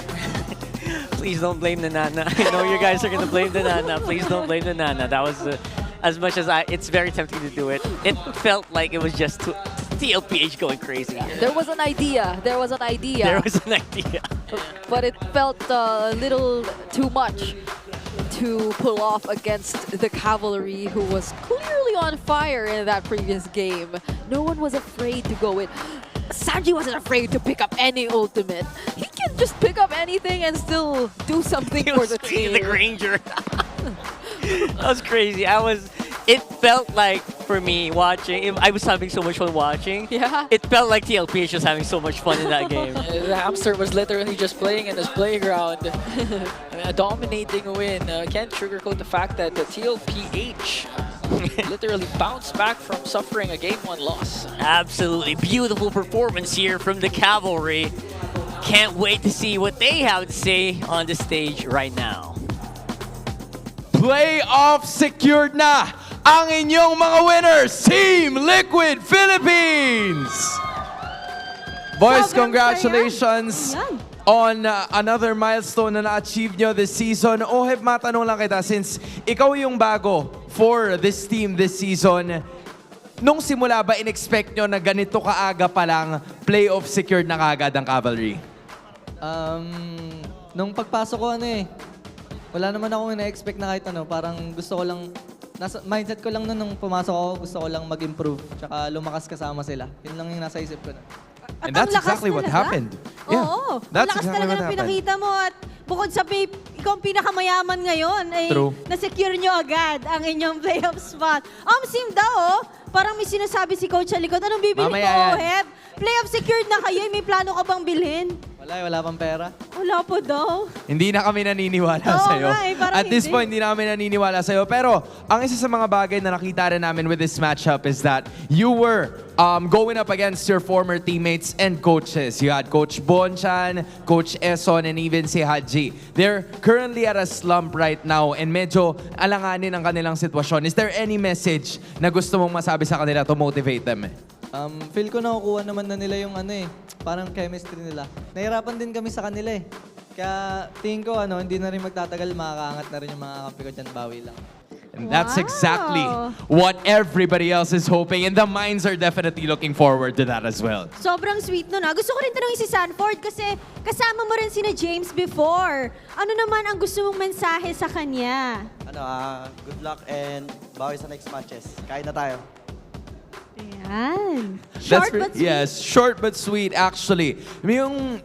Please don't blame the Nana. I know you guys are going to blame the Nana. Please don't blame the Nana. That was, as much as it's very tempting to do it. It felt like it was just TLPH going crazy. There was an idea. There was an idea. There was an idea. But it felt a little too much to pull off against the Cavalry, who was clearly on fire in that previous game. No one was afraid to go in. Sanji wasn't afraid to pick up any ultimate. He can just pick up anything and still do something for the team. The Granger. That was crazy. It felt like, for me, watching, I was having so much fun watching. Yeah. It felt like TLPH was having so much fun in that game. The hamster was literally just playing in his playground. A dominating win. Can't sugarcoat the fact that the TLPH literally bounced back from suffering a Game 1 loss. Absolutely beautiful performance here from the Cavalry. Can't wait to see what they have to say on the stage right now. Playoff secured na ang inyong mga winners, Team Liquid Philippines! Boys, congratulations on another milestone na na-achieve nyo this season. Oheb, matanong lang kita, since ikaw yung bago for this team this season, nung simula ba in-expect nyo na ganito kaaga pa lang playoff secured na kaagad ang Cavalry? Nung pagpasok ko wala naman akong ina-expect na kahit parang gusto ko lang, mindset ko lang nung pumasok ako, gusto ko lang mag-improve, tsaka lumakas kasama sila. Yun lang yung nasa isip ko na. And that's exactly what happened. Yeah, Oo, that's lakas exactly talaga what ang happened. pinakita mo at bukod sa ikaw ang pinakamayaman ngayon, ay True. na-secure nyo agad ang inyong playoff spot. Sim daw, parang may sinasabi si Coach sa likod. Anong bibili Mamaya ko, yan. Heb? Playoff secured na kayo, may plano ka bang bilhin? Wala pang pera. Wala po daw. Hindi na kami naniniwala Oo sa'yo. nga eh, parang At this hindi. point, hindi namin naniniwala sa'yo. Pero, ang isa sa mga bagay na nakita rin namin with this matchup is that you were going up against your former teammates and coaches. You had Coach Bonchan, Coach Eson, and even si Haji. They're currently at a slump right now and medyo alanganin ang kanilang sitwasyon. Is there any message na gusto mong masabi sa kanila to motivate them? Feel ko nakukuha naman na nila yung parang chemistry nila. Nahirapan din kami sa kanila eh. Kaya tingin ko hindi na rin magtatagal, makakaangat na rin yung mga kampi ko dyan, bawi lang. And that's exactly what everybody else is hoping, and the minds are definitely looking forward to that as well. Sobrang sweet nun. Gusto ko rin tanongin si Sanford kasi kasama mo rin sina James before. Ano naman ang gusto mong mensahe sa kanya? Good luck and bawi sa next matches. Kain na tayo. Ayan. Yes, short but sweet actually. Yung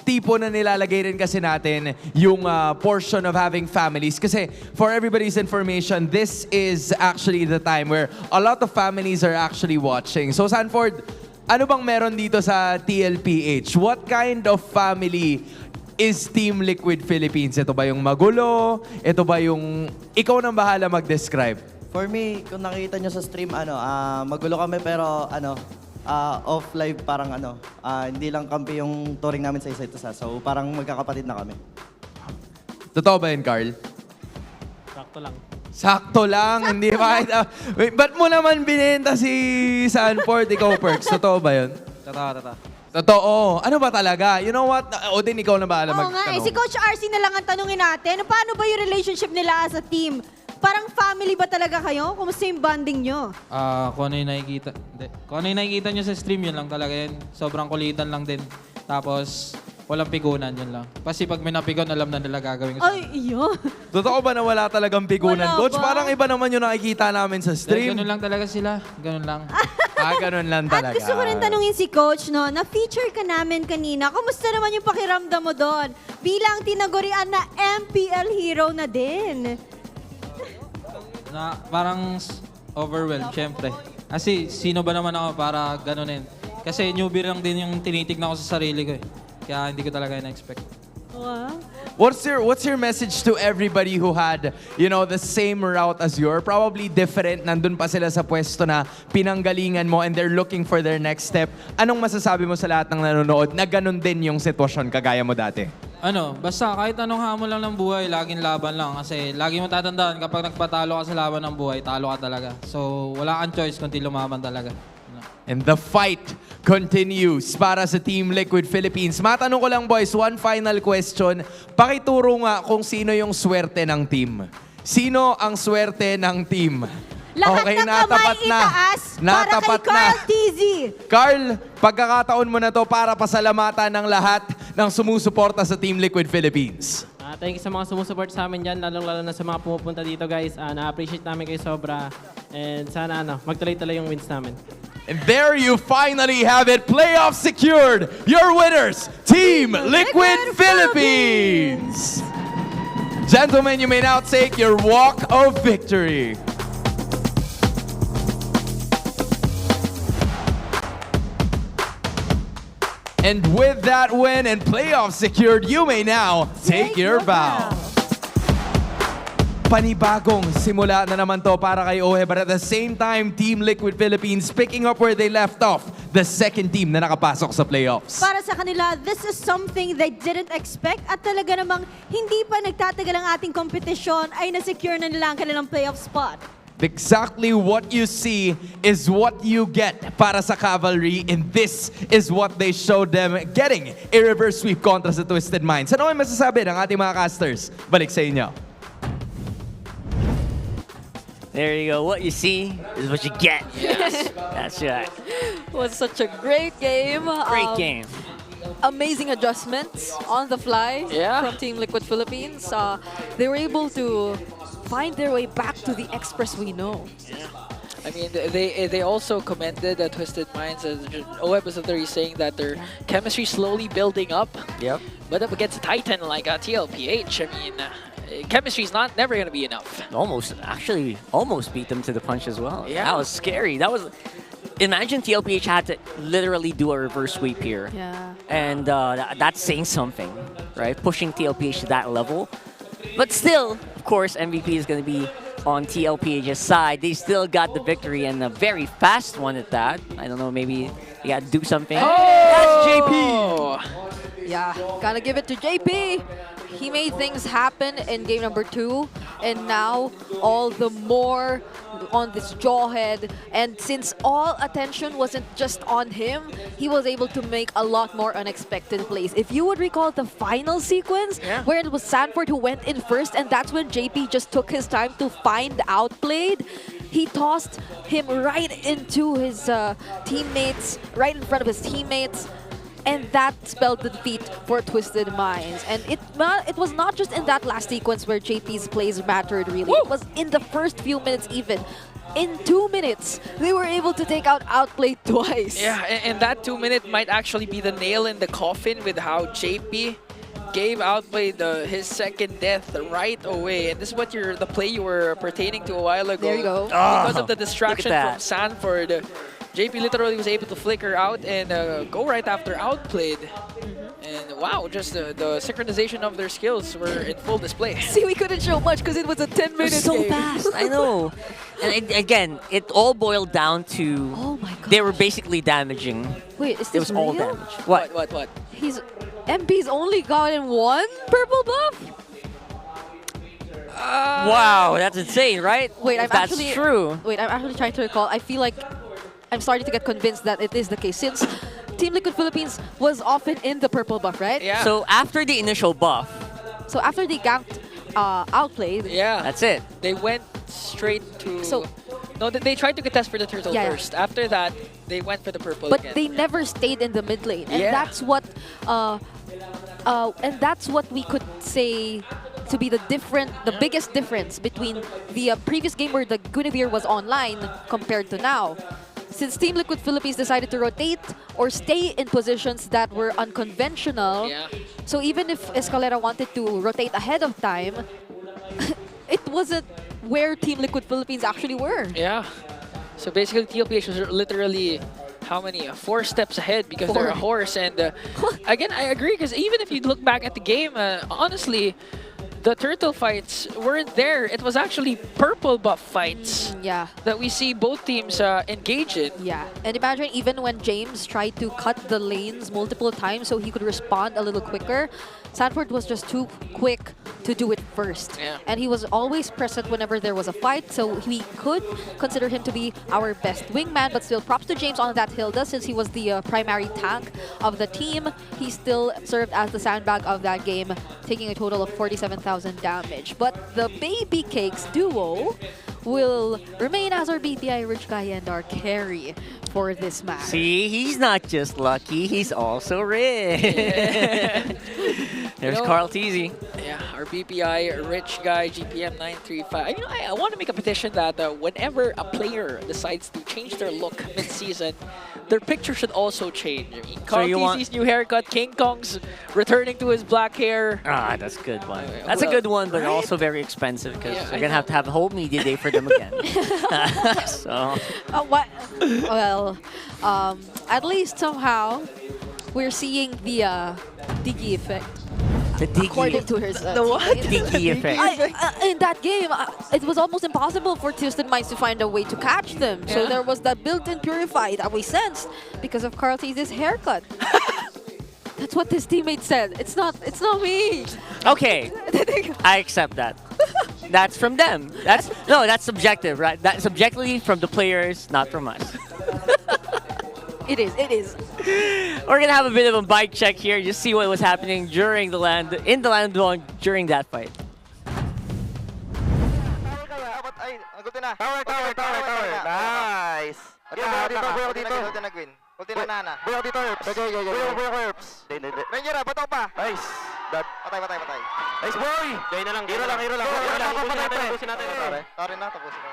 tipo na nilalagay rin kasi natin yung portion of having families. Kasi for everybody's information, this is actually the time where a lot of families are actually watching. So Sanford, ano bang meron dito sa TLPH? What kind of family is Team Liquid Philippines? Ito ba yung magulo? Ito ba yung ikaw nang bahala mag-describe? For me, kung nakita nyo sa stream, magulo kami pero off live parang hindi lang kampi yung touring namin sa isa. So parang magkakapatid na kami. Totoo ba yun, Carl? Sakto lang. Sakto lang, hindi ba? Wait, ba't mo naman binenta si Sanford, ikaw, Perks? Totoo ba yun? Totoo. Totoo. Ano ba talaga? You know what? Odin, ikaw na bahala Oo nga si Coach RC na lang ang tanungin natin. Paano ba yung relationship nila as a team? Parang family ba talaga kayo? Kumusta yung bonding nyo? Kung ano yung nakikita. Kung ano yung nakikita nyo sa stream, yun lang talaga yun. Sobrang kulitan lang din. Tapos, walang pigunan, yun lang. Kasi pag may napigon, alam na nila gagawin ko. Ay, iyo. Totoo ba na wala talagang pigunan, Wala Coach? ba? Parang iba naman yung nakikita namin sa stream. Ganun lang talaga sila. Ganun lang. Ganun lang At talaga. gusto ko rin tanungin si Coach, no, na-feature ka namin kanina. Kumusta naman yung pakiramdam mo doon? Bilang tinagurian na MPL hero na din. Parang overwhelmed, syempre. Kasi sino ba naman ako para ganunin? Kasi newbie lang din yung tinitignan ko sa sarili ko eh. Kaya hindi ko talaga na-expect. Wow. What's your message to everybody who had, the same route as yours? Probably different, nandun pa sila sa pwesto na pinanggalingan mo and they're looking for their next step. Anong masasabi mo sa lahat ng nanonood na ganun din yung sitwasyon kagaya mo dati? Basta kahit anong hamon lang ng buhay, laging laban lang. Kasi lagi mo tatandaan, kapag nagpatalo ka sa laban ng buhay, talo ka talaga. So wala kang choice kundi lumaban talaga. And the fight continues para sa Team Liquid Philippines. Matanong ko lang, boys, one final question. Pakituro nga kung sino yung swerte ng team. Sino ang swerte ng team? Lahat ng kamay itaas para kay Carl TZ. Carl, pagkakataon mo na to para pasalamatan ng lahat ng sumusuporta sa Team Liquid Philippines. Thank you sa mga sumusuport sa amin dyan, lalong-lalo na sa mga pumupunta dito, guys. Na-appreciate namin kayo sobra. And sana magtuloy-tuloy yung wins namin. And there you finally have it. Playoff secured. Your winners, Team Liquid Philippines. Gentlemen, you may now take your walk of victory. And with that win and playoff secured, you may now take your bow. Panibagong simula na naman to para kay Ohe, but at the same time, Team Liquid Philippines picking up where they left off, the second team na nakapasok sa playoffs. Para sa kanila, this is something they didn't expect at talaga namang hindi pa nagtatagal ang ating kompetisyon ay na-secure na nila ang kanilang playoff spot. Exactly what you see is what you get para sa Cavalry, and this is what they showed them getting a reverse sweep kontra sa Twisted Minds. Ano ay masasabi ng ating mga casters? Balik sa inyo. There you go. What you see is what you get. Yes. That's right. It was such a great game. Great game. Amazing adjustments on the fly from Team Liquid Philippines. They were able to find their way back to the Express we know. I mean, they also commended Twisted Minds as OEB was saying that their chemistry slowly building up. Yep. But up against a Titan like TLPH, I mean, chemistry's never going to be enough. Almost beat them to the punch as well. Yeah. That was scary. That was imagine TLPH had to literally do a reverse sweep here. Yeah. And that's saying something, right? Pushing TLPH to that level. But still, of course, MVP is going to be on TLPH's side. They still got the victory, and a very fast one at that. I don't know, maybe you got to do something. That's JP! Yeah, gotta give it to JP. He made things happen in game number 2, and now all the more on this jawhead. And since all attention wasn't just on him, he was able to make a lot more unexpected plays. If you would recall the final sequence, where it was Sanford who went in first, and that's when JP just took his time to find outplayed. He tossed him right into his teammates, right in front of his teammates. And that spelled the defeat for Twisted Minds. And it was not just in that last sequence where JP's plays mattered, really. Woo! It was in the first few minutes even. In 2 minutes, they were able to take out Outplayed twice. Yeah, and that 2 minute might actually be the nail in the coffin with how JP gave Outplayed his second death right away. And this is what the play you were pertaining to a while ago. There you go. Because of the distraction from Sanford, JP literally was able to flicker out and go right after Outplayed. And wow, just the synchronization of their skills were in full display. See, we couldn't show much because it was a 10-minute So game. fast, I know. And again, it all boiled down to they were basically damaging. Wait, is this It was all real? damage. What? MP's only gotten 1 purple buff? Wow, that's insane, right? Wait, If that's true. Wait, I'm actually trying to recall. I feel like I'm starting to get convinced that it is the case since Team Liquid Philippines was often in the purple buff, right? Yeah. So after the initial buff, So after they ganked Outplayed, Yeah. that's it. They went straight to... So- no, they tried to contest for the turtle Yeah, yeah. first. After that, they went for the purple but again. they never stayed in the mid lane, and Yeah. that's what we could say to be the biggest difference between the previous game where the Guinevere was online compared to now. Since Team Liquid Philippines decided to rotate or stay in positions that were unconventional, so even if Escalera wanted to rotate ahead of time, it wasn't where Team Liquid Philippines actually were. Yeah. So basically, TLPH was literally, how many? 4 steps ahead because they're a horse. And again, I agree because even if you look back at the game, honestly, the turtle fights weren't there. It was actually purple buff fights that we see both teams engage in. Yeah, and imagine even when James tried to cut the lanes multiple times so he could respond a little quicker, Sanford was just too quick to do it first. Yeah. And he was always present whenever there was a fight, so we could consider him to be our best wingman, but still props to James on that Hilda since he was the primary tank of the team. He still served as the sandbag of that game, taking a total of 47,000 damage. But the Baby Cakes duo will remain as our BPI Rich Guy and our carry for this match. See, he's not just lucky, he's also rich. There's Carl Teasy. Yeah, our BPI Rich Guy GPM 935. You know, I want to make a petition that whenever a player decides to change their look mid-season, their picture should also change. I mean, Carl Teasy's new haircut, King Kong's returning to his black hair. Ah, that's a good one. That's a good one, but also very expensive because they're going to have a whole media day for them again. So. What? Well, at least somehow we're seeing the Diggy effect. The Diggy According to her. The what? Diggy effect. In that game, it was almost impossible for Twisted Minds to find a way to catch them. So there was that built-in Purify that we sensed because of Carl T's haircut. That's what his teammate said. It's not me. Okay, I accept that. That's from them. That's subjective, right? That's subjectively from the players, not from us. It is. We're gonna have a bit of a bike check here, just see what was happening during the land during that fight. Nice. Ulti na nana. Buyo dito, Herbs. Buyo Herbs. Ranger, bato pa. Nice. Patay. Nice boy. Gay na lang. Hero lang. Tapusin natin. Sorry na, tapusin na.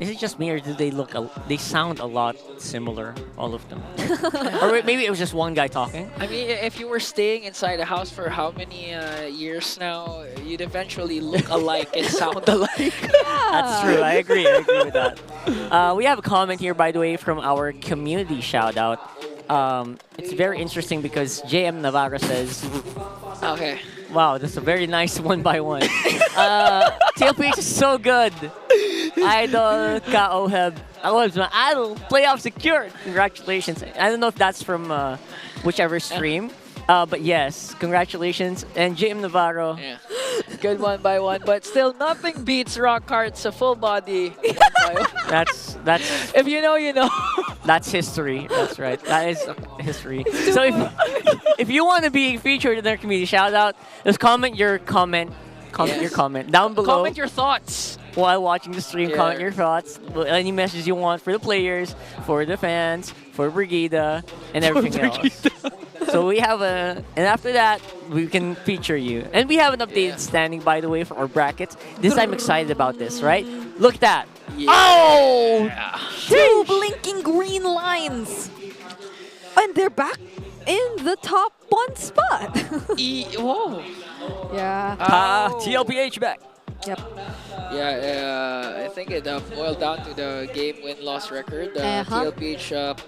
Is it just me, or do they look? They sound a lot similar, all of them. Or maybe it was just one guy talking. I mean, if you were staying inside a house for how many years now, you'd eventually look alike and sound alike. That's true. I agree with that. We have a comment here, by the way, from our community shout out. It's very interesting because JM Navarro says, okay. Wow, that's a very nice one by one. TLPH is so good. Idol Kaoheb. Idol playoff secured. Congratulations. I don't know if that's from whichever stream. But yes, congratulations. And JM Navarro. Yeah. Good one by one, but still nothing beats Rock Heart's a full body. That's if you know, you know. That's history. That's right. That is history. So if you want to be featured in their community shout out, just comment your comment down below. Comment your thoughts while watching the stream. Yeah. Comment your thoughts. Any messages you want for the players, for the fans, for Brigida, and everything else. So we have and after that, we can feature you. And we have an updated standing, by the way, for our brackets. This I'm excited about this, right? Look at that. Yeah. Oh! Two blinking green lines. And they're back in the top one spot. Whoa. Yeah. TLPH back. Yep. Yeah, I think it boiled down to the game win-loss record. TLPH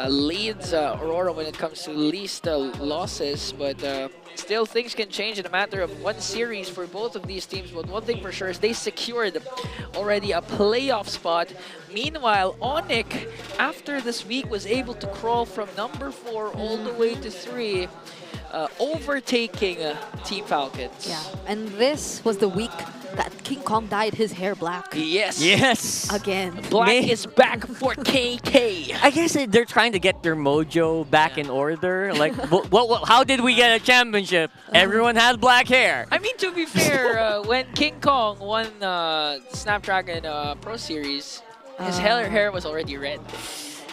leads Aurora when it comes to least losses, but still things can change in a matter of one series for both of these teams. But one thing for sure is they secured already a playoff spot. Meanwhile, Onyx, after this week, was able to crawl from number 4 all the way to 3, overtaking Team Falcons. Yeah, and this was the week that King Kong dyed his hair black. Yes. Yes. Again. Black is back for KK. I guess they're trying to get their mojo back in order. Like, how did we get a championship? Everyone had black hair. I mean, to be fair, when King Kong won Snapdragon Pro Series, his hair was already red.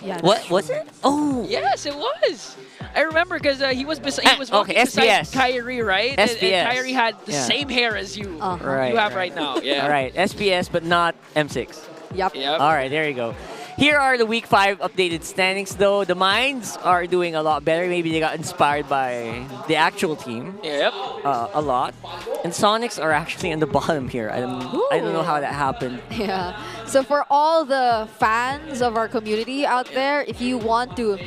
Yeah. What was it? Oh. Yes, it was. I remember because he was okay, walking beside SPS. Kyrie, right? SPS. And Kyrie had the same hair as you. Right, you have right now. Yeah. All right, SPS, but not M6. Yep. All right, there you go. Here are the Week 5 updated standings, though. The Minds are doing a lot better. Maybe they got inspired by the actual team. Yep. A lot. And Sonics are actually on the bottom here. I don't know how that happened. Yeah. So for all the fans of our community out there, if you want to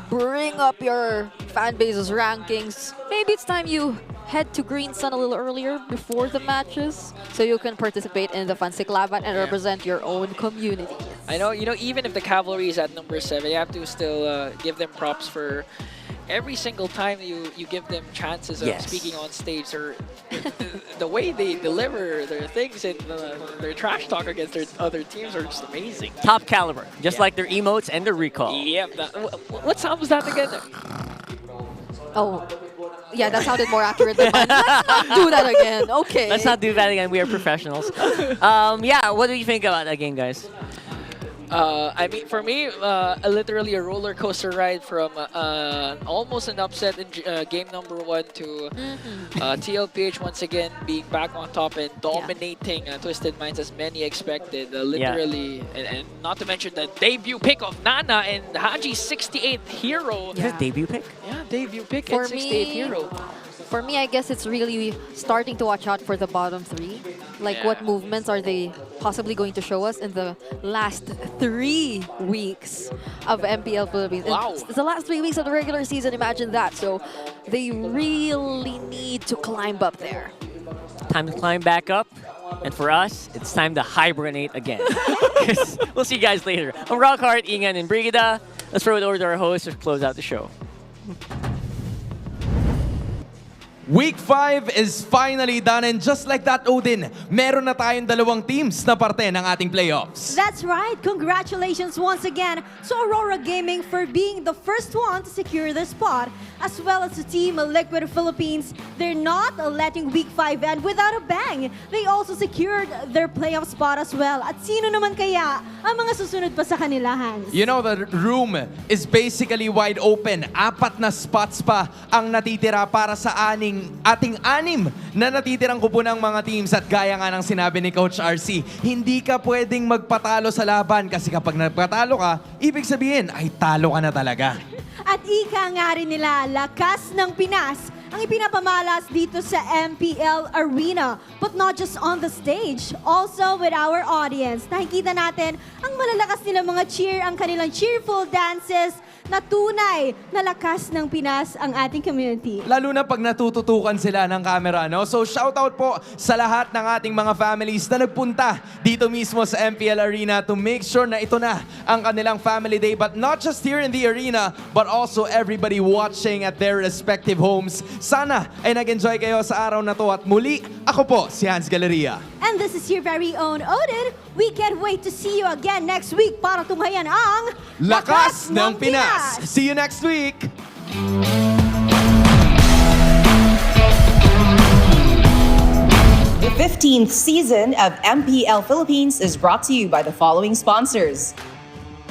bring up your fan base's rankings, maybe it's time you head to Green Sun a little earlier before the matches so you can participate in the Fancy Laban and represent your own community. I know, even if the Cavalry is at number 7, you have to still give them props for every single time you give them chances of speaking on stage, or the way they deliver their things and their trash talk against their other teams are just amazing. Top caliber, just like their emotes and their recall. Yep. What sound was that again? Oh, yeah, that sounded more accurate than mine. Let's not do that again. Okay. Let's not do that again. We are professionals. Yeah, what do you think about that game, guys? I mean, for me, literally a roller coaster ride from almost an upset in game number 1 to TLPH once again being back on top and dominating Twisted Minds as many expected. Literally, and not to mention the debut pick of Nana and Haji's 68th hero. Is it debut pick? Yeah, debut pick For and 68th hero. For me, I guess it's really starting to watch out for the bottom 3. Like, what movements are they possibly going to show us in the last 3 weeks of MPL Philippines? Wow. It's the last 3 weeks of the regular season, imagine that. So they really need to climb up there. Time to climb back up. And for us, it's time to hibernate again. We'll see you guys later. I'm Rockhart, Ingan, and Brigida. Let's throw it over to our host to close out the show. Week 5 is finally done, and just like that, Odin, meron na tayong dalawang teams na parte ng ating playoffs. That's right. Congratulations once again to Aurora Gaming for being the first one to secure the spot, as well as to Team Liquid Philippines. They're not letting Week 5 end without a bang. They also secured their playoff spot as well. At sino naman kaya ang mga susunod pa sa kanila, Hans? You know, the room is basically wide open. 4 na spots pa ang natitira para sa aning ating 6 na natitirang kupunang mga teams. At gaya nga ng sinabi ni Coach RC, hindi ka pwedeng magpatalo sa laban kasi kapag nagpatalo ka, ibig sabihin ay talo ka na talaga. At ika nga rin nila, lakas ng Pinas ang ipinapamalas dito sa MPL Arena. But not just on the stage, also with our audience. Nakikita natin ang malalakas nilang mga cheer, ang kanilang cheerful dances, na tunay na lakas ng Pinas ang ating community. Lalo na pag natututukan sila ng camera, no? So shoutout po sa lahat ng ating mga families na nagpunta dito mismo sa MPL Arena to make sure na ito na ang kanilang family day. But not just here in the arena, but also everybody watching at their respective homes. Sana ay nag-enjoy kayo sa araw na to. At muli, ako po si Hans Galeria. And this is your very own Odin. We can't wait to see you again next week para tunghayan ang Lakas ng Pinas! See you next week! The 15th season of MPL Philippines is brought to you by the following sponsors.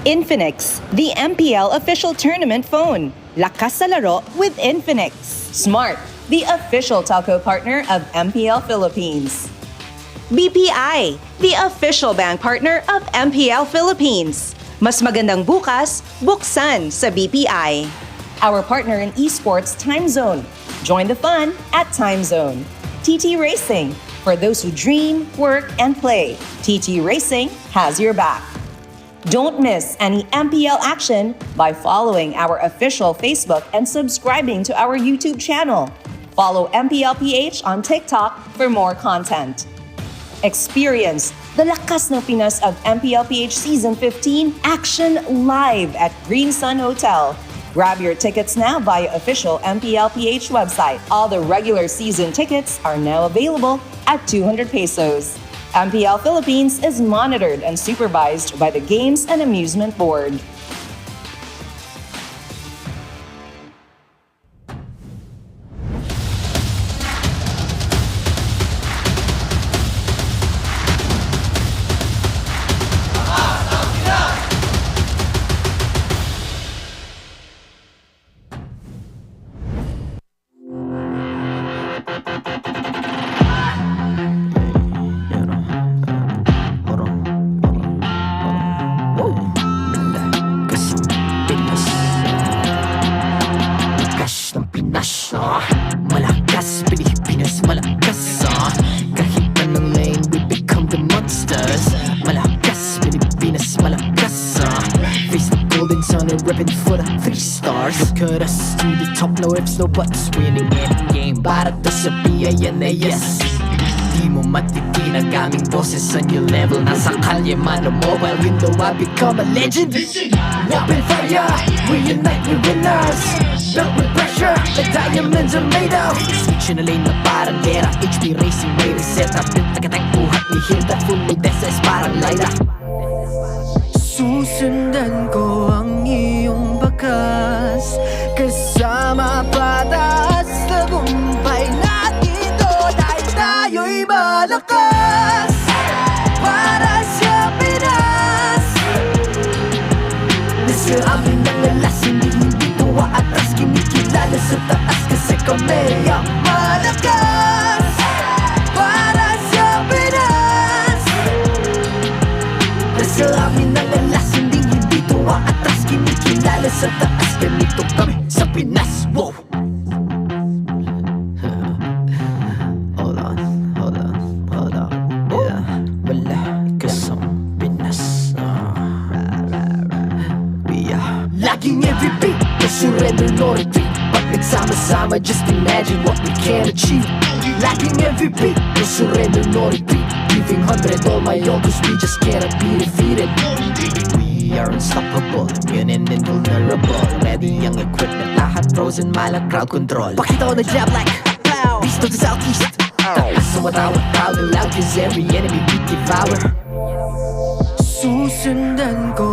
Infinix, the MPL official tournament phone. Lakas sa laro with Infinix. Smart, the official telco partner of MPL Philippines. BPI, the official bank partner of MPL Philippines. Mas magandang bukas, buksan sa BPI. Our partner in esports, Time Zone. Join the fun at Time Zone. TT Racing, for those who dream, work, and play. TT Racing has your back. Don't miss any MPL action by following our official Facebook and subscribing to our YouTube channel. Follow MPLPH on TikTok for more content. Experience the Lakas ng Pinas of MPLPH Season 15 action live at Green Sun Hotel. Grab your tickets now via official MPLPH website. All the regular season tickets are now available at 200 pesos. MPL Philippines is monitored and supervised by the Games and Amusement Board. Malakas, Pilipinas, malakas Kahit anong lane, we become the monsters. Malakas, Pilipinas, malakas Face the golden sun and ripping for the 3 stars. Look at us to the top, no ifs, no buts. Winning any game, para to sa BIN na yes. Di mo matitinag aming boses on your level. Nasa kalye man o mobile window, I become a legend. Open fire, we unite, we winners. Built with pressure, the diamonds are made of. Switch in a lane na parang gera. HP Racing, way reset up. Built agad ang buhat ni Hilda. Full of SS parang Lyra. Susundan ko ang iyong bakas. Kasama patas, tagumpay natin ito. Dahil tayo'y malakas. Para sa Pinas. Nasa amin ang lalas, hindi tuwa atras. Kinikilala sa taas kasi kami ang malakas. Para sa Pinas. Nasa amin ang lalas, hindi tuwa atras. Kinikilala sa taas, ganito kami sa Pinas. Wow! Laging every beat, no surrender, no retreat. Pag nagsama-sama, just imagine what we can achieve. Laging every beat, no surrender, no retreat. Giving 100 all my all, cause we just cannot be defeated. We are unstoppable, immune and invulnerable. Ready ang equipment, lahat frozen, malang crowd control. Pakita ko na jab like Beast of the Southeast. Takas sa matawa, proud and loud, cause every enemy we devour. Susundan ko